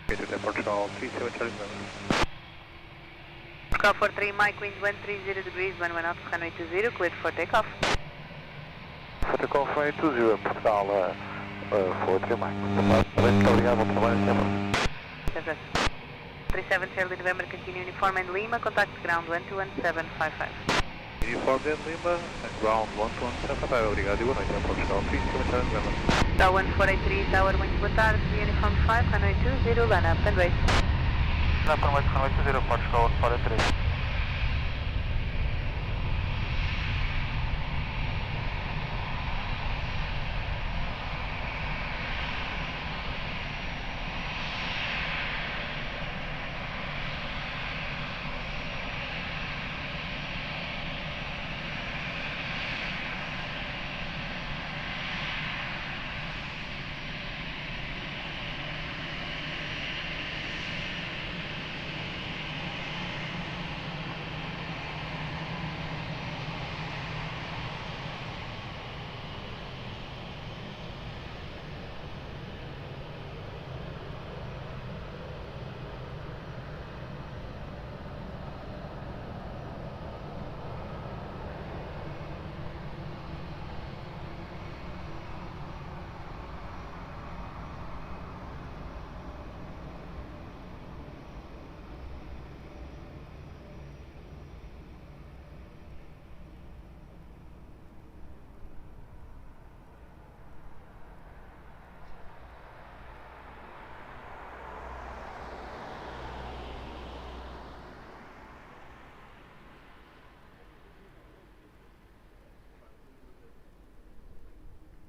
To Aeroporto 37 Charlie November. Scout 43 Mike, wind 130 degrees 11 knots, runway 20, cleared for takeoff. For takeoff, runway 20, Portugal 43 Mike. Muito obrigado, bom trabalho, sempre. 37 Charlie November, continue uniform and Lima, contact ground 121755. G4 Lima, and ground 117, obrigado e boa noite, Aeroporto Portugal, fiz comentários Lima. Tower 1483, Tower, muito boa tarde, Uniform 5, runway 20, land up and wait. Land up and wait, runway 20, Portugal 43.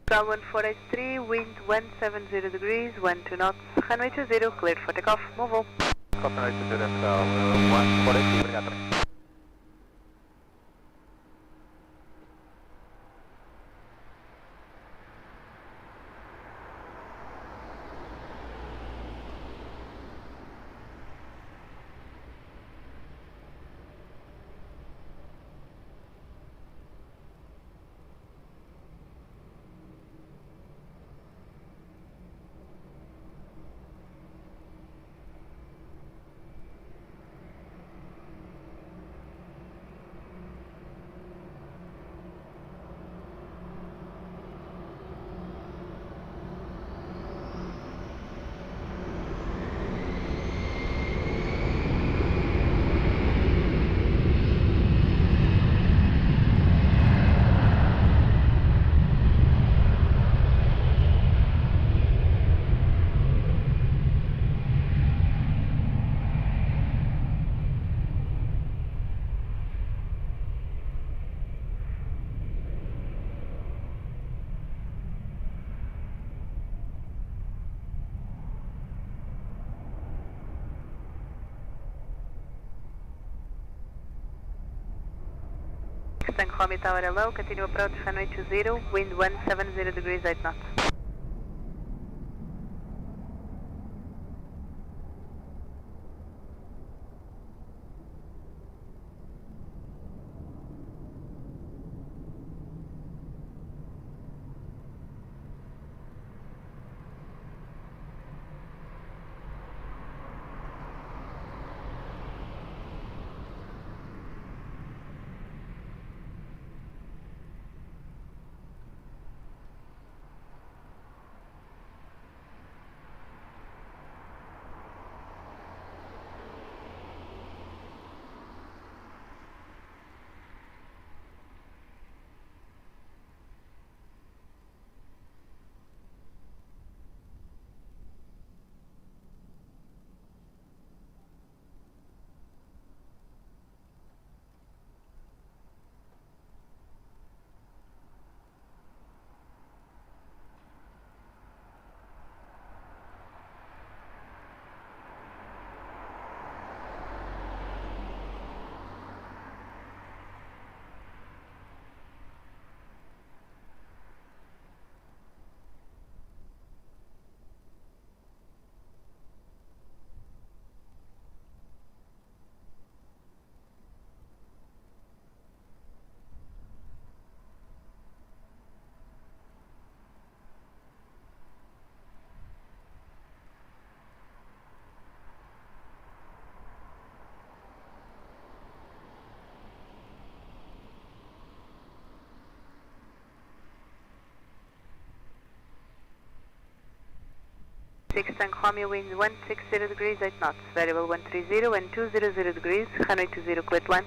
Ground 1483, wind 170 degrees, 12 knots, runway 20, cleared for takeoff, move all. Runway 20, 143, obrigado. Tank Romeo Tower hello, continue approach runway 20, wind 170 degrees, 8 knots. Tank Romeo, wind 160 degrees, 8 knots, variable 130 and 200 degrees, runway 20, cleared 1.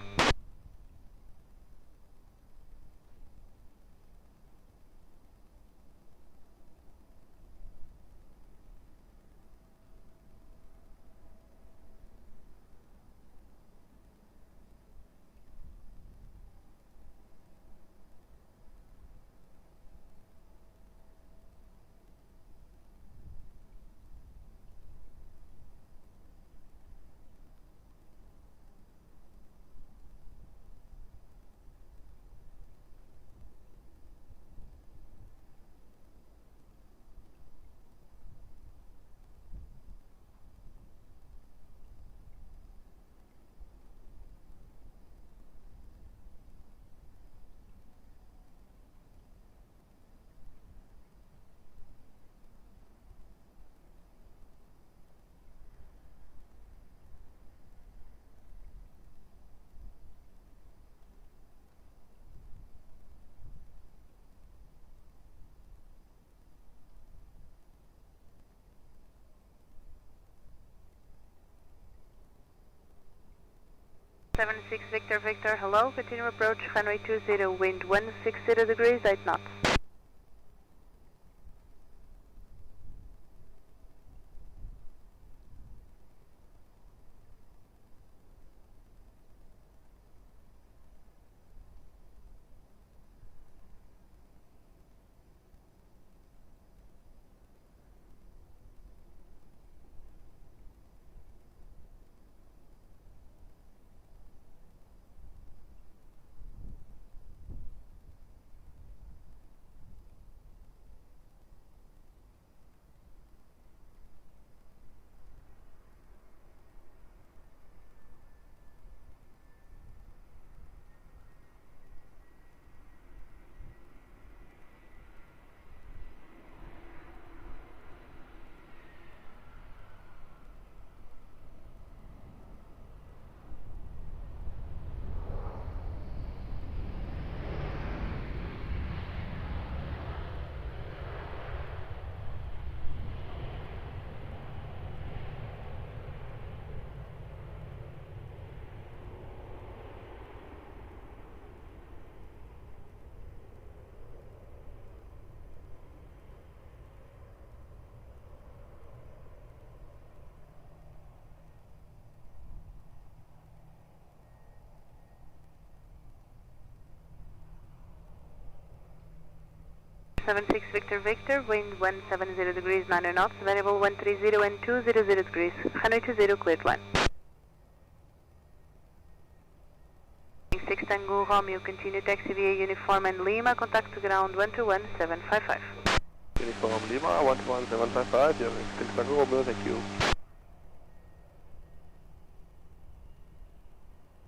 76 Victor Victor, hello, continue approach, runway 20, wind 160 degrees, 8 knots. Seven six Victor Victor, wind 170 degrees, 9 knots, variable 130 and 200 degrees, runway 20, cleared line. 6 Tango Romeo, continue taxi via Uniform and Lima, contact ground 121755. Uniform Lima, 121755, you have 6 Tango Romeo, thank you.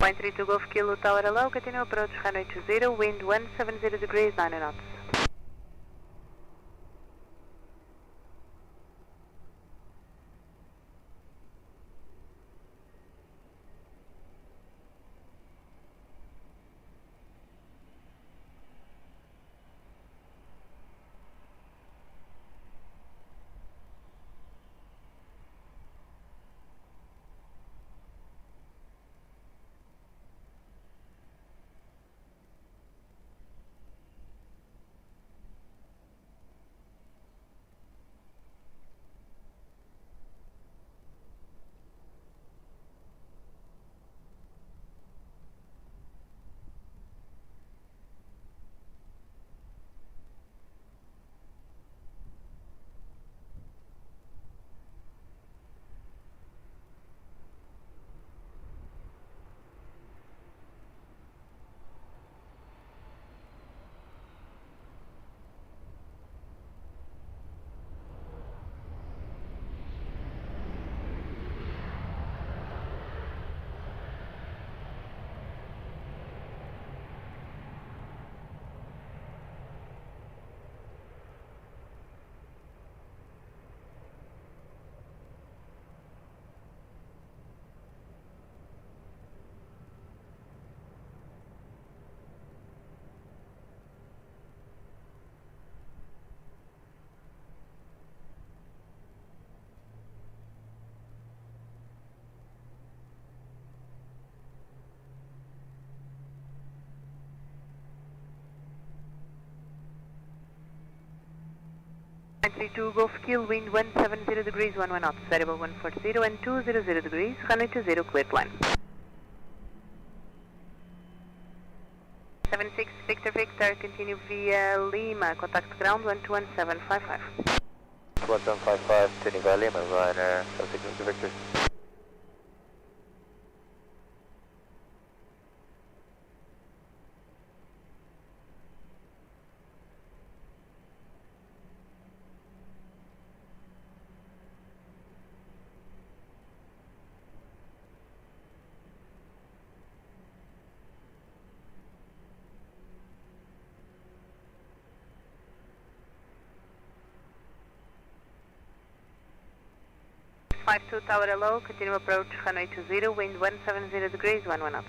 0.32 Golf Kilo Tower hello, continue approach, runway 20, wind 170 degrees, 9 knots. Two Golf Kill, wind 170 degrees, 11 knots, variable 140 and 200 degrees, runway 20, cleared line. 76 Victor Victor, continue via Lima, contact ground 121755. 1755, turning via Lima, Ryanair, 76 Victor Victor. Five two Tower hello, continue approach, runway 20, wind 170 degrees, 11 knots.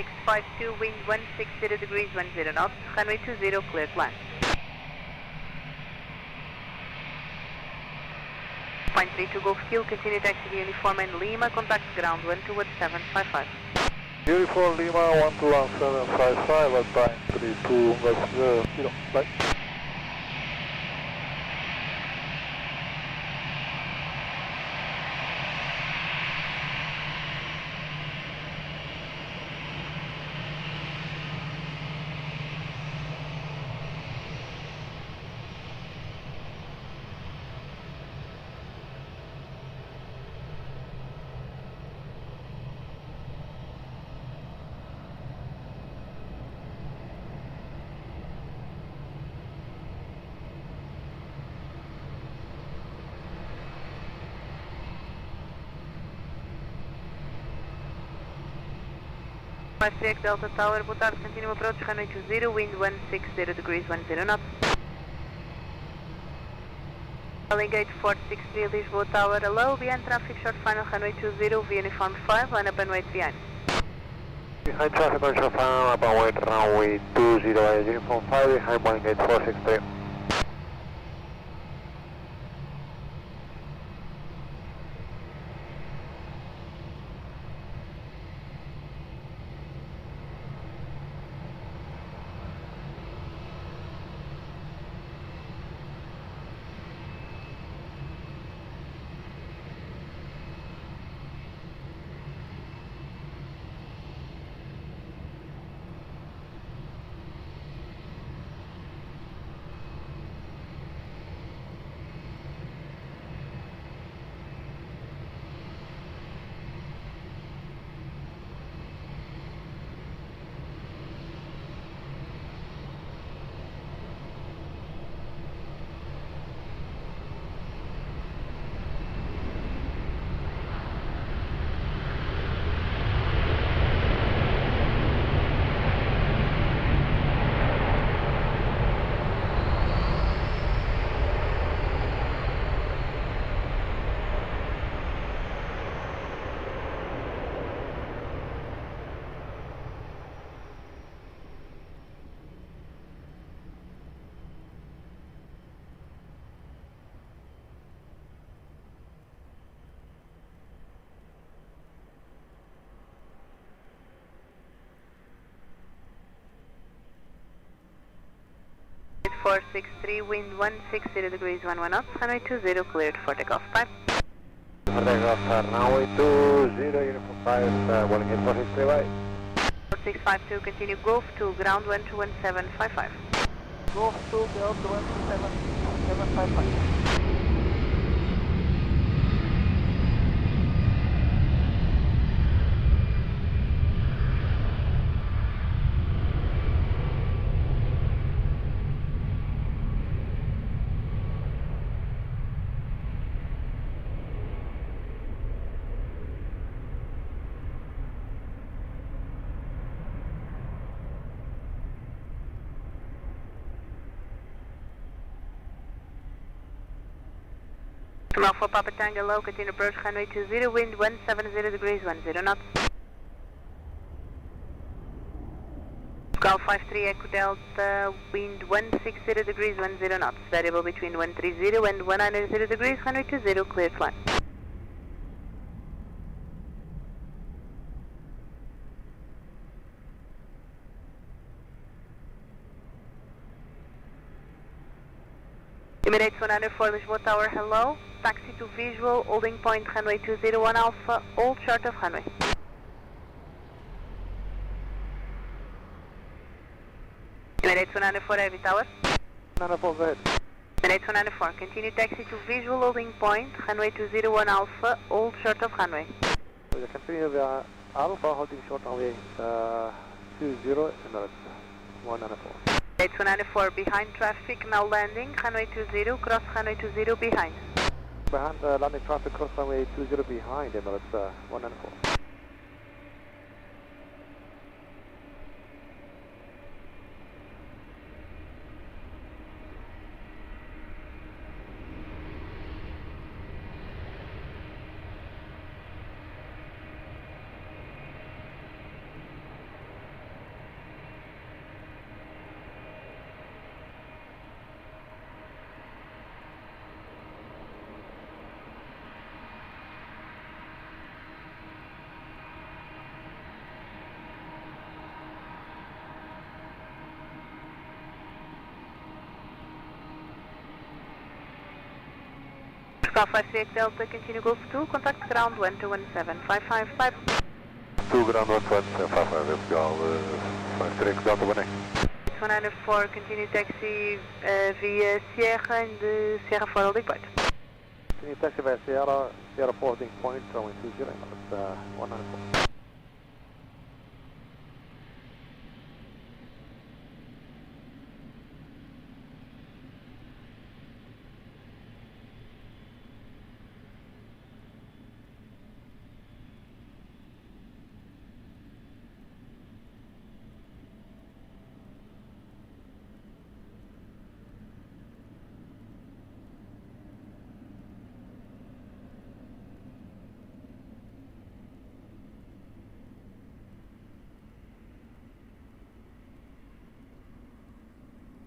4652, wind 160 degrees, 10 knots, runway 20, clear to land. Point 32 Golf Kilo, continue taxi to uniform and Lima, contact ground 121.755. Uniform Lima 121.755 at time 32 Humberto, Kilo, bye. Five Delta Tower, boa tarde, continue approach, runway 20, wind 160 degrees, 10 knots. Calling gate 463, Lisboa Tower, hello, behind traffic, short final, runway 20, via uniform 5, line up and wait behind. Behind traffic on short final, up and wait, runway 20, uniform 5, behind calling gate 463. Gate 463, wind 160 degrees, 11 knots, runway 20, cleared for takeoff, bye. For takeoff, runway 20, uniform 5, calling gate 463, bye. 4652, continue Golf to ground 121.755. Golf to ground 121.755. Alpha Papa Tango low, continue approach runway 20, wind 170 degrees, 10 knots. Golf 53 Echo Delta, wind 160 degrees, 10 knots. Variable between 130 and 190 degrees, runway 20, clear to land. Emirates 194 Lisboa Tower, hello. Taxi to visual, holding point runway 201 Alpha, hold short of runway. Emirates 194 Heavy Tower. 194, go ahead. Emirates 194, continue taxi to visual, holding point runway 201 Alpha, hold short of runway. We continue via Alpha, holding short runway 20, Emirates 194. Emirates 194, behind traffic, now landing, runway 20, cross runway 20 behind. Behind landing traffic, cross runway 20 behind, Emirates 194. Alpha 3 Delta, continue Golf 2, contact ground 121755. 2 ground 121755, let's go, 5 Delta 1A. 194, continue taxi via Sierra and Sierra 4 holding point. Continue taxi via Sierra 4 holding point, runway 20, it's 194.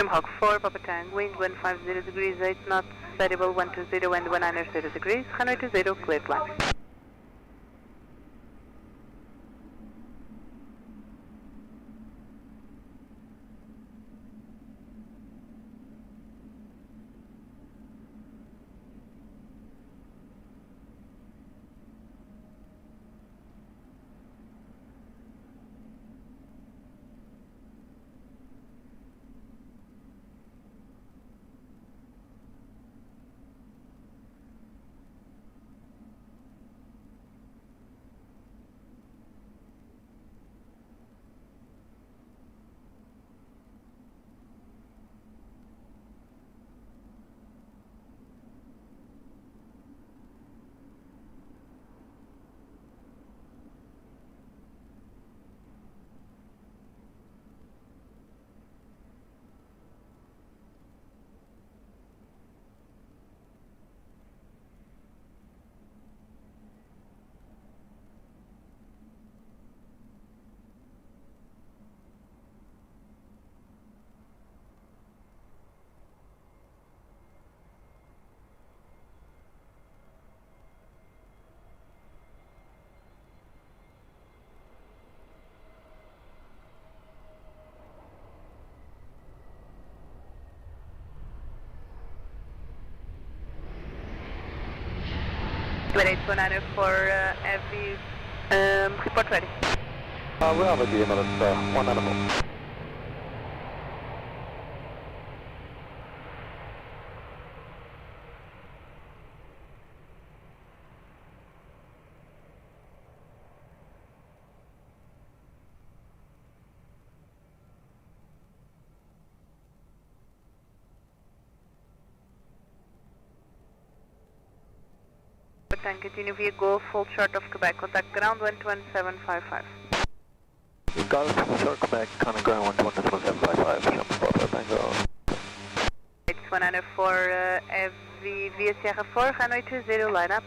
Hawk 4, Papa Tang, wind 150 degrees, 8 knots, variable 120 and 190 degrees, runway 20, clear climb. Midday 194, Avi, report ready. We have a DML, it's 194. And continue via Golf, hold short of Quebec, contact ground 121755. Golf, short Quebec, coming ground 121755, Tango. It's 194, Avi via Sierra 4, runway 20, line up.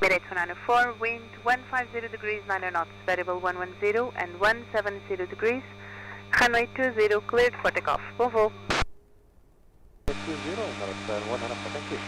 Midday 194, wind 150 degrees, 9 knots, variable 110 and 170 degrees, runway 20, cleared for takeoff. Bon vol. 20, that's 194, thank you.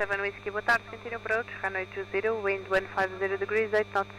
Whiskey, boa tarde, continue approach, runway 20, wind 150 degrees, 8 knots.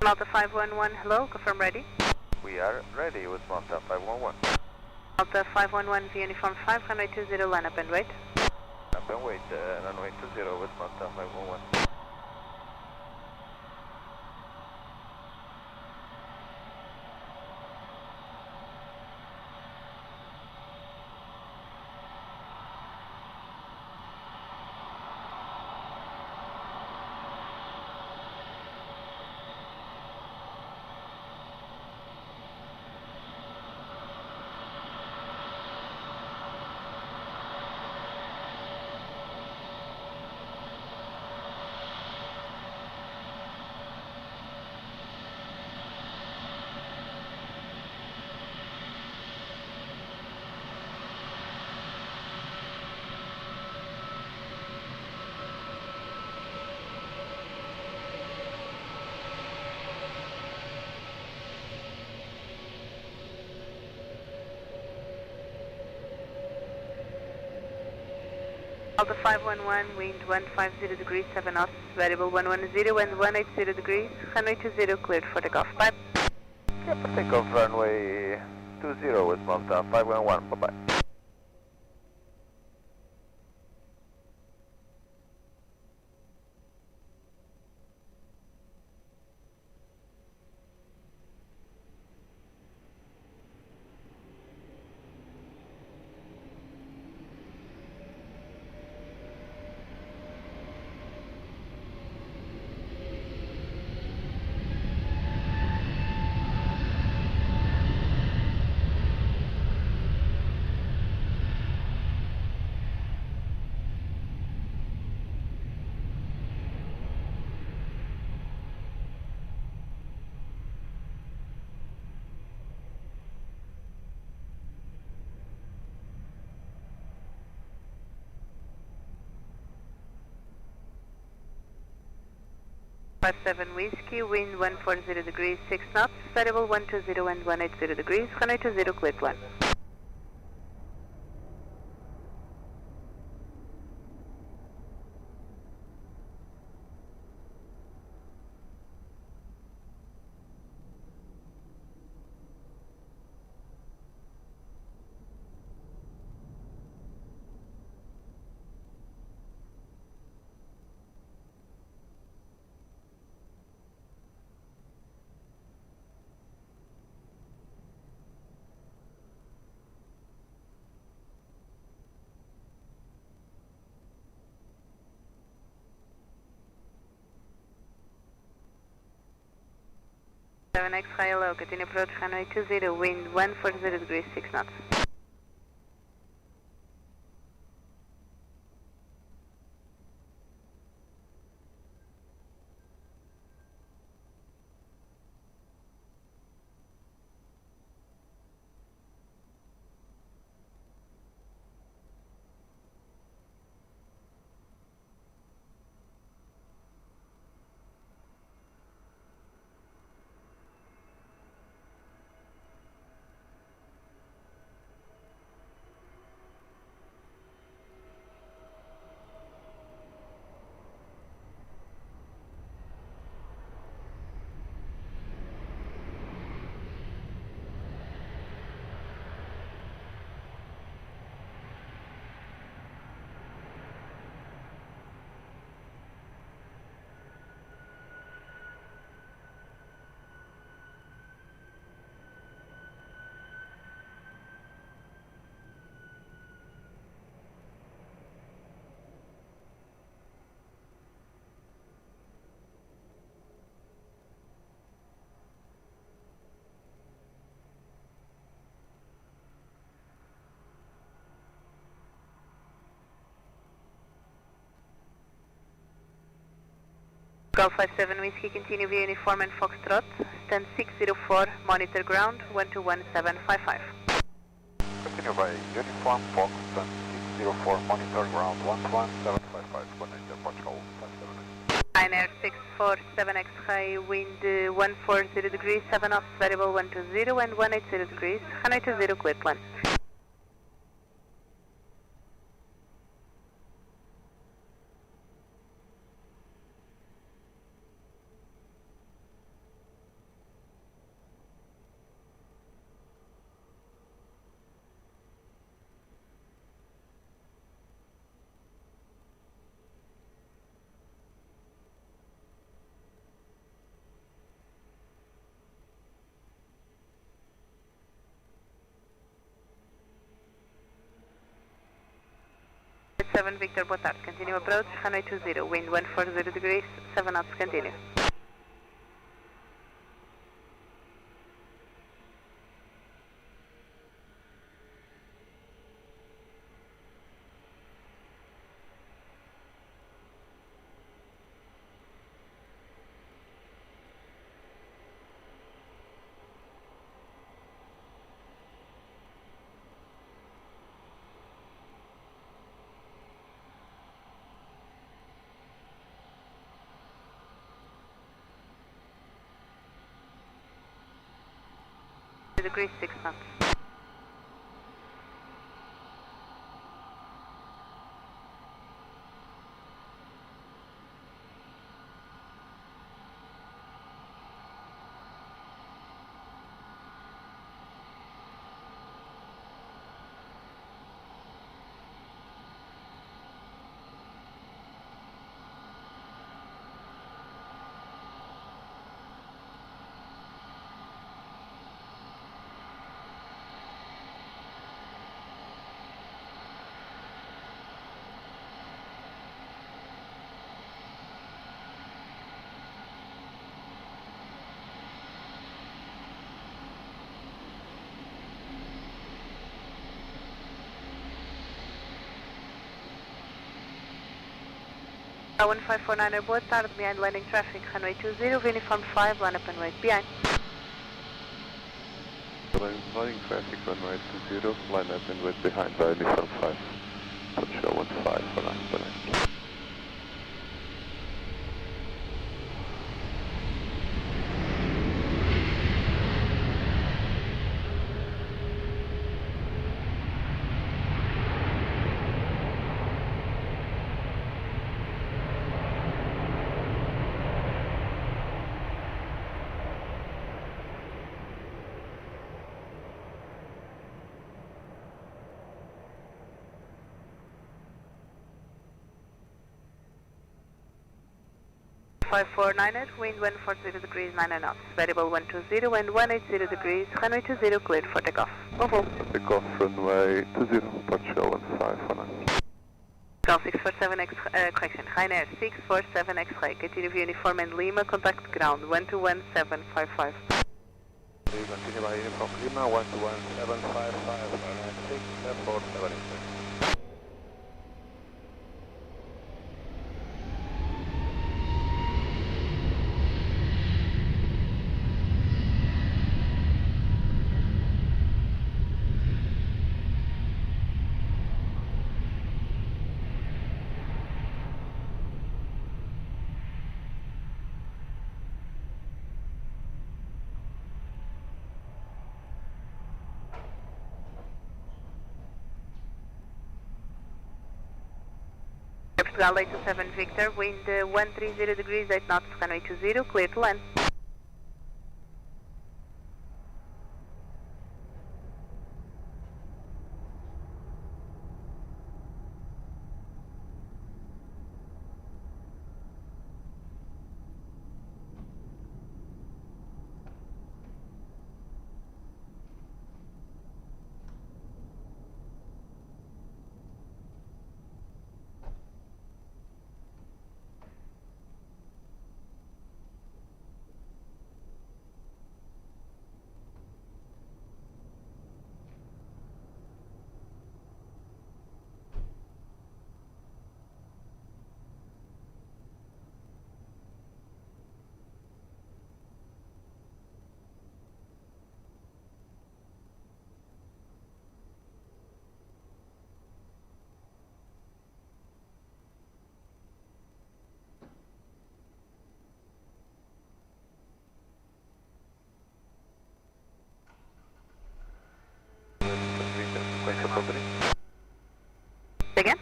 Malta 511, hello, confirm ready. We are ready with Malta 511. Malta 511, V uniform 5, runway 20, line up and wait. Up and wait, runway 20 with Malta 511. Delta 511, wind 150 degrees, 7 knots, variable 110 and 180 degrees, runway 20 cleared for takeoff. Bye. Yep, takeoff runway 20 with Malta 511, bye-bye. Five 7 whiskey, wind 140 degrees, 6 knots, variable 120 and 180 degrees, runway 20 cleared one. Seven X high low, continue approach runway 20, wind 140 degrees, 6 knots. Golf 57 Whiskey, continue via uniform and Foxtrot, stand 604, monitor ground, 121755. Continue by uniform, Fox, stand 604, monitor ground, 11755, Connector, Portugal, 579. Ryanair 647X high, wind 140 degrees, 7 knots, variable 120 and 180 degrees, 180 cleared one. 7 Victor, boa tarde. Continue approach, runway 20, wind 140 degrees, 7 knots, continue. Degrees, 6 knots. Tower 1549, boa tarde, behind landing traffic, runway 20, uniform 5, line up and wait, behind. Landing traffic, runway 20, line up and wait behind by uniform 5. Show 15 for line, behind. Five 449er, wind 140 degrees, 9 knots, variable 120, wind 180 degrees, runway 20, cleared for takeoff. Over. Takeoff runway 20, partial 15 for line. Ground 647 correction, Ryanair 647 X-ray, continue via uniform and Lima, contact ground 121755. Continue by uniform Lima, 121755, Ryanair 647 X-ray. Portugal 827 Victor, wind 130 degrees, 8 knots, runway 20, clear to land. Again?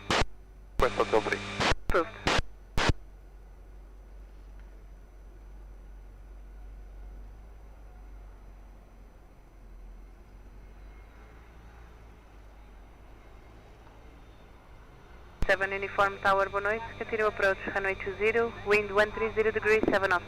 Request hotel 3. Approved. Seven uniform tower, boa noite. Continue approach, runway 20, wind 130 degrees, 7 knots.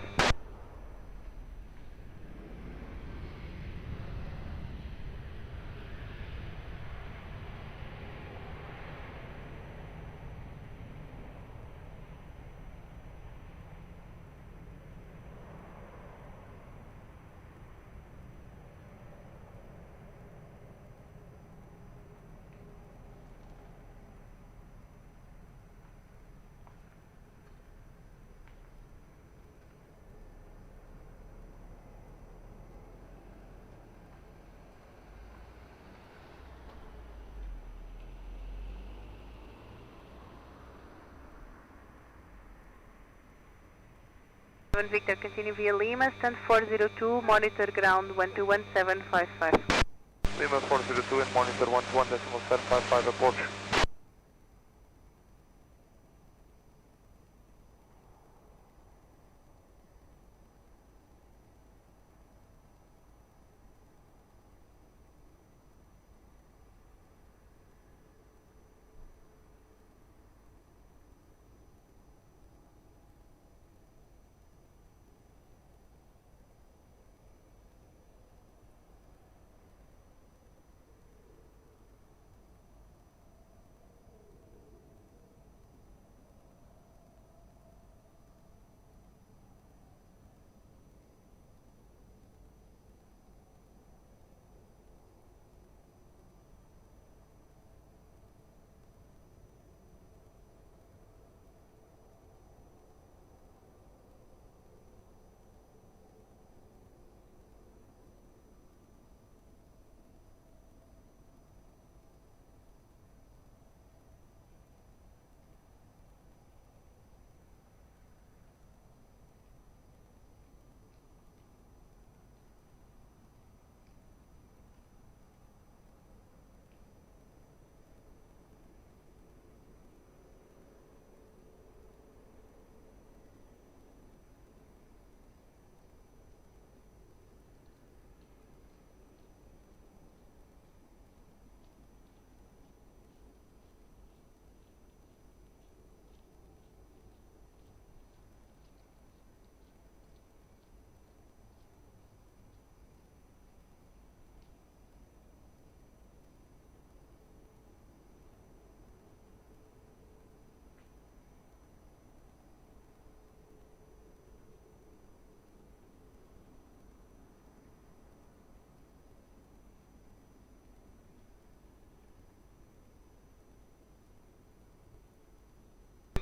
7 Victor, continue via Lima, stand 402, monitor ground 121755. Lima 402 and monitor 121.755 approach.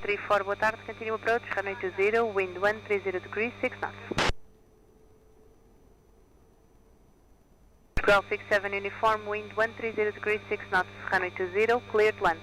Three 4, boa tarde, continue approach, runway 20, wind 130 degrees, 6 knots. Ground 67 uniform, wind 130 degrees, 6 knots, runway 20, cleared land.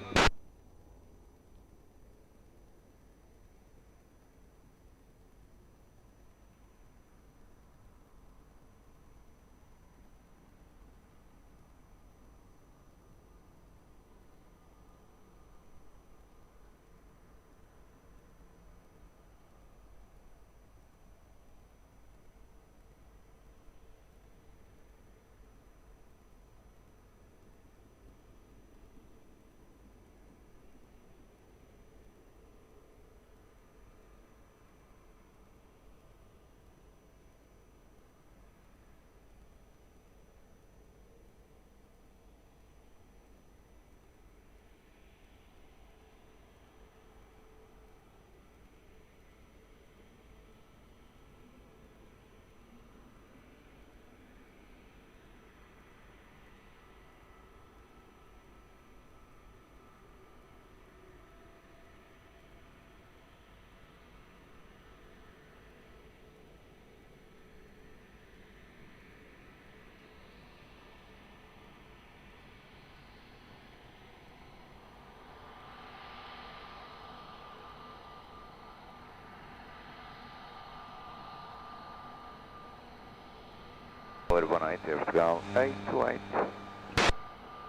Tower, boa noite, Portugal 828.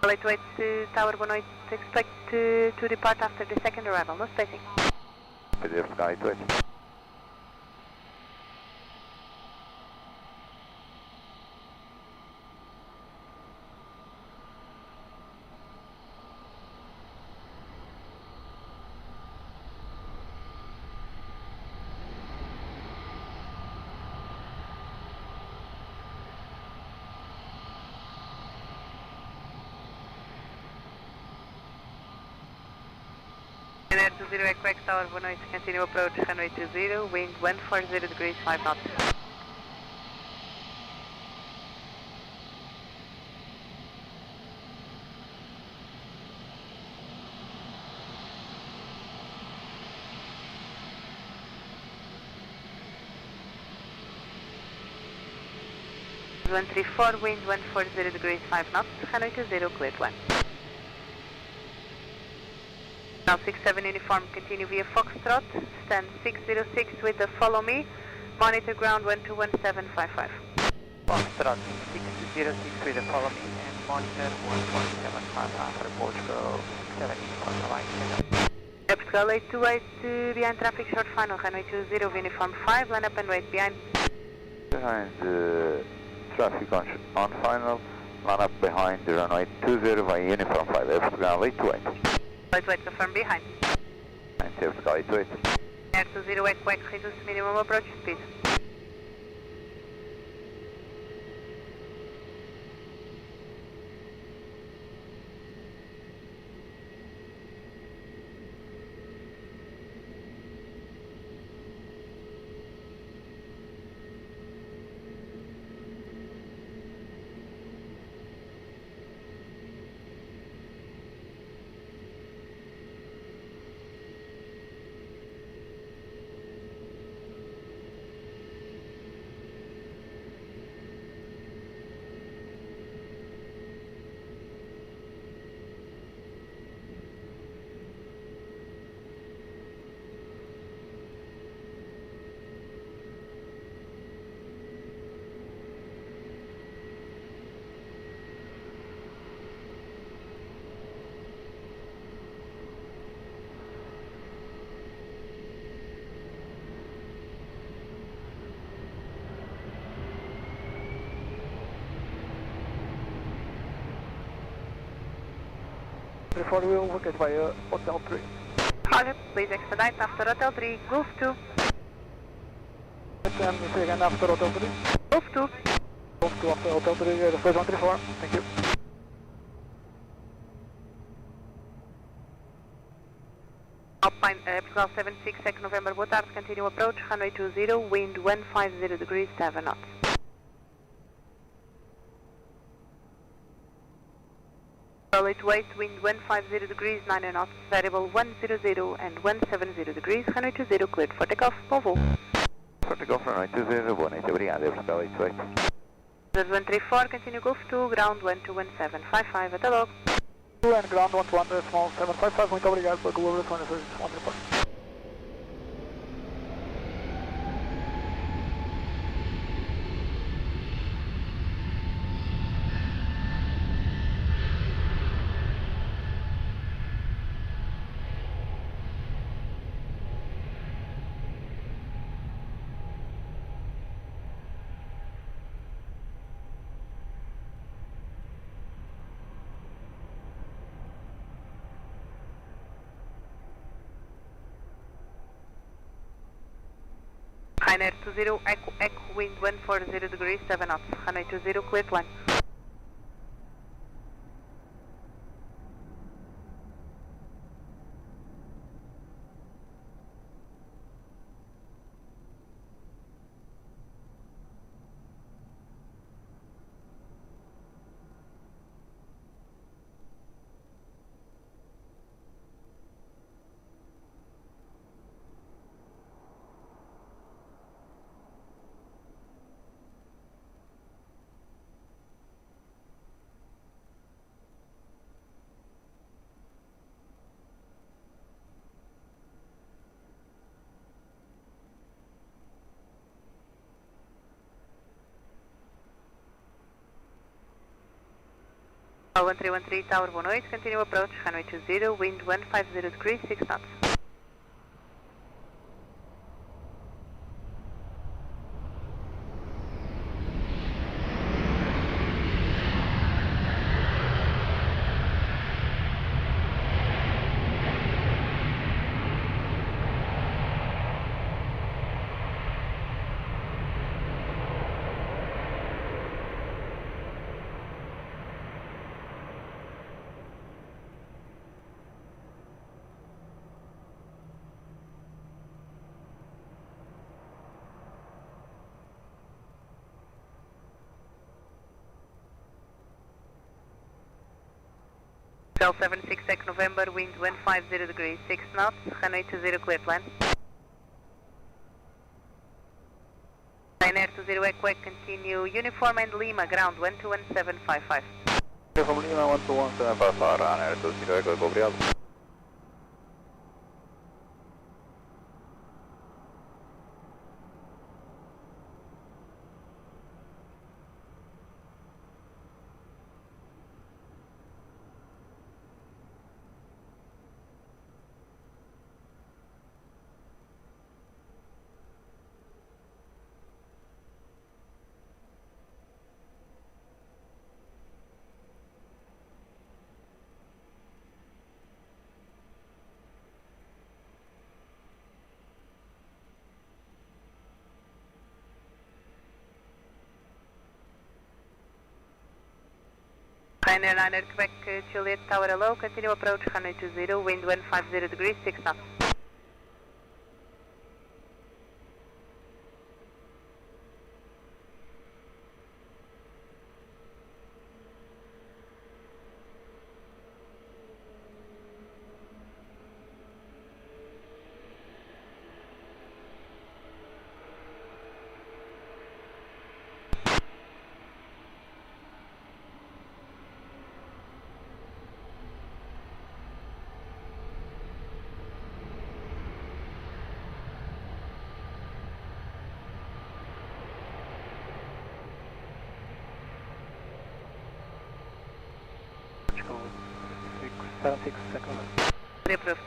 828 Tower, boa noite, expect to depart after the second arrival, no spacing. PD Portugal 828. Direto 0 Quebec Tower, boa noite, continue approach, runway 20, wind 140 degrees, 5 knots. One 34, wind 140 degrees, 5 knots, runway 20, cleared 1. Now 67 uniform, continue via Foxtrot, stand 606 with the follow me, Monitor ground 121755. Foxtrot 606 with a follow me and monitor 11755 report go 70 on the line. Portugal 828 behind traffic short final, runway 20, uniform 5, line up and wait behind. Behind traffic on final, line up behind the runway 20 by uniform 5, Portugal 828. 828, confirm behind. And Portugal 828. Air 20, quack, reduce minimum approach speed. Before we will look via Hotel 3. Roger, please expedite after Hotel 3, Gulf 2. And say again after Hotel 3. Gulf 2. Gulf 2 after Hotel 3, the first 134. Thank you. Alpine, Portugal 76, 2nd November, boa tarde, continue approach, runway 20, wind 150 degrees, 7 knots. Early to wait, wind 150 degrees, 9 knots, variable 100 and 170 degrees, runway 20, cleared for takeoff, bom voo. For takeoff, runway 20, boa noite, obrigado, Portugal 828. 134, continue Gulf 2, ground 121755, até logo. 2 and ground 11755, muito obrigado pela colaboração nessa report. Ryanair 20, Echo, wind 140 degrees, 7 knots, runway 20, clear to land. Tower 1313, Tower, boa noite, continue approach, runway 20, wind 150 degrees, 6 knots. Hotel 76, 2nd November, wind 150 degrees, 6 knots, runway 20, clear to land. Ryanair 20, Echo, continue uniform and Lima, ground 121755. Uniform Lima 121755, Ryanair 20, Echo, obrigado. Ryanair 9 Quebec Juliet Tower hello, continue approach runway 20, wind 150 degrees, 6 knots. Portugal 676 second left. Approved.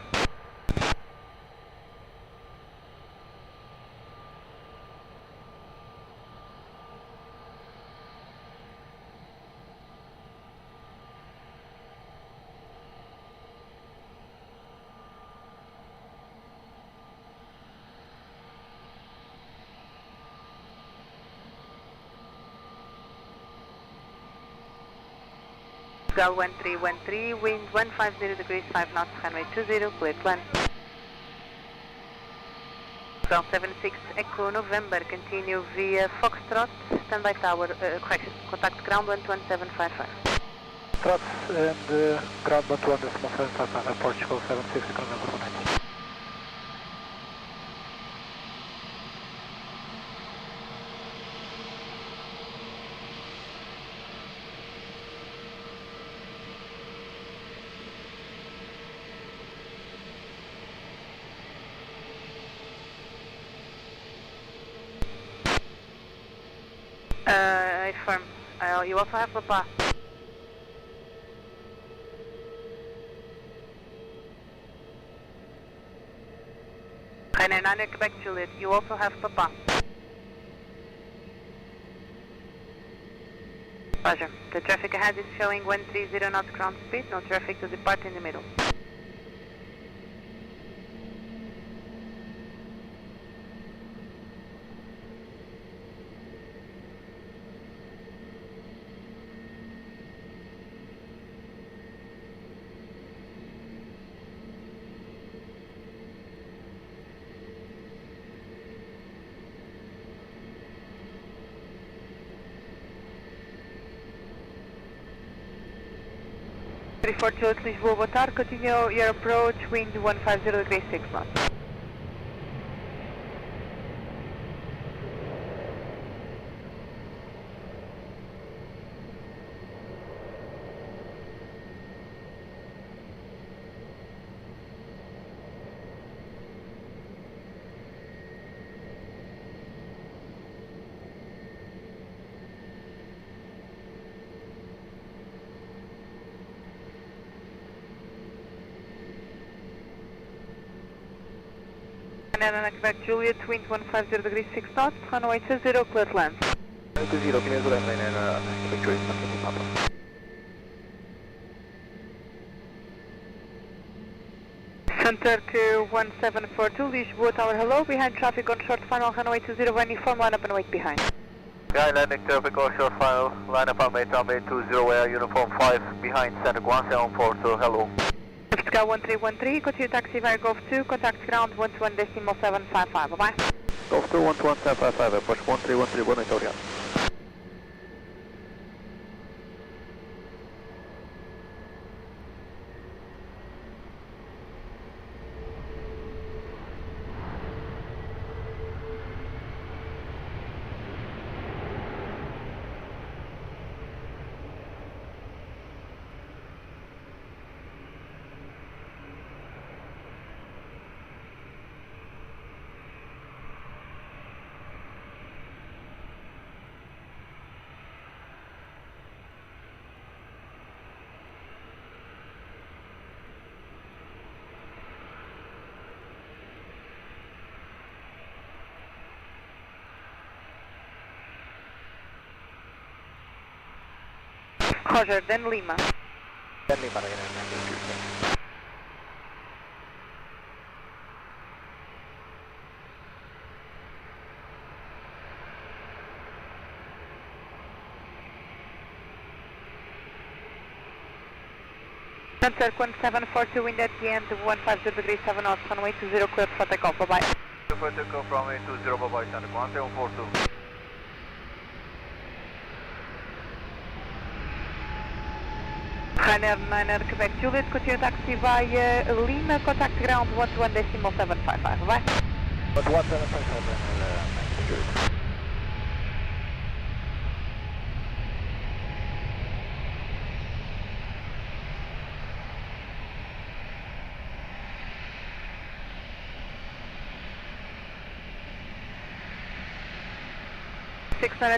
Gal 1313, wind 150 degrees, 5 knots, runway 20, clear to land. Gal 76 Echo November, continue via Foxtrot, standby tower, correction, contact ground 11755. Trots and ground 11755, Portugal 76 November 190. Affirm. You also have Papa. Ryanair 9 Quebec Juliet, you also have Papa. Roger. The traffic ahead is showing 130 knots ground speed, no traffic to depart in the middle. Report to Lisboa, boa tarde. Continue your approach, wind 150 degrees, 6 knots. Quebec Juliet, wind 150 degrees, 6 knots, runway 20, clear to land. 20, give me a line and Quebec Juliet, nothing Papa. Center to 1742, Lisboa Tower hello, behind traffic on short final, runway 20, uniform, line up and wait behind. Behind landing traffic on short final, line up on runway 20, air uniform 5, behind Center Guangzhou Porto, hello. Sky 1313, continue taxi via Golf 2, contact ground 121.755, bye bye. Golf 2, 121.755, approach 1313, 1 Victoria. Roger, then Lima. Then Lima again. Transfer 1742, wind at the end, 150 degrees 7 knots, runway 20, cleared for takeoff, bye-bye. Clear for takeoff, runway 20, bye-bye, Santa Clara, 1742. Ryanair 9 Quebec Juliet, continue taxi via Lima, contact ground 121.755, bye. 11755,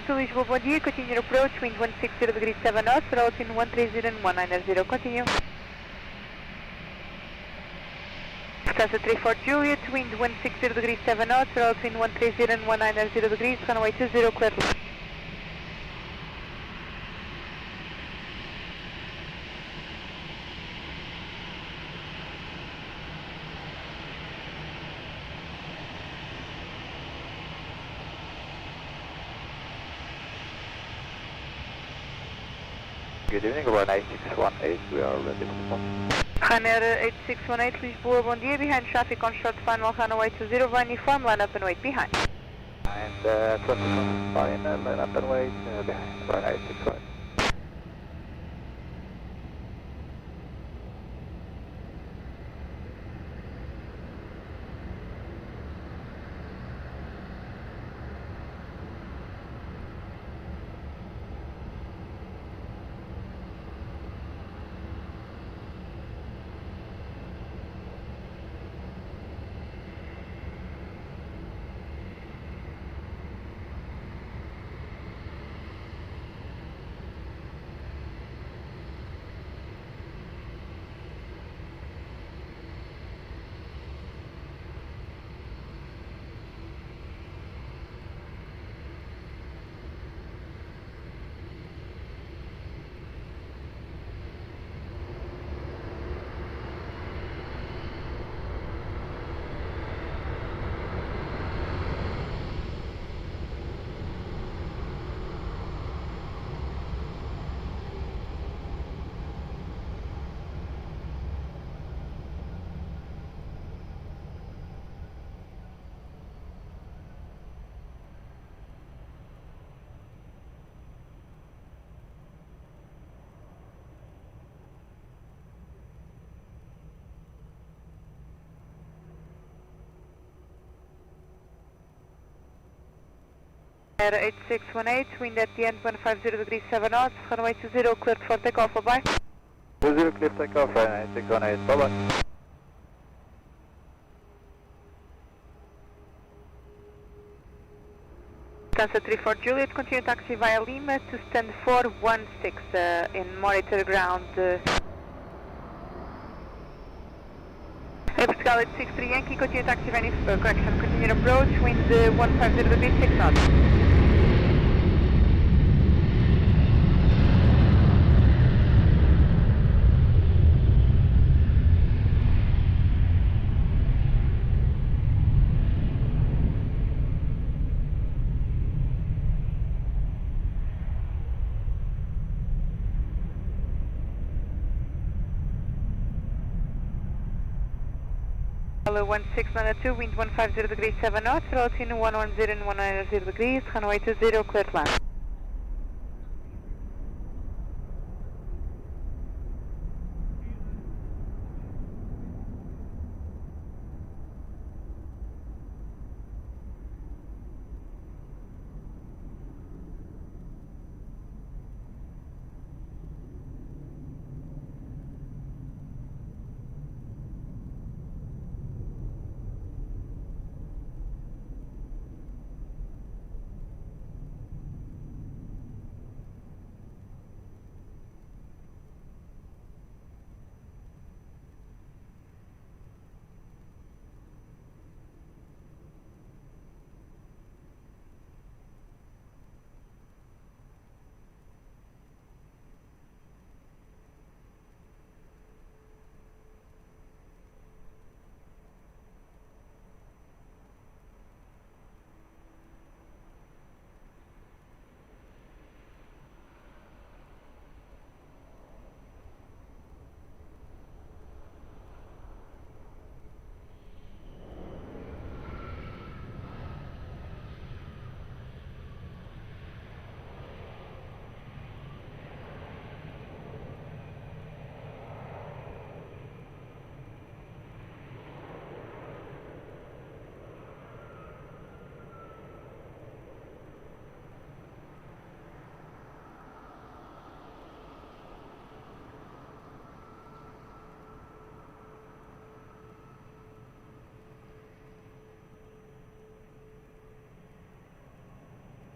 Lisboa, bom dia, continue approach, wind 160 degrees 7 knots, relative 130 and 190, continue. Lufthansa 34 Juliet, wind 160 degrees 7 knots, relative 130 and 190 degrees, runway 20, clear. Good evening, Ryanair 8618, we are ready to respond. Ryanair 8618 Lisboa, bom dia, behind traffic on short final runway 20, uniform, line up and wait behind. And 21 fine, line up and wait behind Ryanair 8618. Air 8618, wind at the end 150 degrees 7 knots, runway 20, cleared for takeoff, bye-bye. 20, clear takeoff, Ryanair 8618, bye-bye. Lufthansa 34 Juliet, continue taxi via Lima to stand 416 in monitor ground. Portugal 863 Yankee, continue taxi via correction, continue approach, wind 150 degrees 6 knots. Hello 1692, wind 150 degrees 7 knots, relative 110 and 190 degrees, runway 20, cleared land.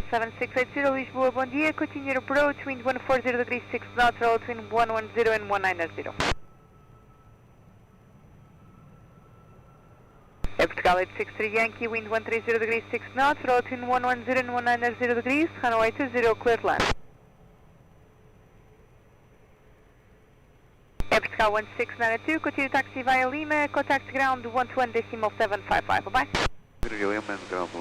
7680 Lisboa, bom dia. Continue approach, wind 140 degrees 6 knots, roll between 110 and 190. Portugal 863 Yankee, wind 130 degrees 6 knots, roll between 110 and 190 degrees, runway 20, clear to land. Portugal 1692, continue taxi via Lima, contact ground 121.755, bye-bye. Ground 121.755.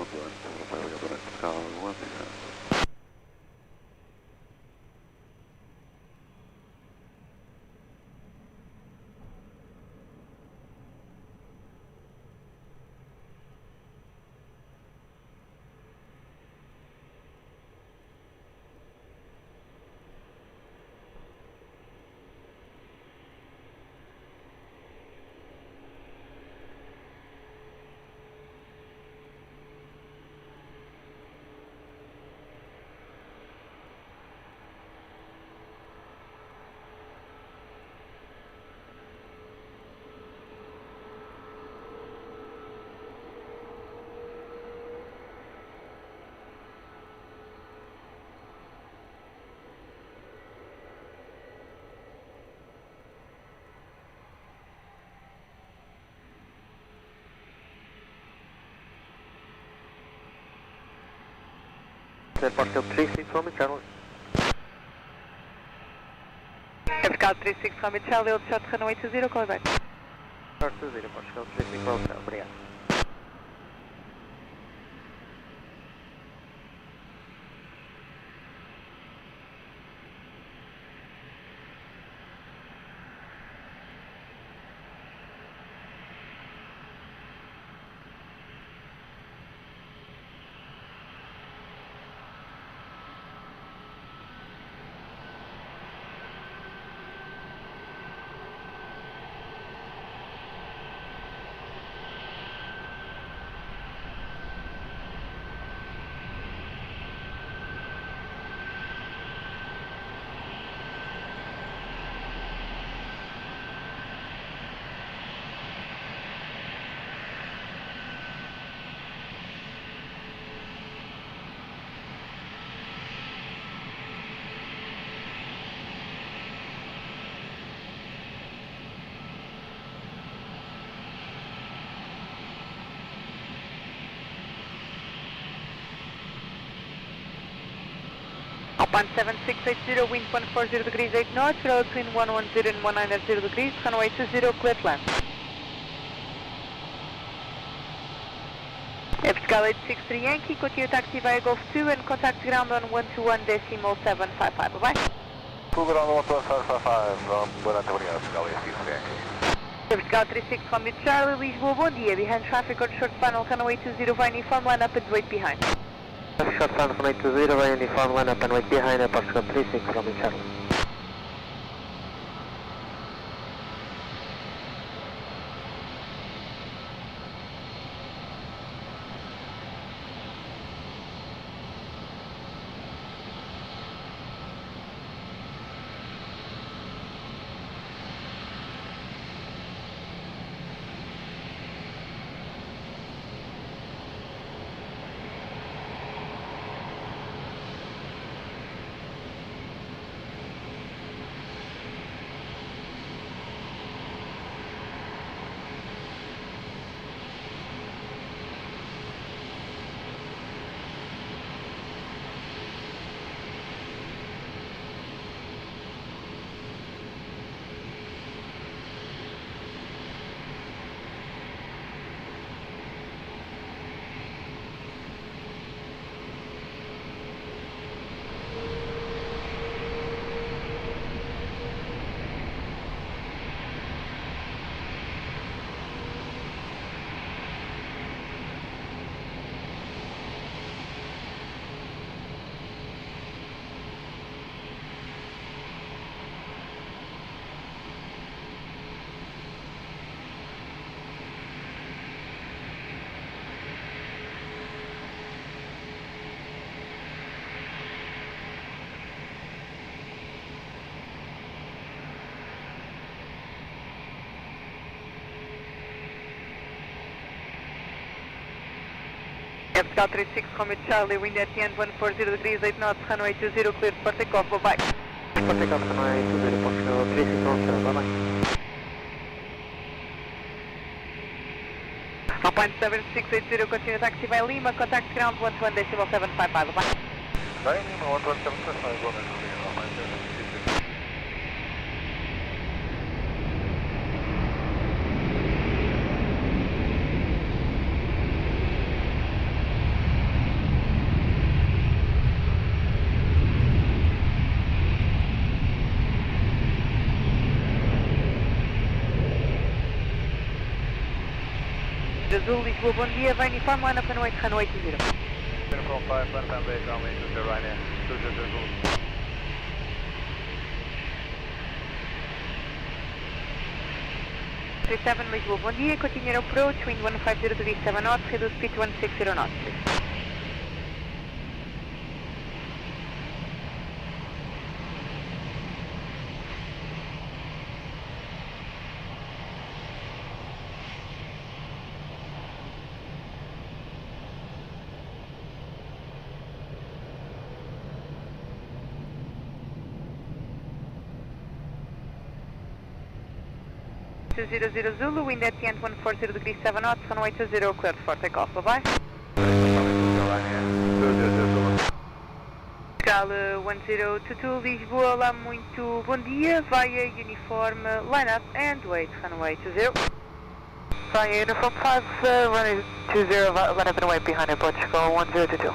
Portugal 36 from Charlie. Portugal 36 from Charlie, old shot runway 20, call back. Start 20, Portugal 36 from Charlie, obrigado. Alpine 7680, wind 140 degrees 8 knots, roll between 110 and 190 degrees, runway 20, clear to land. Portugal 863 Yankee, continue taxi via Golf 2 and contact ground on 121.755, bye-bye. Full ground 121.755, durante obrigado, Portugal 863 Yankee. Portugal 36 from Charlie, Lisboa, bom dia, behind traffic on short final, runway 20, via uniform, line up and wait behind. Short final from 820, via uniform, line up and wait behind, Portugal 36 from Charlie. Scout 36 Romeo Charlie, wind at the end 140 degrees, 8 knots, runway 20, cleared for takeoff, bye-bye. For takeoff, runway 20, Portugal 36 Romeo, bye-bye. Alpine 7680, continue taxi by Lima, contact ground 11.755, bye-bye. By Lima 11.755, go ahead. Azul, Lisboa, bom dia, vai uniforme, line up and wait, runway 20. Uniform 5, one base, runway 20 right here, 20 Azul. Lisboa, bom dia, continue approach, wind 150 degrees 7 knots, reduce speed to 160 knots, please. Zulu, wind at the end 140 degrees 7 knots, runway 20, cleared for takeoff, bye-bye. Escala 1022, Lisboa, olá, muito bom dia, via uniforme, line up and wait, runway 20. Via uniform 5, runway 20, line up and wait behind airport, Chicago 1022.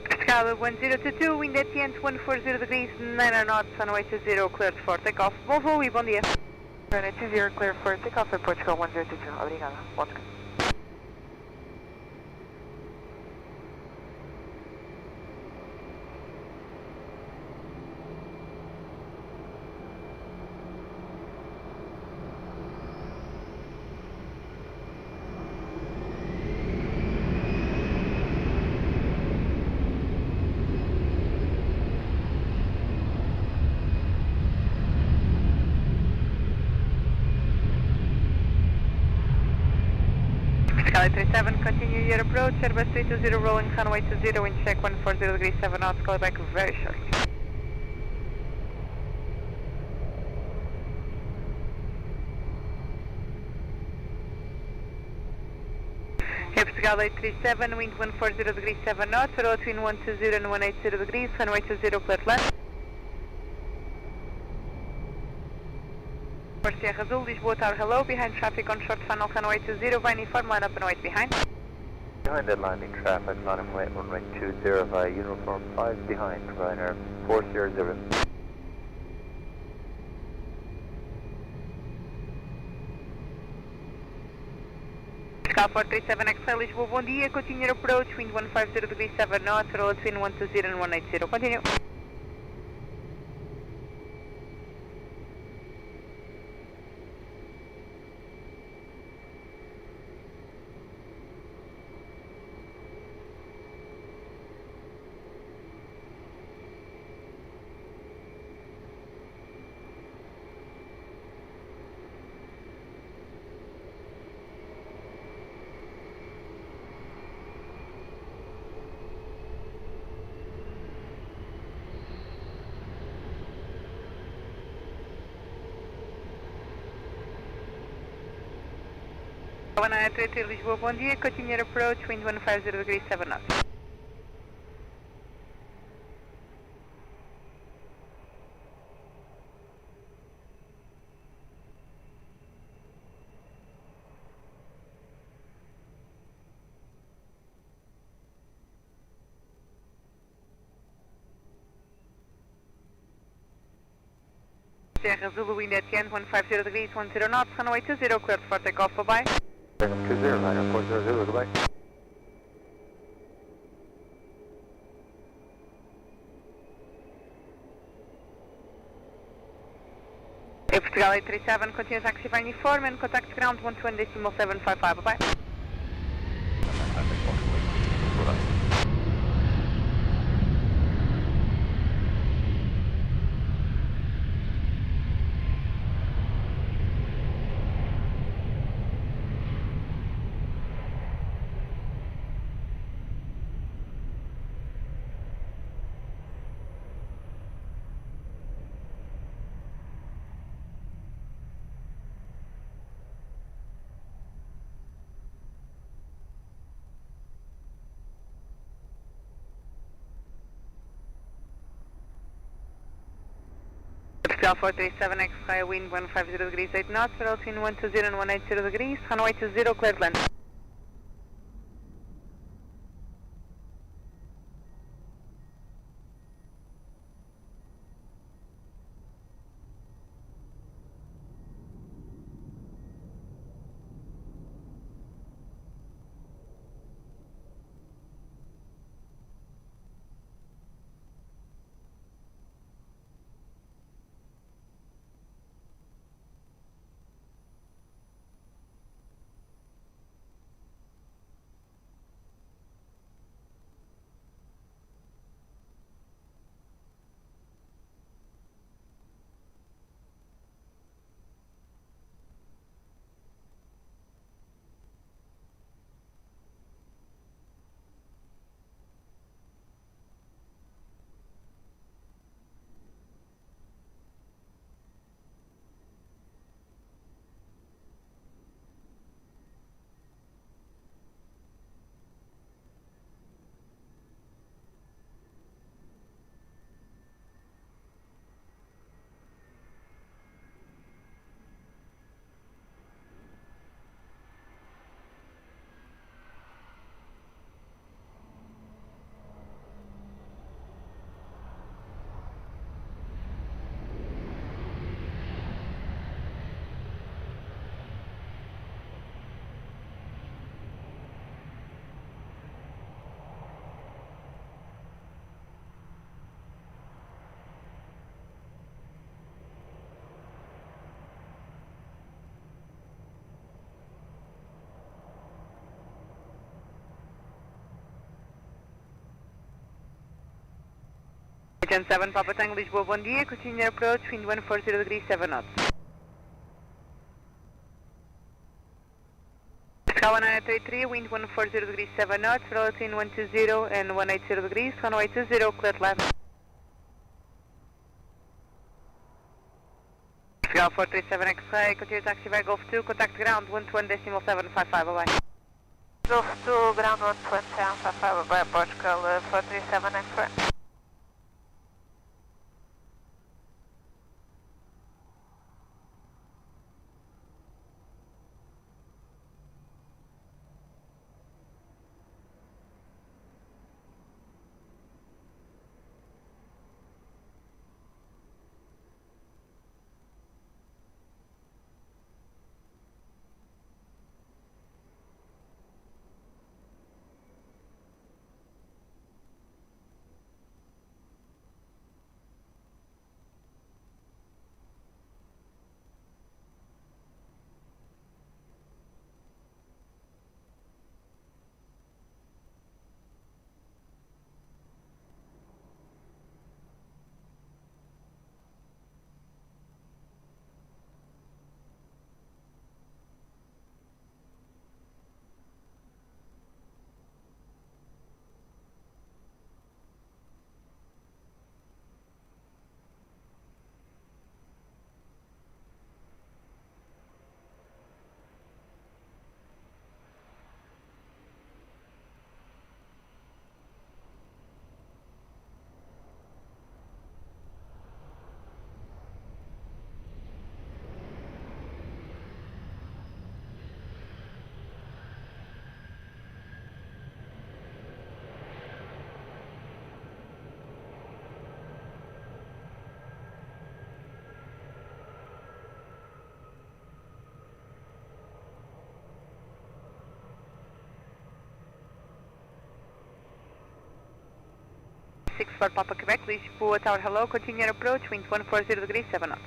Escala 1022, wind at the end 140 degrees, 9 knots, runway 20, cleared for takeoff. Bom voo e bom dia. Runway 20, cleared for takeoff, Airport Chicago 1022. Obrigada. Bom dia. Charlie 37, continue your approach, Airbus 320 rolling runway 20, wind check 140 degrees 7 knots, call back very shortly. Portugal 837, wind 140 degrees 7 knots, roll between 120 and 180 degrees, runway 20, clear land. For Sierra Azul, Lisboa Tower, hello, behind traffic on short funnel, runway 20, via uniform, line up and wait behind. Behind that landing traffic, line up and wait, runway 20 via uniform 5, behind, Ryanair 400. Sky 437 XL, Lisboa, bom dia, continue approach, wind 150 degrees 7 knots, roll between 120 and 180, continue. 1933 Lisboa, bom dia. Continue approach, wind 150 degrees, 7 knots. Sierra Zulu, wind at the end, 150 degrees, 10 knots, runway 20, cleared for takeoff, bye-bye. 20, Aeroporto 00, goodbye. Portugal 837, continuous active uniform and contact ground 120.755, bye-bye. Portugal 437, X-Sky, wind 150 degrees, 8 knots, between 120 and 180 degrees, runway 20, cleared land. Agent 7, Papa Tango, Lisboa, bom dia. Continue approach, wind 140 degrees, 7 knots. Portugal 1933, wind 140 degrees, 7 knots, between 120 and 180 degrees, runway 20, cleared left. Portugal 437, X-Ray, continue taxi by Golf 2, contact ground 120.755, bye-bye. Golf 2, ground 120.755, bye-bye, Portugal 437, X-Ray. 6 for Papa Quebec, Lisboa Tower, hello, continue approach, wind 140 degrees, 7 knots.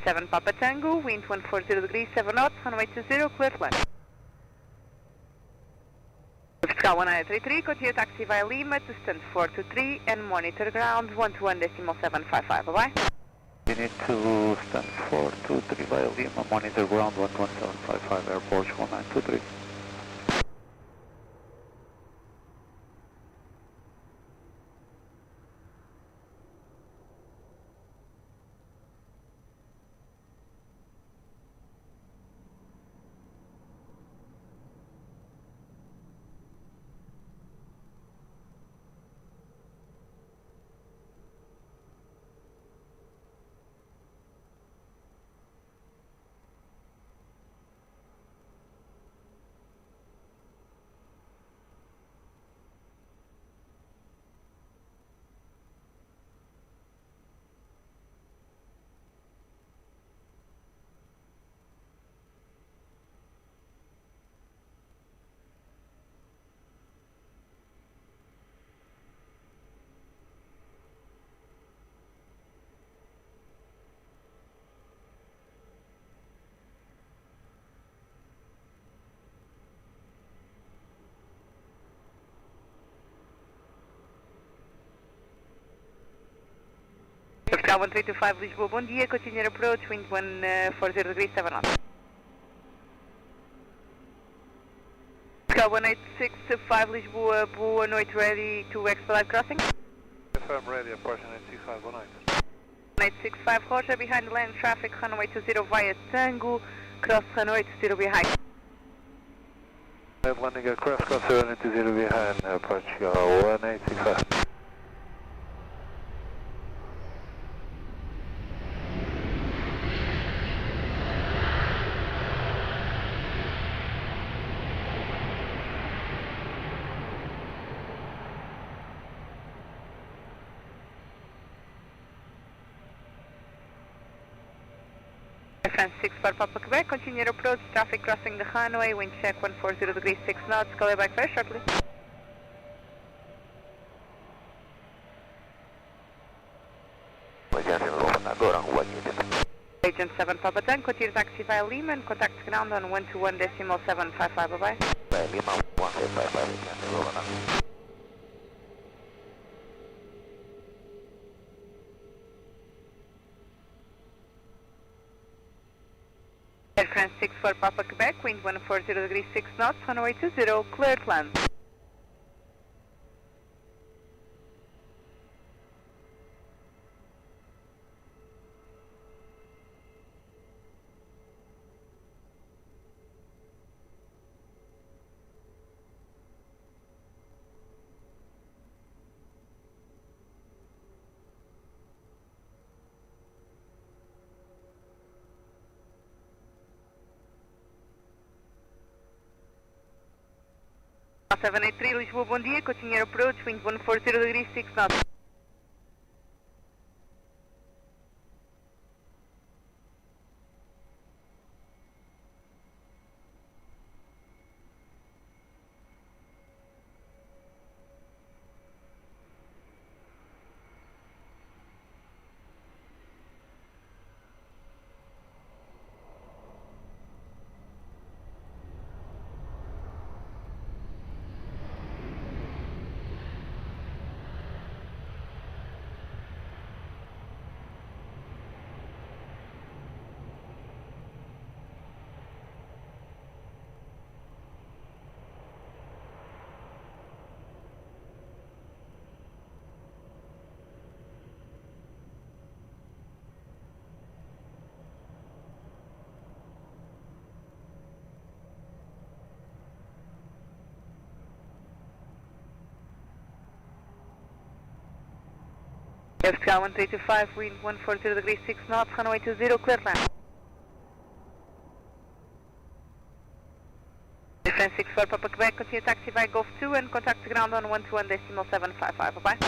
Seven Papa Tango, wind 140 degrees, 7 knots, runway 20, clear to land. Sky 1933, continue taxi via Lima to stand 423 and monitor ground 121.755, bye-bye. You need to stand 423 via Lima, monitor ground 11755, airport 1923. Sky 1325 Lisboa, bom dia, continue approach, wind 140 degrees, 7 knots. Sky 1865 Lisboa, boa noite, ready to expedite crossing? Confirm ready, approach 1865, 1865 Roger, behind land traffic, runway 20 via Tango, cross runway 20 behind. Landing across, cross 120 behind, approach 1865. France 6 for Papa Quebec, continue approach, traffic crossing the runway, wind check 140 degrees, 6 knots, call back very shortly. Agent 7 Papa Tango, continue taxi via Lima and contact ground on 121.755, bye-bye. Lima 1855, Air France 6 for Papa Quebec, wind 140 degrees, 6 knots, runway 20, cleared land. Sky 783 Lisboa, bom dia, continue approach, wind 140 degrees, 6 knots. Sky 1325, wind 140 degrees, 6 knots, runway 20, clear land. France 6 for Papa Quebec, continue taxi via Golf 2 and contact ground on 121.755, bye-bye.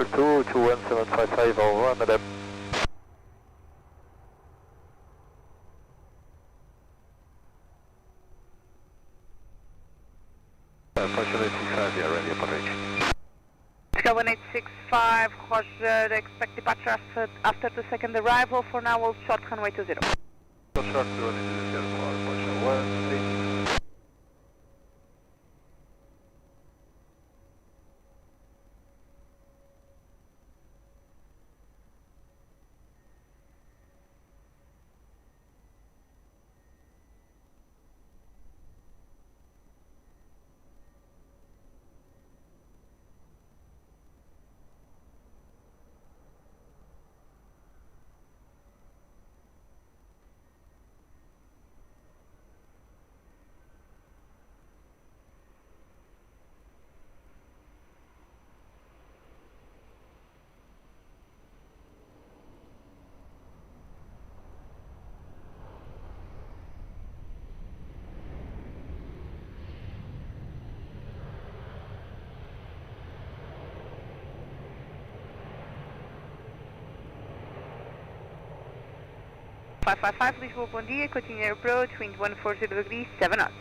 21755, I'll run it up. Fortunately 65, we are ready upon reach. Go 1865, Roger, expect departure after the second arrival. For now, we'll short runway 20. Short to runway 20, Porsche 13. Lisboa, bom dia, continue approach, wind 140 degrees, 7 knots.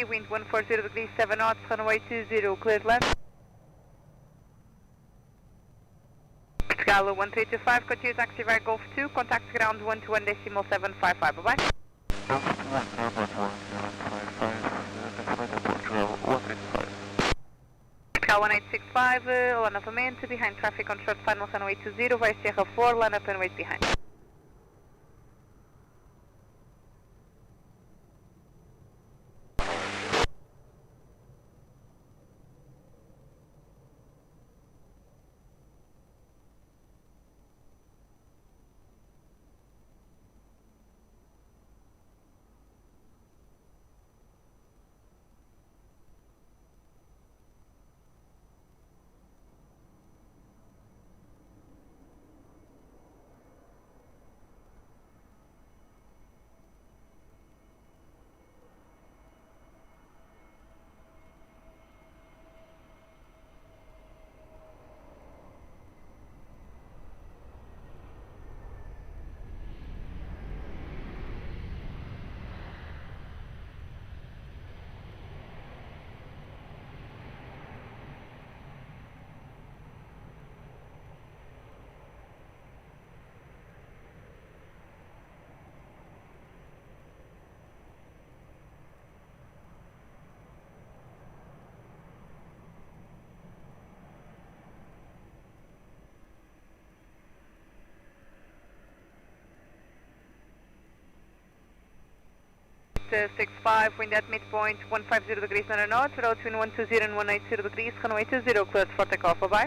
Wind 140 degrees, 7 knots, runway 20, cleared land. Galo 1325, continue taxi via Golf 2, contact ground 121.755, bye-bye. Cal 1865, lá novamente, behind traffic on short final runway 20, vai Sierra 4, line up and wait behind. Delta 65, wind at midpoint 150 degrees 9 knots, road between 120 and 180 degrees, runway 20, cleared for takeoff, bye bye.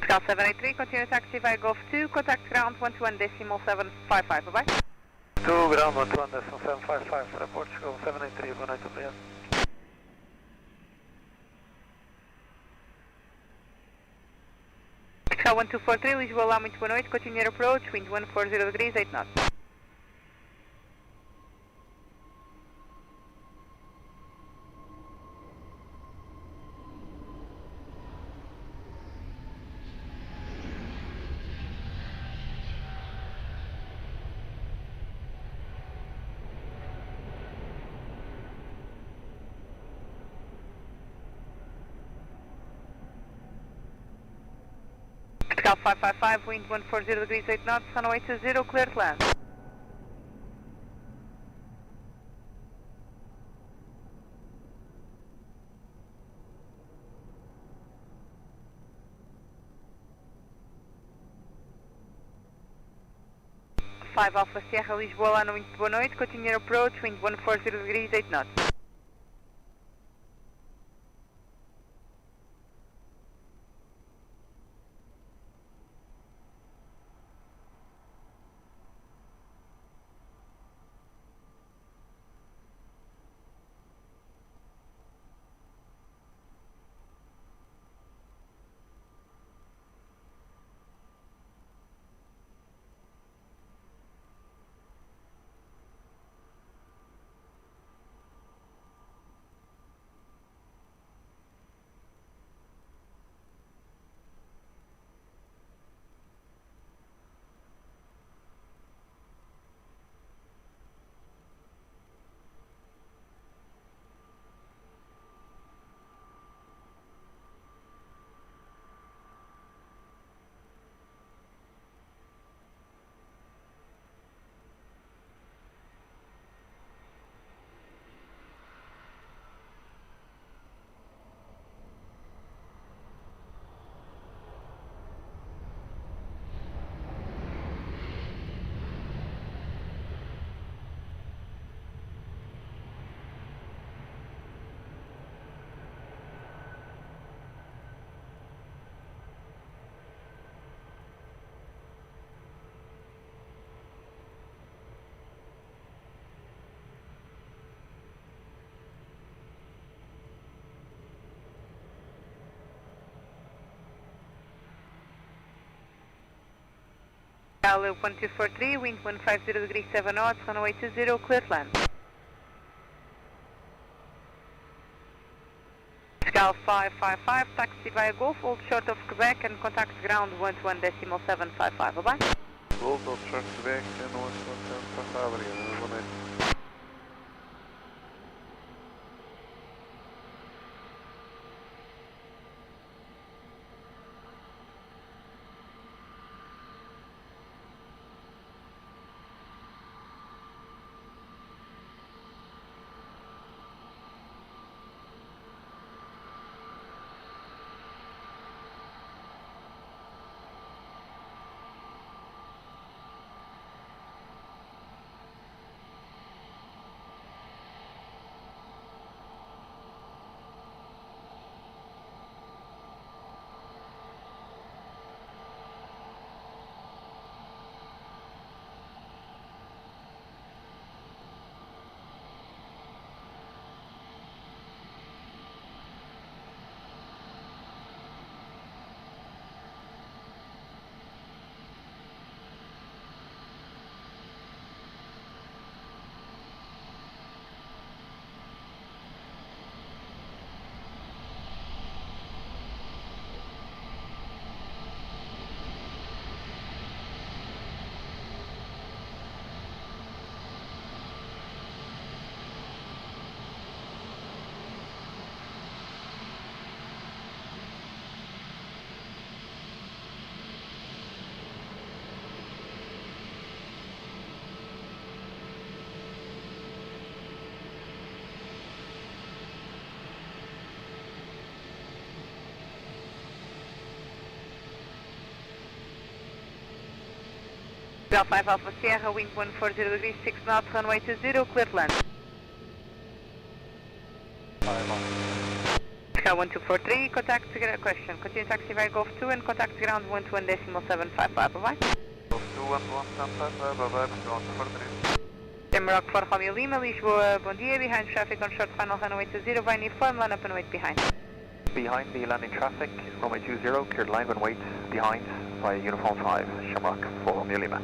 Scout 783, continue taxi via Golf 2, contact ground 121.755, bye bye. 2 ground 121.755, airport, Scout 783, good night, Brian. Scout 1243, Lisboa, lá, muito boa noite, continue approach, wind 140 degrees, 8 knots. Scout 555, wind 140 degrees, 8 knots, runway 20, cleared land. Five Alpha Sierra, Lisboa, lá, muito boa noite, continue approach, wind 140 degrees, 8 knots. Pascal 1243, wind 150 degrees 7 knots, runway 20, clear to land. Pascal 555, taxi via Golf, hold short of Quebec and contact ground 121.755, bye-bye. Golf, I'll check Quebec and 11755, Pascal 5 Alpha Sierra, wind 140 degrees 6 knots, runway 20, clear to land. Pascal 1243, contact question. Continue taxi via Golf 2 and contact ground 121.755, bye-bye. Golf 2, 121.755, bye-bye, Pascal 143. Rock 4 Romeo Lima, Lisboa, bom dia, behind traffic on short final runway 20, via firm, line up and wait behind. Behind the landing traffic, runway 20, cleared line and wait behind by uniform 5, Shamrock 4 Romeo Lima.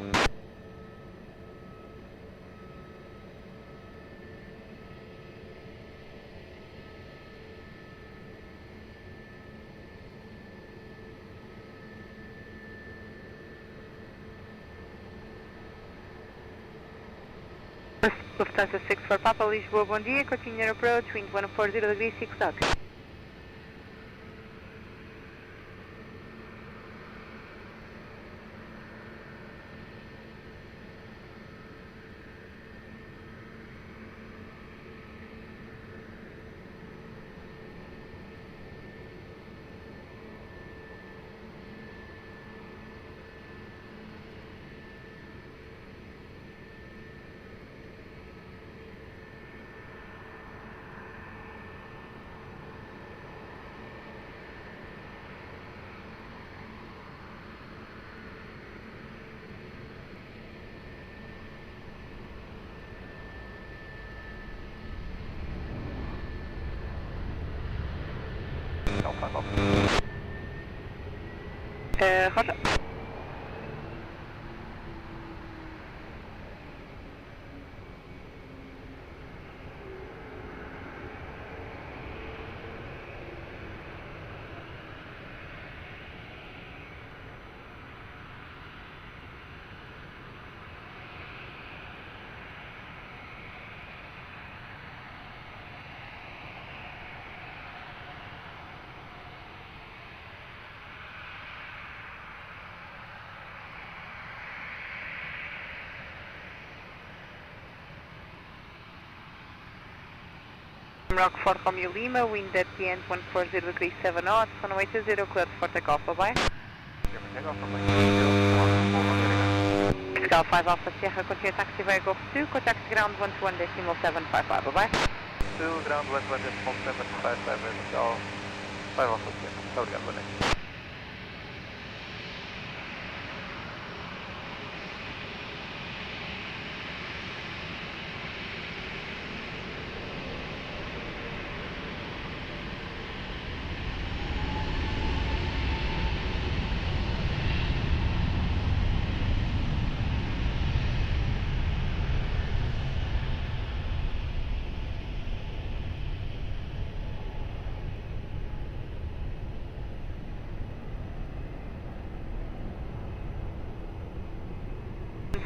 Lufthansa 6 for Papa, Lisboa, bom dia, continue your approach, wind 140 degrees 6 knots. Roger. Rock 4 Romeo Lima, wind at the end 140 degrees 7 knots, runway 20, cleared for takeoff, bye-bye. Pascal 5 Alpha Sierra, continue taxi via Golf 2, contact ground 121.755, bye-bye. 2, ground 121.755, Pascal 5 Alpha Sierra, Delgado, boa noite.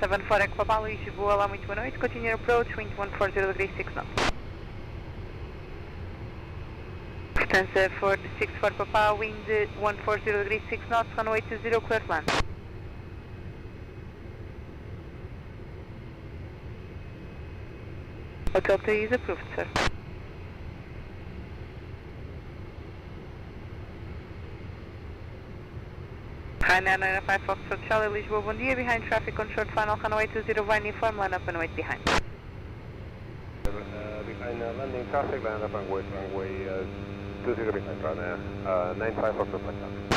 174 Eco Papa, Lisboa, olá, muito boa noite. Continue approach, wind 140 degrees 6 knots. Lufthansa for 64 Papa, wind 140 degrees 6 knots, runway 20, clear to land. Hotel 3 is approved, sir. Hi 995 Foxtrot Charlie, Lisboa, bom dia. Behind traffic on short final, runway 20, vine uniform, line up and wait behind. Behind landing traffic, line up and wait, runway 20 behind runner, 95 Foxtrot Charlie.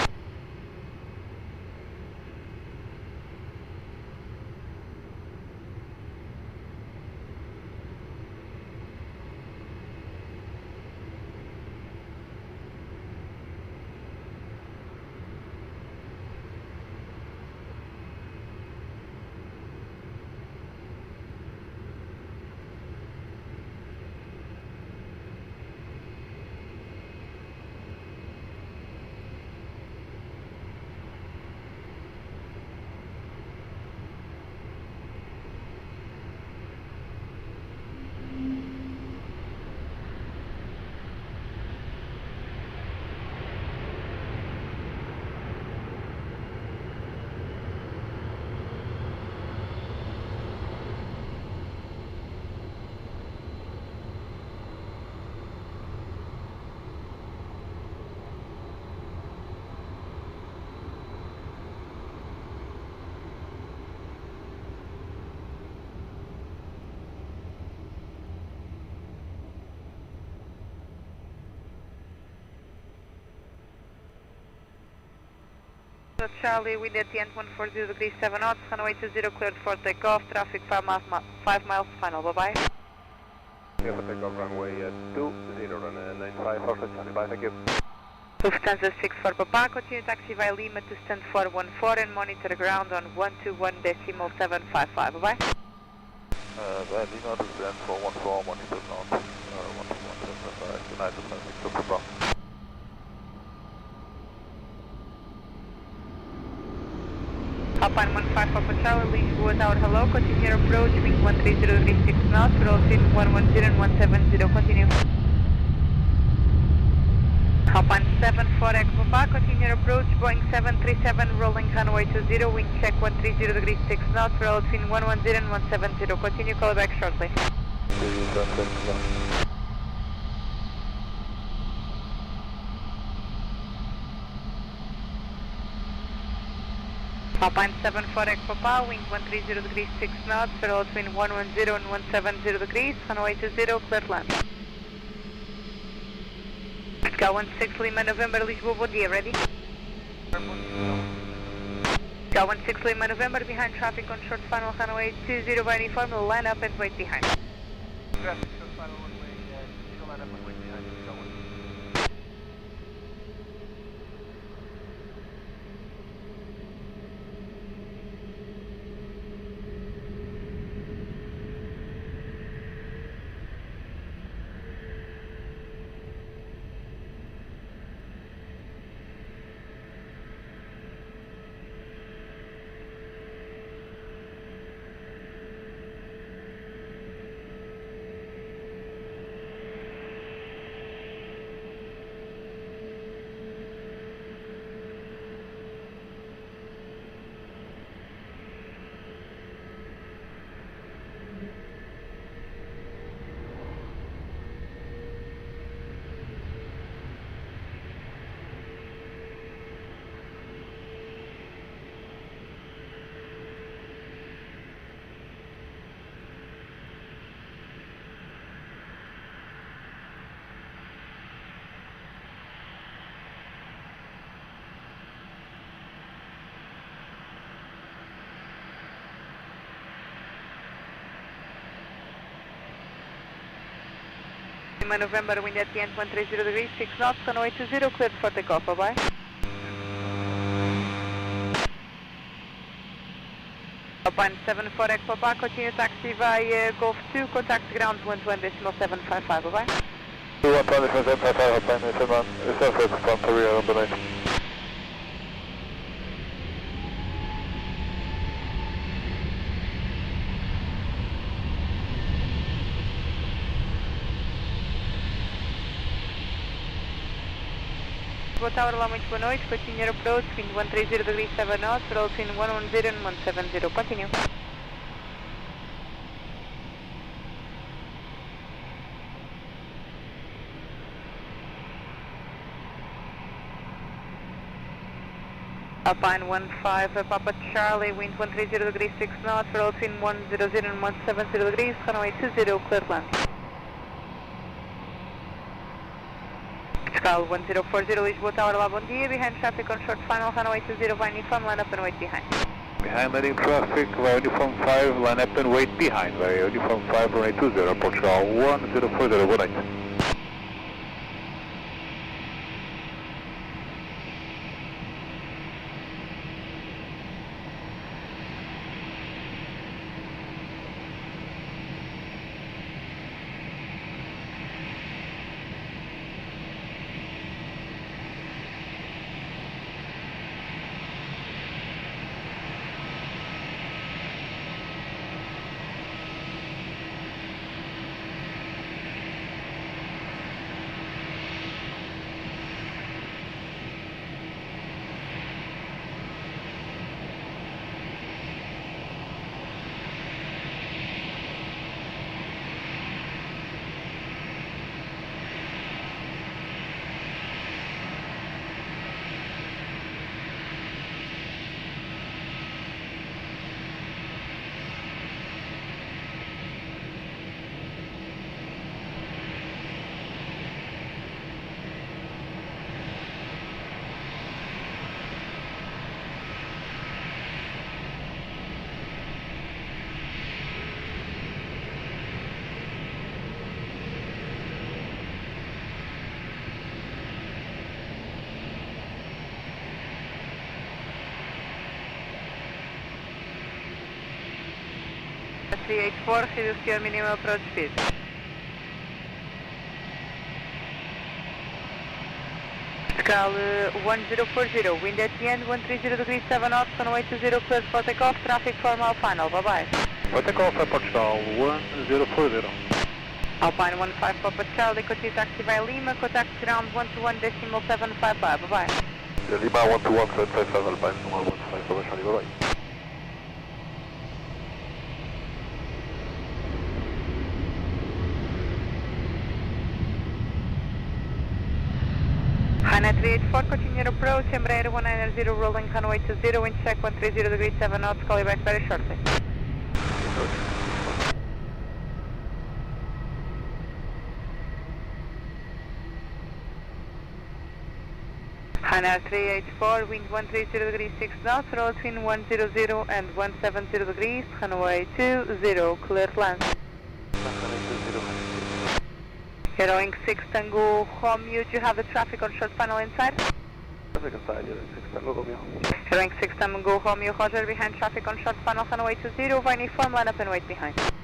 Charlie, wind at the end 140 degrees 7 knots, runway 20 cleared for takeoff, traffic 5 miles final, bye bye. Clear for takeoff, runway 20, runner 95 Foxtrot Charlie, bye, thank you. Lufthansa 64 Papa, continue taxi via Lima to stand 414 and monitor ground on 121.755, bye bye. Lima to stand 414, monitor ground 121.755, United Pacific to Papa. Alpine 15 Papa Charlie, Lisboa Tower, hello, continue approach, wind 130 degrees 6 knots, roll 110 and 170, continue. Alpine 74 Echo Papa, continue approach, Boeing 737, rolling runway 20, wind check 130 degrees 6 knots, roll 110 and 170, continue, call back shortly. Alpine 74 Echo Papa, wind 130 degrees 6 knots, roll between 110 and 170 degrees, runway 20, clear to land. Sky 16 Lima November, Lisboa, bom dia, ready? Sky 16 Lima November, behind traffic on short final, runway 20 by uniform, will line up and wait behind. Traffic short final, runway 20, line up and wait behind, Sky 16. Lima November, wind at the end 130 degrees 6 knots, runway 20, cleared for takeoff, bye bye. Alpine 74 Echo Papa, continue taxi via Golf 2, contact ground 121.755, bye bye. 121.755, Alpine 71, surface from Korea on the night. Lisboa Tower, olá, muito boa noite. Continue approach, wind 130 degrees 7 knots, roll between 110 and 170. Continue. Alpine 15, Papa Charlie, wind 130 degrees 6 knots, roll between 100 and 170 degrees, runway 20, clear land. Pascal 1040, Lisboa Tower, olá, bom dia. Behind traffic on short final, runway 20, via uniform, line up and wait behind. Behind landing traffic, via uniform 5, line up and wait behind, via uniform 5, runway 20, Portugal 1040, good night. .384, reduce your minimum approach speed. Pascal 1040, wind at the end 130 degrees 7 knots, runway 20, clear for takeoff, traffic formal final, bye bye. For takeoff, Portugal 1040. Alpine 15, Papa Charlie, continue taxi by Lima, contact ground 121.755, bye bye. Lima 121.755, Alpine 115, Papa Charlie, bye bye. Hana 384, continue approach, Embraer 190, rolling runway 20, wind check 130 degrees 7 knots, call you back very shortly. Hana 384, wind 130 degrees 6 knots, roll between 100 and 170 degrees, runway 20, clear land. Heroing 6 Tango Romeo, do you have the traffic on short final inside? Traffic inside, yeah, 6 Tango Romeo. Heroing 6 Tango Romeo, Roger, behind traffic on short final, runway 20, via uniform, line up and wait behind.